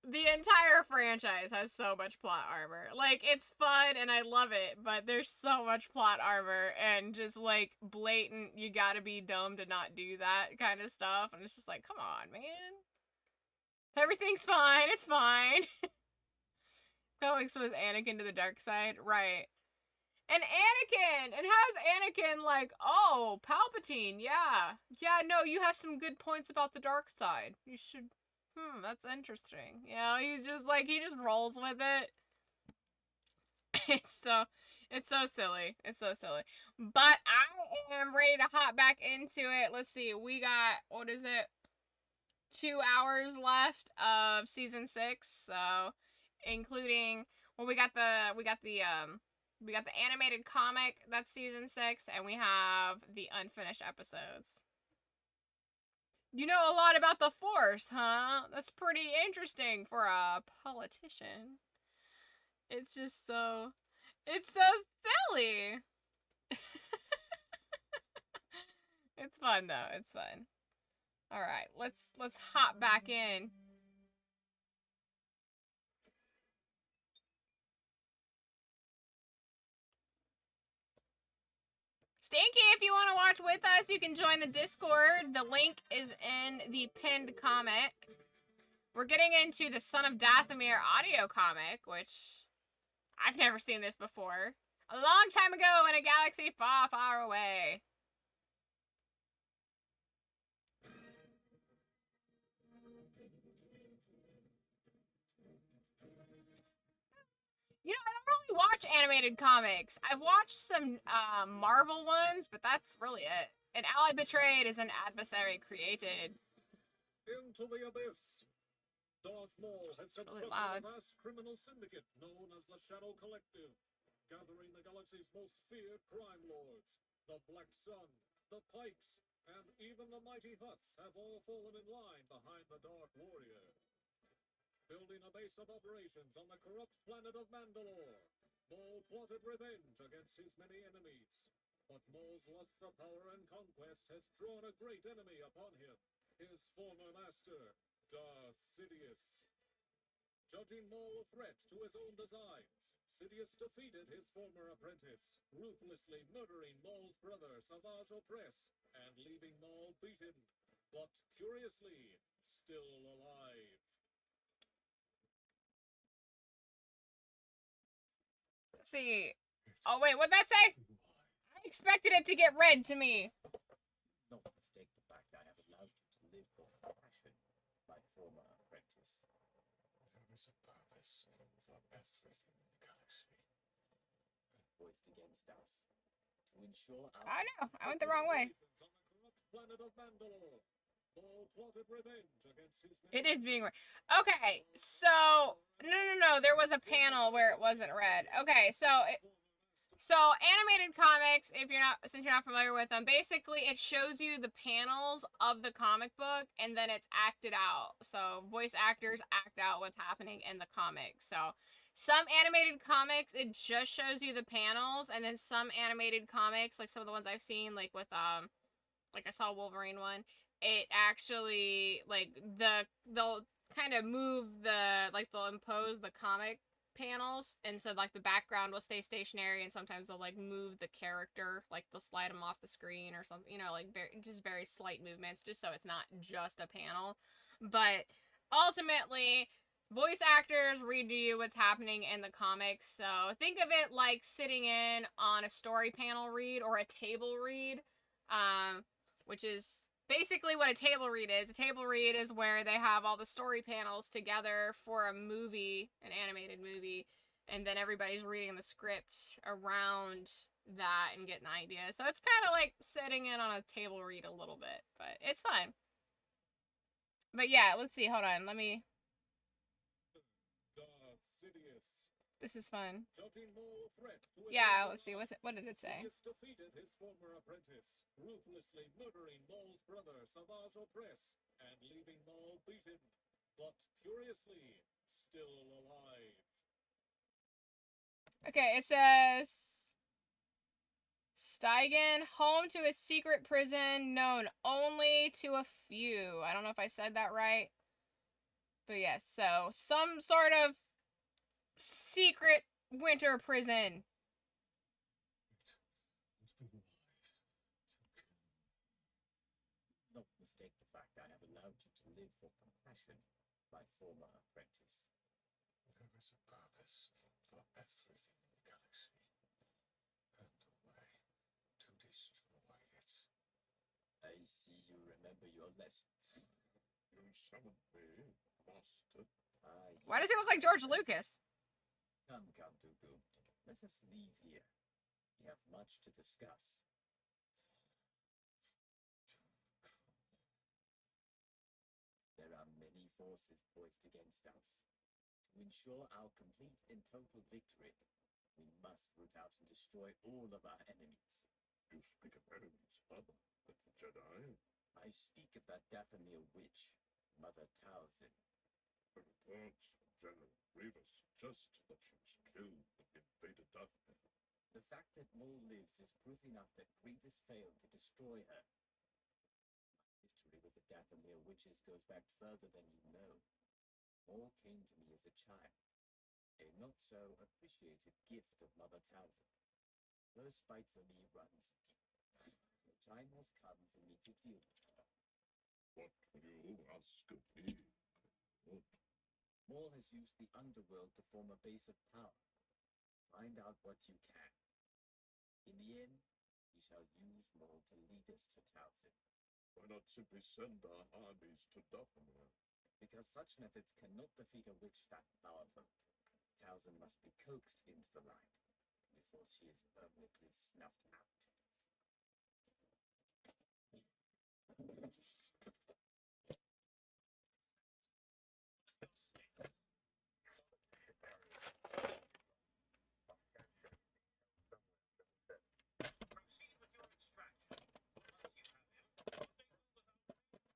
The entire franchise has so much plot armor. Like, it's fun and I love it, but there's so much plot armor and just, like, blatant, you gotta be dumb to not do that kind of stuff. And it's just like, come on, man. Everything's fine. It's fine. Go expose Anakin to the dark side. Right. And Anakin! And how's Anakin like, oh, Palpatine, yeah. Yeah, no, you have some good points about the dark side. You should... that's interesting. You know, he's just like, he just rolls with it. It's so silly. It's so silly. But I am ready to hop back into it. Let's see, we got, what is it? 2 hours left of season 6, so including, well, we got the animated comic, that's season 6, and we have the unfinished episodes. You know a lot about the Force, huh? That's pretty interesting for a politician. It's just so... It's so silly! It's fun, though. It's fun. Alright, let's hop back in. Stinky, if you want to watch with us, you can join the Discord. The link is in the pinned comic. We're getting into the Son of Dathomir audio comic, which I've never seen this before. A long time ago in a galaxy far, far away. You know, I don't really watch animated comics. I've watched some Marvel ones, but that's really it. An ally betrayed is an adversary created. Into the abyss. Darth Maul has It's really constructed loud. a vast criminal syndicate known as the Shadow Collective, gathering the galaxy's most feared crime lords. The Black Sun, the Pikes, and even the mighty Hutts have all fallen in line behind the Dark Warrior. Building a base of operations on the corrupt planet of Mandalore, Maul plotted revenge against his many enemies. But Maul's lust for power and conquest has drawn a great enemy upon him, his former master, Darth Sidious. Judging Maul a threat to his own designs, Sidious defeated his former apprentice, ruthlessly murdering Maul's brother Savage Opress and leaving Maul beaten, but curiously, still alive. Let's see. Oh, wait, what'd that say? I expected it to get red to me. Not mistake the fact I have allowed you to live for passion, my former apprentice. There is a purpose for everything in the galaxy. Voiced against us. To ensure our... I know. I went the wrong way. On the corrupt planet of Mandalore, Maul plotted revenge against his It is being red. Okay, so... No. There was a panel where it wasn't red. Okay, so animated comics, if you're not, since you're not familiar with them, basically it shows you the panels of the comic book and then it's acted out. So voice actors act out what's happening in the comic. So some animated comics, it just shows you the panels, and then some animated comics, like some of the ones I've seen, like with like I saw Wolverine one, it actually, like, they'll kind of move they'll impose the comic panels, and so, like, the background will stay stationary, and sometimes they'll, like, move the character, like, they'll slide them off the screen or something, you know, like, very slight movements, just so it's not just a panel. But ultimately, voice actors read to you what's happening in the comics, so think of it like sitting in on a story panel read or a table read, which is basically what a table read is. A table read is where they have all the story panels together for a movie, an animated movie, and then everybody's reading the script around that and getting ideas. So it's kind of like sitting in on a table read a little bit, but it's fun. But yeah, let's see. Hold on. Let me. This is fun. Yeah, let's see. What did it say? Defeated his former apprentice, ruthlessly murdering Maul's brother, Savage Opress, and leaving Maul beaten, but curiously, still alive. Okay, it says Steigen, home to a secret prison known only to a few. I don't know if I said that right. But yes, so some sort of secret winter prison. Not mistake the fact I have allowed you to live for compassion, my former apprentice. There is a purpose for everything in the galaxy, and a way to destroy it. I see you remember your lessons. You summoned me, Master. Why does he look like George Lucas? Come, Dooku. Let us leave here. We have much to discuss. There are many forces poised against us. To ensure our complete and total victory, we must root out and destroy all of our enemies. You speak of enemies other than the Jedi? I speak of that Dathomir witch, Mother Talzin. The reports from General Grievous suggest that she was killed and invaded Dathomir. The fact that Maul lives is proof enough that Grievous failed to destroy her. My history with the Dathomir witches goes back further than you know. Maul came to me as a child, a not-so-appreciated gift of Mother Talzin. Her spite for me runs deep. The time has come for me to deal with her. What will you ask of me? Maul has used the underworld to form a base of power. Find out what you can. In the end, we shall use Maul to lead us to Talzin. Why not simply send our armies to Dathomir? Because such methods cannot defeat a witch that powerful. Talzin must be coaxed into the light before she is permanently snuffed out. Proceed with your extraction. Once you have him,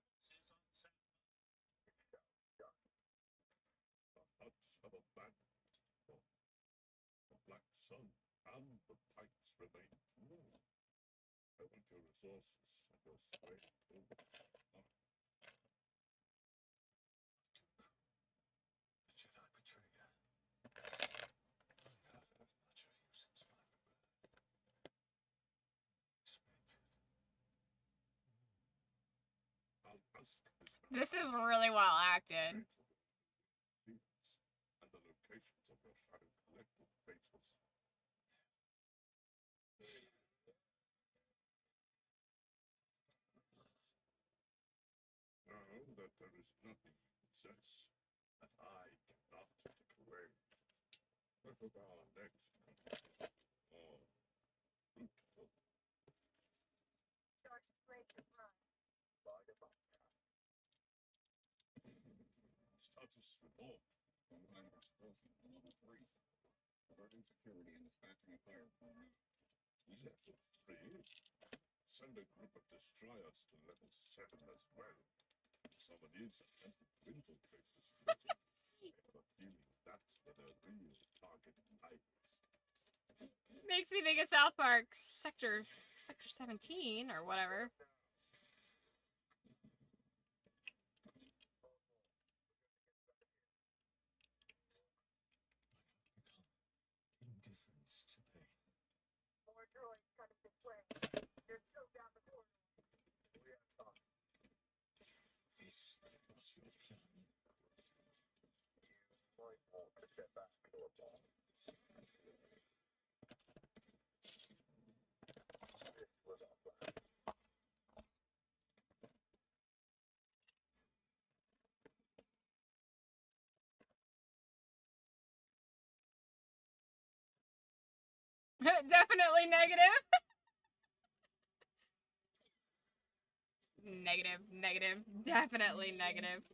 rendezvous with our forces on Saturday. The huts of a bandit. The Black Sun and the Pikes remain true. I want your resources and your sway over the Jedi betrayer. I have heard much of you since my rebirth. Expected. I'll ask This is really well acted. and the locations of your Shadow Collective bases. Now that there is nothing you possess that I cannot take away, what of our next competition more fruitful? Status report. Online explosive to level 3. Averting security and dispatching a fire department. Level 3? Send a group of destroyers to level 7 as well. Someone is attempting to infiltrate this prison. I have a feeling that's where their real target lies. Makes me think of South Park Sector 17 or whatever. Indifference to pain. More droids coming this way. They're still down the corridor. This was your plan. Might want to step back or bomb. This was our plan. Definitely negative. Negative, negative, definitely negative.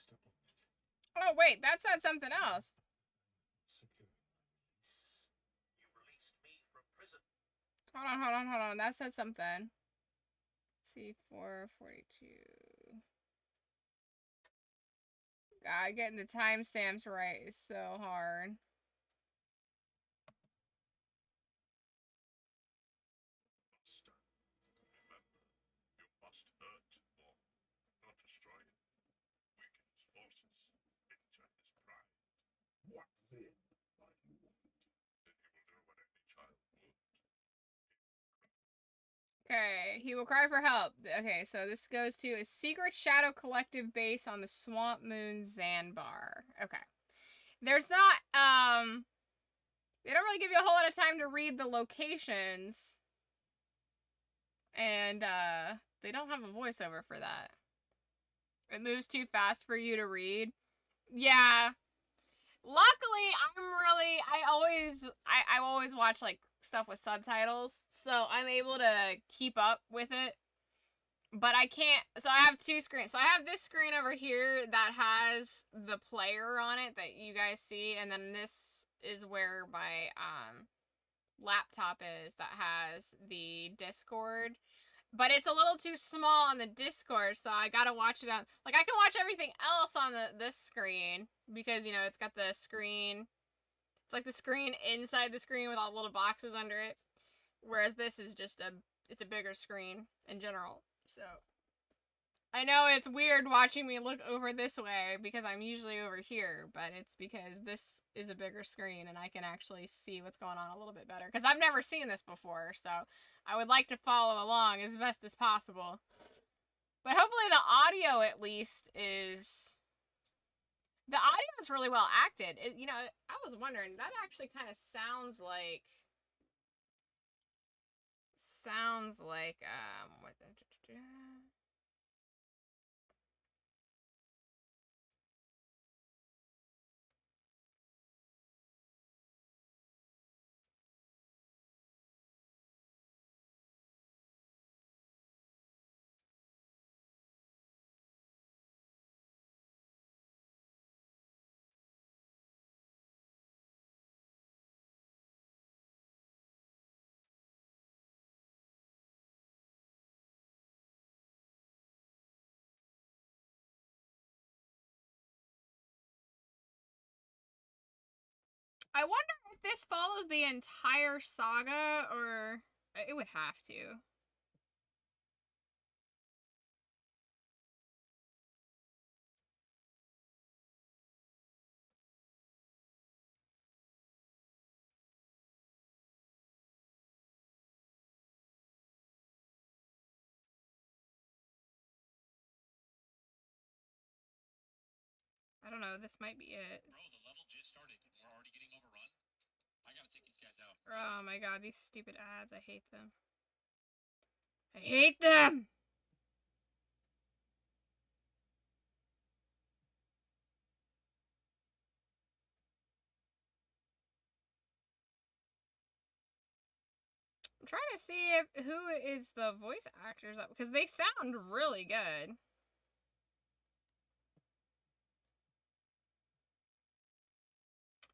Step on it. Oh, wait, that said something else. Securing my release. You released me from prison. Hold on, hold on, hold on. That said something. C442. God, getting the timestamps right is so hard. Monster. Remember, you must hurt or not destroy it. Weaken his forces, injure his pride. What then are you wanting? Then he will do what any child would. Okay, he will cry for help. Okay, so this goes to a secret shadow collective base on the Swamp Moon Zanbar. Okay. There's not, they don't really give you a whole lot of time to read the locations. And, they don't have a voiceover for that. It moves too fast for you to read. Yeah. Luckily, I always watch, like, stuff with subtitles, so I'm able to keep up with it. But I can't, so I have two screens. So I have this screen over here that has the player on it that you guys see, and then this is where my, laptop is that has the Discord. But it's a little too small on the Discord, so I gotta watch it on, like, I can watch everything else on this screen, because, you know, it's got the screen, it's like the screen inside the screen with all the little boxes under it, whereas this is just it's a bigger screen in general, so. I know it's weird watching me look over this way, because I'm usually over here, but it's because this is a bigger screen, and I can actually see what's going on a little bit better, because I've never seen this before, so I would like to follow along as best as possible. But hopefully the audio, at least, is... The audio is really well acted. You know, I was wondering, that actually kind of sounds like... what... I wonder if this follows the entire saga, or... It would have to. I don't know, this might be it. Bro, the level just started and we're already getting overrun. I gotta take these guys out. Oh my god, these stupid ads, I hate them. I hate them! I'm trying to see who is the voice actors up, because they sound really good.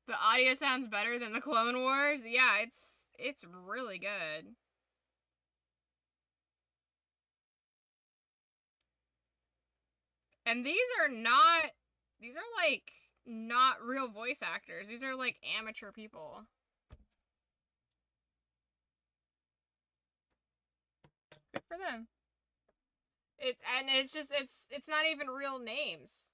The audio sounds better than the Clone Wars. Yeah, it's really good. And these are not, these are like not real voice actors. These are like amateur people. Good for them. It's not even real names.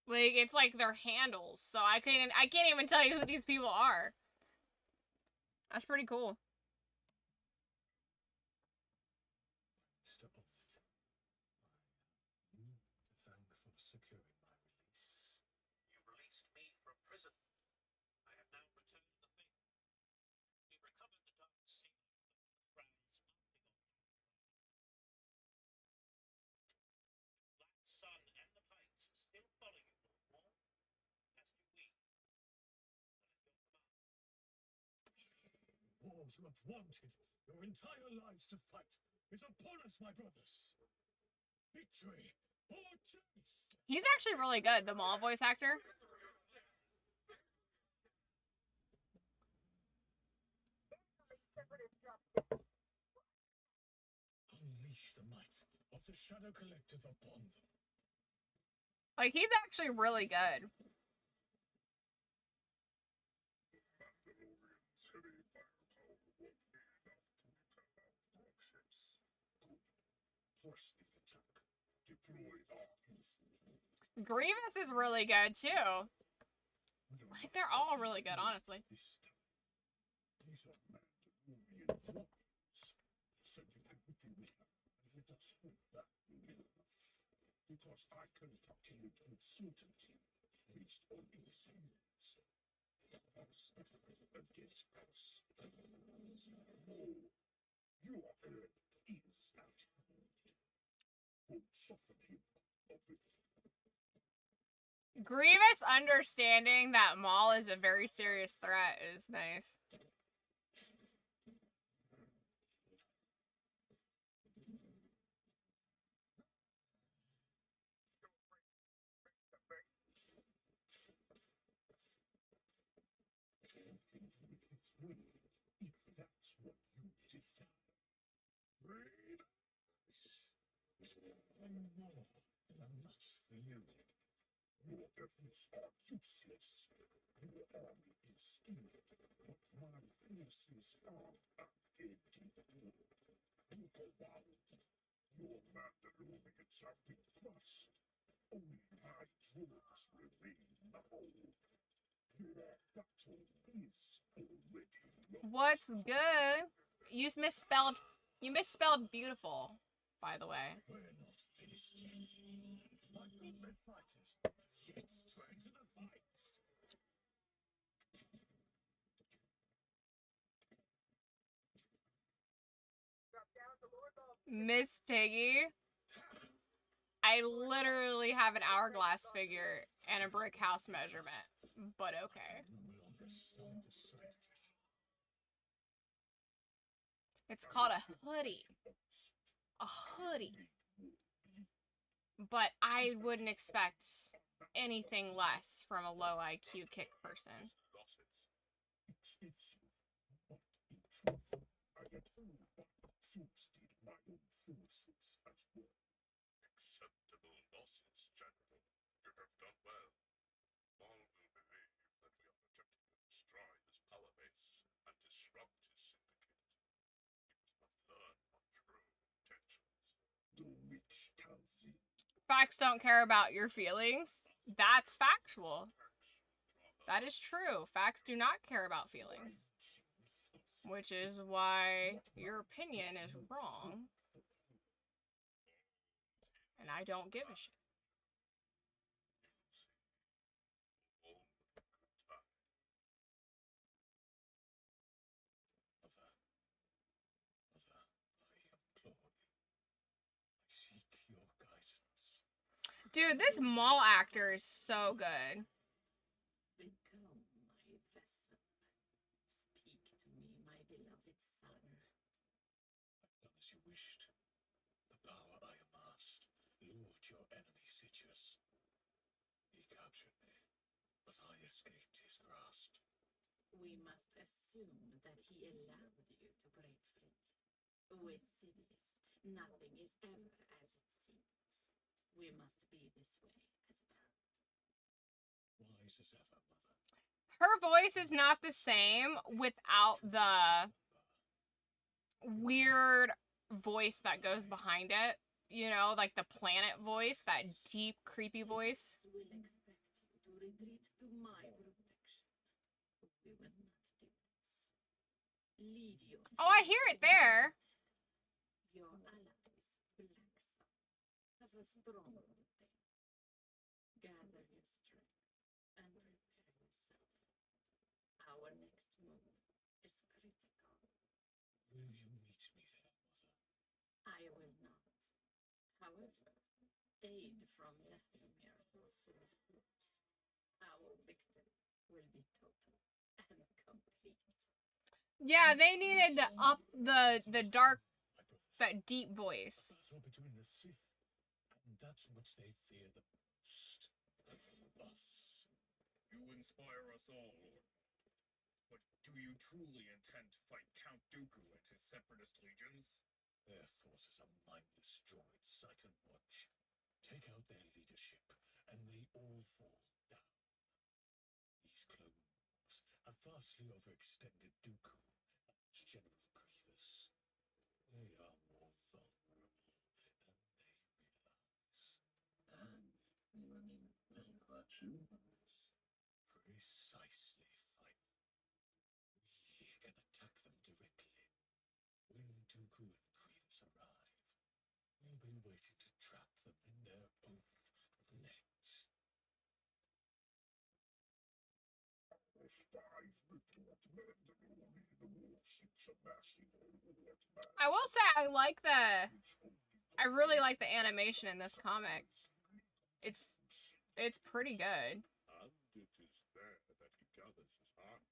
Like, it's like their handles. So I can't even tell you who these people are. That's pretty cool. Mr. Ovid, I am to thank for securing my release. You released me from prison. I have now returned the favor. We recovered the dark secret of the Franz mounting on Black Sun and the Pikes still follow you, Lord Maul, as do we. Wars you have wanted your entire lives to fight is upon us, my brothers. Victory or death. He's actually really good, the Maul voice actor. Unleash the might of the Shadow Collective upon them. Like, he's actually really good. Mandalorian's heavy firepower won't be enough to repel our warships. Press the attack. Deploy our Grievous is really good, too. Like, they're all really good, honestly. This time. These are Mandalorian warriors. Sending everything we have, and let us hope that will be enough. Because I can calculate with certainty, based on experience, that are separated against us. No, your end is at hand. For soften him a bit. Grievous understanding that Maul is a very serious threat is nice. Things with its will, if that's what you desire. Read us. I know there are much for you. Your efforts are useless. Your army is skilled, but my forces are unending. Overwhelmed. Your Mandalorians have been crushed. Only my drones remain now. Your battle is already lost. What's good? You misspelled beautiful, by the way. We're not finished yet. My demon fighters have yet to enter the fight. Miss Piggy. I literally have an hourglass figure and a brick house measurement, but okay. No longer stand the sight of it. It's called a hoodie. A hoodie. But I wouldn't expect anything less from a low IQ kick person. It's but in truth, I had all but exhausted my own forces at work. Acceptable losses, General. You have done well. Maul will believe that we are attempting to destroy his power base and disrupt his syndicate. He must not learn our true intentions. The witch Kalzi. Facts don't care about your feelings. That's factual. That is true. Facts do not care about feelings. Which is why your opinion is wrong. And I don't give a shit. Dude, this Maul actor is so good. Become my vessel. Speak to me, my beloved son. I've done as you wished. The power I amassed lured your enemy Sidious. He captured me, but I escaped his grasp. We must assume that he allowed you to break free. With Sidious, nothing is ever as it seems. We must be this way as well. Wise voice as ever, Mother. Her voice is not the same without the weird voice that goes behind it. You know, like the planet voice, that deep, creepy voice. Will expect you to retreat to my protection. We will not do this. Lead your Oh, I hear it there. Your allies, Black Sun, have a strong routine. Gather your strength and prepare yourself. Our next move is critical. Will you meet me there, Mother? I will not. However, aid from Lethamir will soon close. Our victory will be total and complete. Yeah, they needed to up the dark, My brothers. that deep A voice. battle between the Sith and that which they fear the most. Us. You inspire us all, Lord. But do you truly intend to fight Count Dooku and his separatist legions? Their forces are mindless droids, sight and watch. Take out their leadership, and they all fall down. These Clone Wars have vastly overextended Dooku and General Grievous. They are more vulnerable than they realize. And you mean they got you on this? Precisely, Final. We can attack them directly. When Dooku and Grievous arrive, we'll be waiting to trap them in their own net. The spies report Mandalorian warships amassing on Ord Map. I will say I like I really like the animation in this comic. It's pretty good. And it is there that he gathers his army.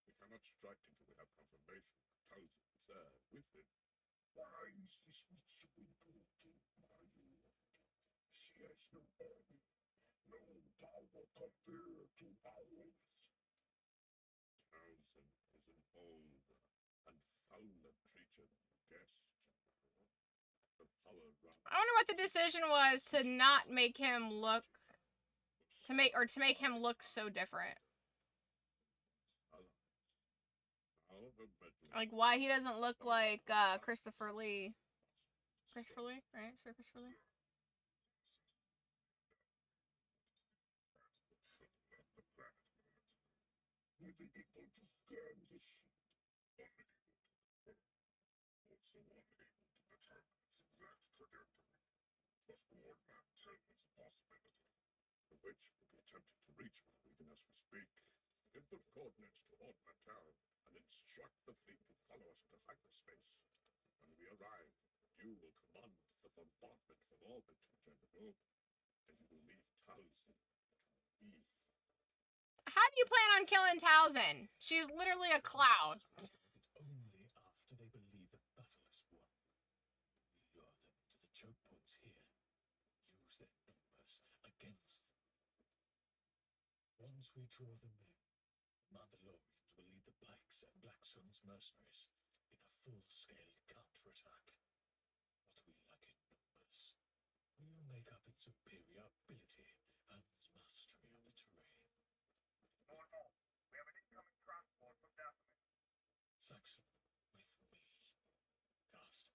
We cannot strike until we have confirmation that Townsend is there with him. Why is this so important, my lord? She has no army, no power compared to ours. Townsend is an older and fouler creature than you guessed. The power I wonder what the decision was to not make him look to make him look so different. Like why he doesn't look like Christopher Lee. Christopher Lee, right? Sir Christopher Lee? With the people to scan the ship, also unable to determine its exact trajectory. But Ord Map 10 is a possibility, the which will be attempting to reach me even as we speak. Input coordinates to Ord Map Town and instruct the fleet to follow us into hyperspace. When we arrive, you will command the bombardment from orbit to the globe, and you will leave Townsend to me. How do you plan on killing Townsend? She's literally a cloud. Only after they believe the battle is won. We lure them to the choke points here. Use their numbers against them. Once we draw them in, the Mandalorians will lead the Pikes and Black Sun's mercenaries in a full-scale counterattack. What we lack in numbers, we'll make up in superior ability and mastery of the terrain. We have an incoming transport from Dathomir. Saxon, with me. Cast,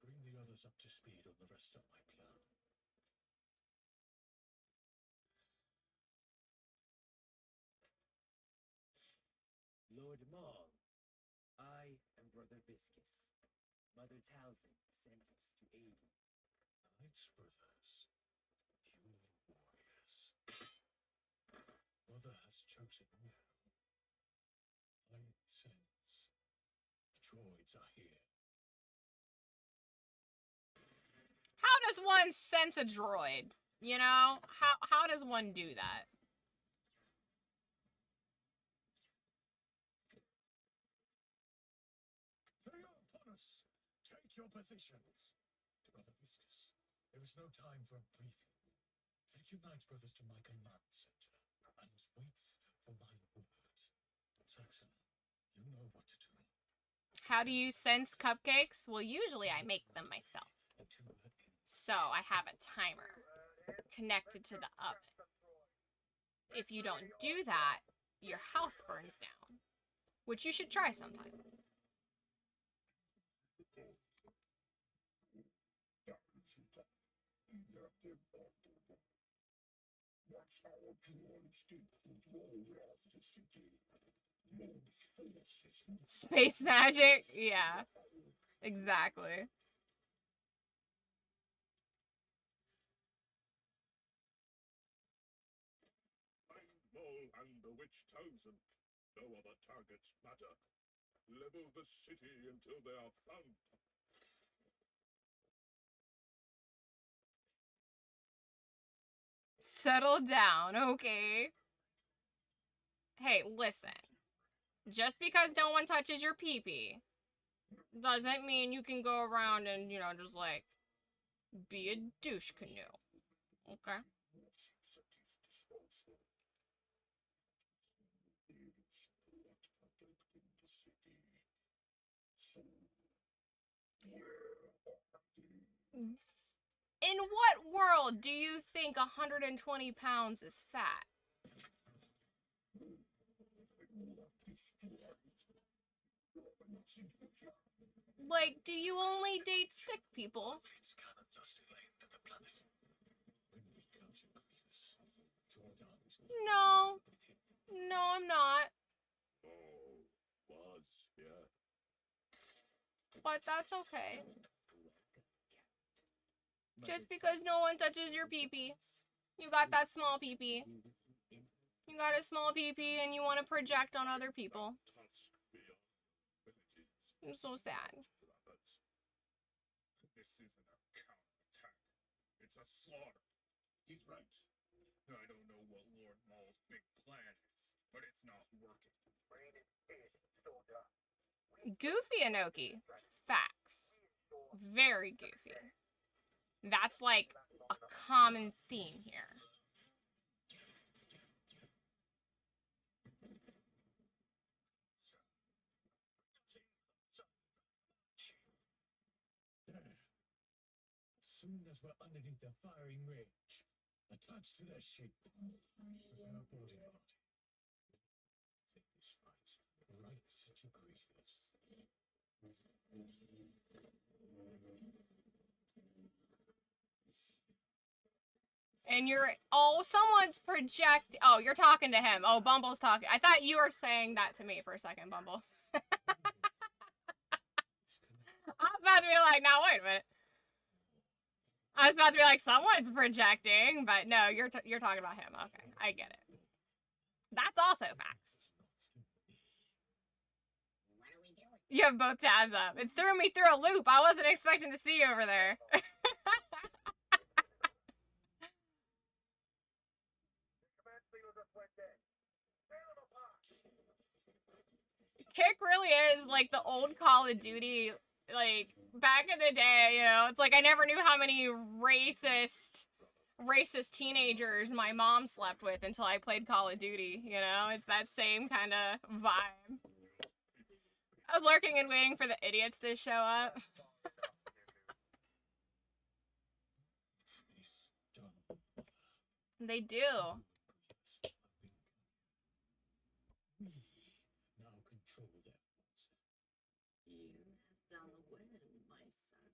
bring the others up to speed on the rest of my plan. Lord Maul, I am Brother Viscus. Mother Townsend sent us to aid you. Knights, brothers, you warriors. Mother has chosen you. I sense the droids are here. How does one sense a droid? You know? How does one do that? They are upon us. Take your positions. Brother Viscus, there is no time for a briefing. Take your Knight brothers to my command center and wait for my word. Saxon, you know what to do. How do you sense cupcakes? Well, usually I make them myself. So I have a timer connected to the oven. If you don't do that, your house burns down, which you should try sometime. Space magic? Yeah, exactly. Mole and the Witch Townsend. No other targets matter. Level the city until they are found. Settle down, okay? Hey, listen. Just because no one touches your pee-pee doesn't mean you can go around and, you know, just like be a douche canoe. Okay? In what world do you think 120 pounds is fat? Like, do you only date stick people? It's kind of dusty lane to the planet. When we capture Grievous, Jordan's will No. No, I'm not. Oh, was, yeah. But that's okay. Just because no one touches your pee-pee. You got that small pee-pee. You got a small pee-pee and you want to project on other people. I'm so sad. This isn't a counterattack. It's a slaughter. He's right. I don't know what Lord Maul's big plan is, but it's not working. Goofy Anoki. Facts. Very goofy. That's like a common theme here. As soon as we're underneath the firing range, attached to their ship, prepare a boarding party. Take this fight right to Grievous. And you're, oh, someone's oh, you're talking to him. Oh, Bumble's talking. I thought you were saying that to me for a second, Bumble. I was about to be like, now wait a minute. I was about to be like, someone's projecting, but no, you're talking about him. Okay, I get it. That's also facts. What are we doing? You have both tabs up. It threw me through a loop. I wasn't expecting to see you over there. Kick really is like the old Call of Duty, like back in the day, you know. It's like I never knew how many racist teenagers my mom slept with until I played Call of Duty, you know. It's that same kind of vibe. I was lurking and waiting for the idiots to show up. They do. Now control them. You have done well, my son.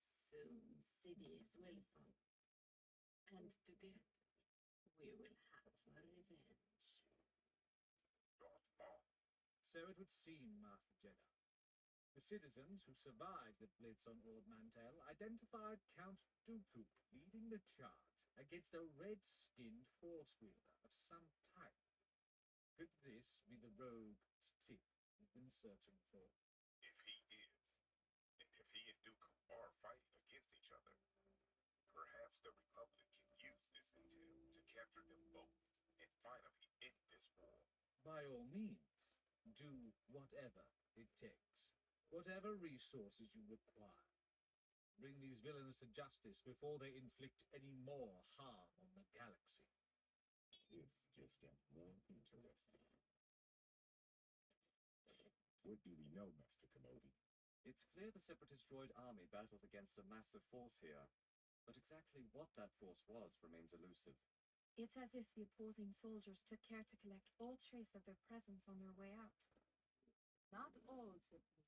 Soon Sidious will fall. And together we will have revenge. So it would seem, Master Jedi. The citizens who survived the blitz on Ord Mantell identified Count Dooku leading the charge against a red-skinned force wielder of some type. Could this be the rogue Sith we've been searching for? If he is, and if he and Dooku are fighting against each other, perhaps the Republic can use this intel to capture them both and finally end this war. By all means, do whatever it takes, whatever resources you require. Bring these villains to justice before they inflict any more harm on the galaxy. This just got more interesting. What do we know, Master Kenobi? It's clear the Separatist droid army battled against a massive force here, but exactly what that force was remains elusive. It's as if the opposing soldiers took care to collect all trace of their presence on their way out. Not all, Tiffany.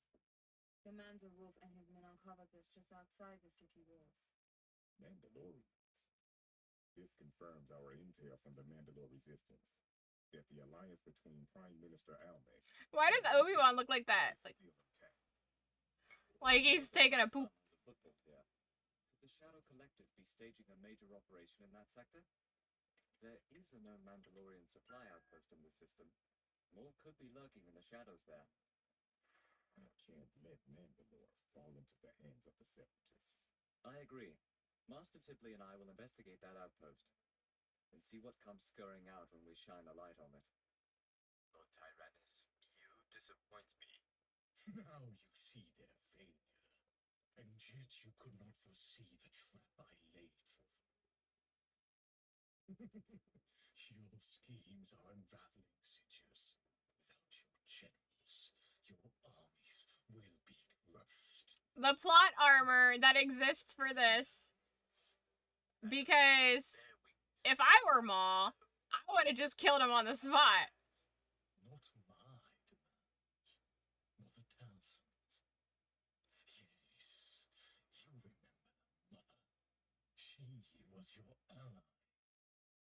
Commander Wolf and his men uncovered this just outside the city walls. Mandalorians. This confirms our intel from the Mandalore Resistance that the alliance between Prime Minister Almec Why does Obi-Wan look like that? is Like, still intact. like he's taking a poop. Has a foothold here. Could the Shadow Collective be staging a major operation in that sector? There is a known Mandalorian supply outpost in the system. More could be lurking in the shadows there. I can't let Mandalore fall into the hands of the Separatists. I agree. Master Tipley and I will investigate that outpost and see what comes scurrying out when we shine a light on it. Lord Tyrannus, you disappoint me. Now you see their failure, and yet you could not foresee the trap I laid for them. Your schemes are unraveling, Sidious. Without your generals, your armies will be crushed. The plot armor that exists for this. Because if I were Maul, I would have just killed him on the spot. Not my demands, Mother Townsend's. Yes, you remember the mother. She was your ally.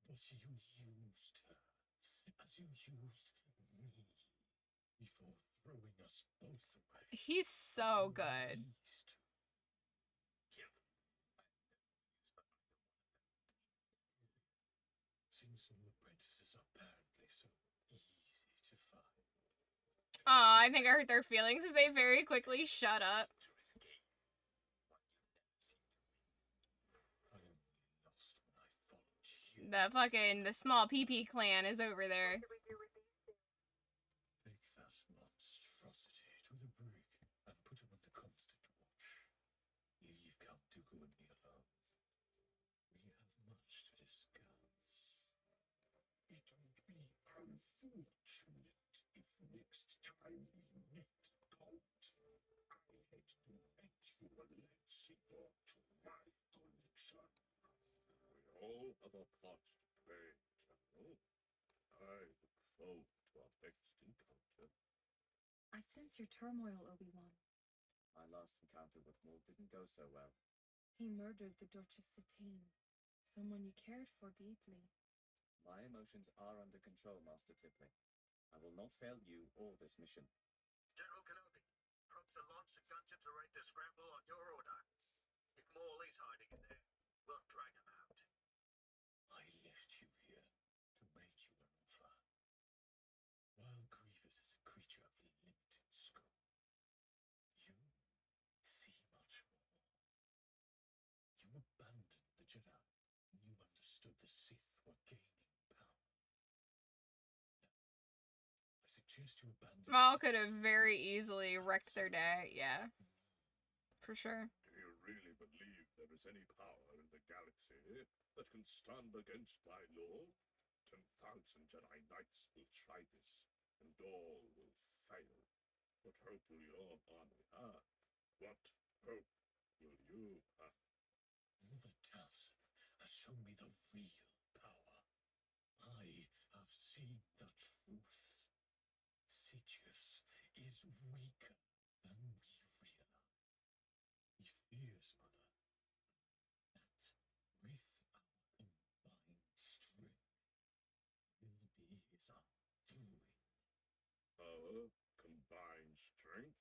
But you used her, as you used me, before throwing us both away. He's so good. Since new apprentices are apparently so easy to find. Aw, I think I hurt their feelings as they very quickly shut up. To escape what you've never seen to win. I only lost when I followed you. The small PP clan is over there. Take that monstrosity to the brig and put him under constant watch. Leave Count Dooku and me alone. We have much to discuss. It would be unfortunate if next time we met, Count, I had to bet you a lightsaber to my collection. We all have a part to play, General. I look forward to our next encounter. I sense your turmoil, Obi-Wan. My last encounter with Maul didn't go so well. He murdered the Duchess Satine, someone you cared for deeply. My emotions are under control, Master Tipley. I will not fail you or this mission. General Kenobi, prompt to launch the gunship to ready to scramble on your order. If Maul is hiding in there, we'll drag him out. I left you here to make you an offer. While Grievous is a creature of limited scope, you see much more. You abandoned the Jedi when you understood the Sith were gaining power. Now, I suggest you abandon. Maul could have very easily wrecked their day. Yeah, for sure. Do you really believe there is any power in the galaxy that can stand against my lord? 10,000 Jedi Knights will try this, and all will fail. What hope will your army have? What hope will you have? Mother Towson has shown me the real power. I have seen the truth. Sidious is weaker than we realize. He fears, Mother, that with our combined strength will be his undoing. Our combined strength?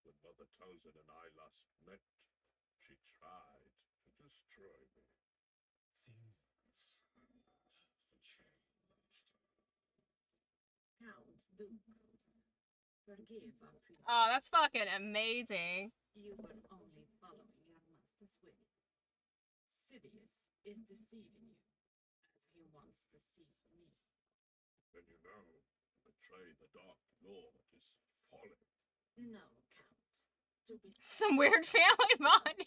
When Mother Townsend and I last met, she tried to destroy me. Things have changed. Count Dooku, forgive our previous. Oh, that's fucking amazing. You were only following your master's will. Sidious is deceiving you, as he once deceived me. Then you know, to betray the Dark Lord is folly. No, Count. To be Some weird family bonding.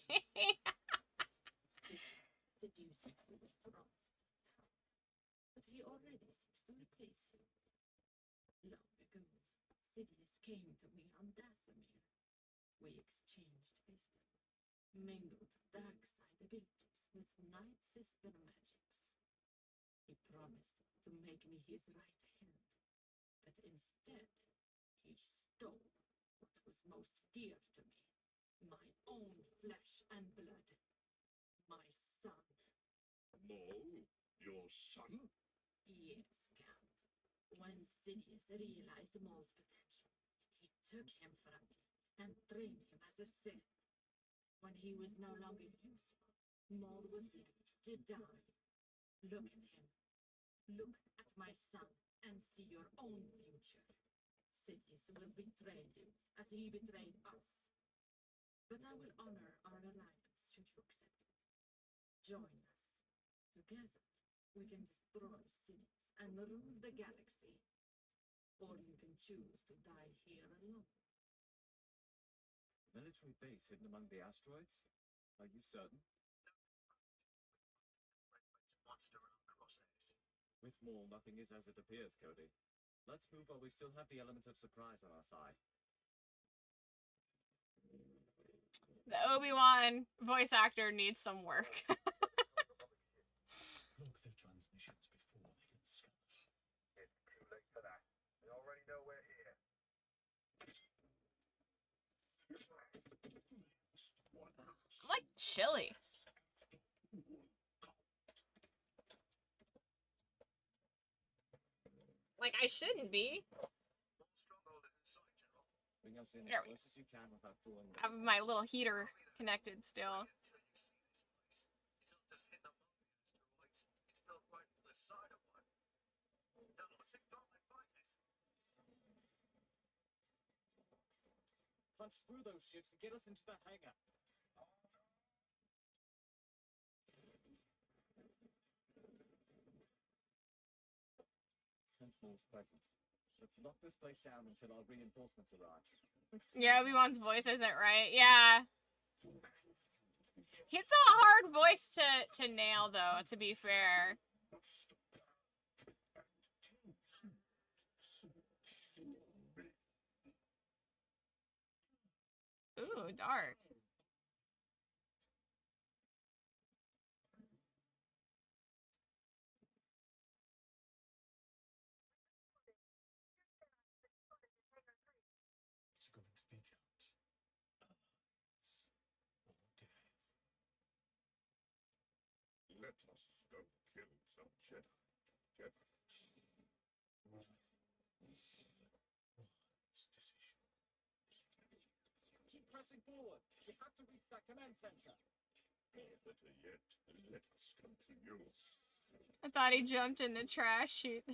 seducing you with promises of power. But he already seems to replace you. Long ago, Sidious came to me on Dasamir. We exchanged wisdom, mingled dark side abilities with night sister magics. He promised to make me his right hand, but instead, he stole what was most dear to me, my own flesh and blood, my son. Maul, your son? Yes, Count. When Sidious realized Maul's potential, he took him from me and trained him as a Sith. When he was no longer useful, Maul was left to die. Look at him. Look at my son and see your own future. Sidious will betray you as he betrayed us. But I will honor our alliance should you accept it. Join us. Together, we can destroy Sidious and rule the galaxy. Or you can choose to die here alone. Military base hidden among the asteroids? Are you certain? Monster in our crosshairs. With Maul, nothing is as it appears, Cody. Let's move while we still have the element of surprise on our side. The Obi-Wan voice actor needs some work. Block the transmissions before they can scan us. It's too late for that. They already know we're here. I'm like chilly. Like I shouldn't be. Stronghold is in sight, General. Bring us in There as we close as you can without drawing I have my little heater connected still. Until you see this place. It's not just hidden among the asteroids. It's built right to the side of one. Now let's see Gauntlet fighters. Punch through those ships and get us into the hangar. Sense Maul's presence. Let's lock this place down until our reinforcements arrive. Yeah, Obi-Wan's voice isn't right. Yeah. It's a hard voice to nail though, to be fair. Ooh, dark. It's going to be Count. Alliance or death. Let us go kill some Jedi together. Wise decision. Keep pressing forward. We have to reach that command center. Or better yet, let us come to you. I thought he jumped in the trash chute.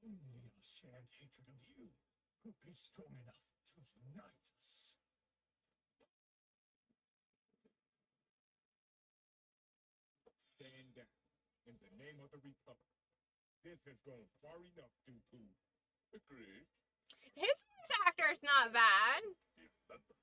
Only our shared hatred of you could be strong enough to unite us. Stand down. In the name of the Republic. This has gone far enough, Dooku. Agreed. His voice actor's not bad. Remember.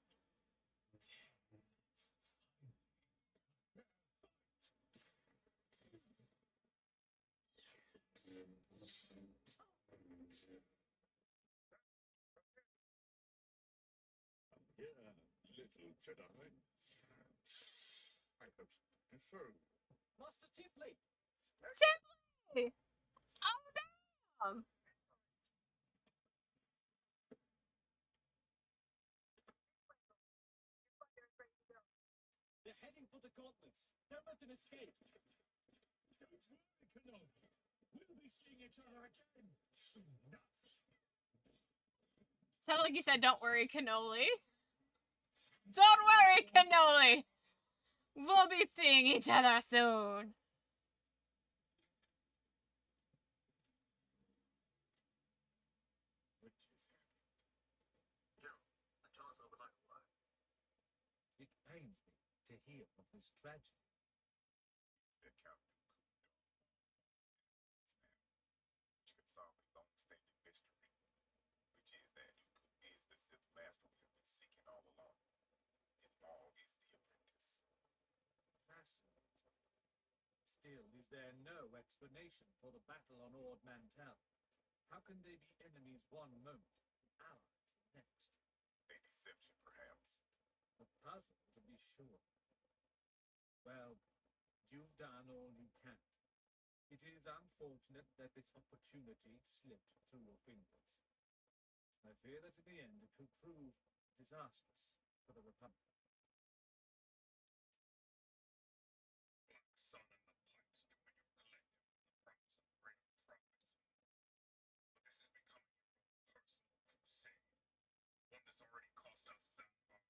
Yeah, little Jedi. I have something to show you. Master Tifley! Simply. Oh damn. They're heading for the gauntlets. Don't let them escape. Don't worry, Kenobi. We'll be seeing each other again soon enough. Sounded like you said, "Don't worry, cannoli." Don't worry, cannoli. We'll be seeing each other soon. What just happened? General, the Chancellor would like a word. It pains me to hear of this tragedy. Is that Count Dooku now, which could solve a long-standing mystery, which is that Dooku is the Sith Master we have been seeking all along, and Maul is the apprentice. Fascinating. Still, is there no explanation for the battle on Ord Mantell? How can they be enemies one moment, allies the next? A deception, perhaps. A puzzle, to be sure. Well, You've done all you can. It is unfortunate that this opportunity slipped through your fingers. I fear that in the end it will prove disastrous for the Republic. Black Sun and the Pikes do what you collect the promise of greater progress. But this is becoming your own personal crusade. One that's already cost us Zanbar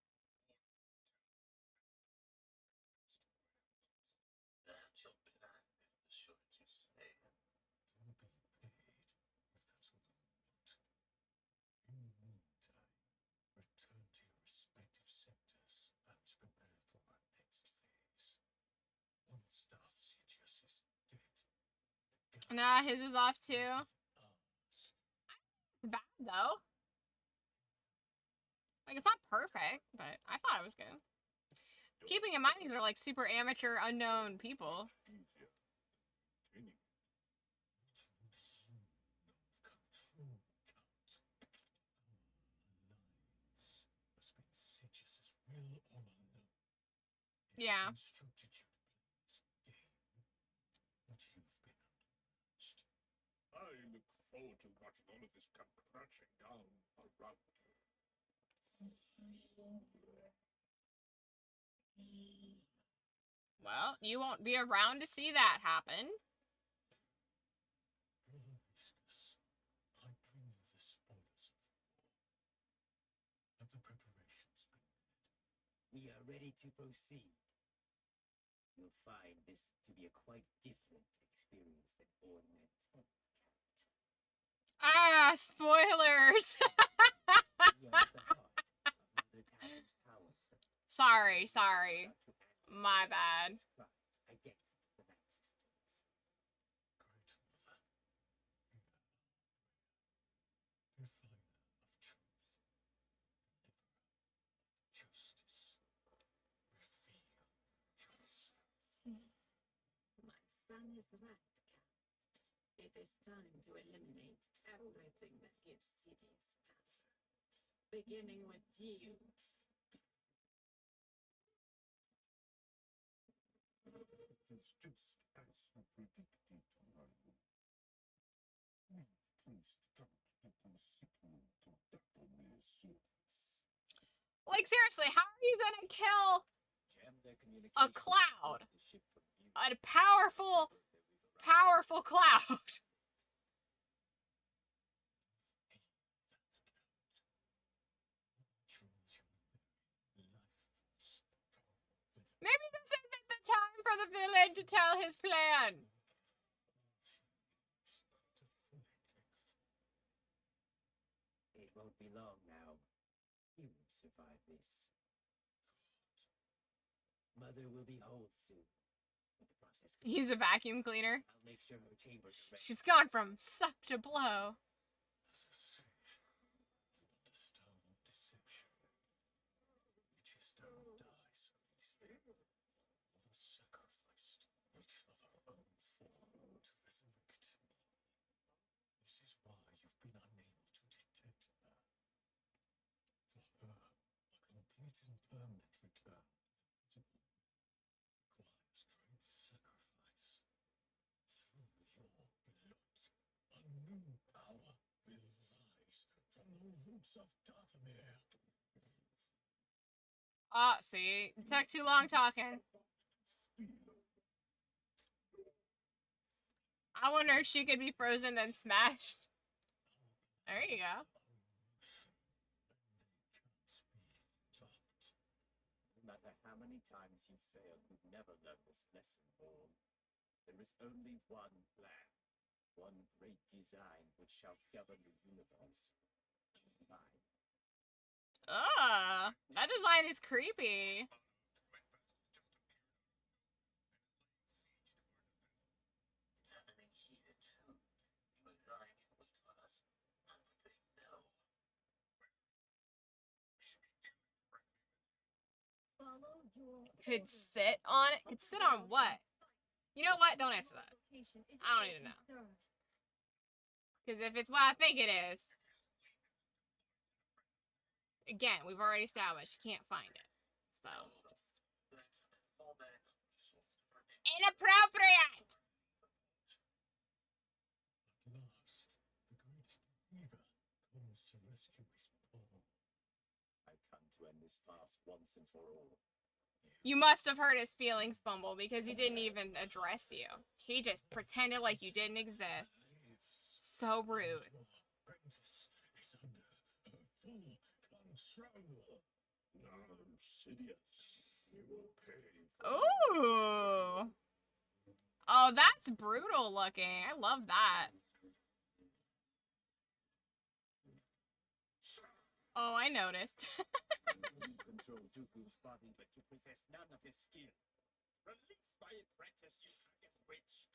That's your plan, sure to say. You'll be paid if that's all you want. In the meantime, return to your respective sectors and prepare for our next phase. Once Darth Sidious is dead, the Nah, his is off too. ours. Bad though. Like, it's not perfect, but I thought it was good. Keeping in mind these are like super amateur, unknown people. Easier than maintaining it. What would you know of control, Count? Our alliance has been Sidious's will all along. It Yeah. has instructed you to play its game, but you've been outmatched. I look forward to watching all of this come crashing down around you. Well, you won't be around to see that happen. Brother Viscus, I bring you the spoils of the war. Have the preparations been made? We are ready to proceed. You'll find this to be a quite different experience than ordinary Count. Ah, spoilers. We are at the heart of Mother Talon's power. Sorry. My bad. Against the Night Sisters. Great Mother, hear our prayer. Definer of truth, deliverer of justice, reveal yourself. My son is right, Count. It is time to eliminate everything that gives Sidious power. Beginning with you. It is just as you predicted, my lord. We've traced Count Dooku's signal to Dathomir surface. Like, seriously, how are you gonna kill Jam their a communications cloud? with the ship from view. A powerful cloud? Feel that, Count. Draws your very life force from within. Maybe this isn't the time for the villain to tell his plan. To fully take form. It won't be long now. You won't survive this. Mother will be whole soon. With the process Use a vacuum cleaner. I'll make sure her chambers are ready. She's gone from suck to blow. As a sage, you understand deception. Witches don't die so easily. Mother sacrificed each of her own form to resurrect me. This is why you've been unable to detect her. For her, a complete and permanent return to the visible requires great sacrifice. Through your blood, a new power will rise from the roots of Dathomir. See, it took too long talking. I wonder if she could be frozen then smashed. There you go. No matter how many times you fail, you've never learned this lesson, Born. There is only one plan, one great design which shall govern the universe. Mine. Ugh, that design is creepy. It's happening here too. You were lying in wait for us. How would they know? Follow your Could sit on it? Could sit on what? You know what? Don't answer that. I don't need to know. Because if it's what I think it is, again, we've already established you can't find it. So, just... All that information is for me. Inappropriate! At last, the greatest leader comes to rescue his paw. I come to end this farce once and for all. You must have hurt his feelings, Bumble, because he didn't even address you. He just pretended like you didn't exist. So rude. Your apprentice is under full control. Now, Sidious, you will pay for Ooh. Oh, that's brutal looking. I love that. Oh, I noticed. You control Dooku's body, but you possess none of his skill. Release my apprentice, you forget witch.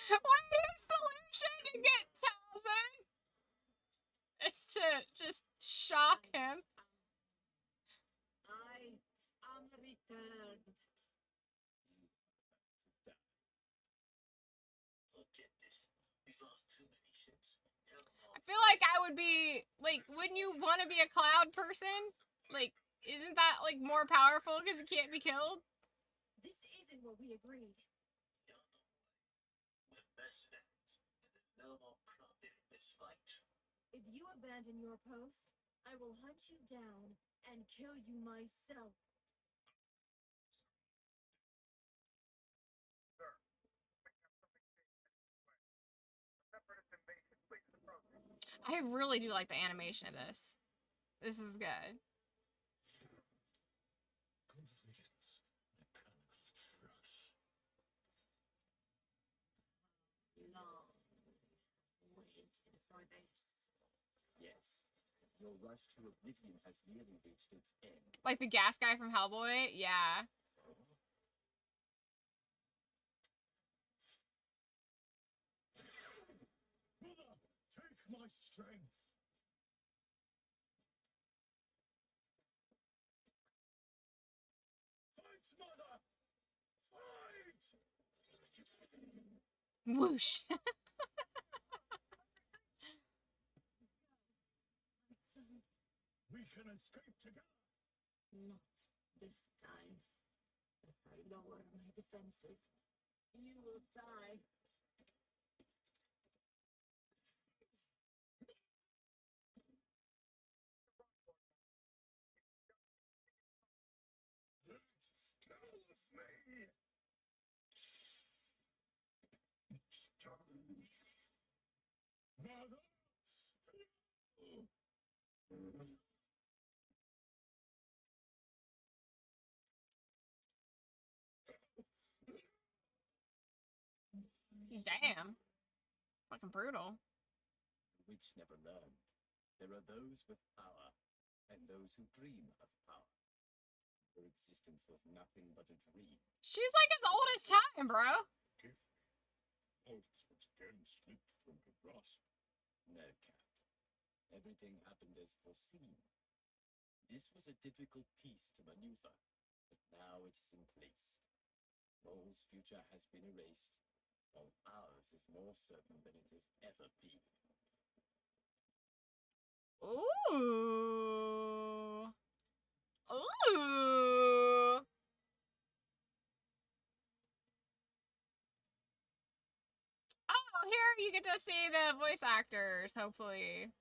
What's his solution to get Towson? It's to just shock him. I am returned. Forget this. We've lost too many ships. I feel like I would be, like, wouldn't you want to be a cloud person? Like, isn't that, like, more powerful because you can't be killed? This isn't what we agreed. You're the way. We're mercenaries, and there's no more profit in this fight. If you abandon your post, I will hunt you down and kill you myself. I really do like the animation of this. This is good. good riddance, mechanical thrush. Long waited for this. Yes, your rush to oblivion has nearly reached its end. Like the gas guy from Hellboy? Yeah. Brother, take my strength. Fight, mother! Fight! Whoosh. We can escape together. Not this time. If I lower my defenses, you will die. Let go of me. It's time. Mother! Damn. Fucking brutal. The witch never learned. There are those with power, and those who dream of power. Her existence was nothing but a dream. She's like as old as time, bro. Forgive me. Oaths once again slipped from her grasp. No, Cat. Everything happened as foreseen. This was a difficult piece to maneuver, but now it is in place. Maul's future has been erased, while ours is more certain than it has ever been. Ooh. Ooh. Oh, here you get to see the voice actors, hopefully.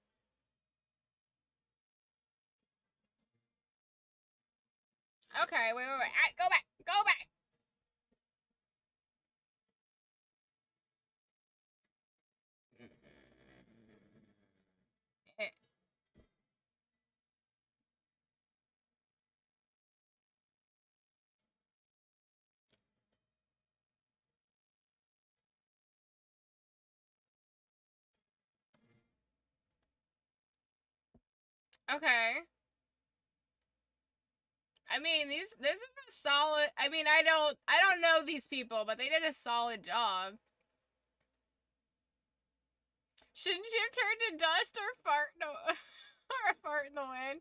Okay, wait. Go back. Go back. Eh. Okay. I mean, this is a solid. I mean, I don't know these people, but they did a solid job. Shouldn't you have turned to dust or fart no or fart in the wind?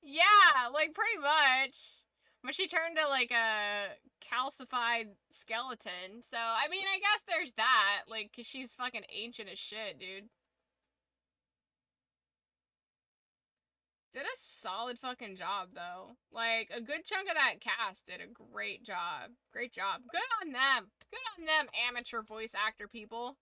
Yeah, like pretty much. But she turned to like a calcified skeleton. So, I mean, I guess there's that. Like, 'cause she's fucking ancient as shit, dude. Did a solid fucking job, though. Like, a good chunk of that cast did a great job. Great job. Good on them. Good on them, amateur voice actor people.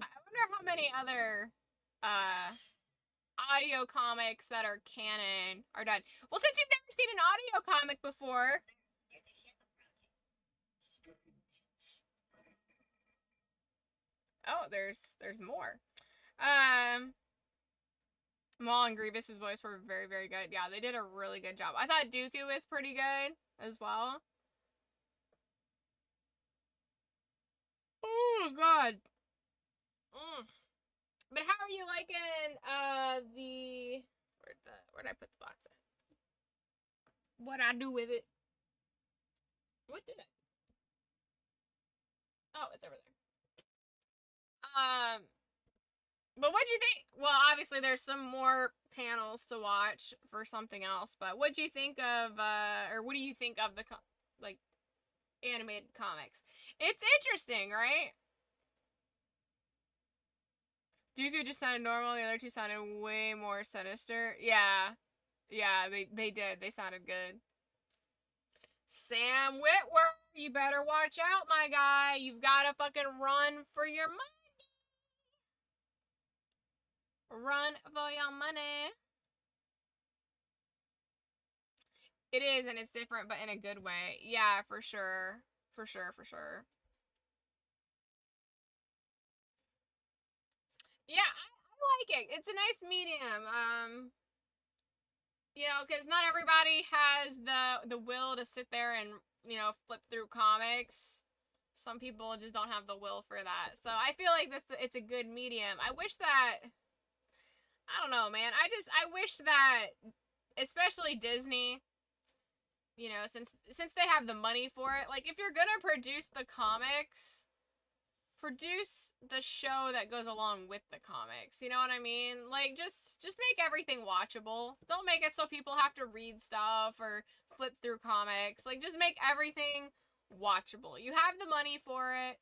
I wonder how many other audio comics that are canon are done. Well, since you've never seen an audio comic before. Oh, there's more. Maul and Grievous's voice were very, very good. Yeah, they did a really good job. I thought Dooku was pretty good as well. Oh god. But how are you liking the where'd I put the box at? What'd I do with it? What did I? Oh, it's over there. But what'd you think? Well, obviously there's some more panels to watch for something else, but what'd you think of or what do you think of the like animated comics? It's interesting, right? Dooku just sounded normal, the other two sounded way more sinister. Yeah. Yeah, they did. They sounded good. Sam Witwer, you better watch out, my guy. You've got to fucking run for your money. Run for your money. It is, and it's different, but in a good way. Yeah, for sure. For sure, for sure. Yeah, I like it. It's a nice medium. You know, because not everybody has the will to sit there and, you know, flip through comics. Some people just don't have the will for that. So I feel like it's a good medium. I wish that, I don't know, man. I wish that, especially Disney, you know, since they have the money for it, like if you're gonna produce the comics, produce the show that goes along with the comics. You know what I mean? Like just make everything watchable. Don't make it so people have to read stuff or flip through comics. Like just make everything watchable. You have the money for it.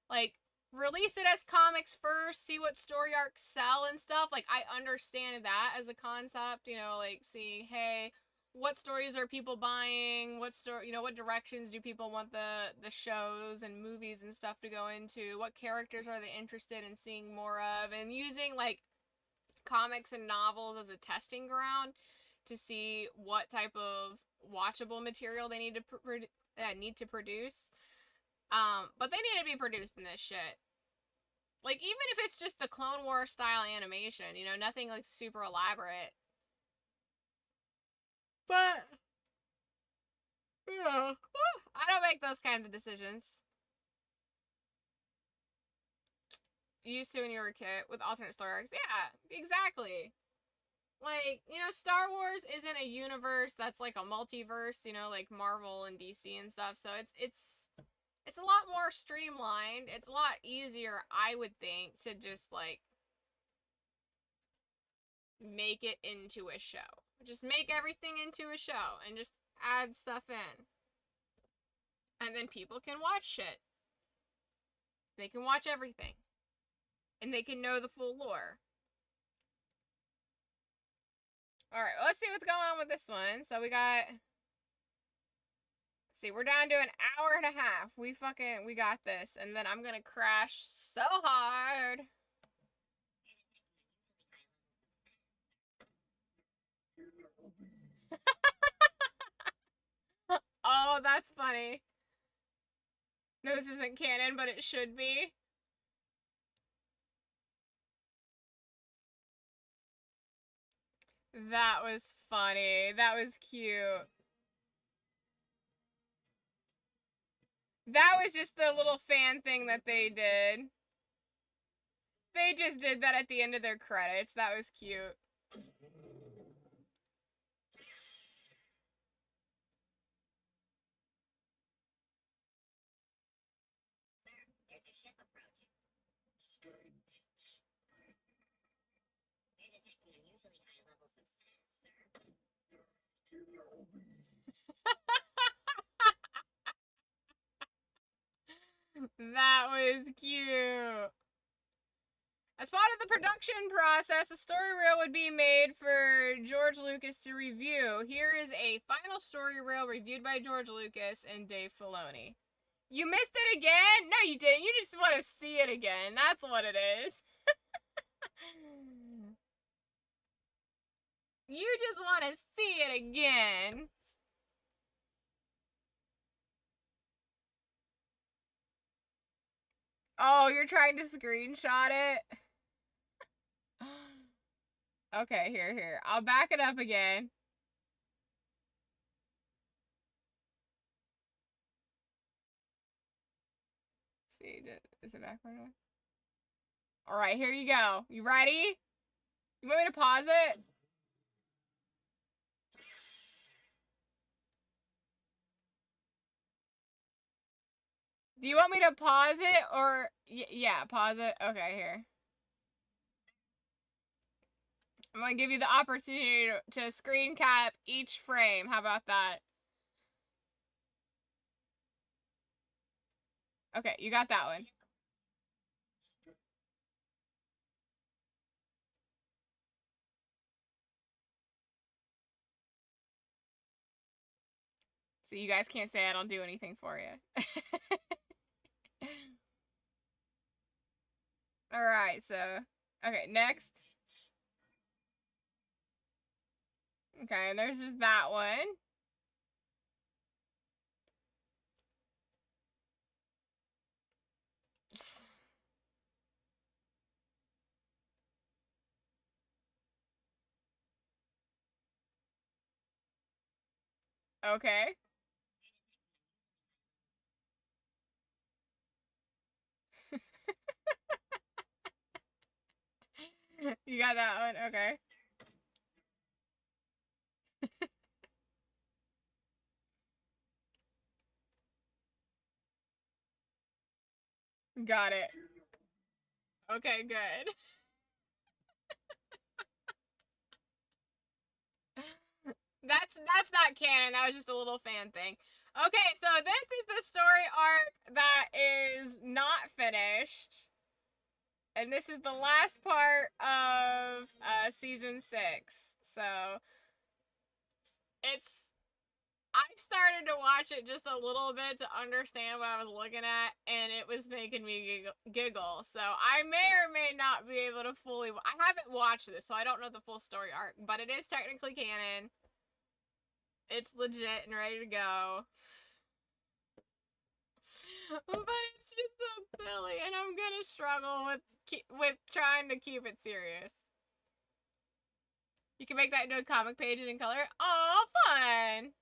Like release it as comics first, see what story arcs sell and stuff. Like I understand that as a concept, you know, like see, hey, what stories are people buying? What story, you know, what directions do people want the shows and movies and stuff to go into? What characters are they interested in seeing more of? And using like comics and novels as a testing ground to see what type of watchable material they need to produce. But they need to be produced in this shit. Like even if it's just the Clone Wars style animation, you know, nothing like super elaborate. But yeah, I don't make those kinds of decisions. You used to when you were a kid with alternate story arcs. Yeah, exactly. Like, you know, Star Wars isn't a universe that's like a multiverse, you know, like Marvel and DC and stuff. So it's a lot more streamlined. It's a lot easier, I would think, to just like make it into a show. Just make everything into a show and just add stuff in. And then people can watch shit. They can watch everything. And they can know the full lore. Alright, well, let's see what's going on with this one. So we got... Let's see, we're down to an hour and a half. We got this. And then I'm gonna crash so hard. Oh, that's funny. No, this isn't canon, but it should be. That was funny. That was cute. That was just the little fan thing that they did. They just did that at the end of their credits. That was cute. There's a ship approaching. Strange. We're detecting unusually high levels of sass, sir. Kenobi. That was cute. As part of the production process, a story reel would be made for George Lucas to review. Here is a final story reel reviewed by George Lucas and Dave Filoni. You missed it again? No, you didn't. You just want to see it again. That's what it is. You just want to see it again. Oh, you're trying to screenshot it? Okay, here. I'll back it up again. See, is it back right away? Alright, here you go. You ready? You want me to pause it? Do you want me to pause it or... yeah, pause it. Okay, here. I'm gonna give you the opportunity to screen cap each frame. How about that? Okay, you got that one. So you guys can't say I don't do anything for you. Alright, so... okay, next. Okay, and there's just that one. Okay. You got that one, okay. Got it. Okay, good. That's not canon. That was just a little fan thing. Okay, so this is the story arc that is not finished. And this is the last part of season 6. So I started to watch it just a little bit to understand what I was looking at, and it was making me giggle. So I may or may not be able to fully... I haven't watched this, so I don't know the full story arc, but it is technically canon. It's legit and ready to go. But it's just so silly, and I'm gonna struggle with trying to keep it serious. You can make that into a comic page and in color. Aw, fun!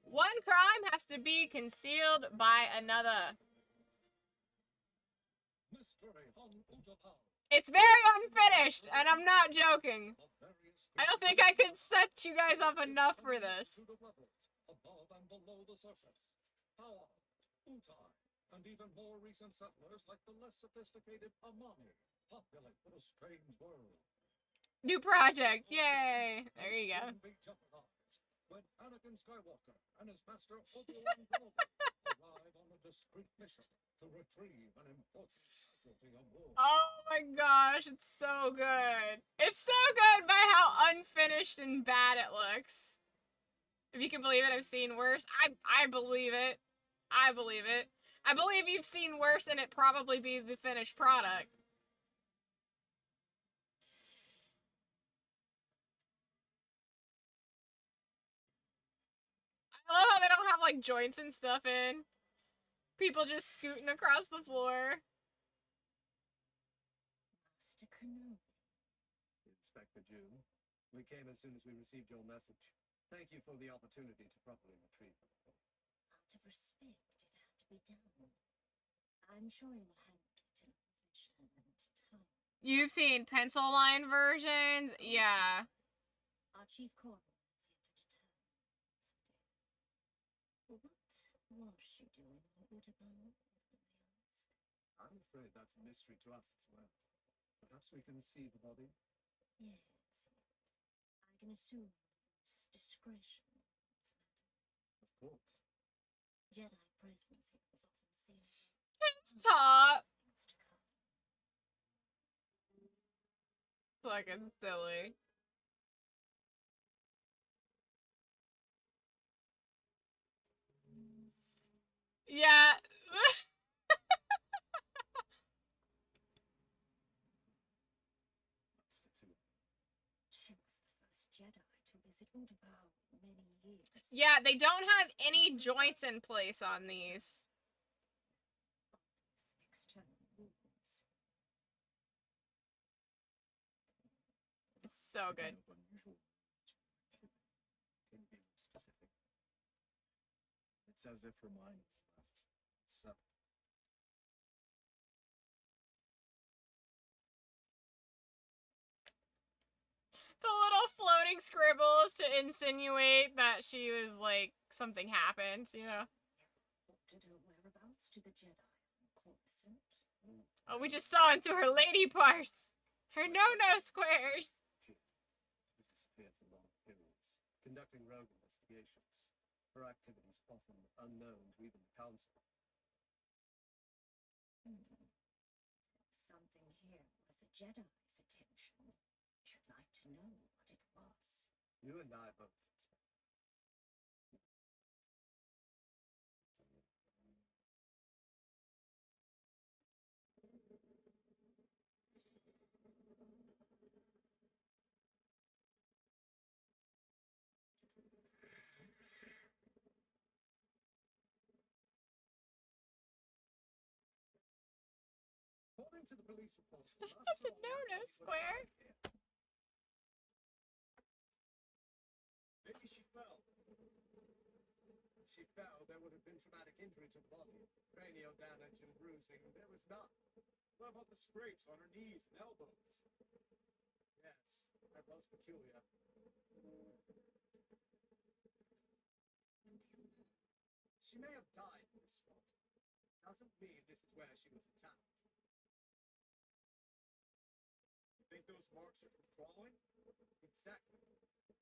One crime has to be concealed by another. It's very unfinished, and I'm not joking. I don't think I could set you guys up enough for this. Above and below the surface. Power, Utai, and even more recent settlers like the less sophisticated Amami populate the strange world. New project, yay! There you go. When Anakin Skywalker and his master Obi-Wan Kenobi arrive on a discreet mission to retrieve an important casualty on board. Oh my gosh, it's so good. It's so good by how unfinished and bad it looks. If you can believe it, I've seen worse. I believe it. I believe it. I believe you've seen worse and it probably be the finished product. I love how they don't have like joints and stuff in. People just scooting across the floor. Inspector June, we came as soon as we received your message. Thank you for the opportunity to properly retrieve them. Out of respect, it had to be done. I'm sure you'll handle it in profession and time. You've seen pencil line versions? Yeah. Our chief coroner has yet to determine the cause of death. What was she doing on Utapau, if I may ask? I'm afraid that's a mystery to us as well. Perhaps we can see the body? Yes. I can assume use discretion in this matter. Of course. Jedi presence here was often seen as It's top. things to come. Fucking silly. Yeah. That's the two. She was the first Jedi to visit Utapau in many years. Yeah, they don't have any joints in place on these. Obvious external wounds. It's so good. Kind of unusual. Can you be more specific? It's as if her mind was left. So, The little floating scribbles to insinuate that she was like something happened, you know. Reported her whereabouts to the Jedi on Coruscant. Oh, we just saw into her lady parts. Her no-no squares. she disappeared for long periods, conducting rogue investigations. Her activities often unknown to even the Council. Something here worth a Jedi's attention. Should like to know what it was. You and I both. According to the police report, The no-no square. Maybe she fell. If she fell, there would have been traumatic injury to the body, cranial damage and bruising. There was none. What about the scrapes on her knees and elbows? Yes, that was peculiar. She may have died in this spot. Doesn't mean this is where she was attacked. You think those marks are from crawling? Exactly.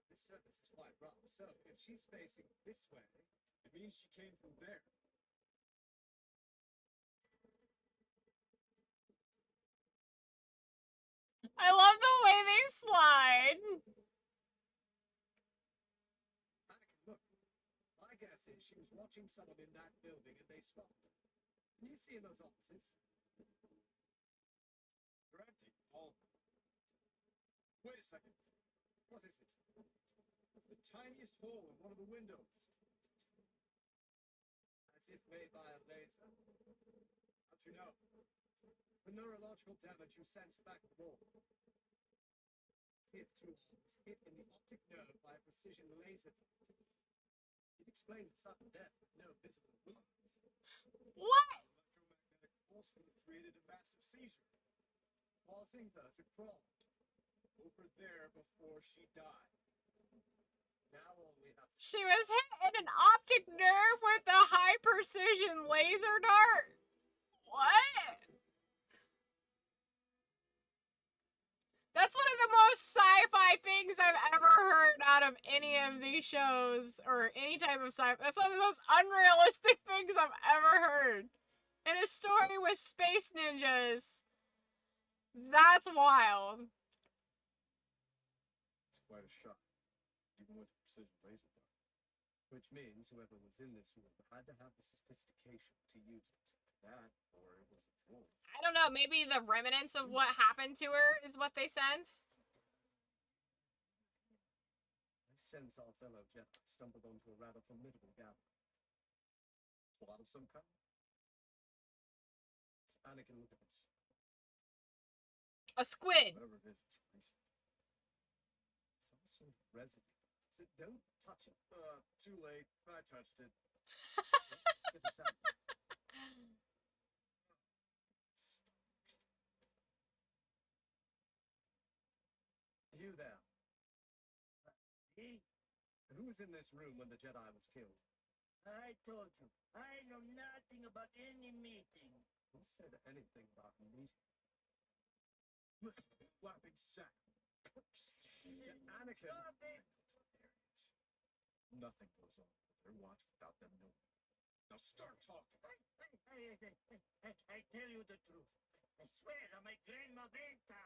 This surface is quite rough, so if she's facing this way, It means she came from there. I love the way they slide. Anakin, look. My guess is she was watching someone in that building and they spotted her. Can you see in those offices? They're empty. All of them. Wait a second. What is it? The tiniest hole in one of the windows. As if made by a laser. How'd you know? The neurological damage you sense back at the wall. If through was hit in the optic nerve by a precision laser. It explains the sudden death with no visible wounds. What? Electromagnetic force would have created a massive seizure. Causing her to crawl. Over there before she died. Now all we have She was hit in an optic nerve with a high precision laser dart? What? That's one of the most sci-fi things I've ever heard out of any of these shows or any type of sci-fi. That's one of the most unrealistic things I've ever heard. In a story with space ninjas. That's wild. It's quite a shock, even with a precision laser dart. Which means whoever was in this room had to have the sophistication to use it. That, or it was a droid. I don't know, maybe the remnants of what happened to her is what they sense. I sense our fellow Jedi stumbled onto a rather formidable gathering. Plot of some kind? Anakin, look at this. A squid. Whatever it is, it's recent. Some sort of residue. So don't touch it. Too late. I touched it. Get the sample. You there. He? Who was in this room when the Jedi was killed? I told you, I know nothing about any meeting. Who said anything about a meeting? Listen, flapping sack. Anakin! Stop it! Nothing goes on with their watch without them knowing. Now start talking. I tell you the truth. I swear on my grandma Venta.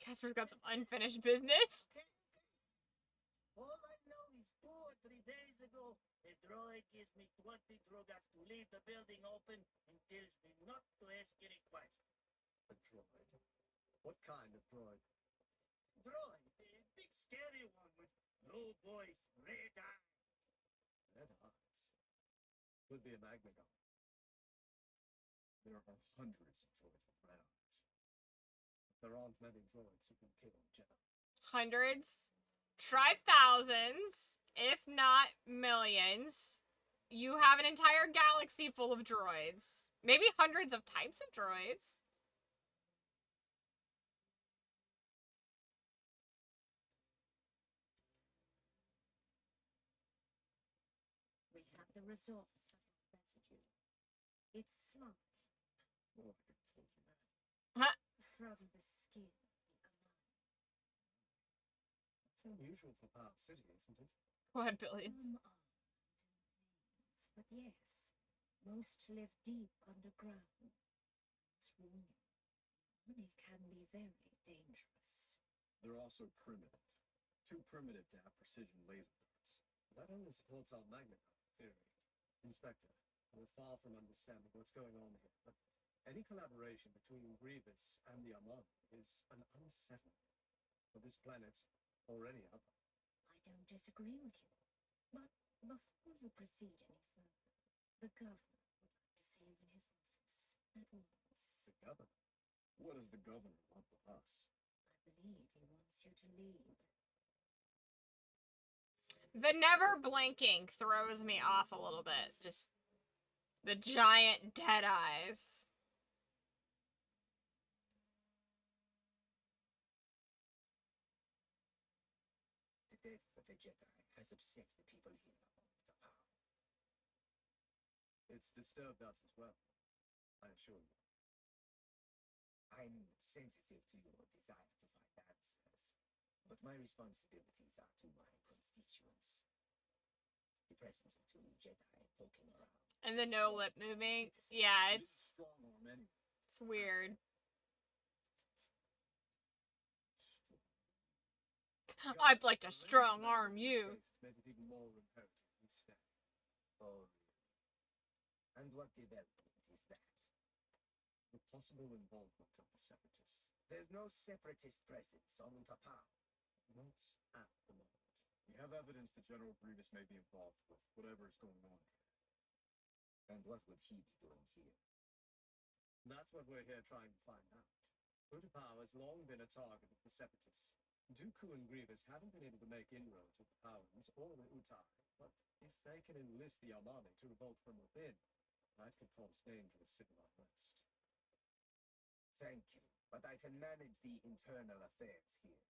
Casper's got some unfinished business. Okay? All I know is 2 or 3 days ago, a droid gives me 20 drogas to leave the building open and tells me not to ask any questions. A droid? What kind of droid? Droid, a big scary one with low voice, red eyes. Red eyes. Could be a Magnagon. There are hundreds of droids with red eyes. There aren't many droids who can kill Jedi. Hundreds. Try thousands, if not millions. You have an entire galaxy full of droids. Maybe hundreds of types of droids. We have the results of your residue. It's slime Oh, I could have told you that. from the skin of the Anoki. That's unusual for Power City, isn't it? Quad billions. Some are veins, but yes, most live deep underground. It's warning. Money can be very dangerous. They're also primitive. Too primitive to have precision laser darts. That only supports our Magnagon theory. Inspector, we're far from understanding what's going on here, but any collaboration between Grievous and the Armani is an unsettling for this planet or any other. I don't disagree with you. But before you proceed any further, the governor would like to see you in his office at once. The governor? What does the governor want with us? I believe he wants you to leave. The never blinking throws me off a little bit. Just the giant dead eyes. The death of a Jedi has upset the people here on the power. It's disturbed us as well, I assure you. I'm sensitive to your desire to find answers, but my responsibilities are to my constituents. The presence of 2 Jedi poking around. And the no lip moving. Citizens. Yeah, It is it's strong arm anyway. weird. I'd like to strong arm you. It's made it even more imperative we stay. Oh, really? And what development is that? The possible involvement of the Separatists. There's no separatist presence on Utapau. Not at the moment. We have evidence that General Grievous may be involved with whatever is going on here. And what would he be doing here? That's what we're here trying to find out. Utapau has long been a target of the Separatists. Dooku and Grievous haven't been able to make inroads with the Powers or the Utai, but if they can enlist the Armani to revolt from within, that could cause dangerous civil unrest. Thank you, but I can manage the internal affairs here.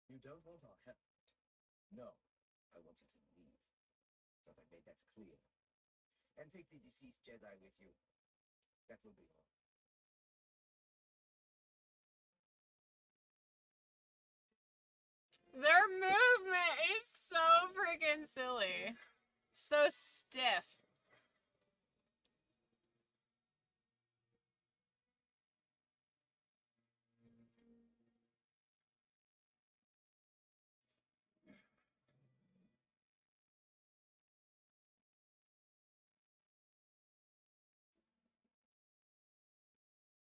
You don't want our help. No, I want you to leave. Thought I made that clear. And take the deceased Jedi with you. That will be all. Their movement is so freaking silly. So stiff.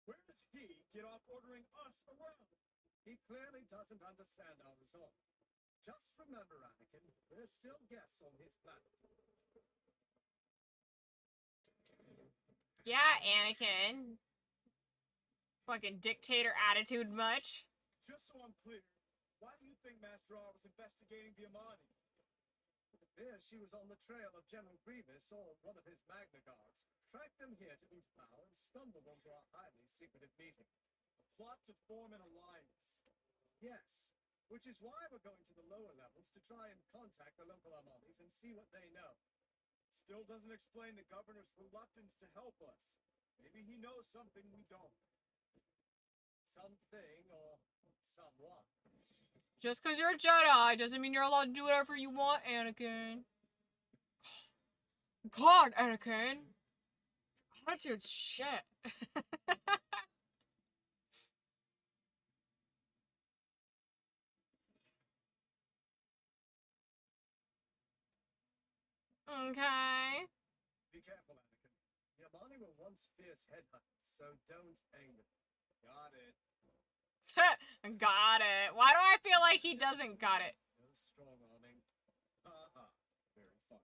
Where does he get off ordering us around? He clearly doesn't understand our resolve. Just remember, Anakin, we're still guests on his planet. Yeah, Anakin. Fucking dictator attitude much? Just so I'm clear, why do you think Master R was investigating the Amani? Here she was on the trail of General Grievous or one of his Magna Guards, tracked them here to Utapau, and stumbled onto our highly secretive meeting. A plot to form an alliance. Yes, which is why we're going to the lower levels to try and contact the local Armanis and see what they know. Still doesn't explain the governor's reluctance to help us. Maybe he knows something we don't. Something or someone. Just because you're a Jedi doesn't mean you're allowed to do whatever you want, Anakin. God, Anakin. Attitude's shit. Okay. Be careful, Anakin. The Armani were once fierce headhunters, so don't anger them. Got it. Got it. Why do I feel like he doesn't got it? No strong arming. Haha. Very fun.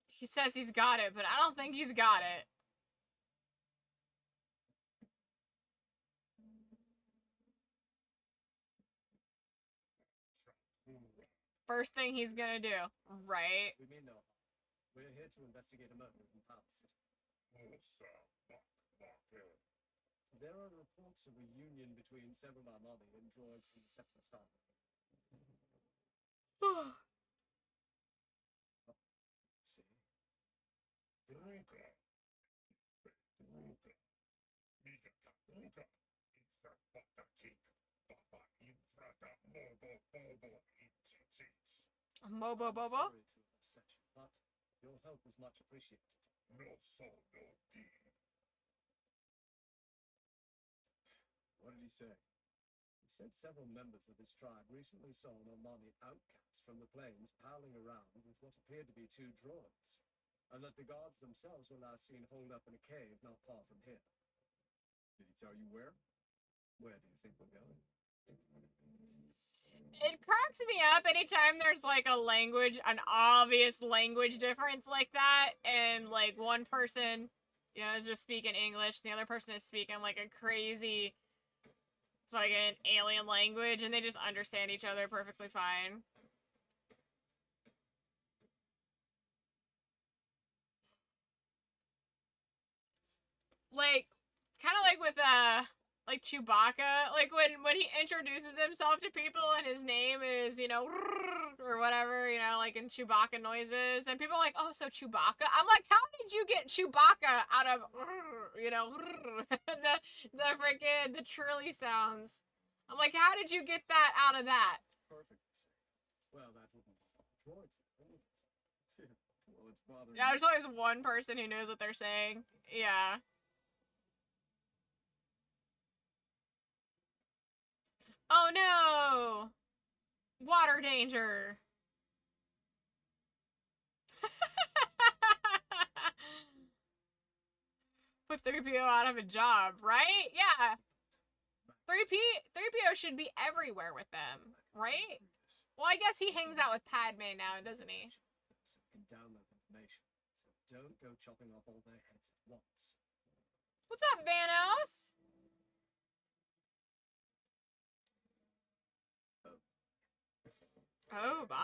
He says he's got it, but I don't think he's got it. First thing he's gonna do, right? We mean no harm. We're here to investigate a murder in Palace City. There are reports of a union between several Armani and droids from the Separatist Army. See? Mobo Bobo? Sorry to upset you, but your help was much appreciated. What did he say? He said several members of his tribe recently saw an Armani outcast from the plains prowling around with what appeared to be two droids, and that the guards themselves were last seen holed up in a cave not far from here. Did he tell you where? Where do you think we're going? It cracks me up anytime there's like a language, an obvious language difference like that, and like one person, you know, is just speaking English, the other person is speaking like a crazy fucking alien language, and they just understand each other perfectly fine. Like, kind of like with like Chewbacca, like when he introduces himself to people and his name is, you know, or whatever, you know, like in Chewbacca noises, and people are like, oh, so Chewbacca? I'm like, how did you get Chewbacca out of, you know, the freaking, the trilly sounds? I'm like, how did you get that out of that? Perfect. Well, that wouldn't droids. Well, it's bothering Yeah, me. there's always one person who knows what they're saying. Yeah. Oh no! Water danger! Put 3PO out of a job, right? Yeah. 3PO should be everywhere with them, right? Well, I guess he hangs out with Padme now, doesn't he? So you can download information. So don't go chopping off all their heads at once. What's up, Vanos? Oh my.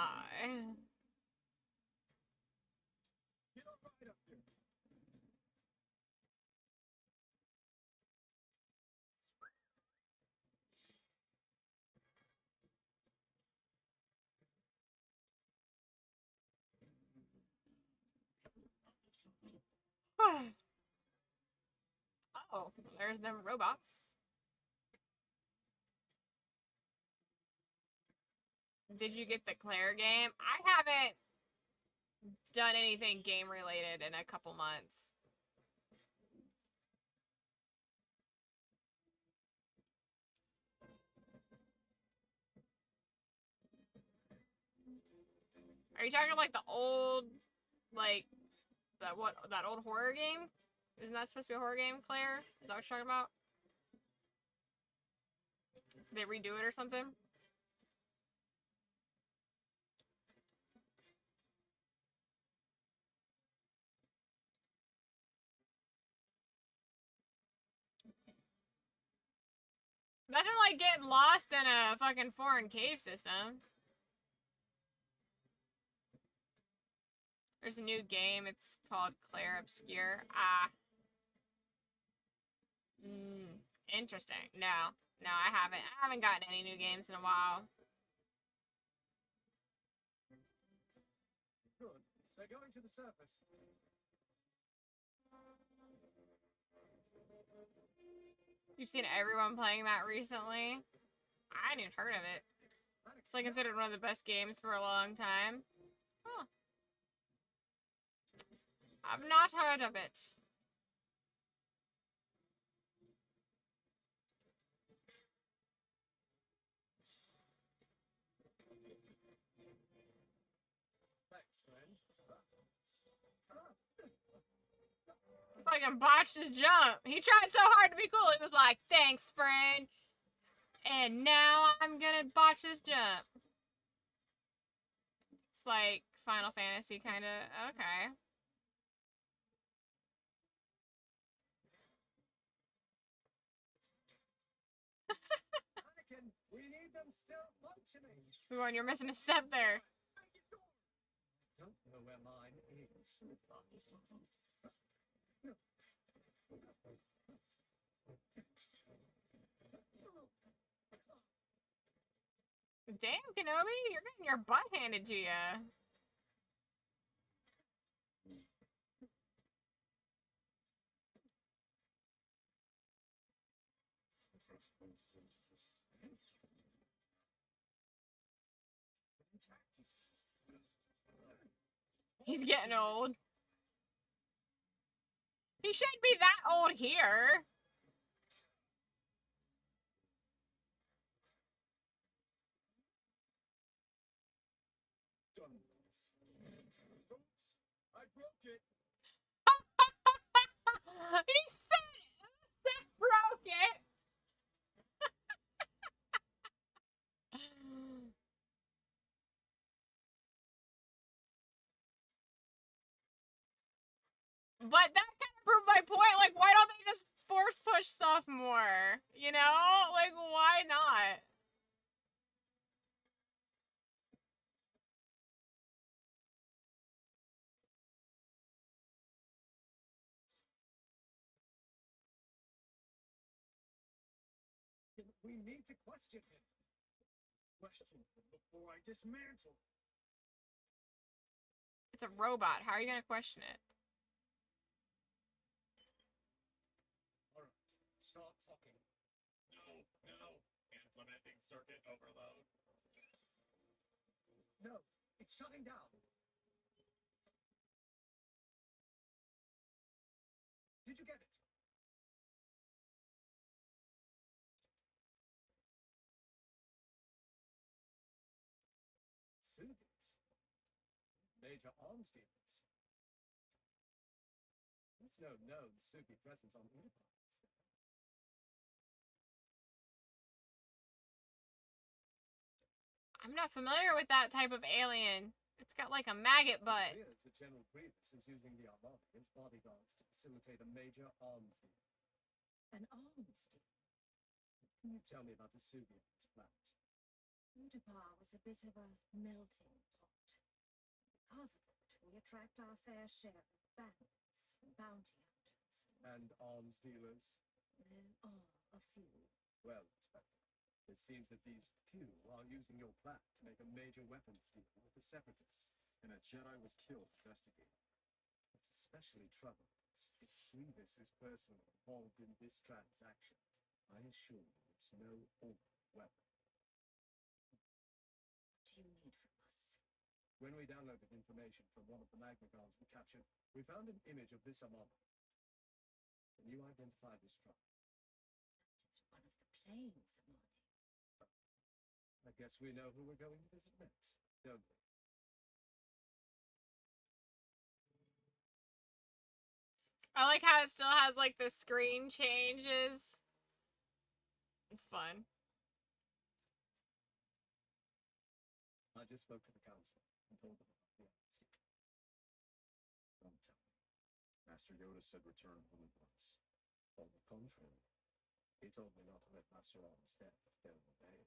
Get right up there. Oh, there's them robots. Did you get the Claire game? I haven't done anything game related in a couple months. Are you talking like the old, like, that old horror game? Isn't that supposed to be a horror game, Claire? Is that what you're talking about? Did they redo it or something? Nothing like getting lost in a fucking foreign cave system. There's a new game. It's called Claire Obscure. Ah. Interesting. No. No, I haven't. I haven't gotten any new games in a while. Good. They're going to the surface. You've seen everyone playing that recently? I hadn't even heard of it. It's like considered one of the best games for a long time. Huh. I've not heard of it. Thanks, friend. It's like I botched his jump. He tried so hard to be cool. He was like, thanks, friend. And now I'm gonna botch this jump. It's like Final Fantasy kind of. Okay. Anakin, we need them still functioning. Come on, you're missing a step there. Don't know where mine is. Damn, Kenobi, you're getting your butt handed to you. He's getting old. He shouldn't be that old here. Done. Oops, I broke it. He said broke it. But that kind of proved my point. Like, why don't they just force push stuff more? You know? Like, why not? We need to question him. Question him before I dismantle. It's a robot. How are you going to question it? Alright, stop talking. No. Implementing circuit overload. No, it's shutting down. Did you get it? Subies. Major arms dealers. There's no known Subi presence on Enterprise. I'm not familiar with that type of alien. It's got like a maggot butt. It appears that General Grievous is using the Armada as bodyguards to facilitate a major arms deal. An arms deal? Can you tell me about the Subi on this planet? Udapar was a bit of a melting pot. Because of it, we attract our fair share of bandits and bounty hunters. And arms dealers? There are a few. Well, Inspector, it seems that these few are using your planet to make a major weapons deal with the Separatists. And a Jedi was killed investigating. It's especially troubling if Grievous is personally involved in this transaction. I assure you it's no ordinary weapon. What do you need from us? When we downloaded information from one of the Magna Guards we captured, we found an image of this Armada. Can you identify this truck? It's one of the planes, Amani. I guess we know who we're going to visit next, don't we? I like how it still has like the screen changes. It's fun. I just spoke to the council and told them about the amnesty. Don't tell me. Master Yoda said return only once. On the contrary, he told me not to let Master Alden's death go in vain.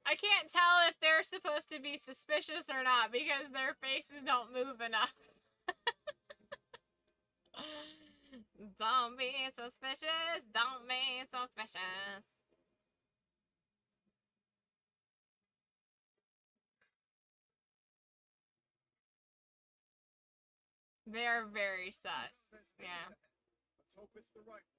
I can't tell if they're supposed to be suspicious or not because their faces don't move enough. Don't be suspicious. Don't be suspicious. They're very sus. Yeah. Let's hope it's the right one.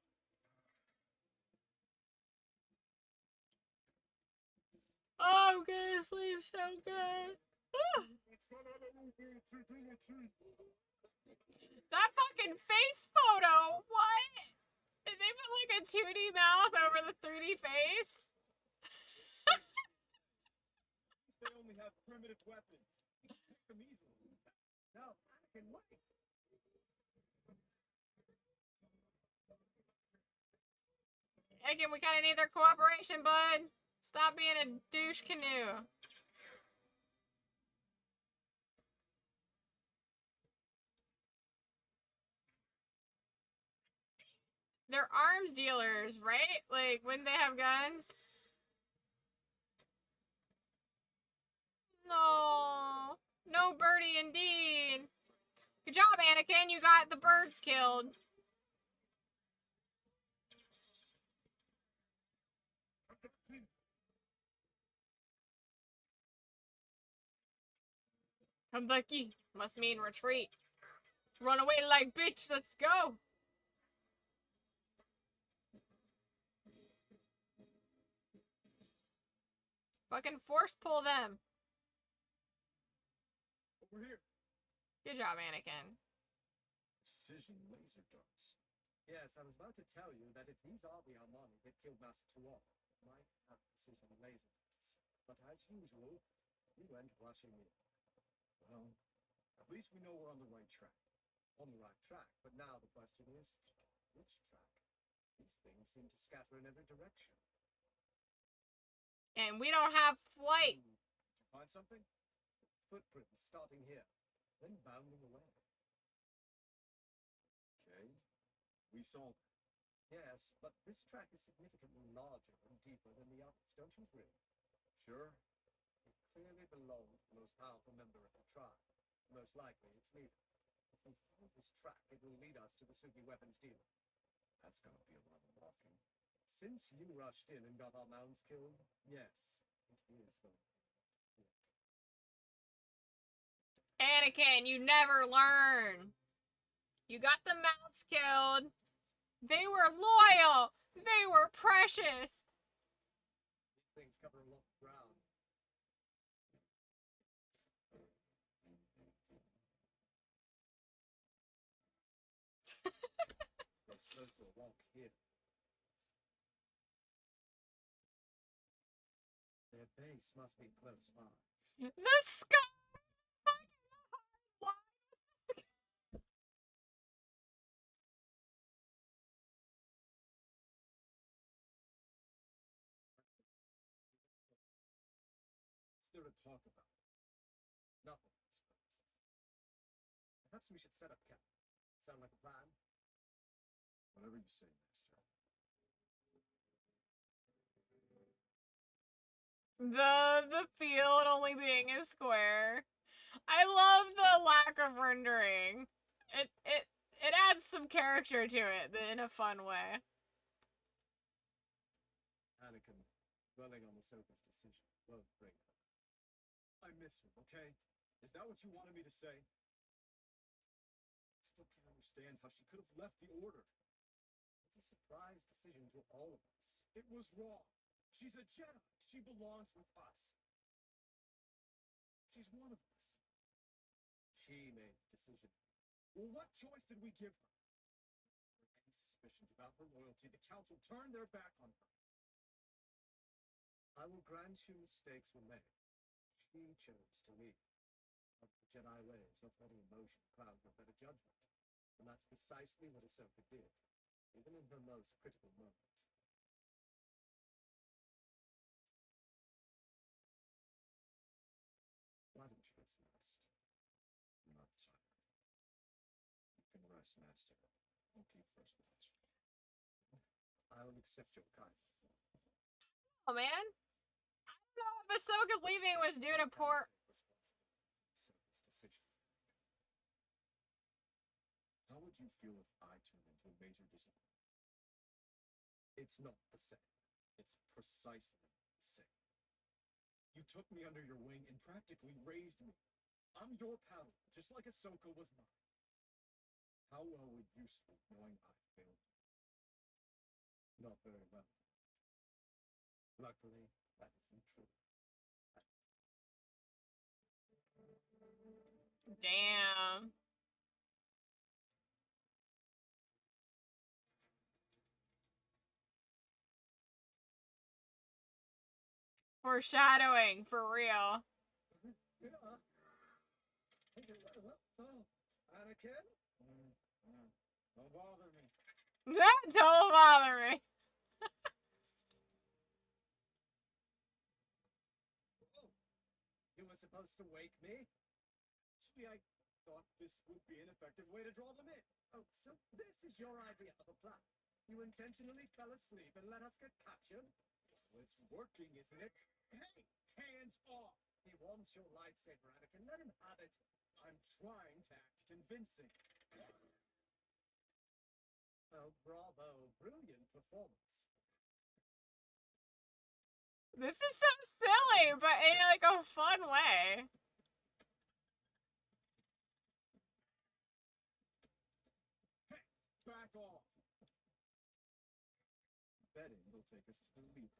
Oh, I'm gonna sleep so good. That fucking face photo! What? Did they put like a 2D mouth over the 3D face? They only have primitive weapons. We can pick them easily. No, Anakin, wait. Again, we kinda need their cooperation, bud. Stop being a douche canoe. They're arms dealers, right? Like, wouldn't they have guns? No. No birdie indeed. Good job, Anakin. You got the birds killed. Lucky. Must mean retreat. Run away like bitch. Let's go. Fucking force pull them. Over here. Good job, Anakin. Precision laser darts. Yes, I was about to tell you that if these are the Armani that killed Master Tual, might have precision laser darts. But as usual, you went rushing in. Well, at least we know we're on the right track. On the right track, but now the question is, which track? These things seem to scatter in every direction. And we don't have flight. Did you find something? Footprints starting here, then bounding away. Okay. We saw that. Yes, but this track is significantly larger and deeper than the others, don't you agree? Sure. It clearly belonged to the most powerful member of the tribe. Most likely its leader. If we follow this track, it will lead us to the Suki weapons dealer. That's gonna be a lot of walking. Since you rushed in and got our mounts killed, yes, it is going to be. Anakin, you never learn. You got the mounts killed. They were loyal. They were precious. These things cover a lot of ground. They're slow to a walk here. Their base must be close by. The sky. What's there to talk about? Nothing, I suppose. Perhaps we should set up camp. Sound like a plan? Whatever you say, Master. The field only being a square. I love the lack of rendering. It adds some character to it in a fun way. Anakin, dwelling on the Soka's decision won't bring her. I miss her, okay? Is that what you wanted me to say? I still can't understand how she could have left the Order. It's a surprise decision to all of us. It was wrong. She's a Jedi. She belongs with us. She's one of us. She made the decision. Well, what choice did we give her? If there were any suspicions about her loyalty, the Council turned their back on her. I will grant you mistakes were made. She chose to leave. But the Jedi ways, not letting emotion cloud her better judgment. And that's precisely what Ahsoka did, even in her most critical moment. Why don't you get some rest? I'm not tired. You can rest, Master. I'll keep first watch. I will accept your kindness. Oh man, I don't know Ahsoka's leaving was due to poor. How would you feel if I turned into a major disappointment? It's not the same. It's precisely the same. You took me under your wing and practically raised me. I'm your Padawan, just like Ahsoka was mine. How well would you sleep knowing I failed you? Not very well. Luckily, that isn't true. Damn. Foreshadowing, for real. Anakin? Don't bother me. Don't bother me. You were supposed to wake me? Actually, I thought this would be an effective way to draw them in. Oh, so this is your idea of a plan. You intentionally fell asleep and let us get captured? Well, it's working, isn't it? Hey, hands off! He wants your lightsaber, Anakin. Let him have it. I'm trying to act convincing. Oh, bravo. Brilliant performance. This is so silly, but in like a fun way. Hey, back off. Betting will take us to the leader.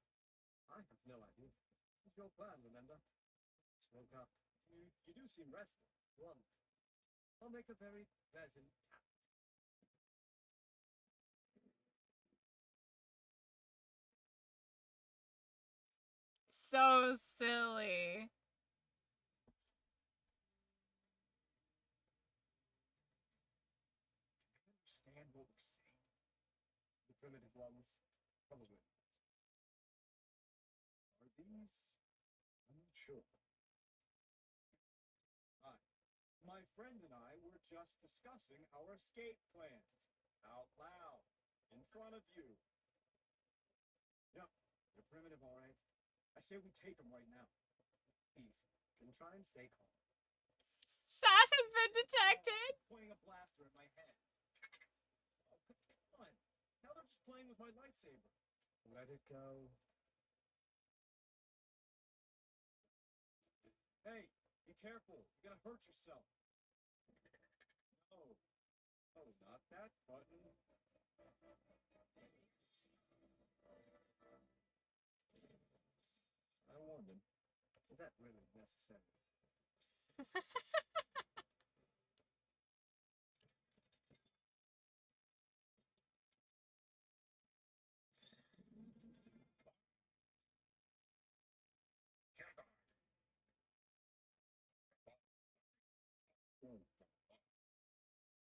I have no idea. It's your plan, remember? Just woke up. You do seem rested. Wonderful. I'll make a very pleasant captain. So silly. Understand what we're saying? The primitive ones, probably. Are these? I'm not sure. Hi. My friend and I were just discussing our escape plans. Out loud. In front of you. No, they're primitive, all right. I say we take them right now. Easy. Can try and stay calm. Sass has been detected. Pointing a blaster at my head. Oh, come on. Now they're just playing with my lightsaber. Let it go. Hey, be careful. You're gonna hurt yourself. No. Oh, not that button. I warned him. Is that really necessary?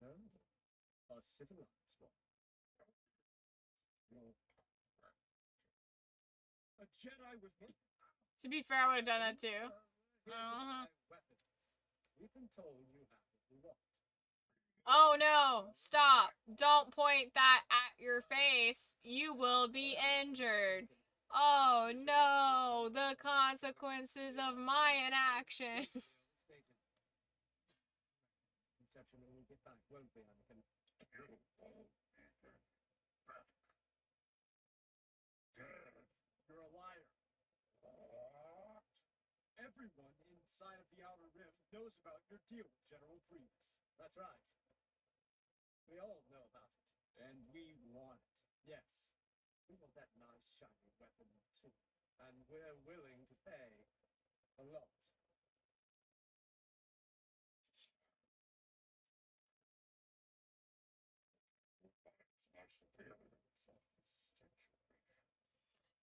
No, a civilized one. A Jedi was meant. To be fair, I would have done that too. Weapons. We've been told you have what we want. Oh no, stop. Don't point that at your face. You will be injured. Oh no, the consequences of my inactions. Conception when we get back, won't we, Anakin? You're a liar. Everyone inside of the Outer Rim knows about your deal with General Grievous. That's right. We all know about it. And we want it. Yes. We want that nice shiny weapon too. And we're willing to pay a lot.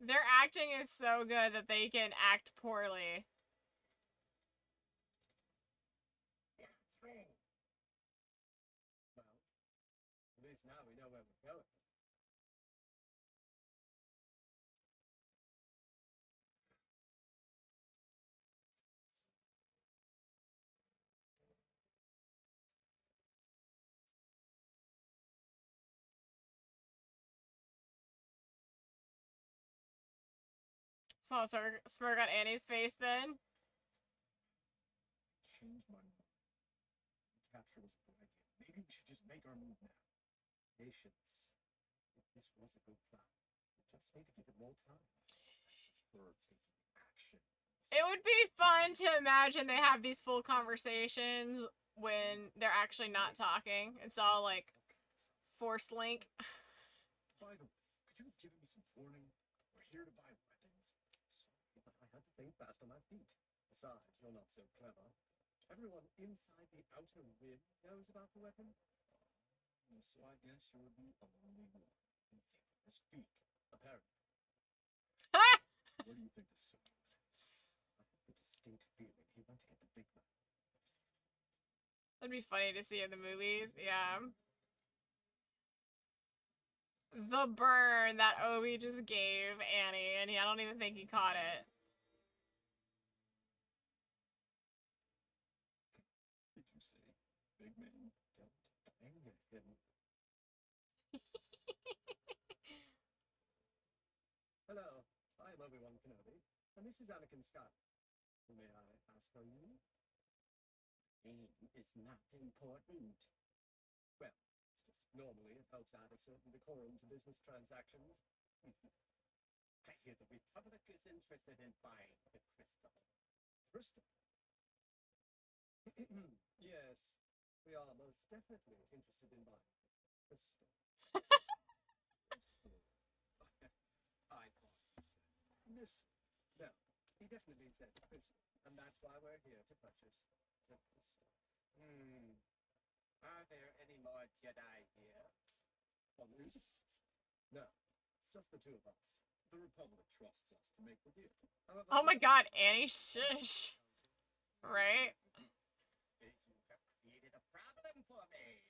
Their acting is so good that they can act poorly. Well, at least now we know where we're going. Small smirk on Annie's face then. Change my mind. Capture was a good idea. Maybe we should just make our move now. Patience. If this was a good plan, we just need to give it more time. I prefer taking action. It would be fun to imagine they have these full conversations when they're actually not talking. It's all like forced link. By the way, could you have given me some warning? We're here to buy weapons. Sorry, but I had to think fast on my feet. Besides, you're not so clever. Everyone inside the outer rim knows about the weapon. So I guess you're the only one thinking this feat, apparently. What do you think this circle is? I have the distinct feeling he went to get the big man. That'd be funny to see in the movies. Yeah. The burn that Obi just gave Annie, and I don't even think he caught it. Did you say big man? Don't anger him. Hello, I'm Obi-Wan Kenobi, and this is Anakin Skywalker. May I ask how you? Name is not important. Well, it's just normally it helps add a certain decorum to business transactions. I hear the Republic is interested in buying the crystal. Crystal? Yes, we are most definitely interested in buying crystal. Crystal. I thought you said missile. No, he definitely said crystal, and that's why we're here to purchase the crystal. Are there any more Jedi here? On route? No, just the two of us. The Republic trusts us to make the deal. However, Oh my god, Annie, shush. Right? You have created a problem for me.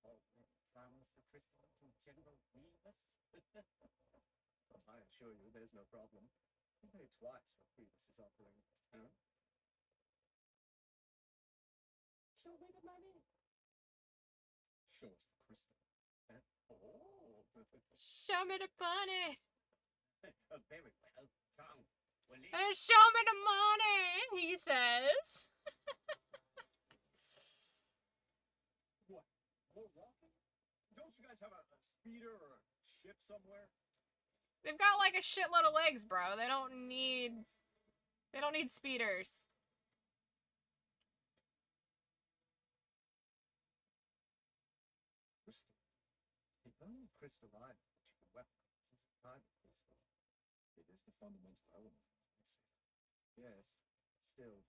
Already promised the crystal to General Grievous? I assure you, there's no problem. He paid twice what Grievous is offering. Huh? Show me the money. Show us the crystal. Huh? Oh. Show me the money. Very well. Tom, will you? Show me the money, he says. What? More walking? Don't you guys have a speeder or a ship somewhere? They've got like a shitload of legs, bro. They don't need speeders. Crystal. The only crystal item that you can weaponize is a private crystal. It is the fundamental element, I'd say. Yes, still,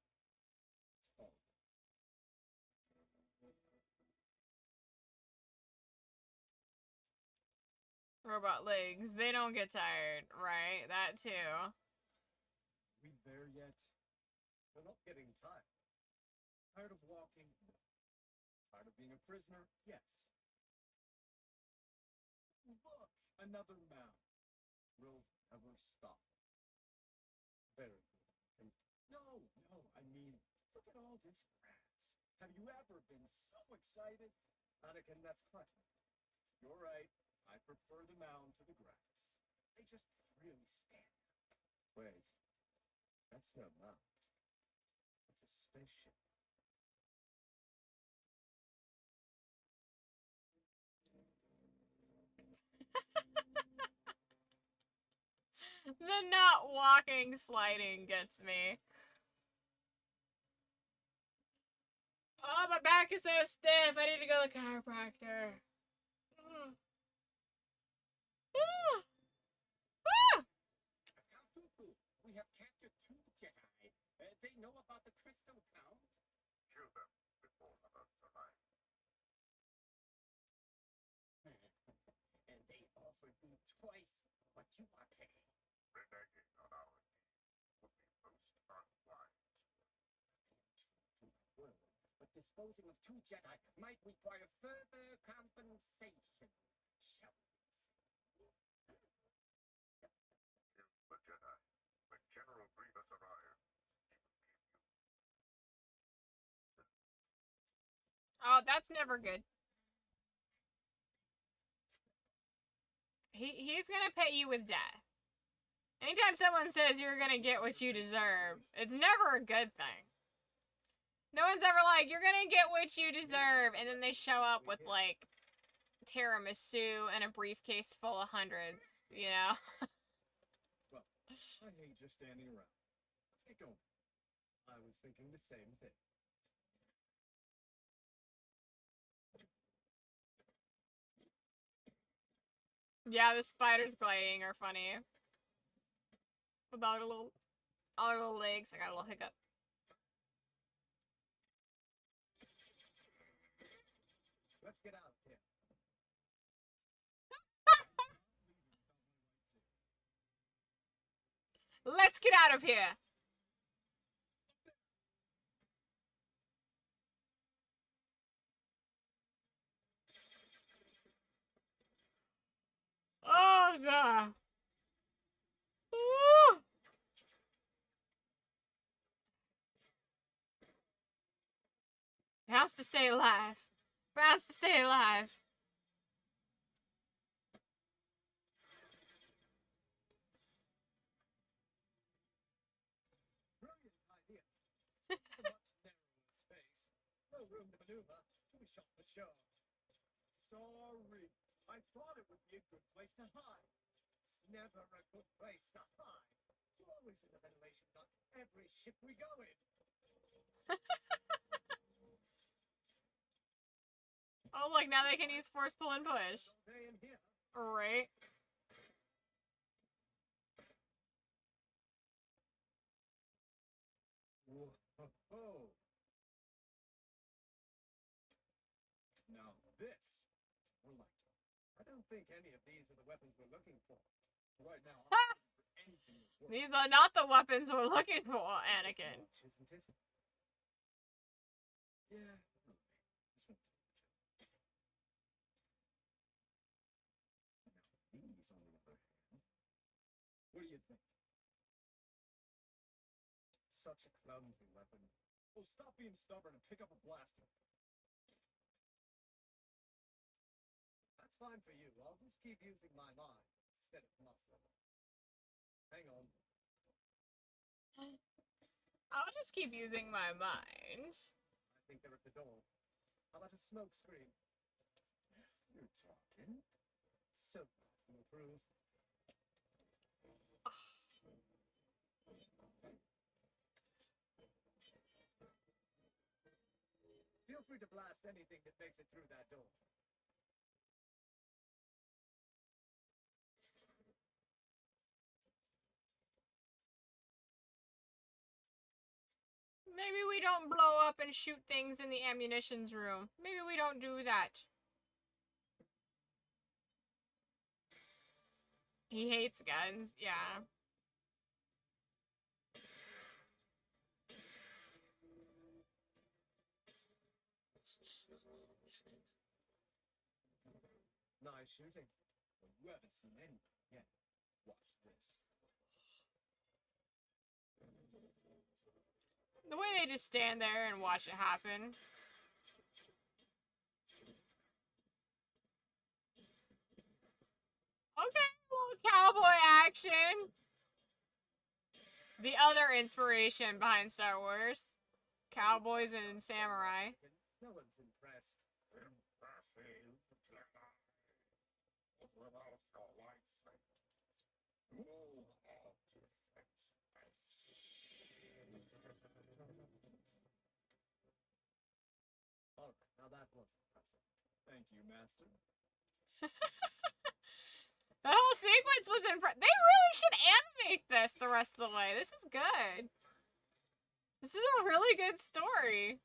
it's all. Robot legs. They don't get tired, right? That too. We there yet? We're not getting tired. Tired of walking? No. Tired of being a prisoner? Yes. Look, another mound. We'll never stop. Very good. And no, I mean, look at all this grass. Have you ever been so excited? Anakin, that's clutch. You're right. I prefer the mound to the grass. They just really stand out. Wait, that's no mound. It's a spaceship. The not walking sliding gets me. Oh, my back is so stiff. I need to go to the chiropractor. Count Dooku, we have captured 2 Jedi. They know about the crystal, Count. Kill them before others arrive. And they offered me twice what you are paying. Reneging on our deed would be most unwise. To my word, but disposing of 2 Jedi might require further compensation. Shall we say? Kill the Jedi. When General Grievous arrives, Oh, that's never good. He's gonna pay you with death. Anytime someone says you're gonna get what you deserve, it's never a good thing. No one's ever like, you're gonna get what you deserve, and then they show up with, like, tiramisu and a briefcase full of hundreds, you know? Well, I hate just standing around. Let's get going. I was thinking the same thing. Yeah, the spiders gliding are funny. With all their little legs. I got a little hiccup. Let's get out of here. Let's get out of here! Oh, the... Ooh. Has to stay alive. Has to stay alive. Brilliant idea. So much narrower space. No room to maneuver. We shot the show. Sorry. I thought it would be a good place to hide. It's never a good place to hide. We're always in the ventilation duct every ship we go in. Oh, look, now they can use force pull and push. All day in here. Right. Whoa. Now this is more like it. I don't think any of these are the weapons we're looking for. Right now, I'm looking for anything that works. These are not the weapons we're looking for, Anakin. Isn't it? Yeah. This one. Now these, on the other hand. What do you think? Such a clumsy weapon. Well, stop being stubborn and pick up a blaster. That's fine for you. I'll just keep using my mind instead of muscle. Hang on. I'll just keep using my mind. I think they're at the door. How about a smoke screen? You're talking. So, you approve? Feel free to blast anything that makes it through that door. Maybe we don't blow up and shoot things in the ammunitions room. Maybe we don't do that. He hates guns, yeah. Nice shooting. Well, you haven't seen any yet. Watch this. The way they just stand there and watch it happen. Okay, a little cowboy action. The other inspiration behind Star Wars. Cowboys and samurai. No one's impressed. All right, now that was impressive. Thank you, Master. That whole sequence was impressive. They really should animate this the rest of the way. This is good. This is a really good story.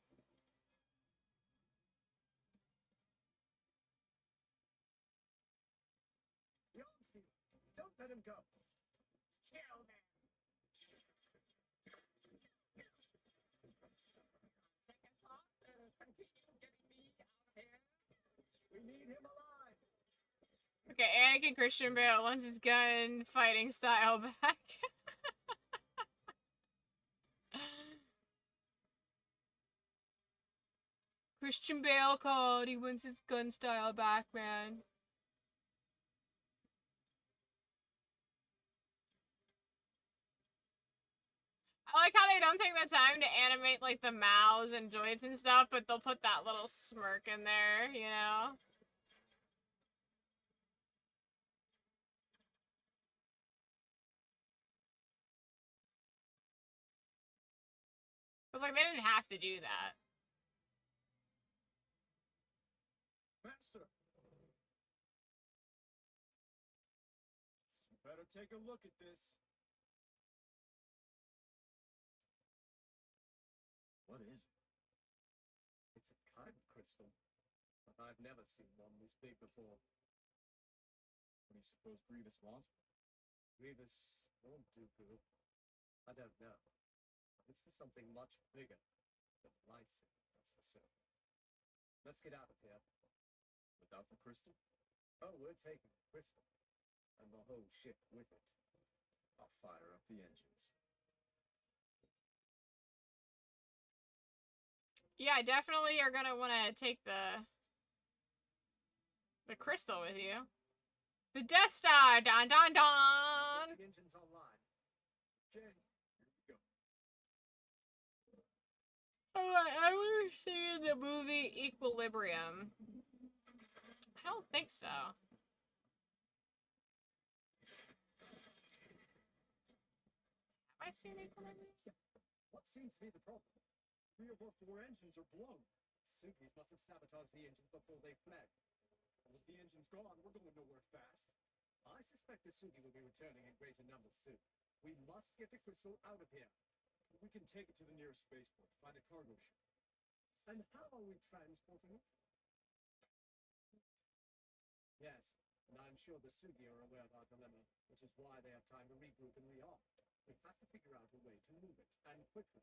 Don't let him go. Kill them. Second thought, continue getting me out of here. We need him alive. Okay, Anakin Christian Bale wants his gun fighting style back. Christian Bale called. He wants his gun style back, man. I like how they don't take the time to animate like the mouths and joints and stuff, but they'll put that little smirk in there, you know? It's like they didn't have to do that. Master! You better take a look at this. What is it? It's a kind crystal, but I've never seen one this big before. What do you suppose Grievous wants? Grievous won't do good. I don't know. It's for something much bigger than lightsaber, that's for certain. Let's get out of here. Without the crystal? Oh, we're taking the crystal. And the whole ship with it. I'll fire up the engines. Yeah, definitely you're gonna want to take the crystal with you. The Death Star! Don don don! The engine's online. Okay, here we go. Alright, I was seeing the movie Equilibrium. I don't think so. Have I seen Equilibrium? What seems to be the problem? 3 of our 4 engines are blown. Suki's must have sabotaged the engines before they fled. And with the engines gone, we're going nowhere fast. I suspect the Suki will be returning in greater numbers soon. We must get the crystal out of here. We can take it to the nearest spaceport, find a cargo ship. And how are we transporting it? Yes, and I'm sure the Sugi are aware of our dilemma, which is why they have time to regroup and rearm. We have to figure out a way to move it, and quickly.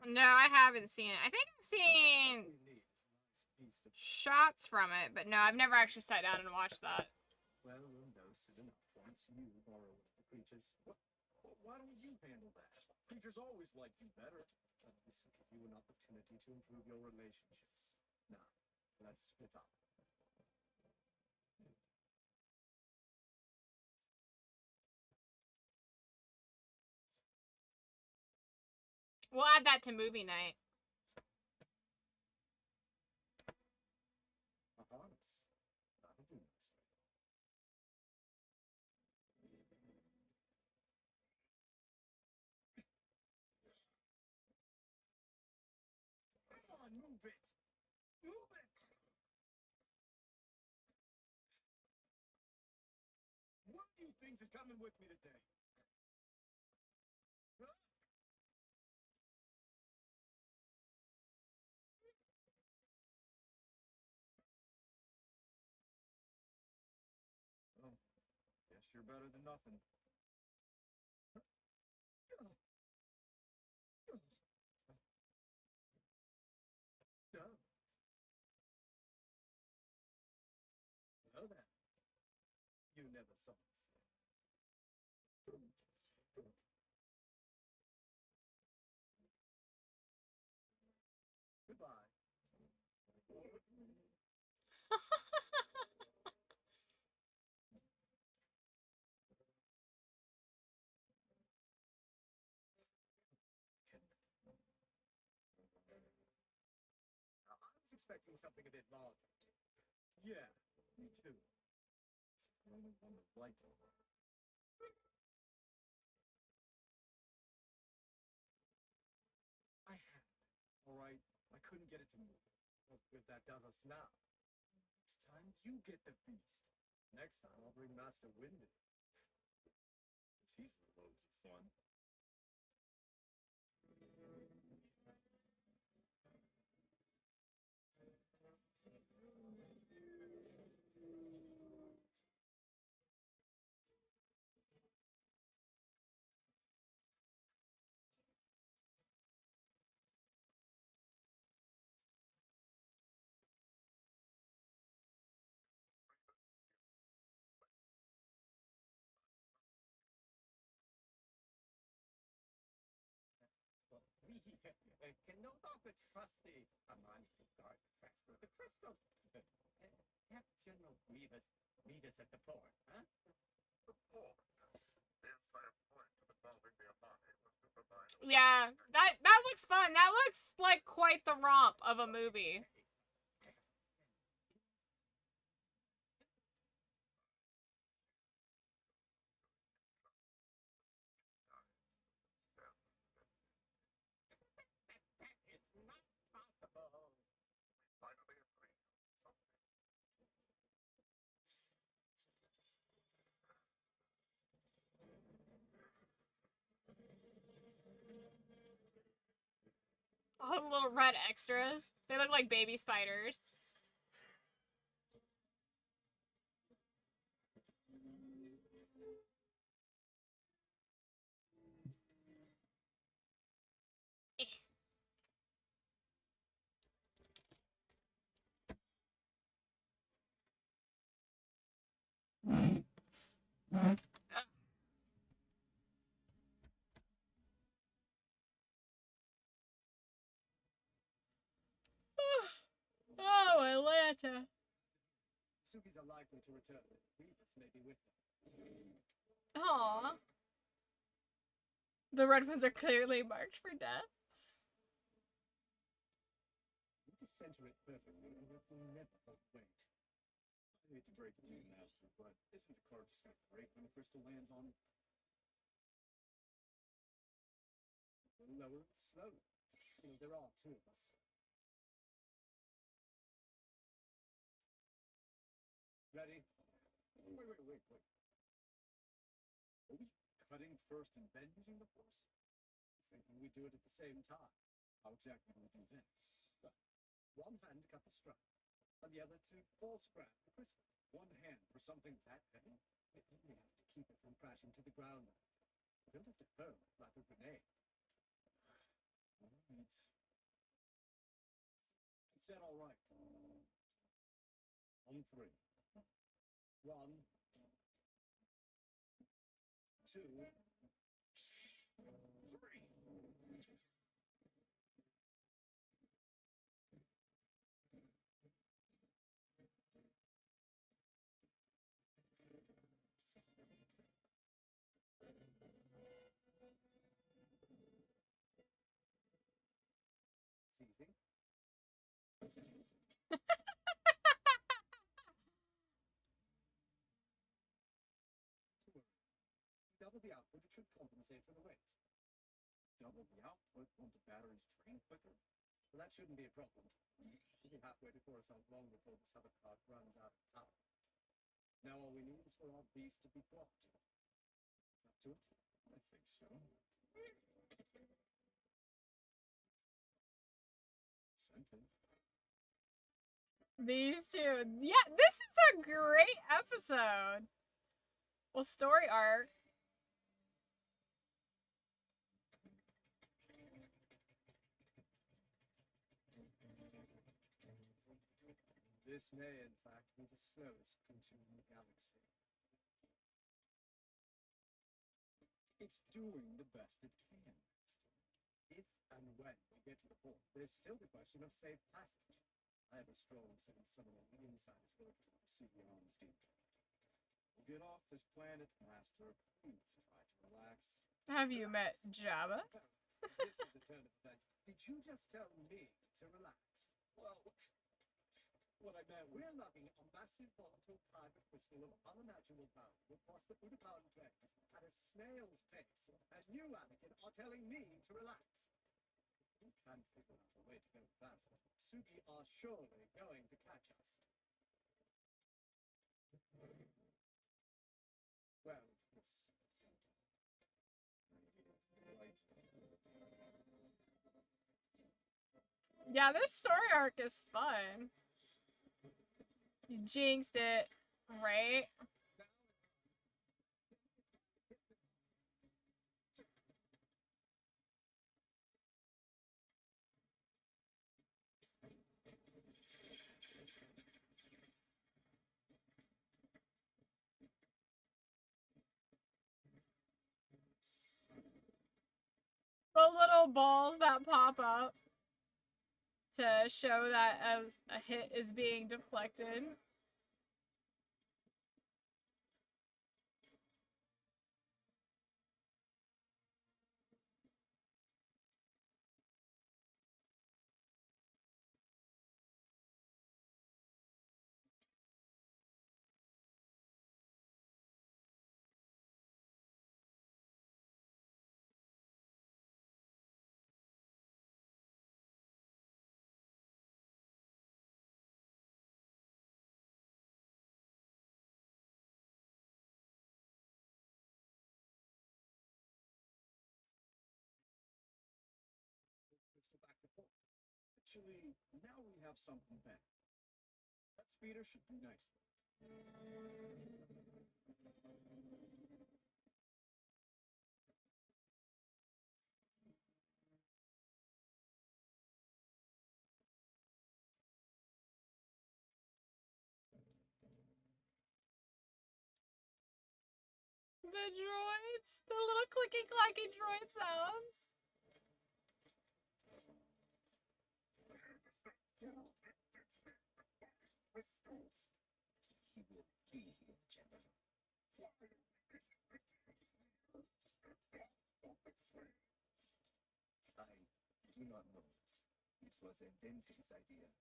No, I haven't seen it. I think I've seen All we need is a nice beast of... shots from it, but no, I've never actually sat down and watched that. Well, we'll know soon enough once you borrow one of the creatures. Why don't you handle that? Creatures always like you better. This will give you an opportunity to improve your relationships. Now, let's split up. We'll add that to movie night. A harness. That'll do nicely. Come on, move it! Move it! One of you things is coming with me today. Huh? Well, guess you're better than nothing. No. Well then. You never saw us yet. Goodbye. Now, I was expecting something a bit larger. Yeah, me too. It's the only one that liked it. I had it. All right, I couldn't get it to move. Well, if that does us now. Next time, you get the beast. Next time, I'll bring Master Wind in. He's loads of fun. Can no longer trust the Amani to guard the transfer of the crystal. Have General Grievous meet us at the port, huh? The port. The entire point of involving the Amani was to provide a Yeah, that looks fun. That looks like quite the romp of a movie. That is not possible. finally agreed on something. All the little red extras. They look like baby spiders. Oh, Atlanta. Sugi's are likely to return. Grievous may be with them. Aww. The red ones are clearly marked for death. You need to center it perfectly, or it will never hold weight. I hate to break it to you, Master, but isn't the card just going to break when the crystal lands on it? Lower it slowly. You know, there are two of us. Ready? Wait. Are we cutting first and then using the force? I was thinking we'd do it at the same time. How exactly do we do that? Well, one hand to cut the strap, and the other to force grab the crystal. One hand for something that heavy? You only have to keep it from crashing to the ground. You don't have to hurl it like a grenade. All right. I said all right. On three. 1, 2, 3. It's easy. Double the output, it should compensate for the weight. Double the output, won't the batteries drain quicker? Well, that shouldn't be a problem. We'll be halfway to Coruscant long before this other card runs out of power. Now all we need is for our beast to be brought. Up to it? I think so. Incentive. These two. Yeah, this is a great episode. Well, story arc. This may, in fact, be the slowest creature in the galaxy. It's doing the best it can, Master. If and when we get to the port, there's still the question of safe passage. I have a strong sense some of the insiders working with the super arms team. We'll get off this planet, Master. Please try to relax. Have you met Jabba? This is the turn of events. Did you just tell me to relax? Well, what I meant, we're lugging a massive volatile private crystal of unimaginable value across the Udapan Plains at a snail's pace, and you, Anakin, are telling me to relax. We can figure out a way to go faster. Sugi are surely going to catch us. Well, this... Right. Yeah, this story arc is fun. You jinxed it, right? The little little balls that pop up to show that as a hit is being deflected. Let's go back to 4. Actually, now we have something better. That speeder should do nicely. The droids, the little clicky clacky droid sounds. He will be here, General. I do not know. It was Dente's idea.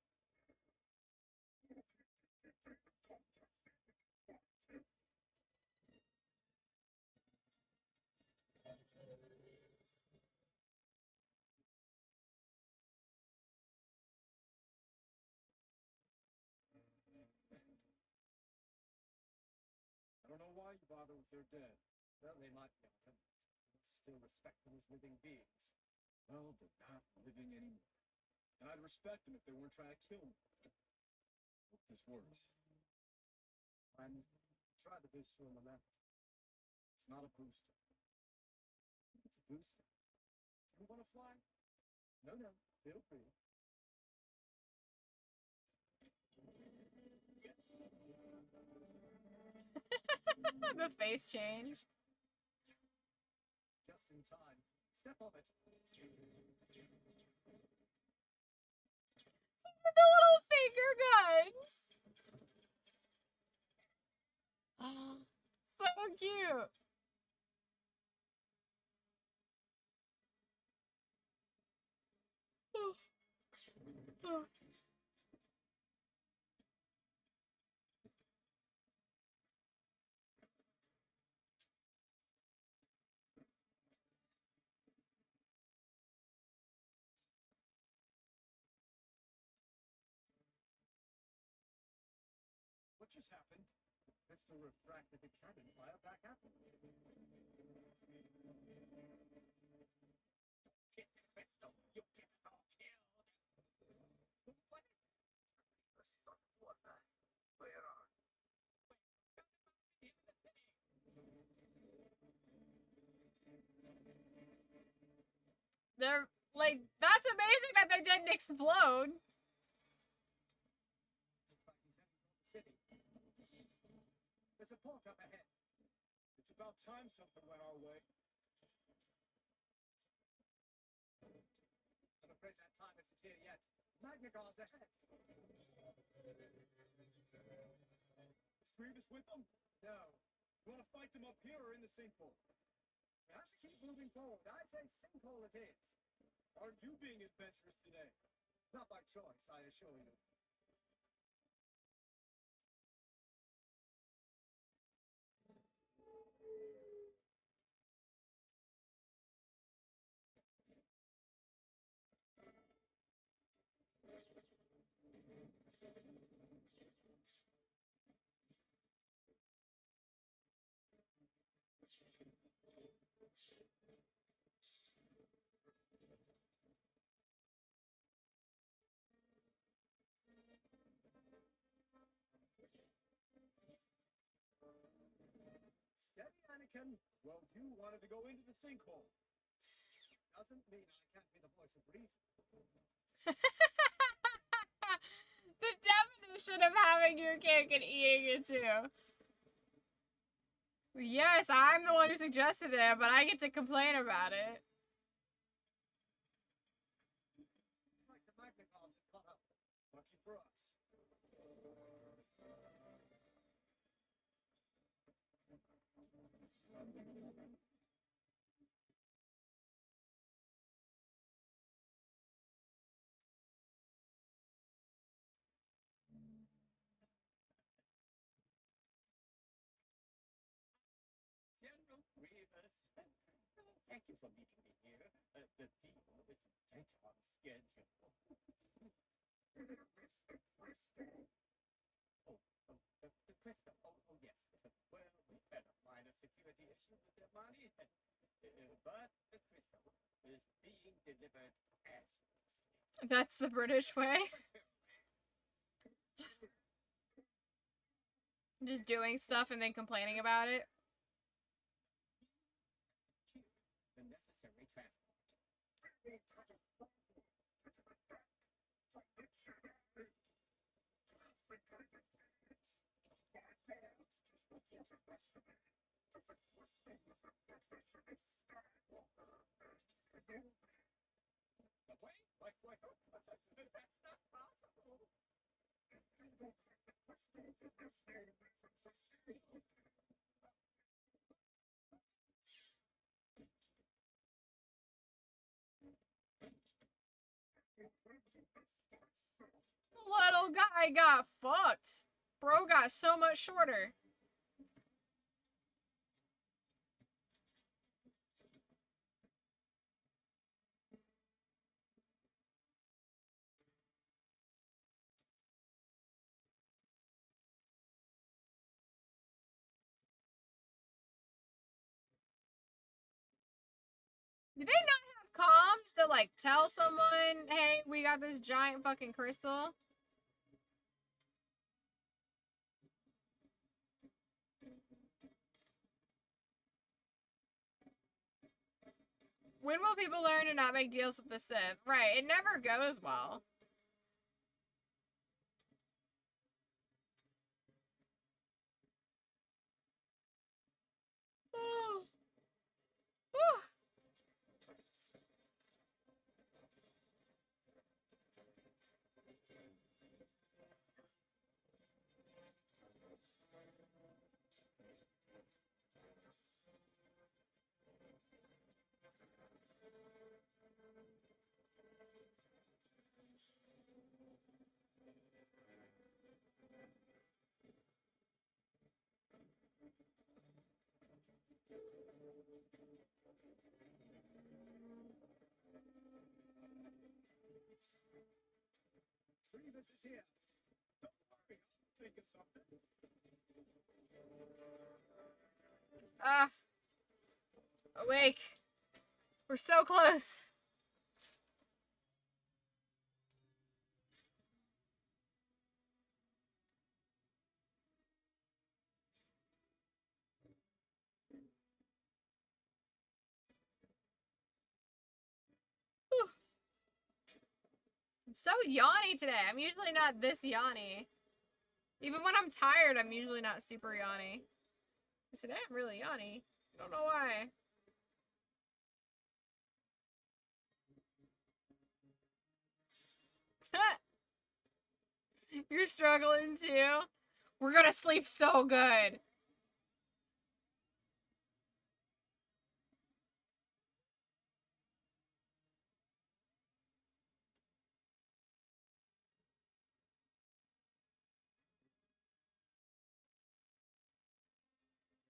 I don't know why you bother with their dead. Well, they might be autonomous, but still respect them as living beings. Well, they're not living anymore. And I'd respect them if they weren't trying to kill me. Hope this works. And try the booster on the left. It's not a booster. It's a booster. You want to fly? No, feel free. The face change. Just in time. Step on it. The little finger guns. Oh, so cute. What just happened? Crystal refracted the cannon fire back at them. Hit the crystal, you'll get us all killed. What? Versus on water. Where are They're like, that's amazing that they didn't explode. City. There's a port up ahead. It's about time something went our way. I'm afraid that time isn't here yet. Magnagar's ahead. Is 3 of us with them? No. You want to fight them up here or in the sinkhole? We have to keep moving forward. I say sinkhole it is. Aren't you being adventurous today? Not by choice, I assure you. Steady, Anakin. Well, you wanted to go into the sinkhole. Doesn't mean I can't be the voice of reason. The definition of having your cake and eating it too. Yes, I'm the one who suggested it, but I get to complain about it. magnified and cut up. Lucky for us. General Grievous, thank you for meeting me here. The deal is right on schedule. The crystal. Oh, yes. Well, we had a minor security issue with their money, but the crystal is being delivered as we speak. That's the British way. Just doing stuff and then complaining about it. The necessary transport. Wait, that's not possible. Little guy got fucked. Bro got so much shorter. Do they not have comms to like tell someone, hey, we got this giant fucking crystal? When will people learn to not make deals with the Sith? Right, it never goes well. Grievous is here. Don't worry, I'll think of something. Awake. We're so close. Whew. I'm so yawny today. I'm usually not this yawny. Even when I'm tired, I'm usually not super yawny. But today I'm really yawny. I don't know why. You're struggling too? We're gonna sleep so good.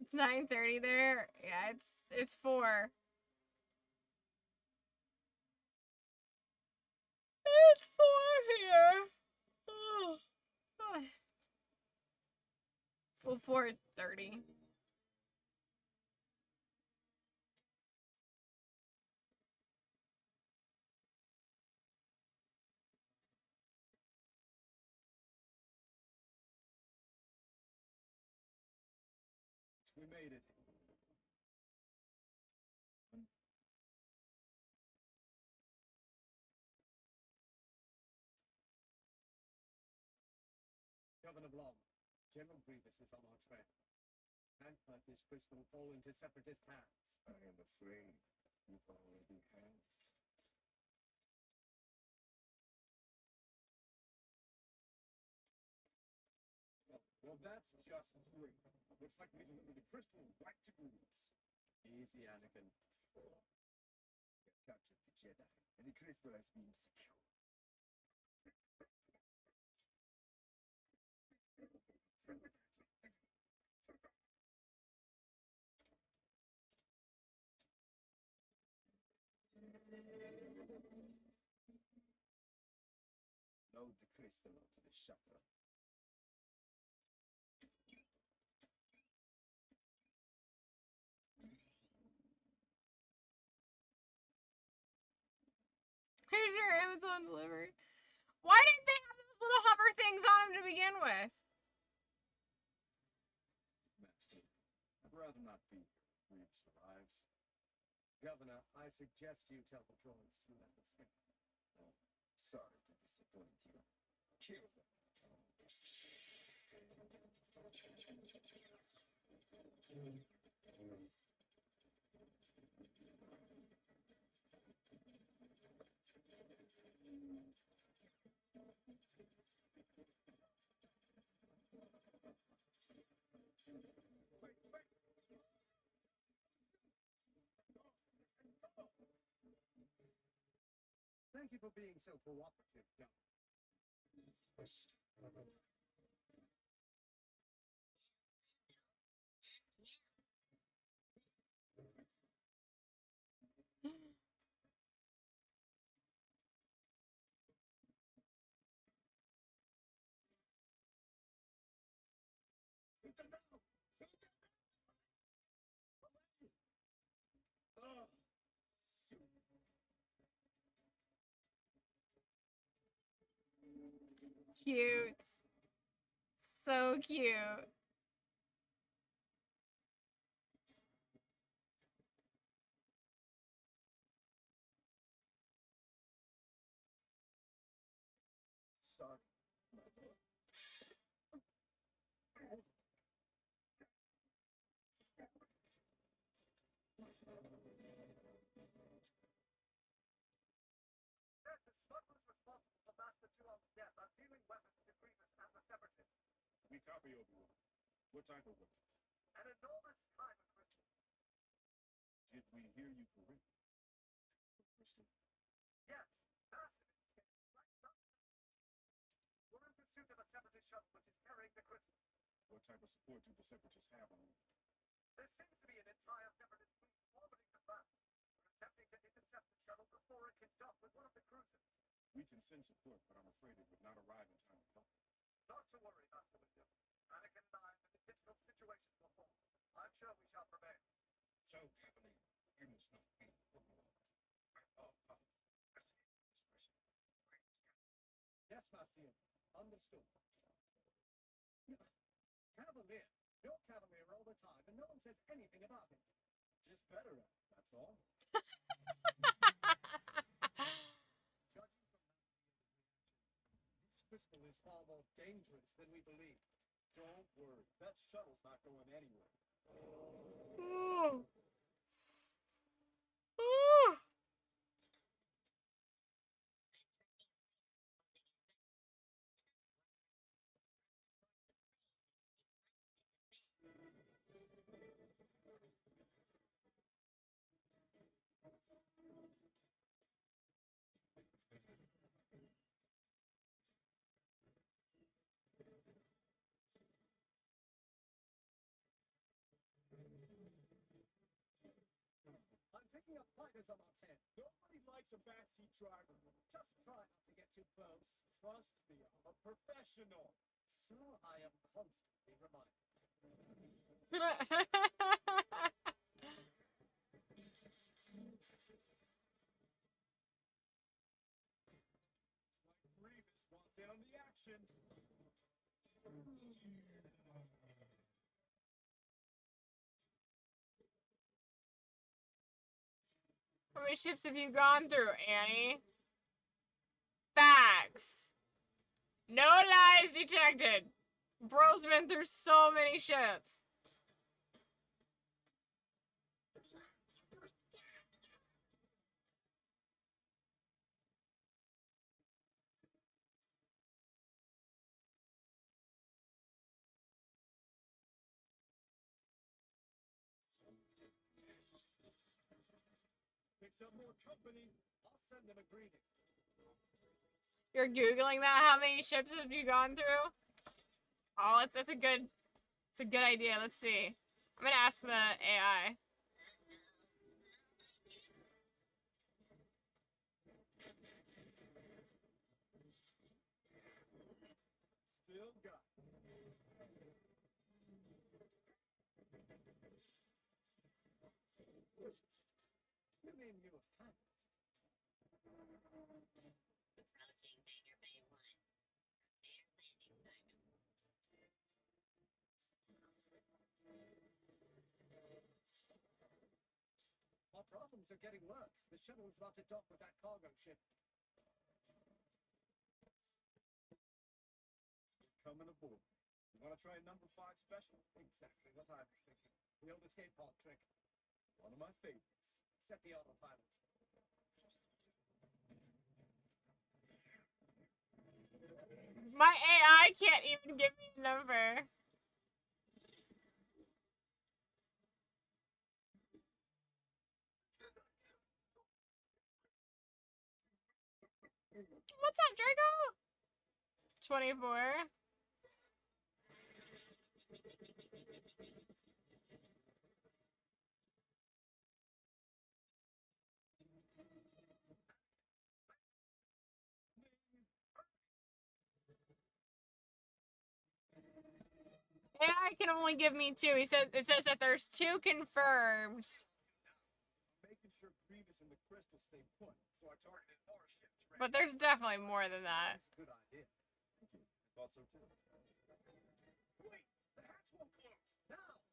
It's 9:30 there. Yeah, it's 4. It's 4 here. Oh. Well, 4:30. We made it. Governor Blom, General Grievous is on our trail. Can't let this crystal fall into separatist hands. I am afraid you've already hands. Well, that's just great. Looks like we delivered the crystal right to Greece. Easy, Anakin. We have captured the Jedi, and the crystal has been secured. Load the crystal onto the shuttle. Here's your Amazon delivery. Why didn't they have those little hover things on them to begin with? Master, I'd rather not be here. Reeves arrives. Governor, I suggest you tell the droids to let us go. Oh, sorry to disappoint you. Kill them. Thank you for being so cooperative, Governor. Oh, shoot. Cute. So cute. Sorry. There's the smugglers responsible for Master Tuon's death are dealing weapons to Grievous and the Separatists. We copy, Obi-Wan. What type of weapon? An enormous kind of crystal. Did we hear you correctly? Crystal? Yes, massive. Right up. We're in pursuit of a Separatist shuttle which is carrying the crystal. What type of support do the Separatists have on it? There seems to be an entire Separatist fleet orbiting the planet. We're attempting to intercept the shuttle before it can dock with one of the cruisers. We can send support, but I'm afraid it would not arrive in time to help. Not to worry, Master Windu. Anakin and I are in a difficult situation before. I'm sure we shall prevail. So, Cavalier, you must not be Obi-Wan. Yes, Master Yoda. Understood. Cavalier. You're Cavalier all the time, and no one says anything about it. Just better at it, that's all. Judging from this crystal is far more dangerous than we believe. Don't worry, that shuttle's not going anywhere. Ooh. Ooh. I'm picking up fighters on our 10. Nobody likes a backseat driver. Just try not to get too close. Trust me, I'm a professional. So I am constantly reminded. It's like Grievous wants in on the action. How many ships have you gone through, Annie? Facts. No lies detected. Bro's been through so many ships. picked up more company. I'll send them a greeting. You're Googling that? How many ships have you gone through? Oh, it's a good idea. Let's see. I'm gonna ask the AI. Still got it. You mean you haven't? Approaching Hangar Bay 1. There's landing time. Our problems are getting worse. The shuttle is about to dock with that cargo ship. Coming aboard. You want to try a number 5 special? Exactly what I was thinking. The old escape pod trick. One of my favorites. Set the autopilot. My AI can't even give me a number. What's up, Draco? 24. AI can only give me 2. It says that there's 2 confirmed. Making sure Grievous and the crystal stay put, so our targeted more ships ready. But there's definitely more than that. Good idea. Thank you. I thought so too. Wait, the hatch won't close. Now.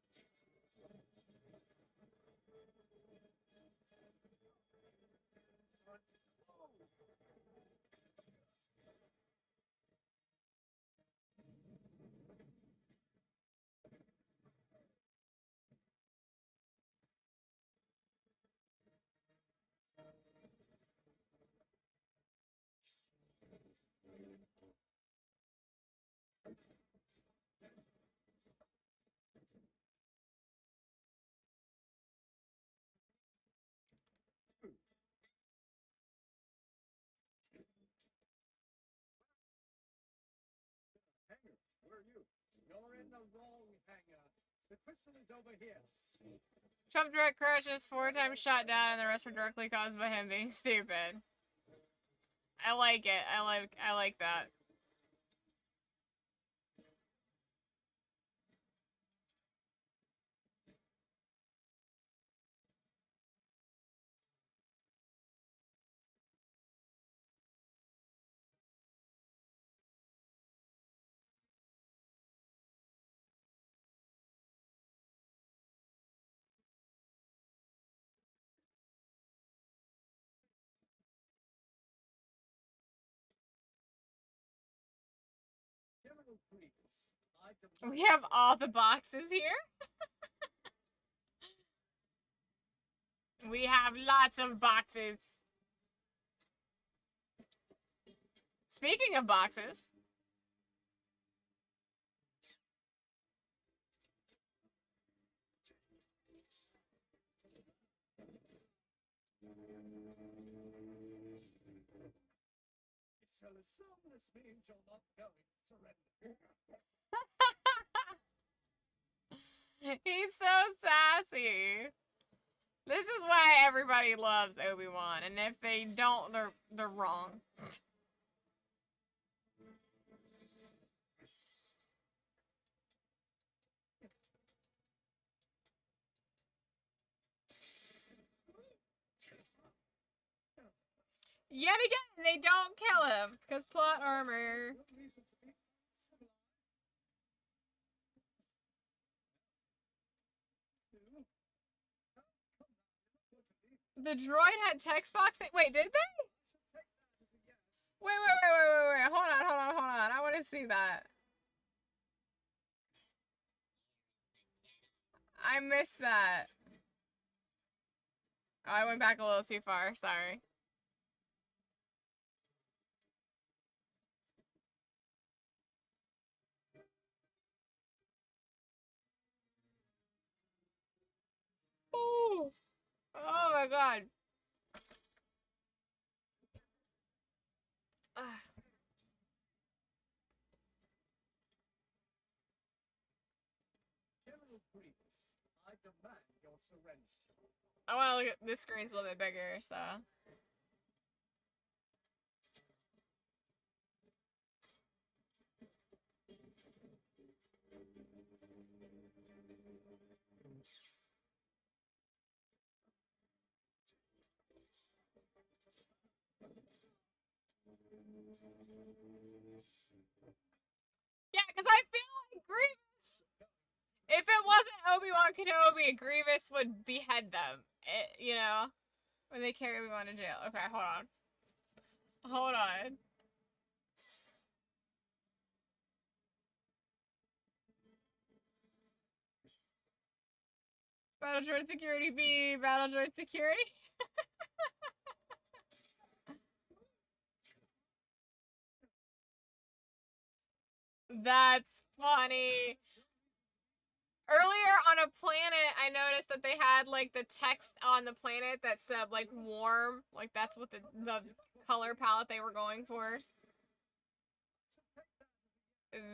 Hangar, where are you? You're in the wrong hangar. The crystal is over here. Trump direct crashes 4 times shot down, and the rest were directly caused by him being stupid. I like it. I like that. General Grievous, We have all the boxes here. We have lots of boxes. Speaking of boxes. shall assume this means you're not going to surrender. He's so sassy. This is why everybody loves Obi-Wan, and if they don't, they're wrong. Yet again, they don't kill him, because plot armor. The droid had text box. Wait, did they? Wait. Hold on. I want to see that. I missed that. Oh, I went back a little too far. Sorry. Oh my god. Grievous, I demand your surrender. I want to look at this screen's a little bit bigger, so. Yeah, because I feel like Grievous, if it wasn't Obi-Wan Kenobi, Grievous would behead them. You know? When they carry Obi-Wan to jail. Okay, hold on. Hold on. Battle droid security B. Battle droid security. That's funny. Earlier on a planet, I noticed that they had like the text on the planet that said like warm. Like that's what the color palette they were going for.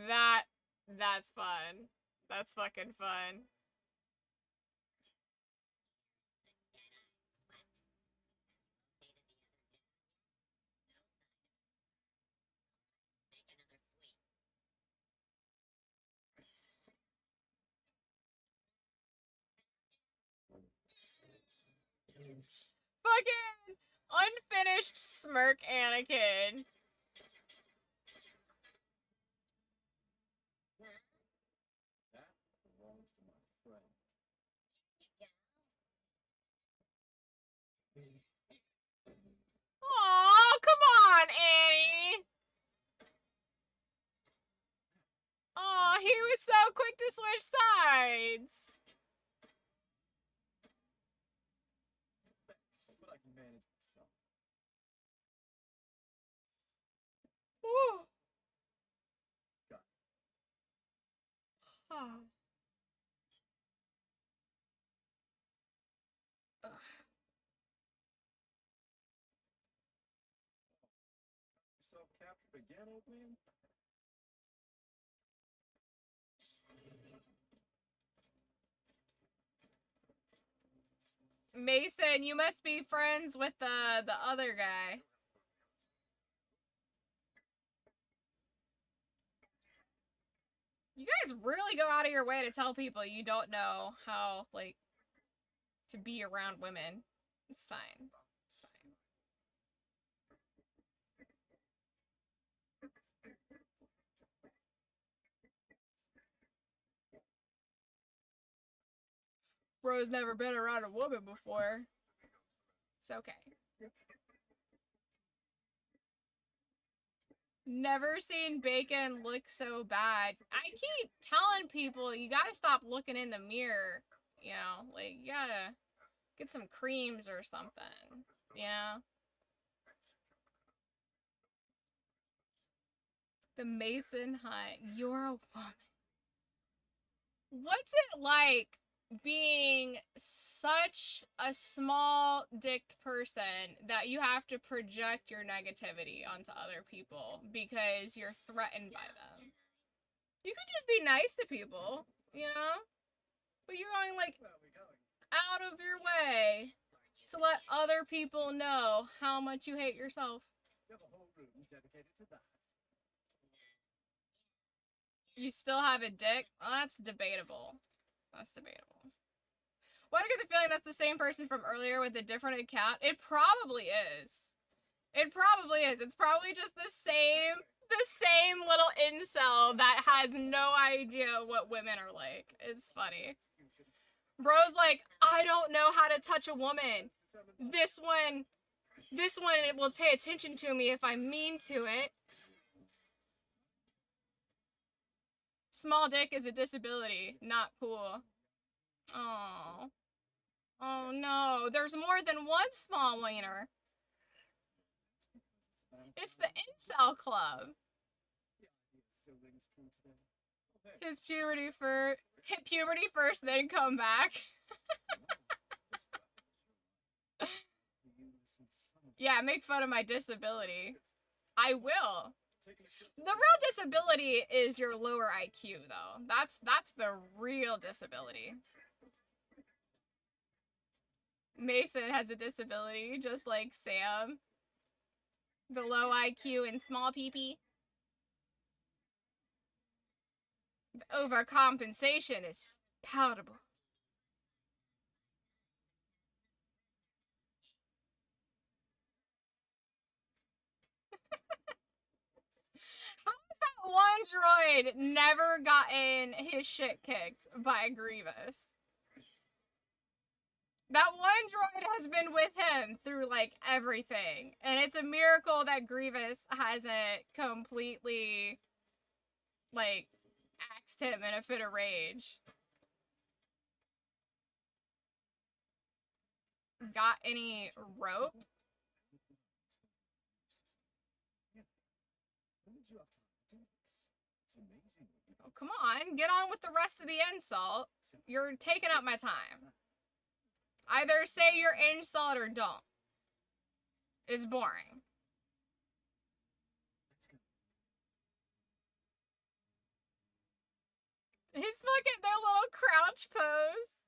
That's fun. That's fucking fun. Fucking unfinished smirk Anakin. That belongs to my friend. Oh, come on, Annie. Oh, he was so quick to switch sides. Thanks, but I can manage myself. Woo. Got Oh. yourself captured again, old man? Mason, you must be friends with the other guy. You guys really go out of your way to tell people you don't know how, like, to be around women. It's fine. It's fine. Bro's never been around a woman before. It's okay. Never seen bacon look so bad. I keep telling people you gotta stop looking in the mirror. You know, like, you gotta get some creams or something. You know? The Mason Hunt. You're a woman. What's it like being such a small dicked person that you have to project your negativity onto other people because you're threatened by them? You could just be nice to people, you know? But you're going like out of your way to let other people know how much you hate yourself. You have a whole room dedicated to that. You still have a dick? Well, that's debatable. That's debatable. Why do I get the feeling that's the same person from earlier with a different account? It probably is. It probably is. It's probably just the same little incel that has no idea what women are like. It's funny. Bro's like, I don't know how to touch a woman. This one will pay attention to me if I'm mean to it. Small dick is a disability. Not cool. Oh. Oh no, there's more than one small wiener. It's the incel club. His puberty hit puberty first, then come back. Yeah, make fun of my disability. I will. taking a shit. The real disability is your lower IQ, though. That's the real disability. Mason has a disability, just like Sam. The low IQ and small PP. The overcompensation is palatable. How has that one droid never gotten his shit kicked by Grievous? That one droid has been with him through, like, everything. And it's a miracle that Grievous hasn't completely, like, axed him in a fit of rage. Got any rope? When did you have time to do this? It's amazing what you Oh, come on, get on with the rest of the insult. You're taking up my time. Either say your insult or don't. It's boring. He's fucking their little crouch pose.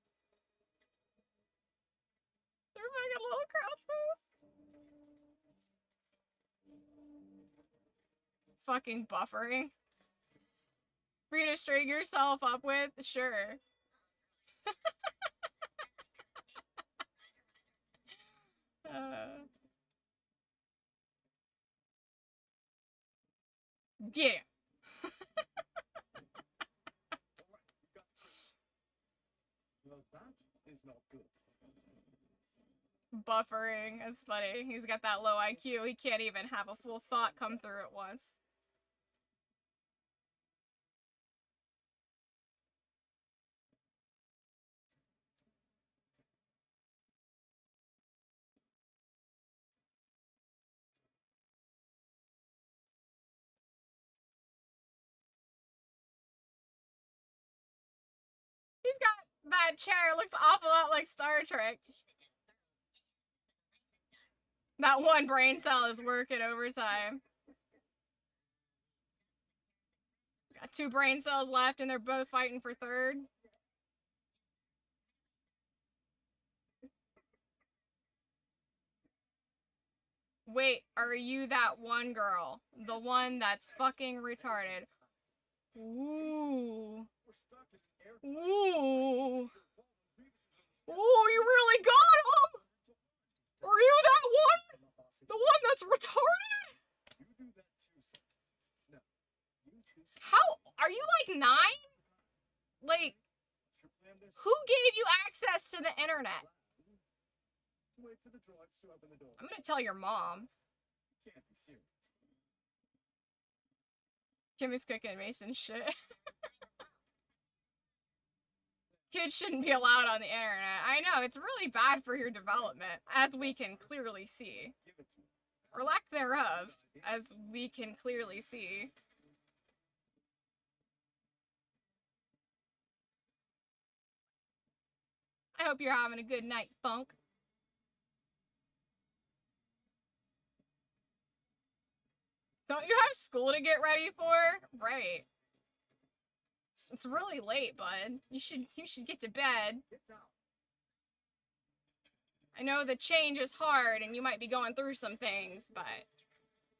Their fucking little crouch pose. Fucking buffering. For you to string yourself up with? Sure. Yeah. Well, that is not good. Buffering. That's funny. He's got that low IQ. He can't even have a full thought come through at once. He's got that chair. It looks awful lot like Star Trek. That one brain cell is working overtime. Got 2 brain cells left and they're both fighting for third. Wait, are you that one girl? The one that's fucking retarded. Ooh. Ooh. Ooh, you really got him! Are you that one? The one that's retarded? You do that too, sometimes. No. You choose. How? Are you like 9? Like, What's your plan this? who gave you access to the internet? Wait for the droids to open the door. I'm gonna tell your mom. You can't be serious. Kimmy's cooking Mason shit. Kids shouldn't be allowed on the internet. I know, it's really bad for your development, as we can clearly see. Give it to me. Or lack thereof, as we can clearly see. I hope you're having a good night, Funk. Don't you have school to get ready for? Right. It's really late, bud. You should get to bed. Get down. I know the change is hard and you might be going through some things, but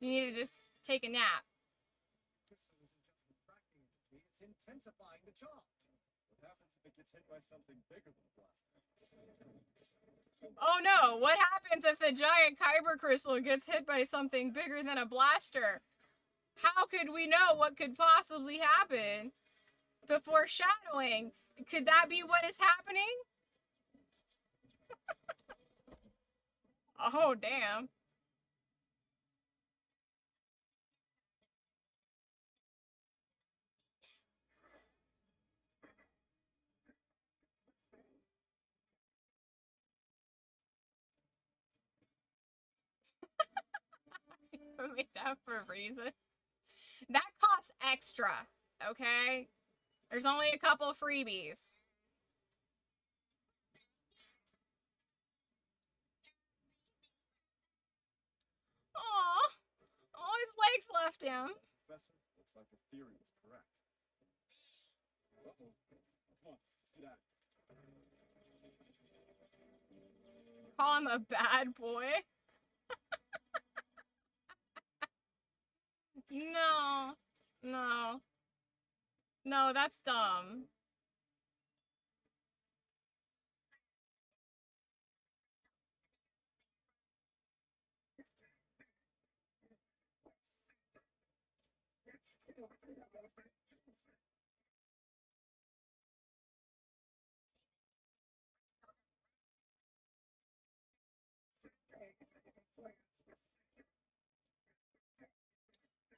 you need to just take a nap. Crystal isn't just refracting energy, it's intensifying the charge. What happens if it gets hit by something bigger than a blaster? Oh no, what happens if the giant kyber crystal gets hit by something bigger than a blaster? How could we know what could possibly happen? The foreshadowing. Could that be what is happening? Oh, damn. Made that for a reason. That costs extra, okay? There's only a couple freebies. Aw. Oh, his legs left him. Professor, looks like the theory was correct. Uh-oh. Come on, let's get out of here. Call him a bad boy. No. No. No, that's dumb.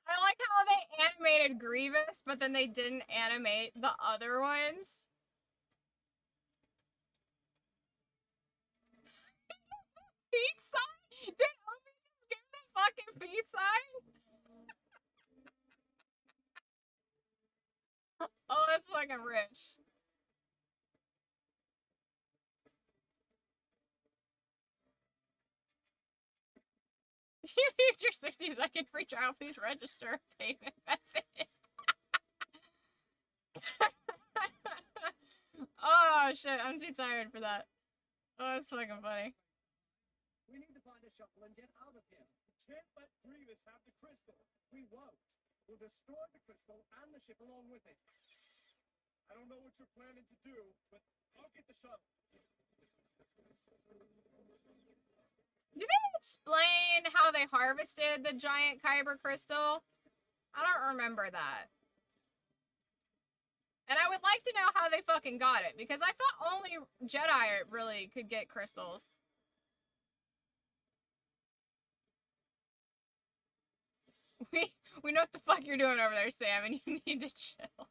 I like how they animated Grievous, but then they didn't animate the other ones. Peace sign? Did Omi just give the fucking peace sign? Oh, that's fucking rich. You used your 60-second free trial. Please register a payment method. Oh shit, I'm too tired for that. Oh, that's fucking funny. We need to find a shuttle and get out of here. We can't let Grievous have the crystal. We won't. We'll destroy the crystal and the ship along with it. I don't know what you're planning to do, but I'll get the shuttle. Do they explain how they harvested the giant kyber crystal? I don't remember that. And I would like to know how they fucking got it, because I thought only Jedi really could get crystals. We know what the fuck you're doing over there, Sam, and you need to chill.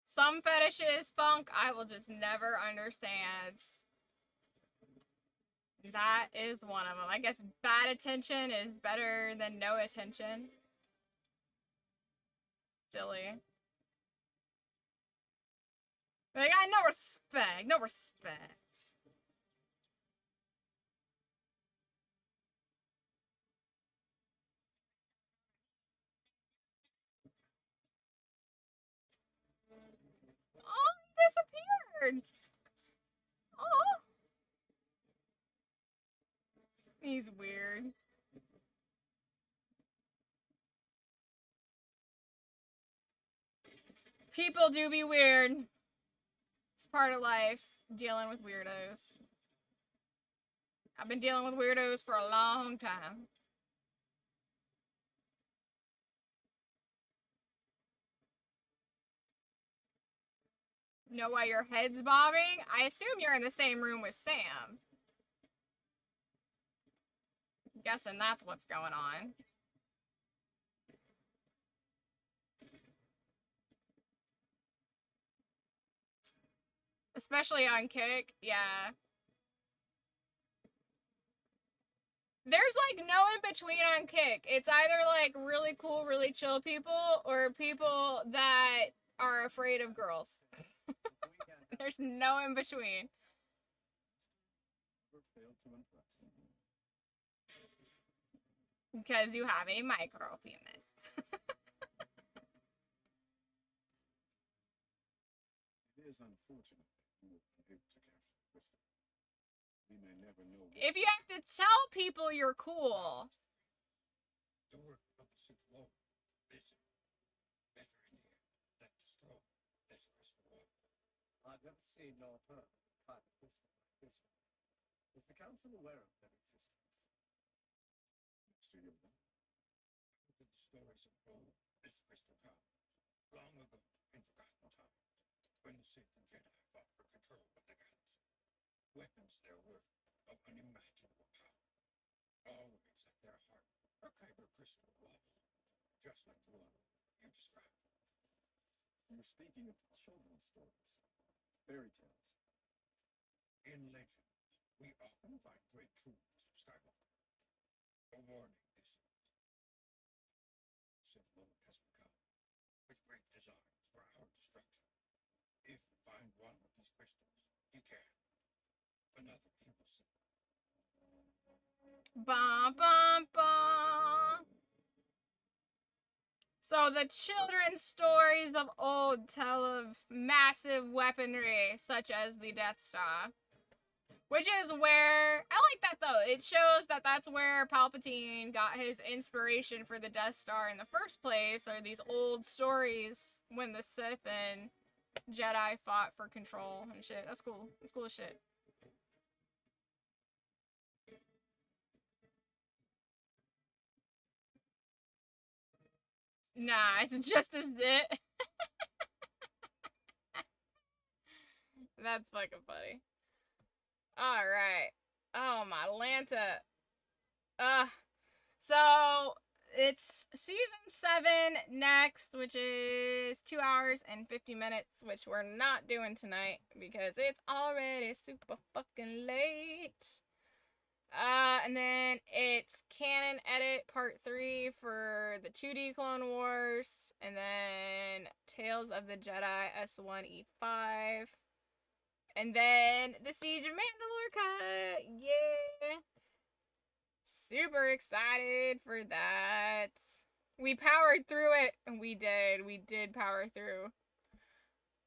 Some fetishes, Funk, I will just never understand. That is one of them. I guess bad attention is better than no attention. Silly. Like, I no respect. No respect. Oh, he disappeared. Oh. He's weird. People do be weird. It's part of life, dealing with weirdos. I've been dealing with weirdos for a long time. Know why your head's bobbing? I assume you're in the same room with Sam. Guessing that's what's going on. Especially on Kick, yeah. There's like no in between on Kick. It's either like really cool, really chill people, or people that are afraid of girls. There's no in between. Because you have a micro penis. It is unfortunate that you were able to capture the crystal. We may never know. If you have to tell people you're cool. The work of the ship's wall is better in here than destroy this crystal wall. I've never seen nor heard kind of crystal like this one. Is the council aware of their existence? Next to your back. The stories of old, this crystal comes long ago in forgotten times, when the Sith and Jedi fought for control of the galaxy. Weapons there were of unimaginable power. Always at their heart, a kyber crystal was. just like the one you described. You're speaking of children's stories, fairy tales. In legends, we often find great truths, Skywalker. A warning, this Sith Lord has become, with great designs for our destruction. If you find one of these crystals, you can. Another he will see. Bum, bum, bum. So the children's stories of old tell of massive weaponry, such as the Death Star. Which is where, I like that though, it shows that that's where Palpatine got his inspiration for the Death Star in the first place, are these old stories when the Sith and Jedi fought for control and shit. That's cool. That's cool as shit. Nah, it's just as it. That's fucking funny. Alright. Oh, my Atlanta. So it's season 7 next, which is 2 hours and 50 minutes, which we're not doing tonight because it's already super fucking late. And then it's Canon Edit Part 3 for the 2D Clone Wars, and then Tales of the Jedi S1E5, and then the Siege of Mandalore cut. Yeah. Super excited for that. We powered through it. We did. We did power through.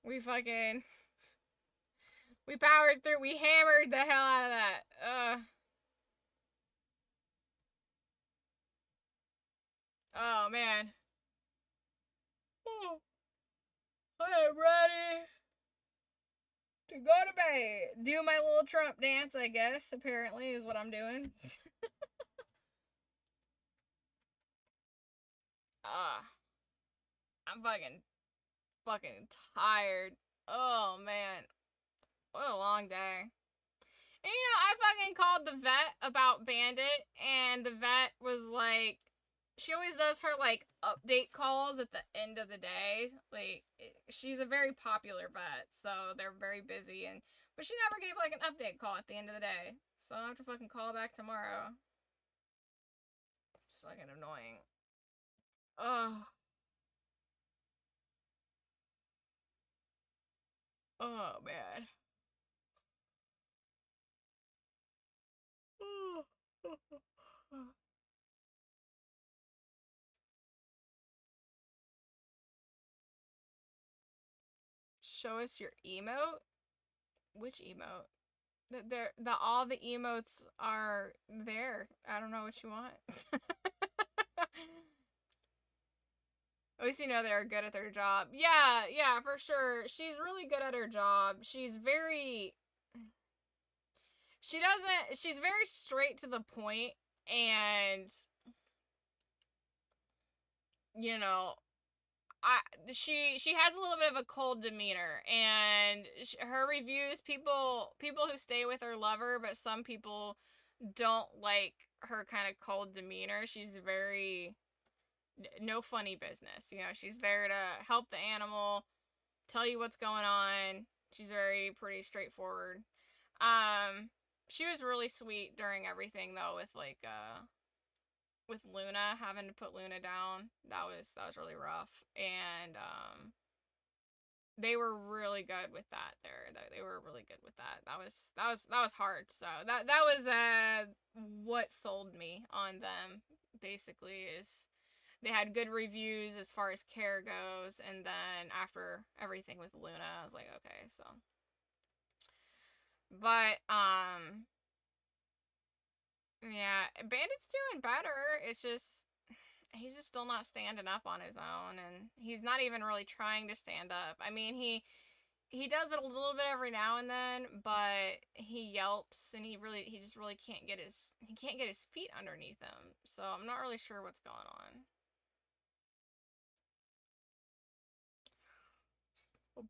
We powered through. We hammered the hell out of that. Oh, man. Oh, I am ready to go to bed. Do my little Trump dance, I guess, apparently, is what I'm doing. I'm fucking tired. Oh, man. What a long day. And you know, I fucking called the vet about Bandit, and the vet was like, she always does her, like, update calls at the end of the day. Like, she's a very popular vet, so they're very busy, but she never gave, like, an update call at the end of the day. So I'll have to fucking call back tomorrow. It's fucking annoying. Ugh. Oh, man. Show us your emote? Which emote? All the emotes are there. I don't know what you want. At least you know they're good at their job. Yeah, for sure. She's really good at her job. She's very straight to the point, and you know, she has a little bit of a cold demeanor, and her reviews, people who stay with her love her, but some people don't like her kind of cold demeanor. She's very no funny business. You know, she's there to help the animal, tell you what's going on. She's pretty straightforward. She was really sweet during everything though, with Luna, having to put Luna down. That was really rough. And they were really good with that there. They were really good with that. That was hard. So that was what sold me on them, basically, is they had good reviews as far as care goes, and then after everything with Luna, I was like, okay, so. But yeah, Bandit's doing better. It's just he's just still not standing up on his own, and he's not even really trying to stand up. I mean, he does it a little bit every now and then, but he yelps, and he just really can't get his feet underneath him. So I'm not really sure what's going on.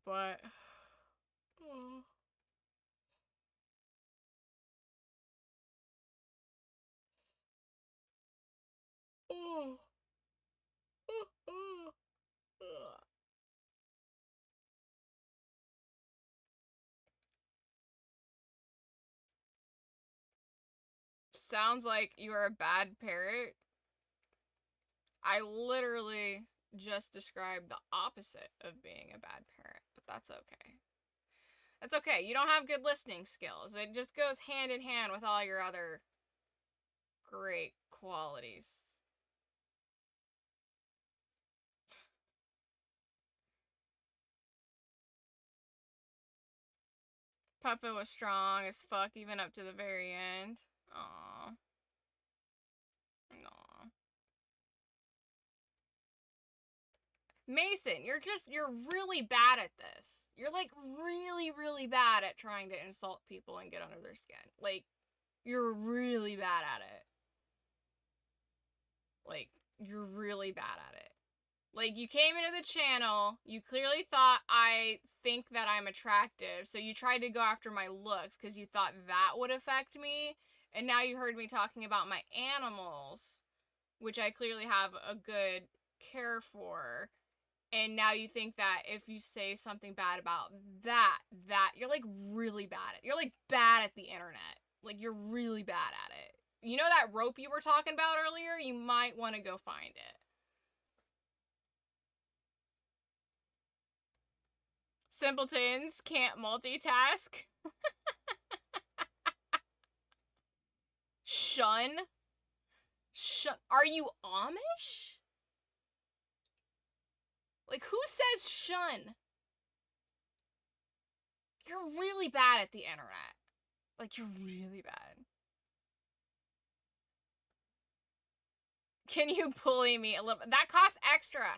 But oh. Oh. sounds like you are a bad parent. I literally just described the opposite of being a bad parent, but that's okay. That's okay. You don't have good listening skills. It just goes hand in hand with all your other great qualities. Papa was strong as fuck even up to the very end. Aww. Aww. Mason, you're really bad at this. You're like really, really bad at trying to insult people and get under their skin. Like, you're really bad at it. Like, you're really bad at it. Like, you came into the channel, you clearly thought I think that I'm attractive, so you tried to go after my looks because you thought that would affect me, and now you heard me talking about my animals, which I clearly have a good care for, and now you think that if you say something bad about that, you're like really bad at it. You're like bad at the internet. Like, you're really bad at it. You know that rope you were talking about earlier? You might want to go find it. Simpletons can't multitask. Shun? Shun? Are you Amish? Like, who says shun? You're really bad at the internet. Like, you're really bad. Can you bully me a little? That costs extra.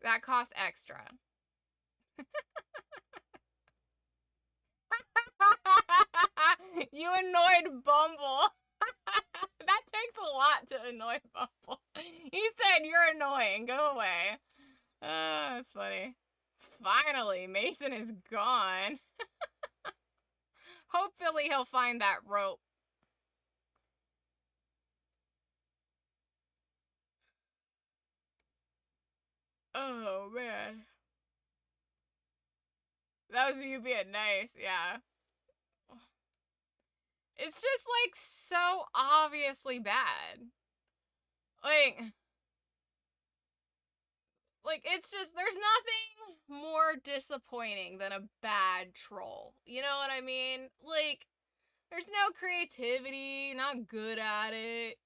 That costs extra. You annoyed Bumble. That takes a lot to annoy Bumble. He said you're annoying. Go away. That's funny. Finally, Mason is gone. Hopefully he'll find that rope. Oh, man. That was you being nice, yeah. It's just, like, so obviously bad. Like, it's just, there's nothing more disappointing than a bad troll. You know what I mean? Like, there's no creativity, not good at it.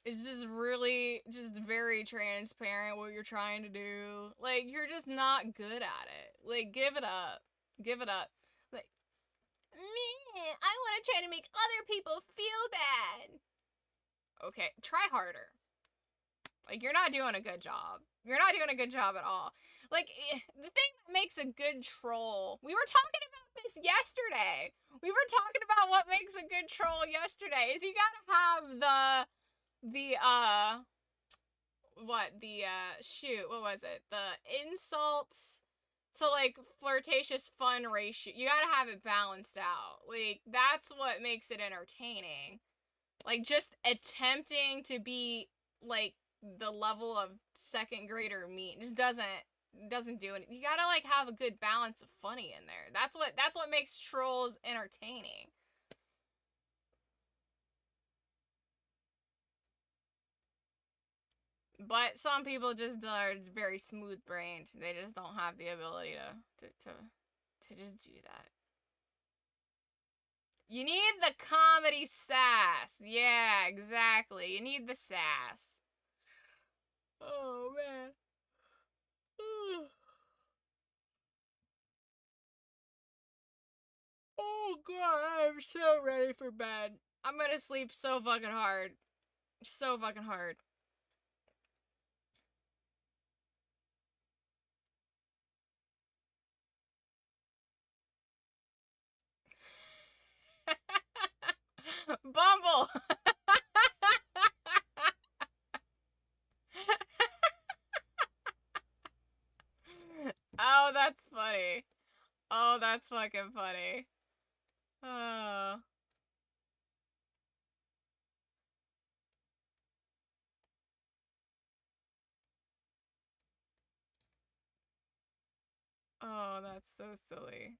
It's just really, just very transparent what you're trying to do. Like, you're just not good at it. Like, give it up. Give it up. Like, man, I want to try to make other people feel bad. Okay, try harder. Like, you're not doing a good job. You're not doing a good job at all. Like, the thing that makes a good troll... We were talking about this yesterday. We were talking about what makes a good troll yesterday. Is you gotta have what was it? The insults to, like, flirtatious fun ratio. You gotta have it balanced out. Like, that's what makes it entertaining. Like, just attempting to be, like, the level of second grader me just doesn't do anything. You gotta, like, have a good balance of funny in there. That's what makes trolls entertaining. But some people just are very smooth brained. They just don't have the ability to just do that. You need the comedy sass. Yeah, exactly. You need the sass. Oh, man. Oh, God, I'm so ready for bed. I'm gonna sleep so fucking hard. So fucking hard. Bumble! Oh, that's funny. Oh, that's fucking funny. Oh. Oh, that's so silly.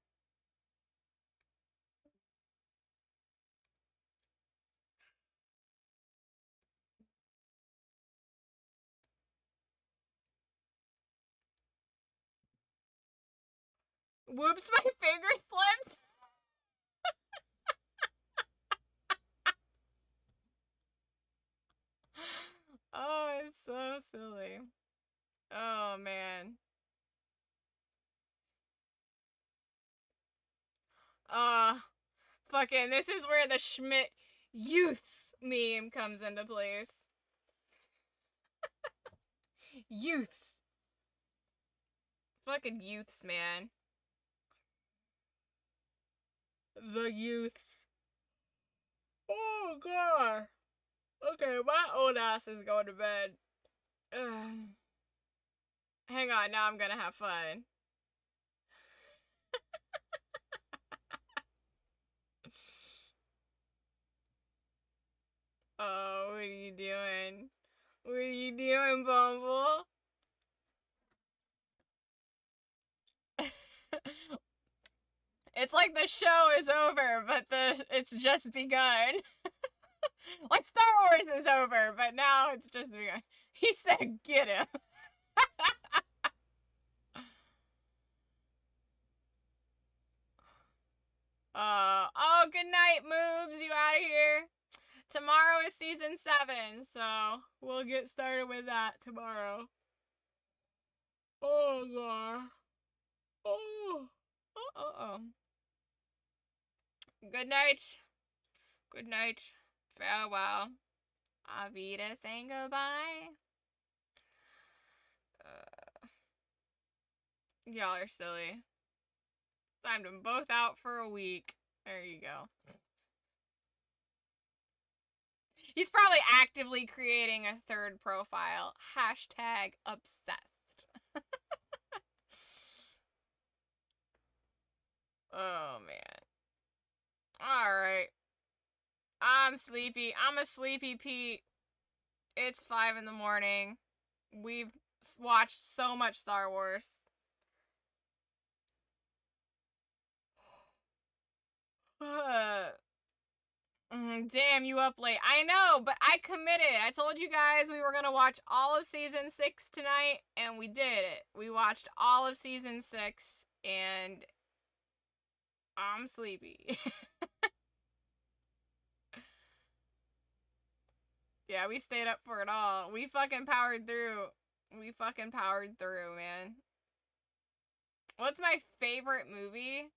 Whoops, my finger slipped. Oh, it's so silly. Oh, man. Fucking, this is where the Schmidt Youths meme comes into place. Youths. Fucking youths, man. The youths. Oh, God. Okay, my old ass is going to bed. Ugh. Hang on, now I'm gonna have fun. Oh, what are you doing? What are you doing, Bumble? It's like the show is over, but it's just begun. Like Star Wars is over, but now it's just begun. He said, "Get him." Oh, good night, Moobs. You out of here? Tomorrow is season 7, so we'll get started with that tomorrow. Oh, God. Oh. Oh. Good night. Good night. Farewell. Avita saying goodbye. Y'all are silly. Timed them both out for a week. There you go. He's probably actively creating a third profile. Hashtag obsessed. Oh, man. Alright. I'm sleepy. I'm a sleepy Pete. It's 5 in the morning. We've watched so much Star Wars. Damn, you up late. I know, but I committed. I told you guys we were gonna watch all of season 6 tonight, and we did it. We watched all of season 6, and I'm sleepy. Yeah, we stayed up for it all. We fucking powered through. We fucking powered through, man. What's my favorite movie?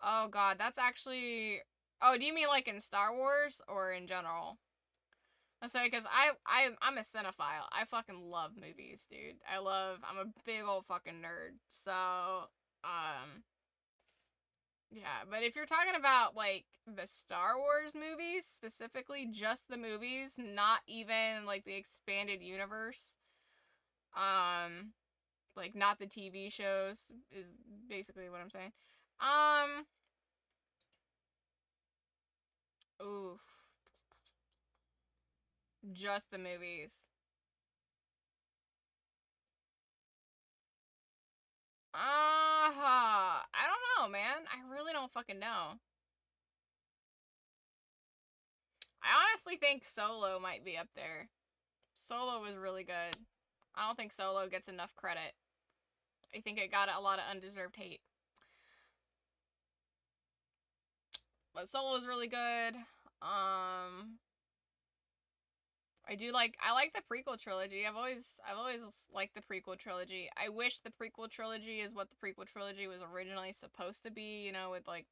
Oh, God, that's actually... Oh, do you mean like in Star Wars or in general? I'm sorry, because I'm a cinephile. I fucking love movies, dude. I'm a big old fucking nerd. So, yeah. But if you're talking about, like, the Star Wars movies, specifically just the movies, not even, like, the expanded universe, like, not the TV shows, is basically what I'm saying. Oof. Just the movies. I don't know, man. I really don't fucking know. I honestly think Solo might be up there. Solo was really good. I don't think Solo gets enough credit. I think it got a lot of undeserved hate. But Solo is really good. I like the prequel trilogy. I've always liked the prequel trilogy. I wish the prequel trilogy is what the prequel trilogy was originally supposed to be, you know, with like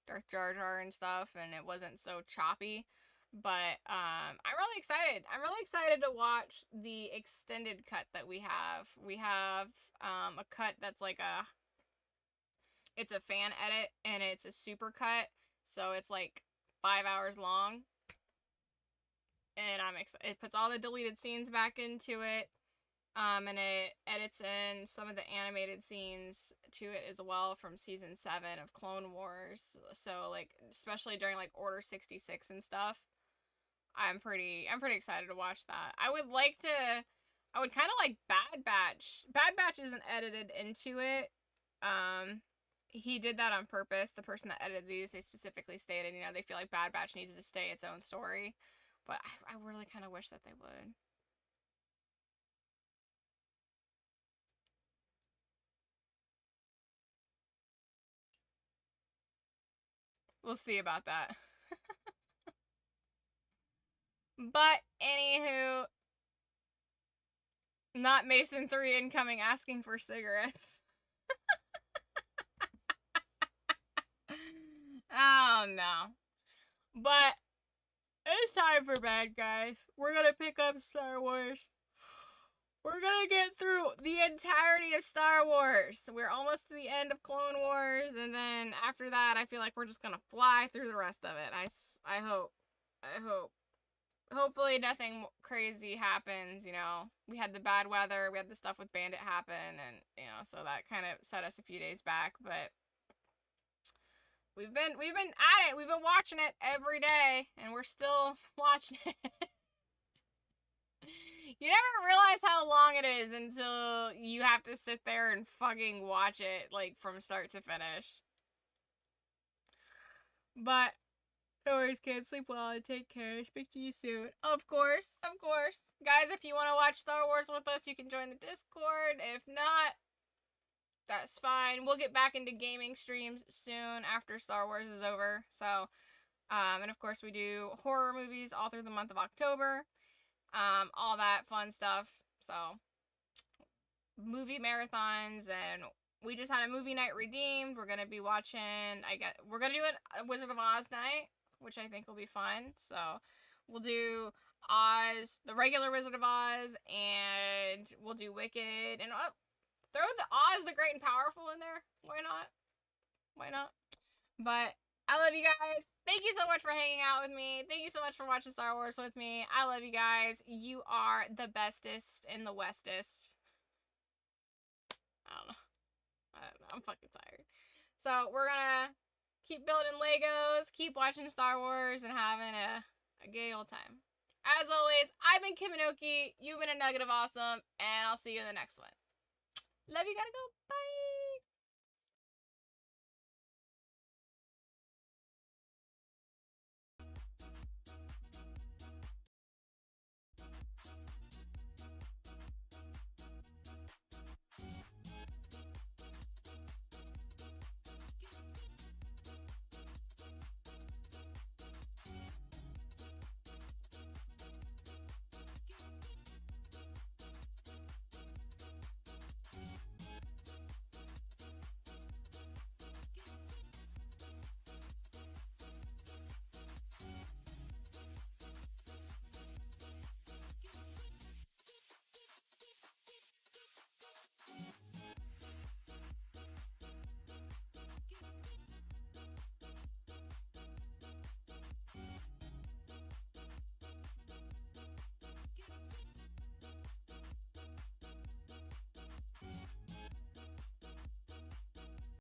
Darth Jar Jar and stuff, and it wasn't so choppy. But I'm really excited. I'm really excited to watch the extended cut that we have. We have a cut that's like it's a fan edit, and it's a super cut, so it's like 5 hours long. And I'm excited. It puts all the deleted scenes back into it, and it edits in some of the animated scenes to it as well from season 7 of Clone Wars. So like, especially during like Order 66 and stuff, I'm pretty excited to watch that. I would kind of like Bad Batch. Bad Batch isn't edited into it. He did that on purpose. The person that edited these, they specifically stated, you know, they feel like Bad Batch needs to stay its own story. But I really kind of wish that they would. We'll see about that. But anywho, not Mason 3 incoming asking for cigarettes. Oh no. But it's time for bed, guys. We're gonna pick up Star Wars. We're gonna get through the entirety of Star Wars. We're almost to the end of Clone Wars, and then after that, I feel like we're just gonna fly through the rest of it. I hope. Hopefully nothing crazy happens, you know. We had the bad weather, we had the stuff with Bandit happen, and, you know, so that kind of set us a few days back, but we've been at it. We've been watching it every day, and we're still watching it. You never realize how long it is until you have to sit there and fucking watch it, like, from start to finish. But, no worries, kids. Sleep well and take care. Speak to you soon. Of course, of course. Guys, if you want to watch Star Wars with us, you can join the Discord. If not, that's fine. We'll get back into gaming streams soon after Star Wars is over. So, and of course, we do horror movies all through the month of October. All that fun stuff. So, movie marathons, and we just had a movie night redeemed. We're gonna be watching, we're gonna do a Wizard of Oz night, which I think will be fun. So, we'll do Oz, the regular Wizard of Oz, and we'll do Wicked, and throw the Oz the Great and Powerful in there. Why not? Why not? But I love you guys. Thank you so much for hanging out with me. Thank you so much for watching Star Wars with me. I love you guys. You are the bestest in the westest. I don't know. I'm fucking tired. So we're gonna keep building Legos, keep watching Star Wars, and having a gay old time. As always, I've been Kim Anoki. You've been a nugget of awesome, and I'll see you in the next one. Love you, gotta go. Bye.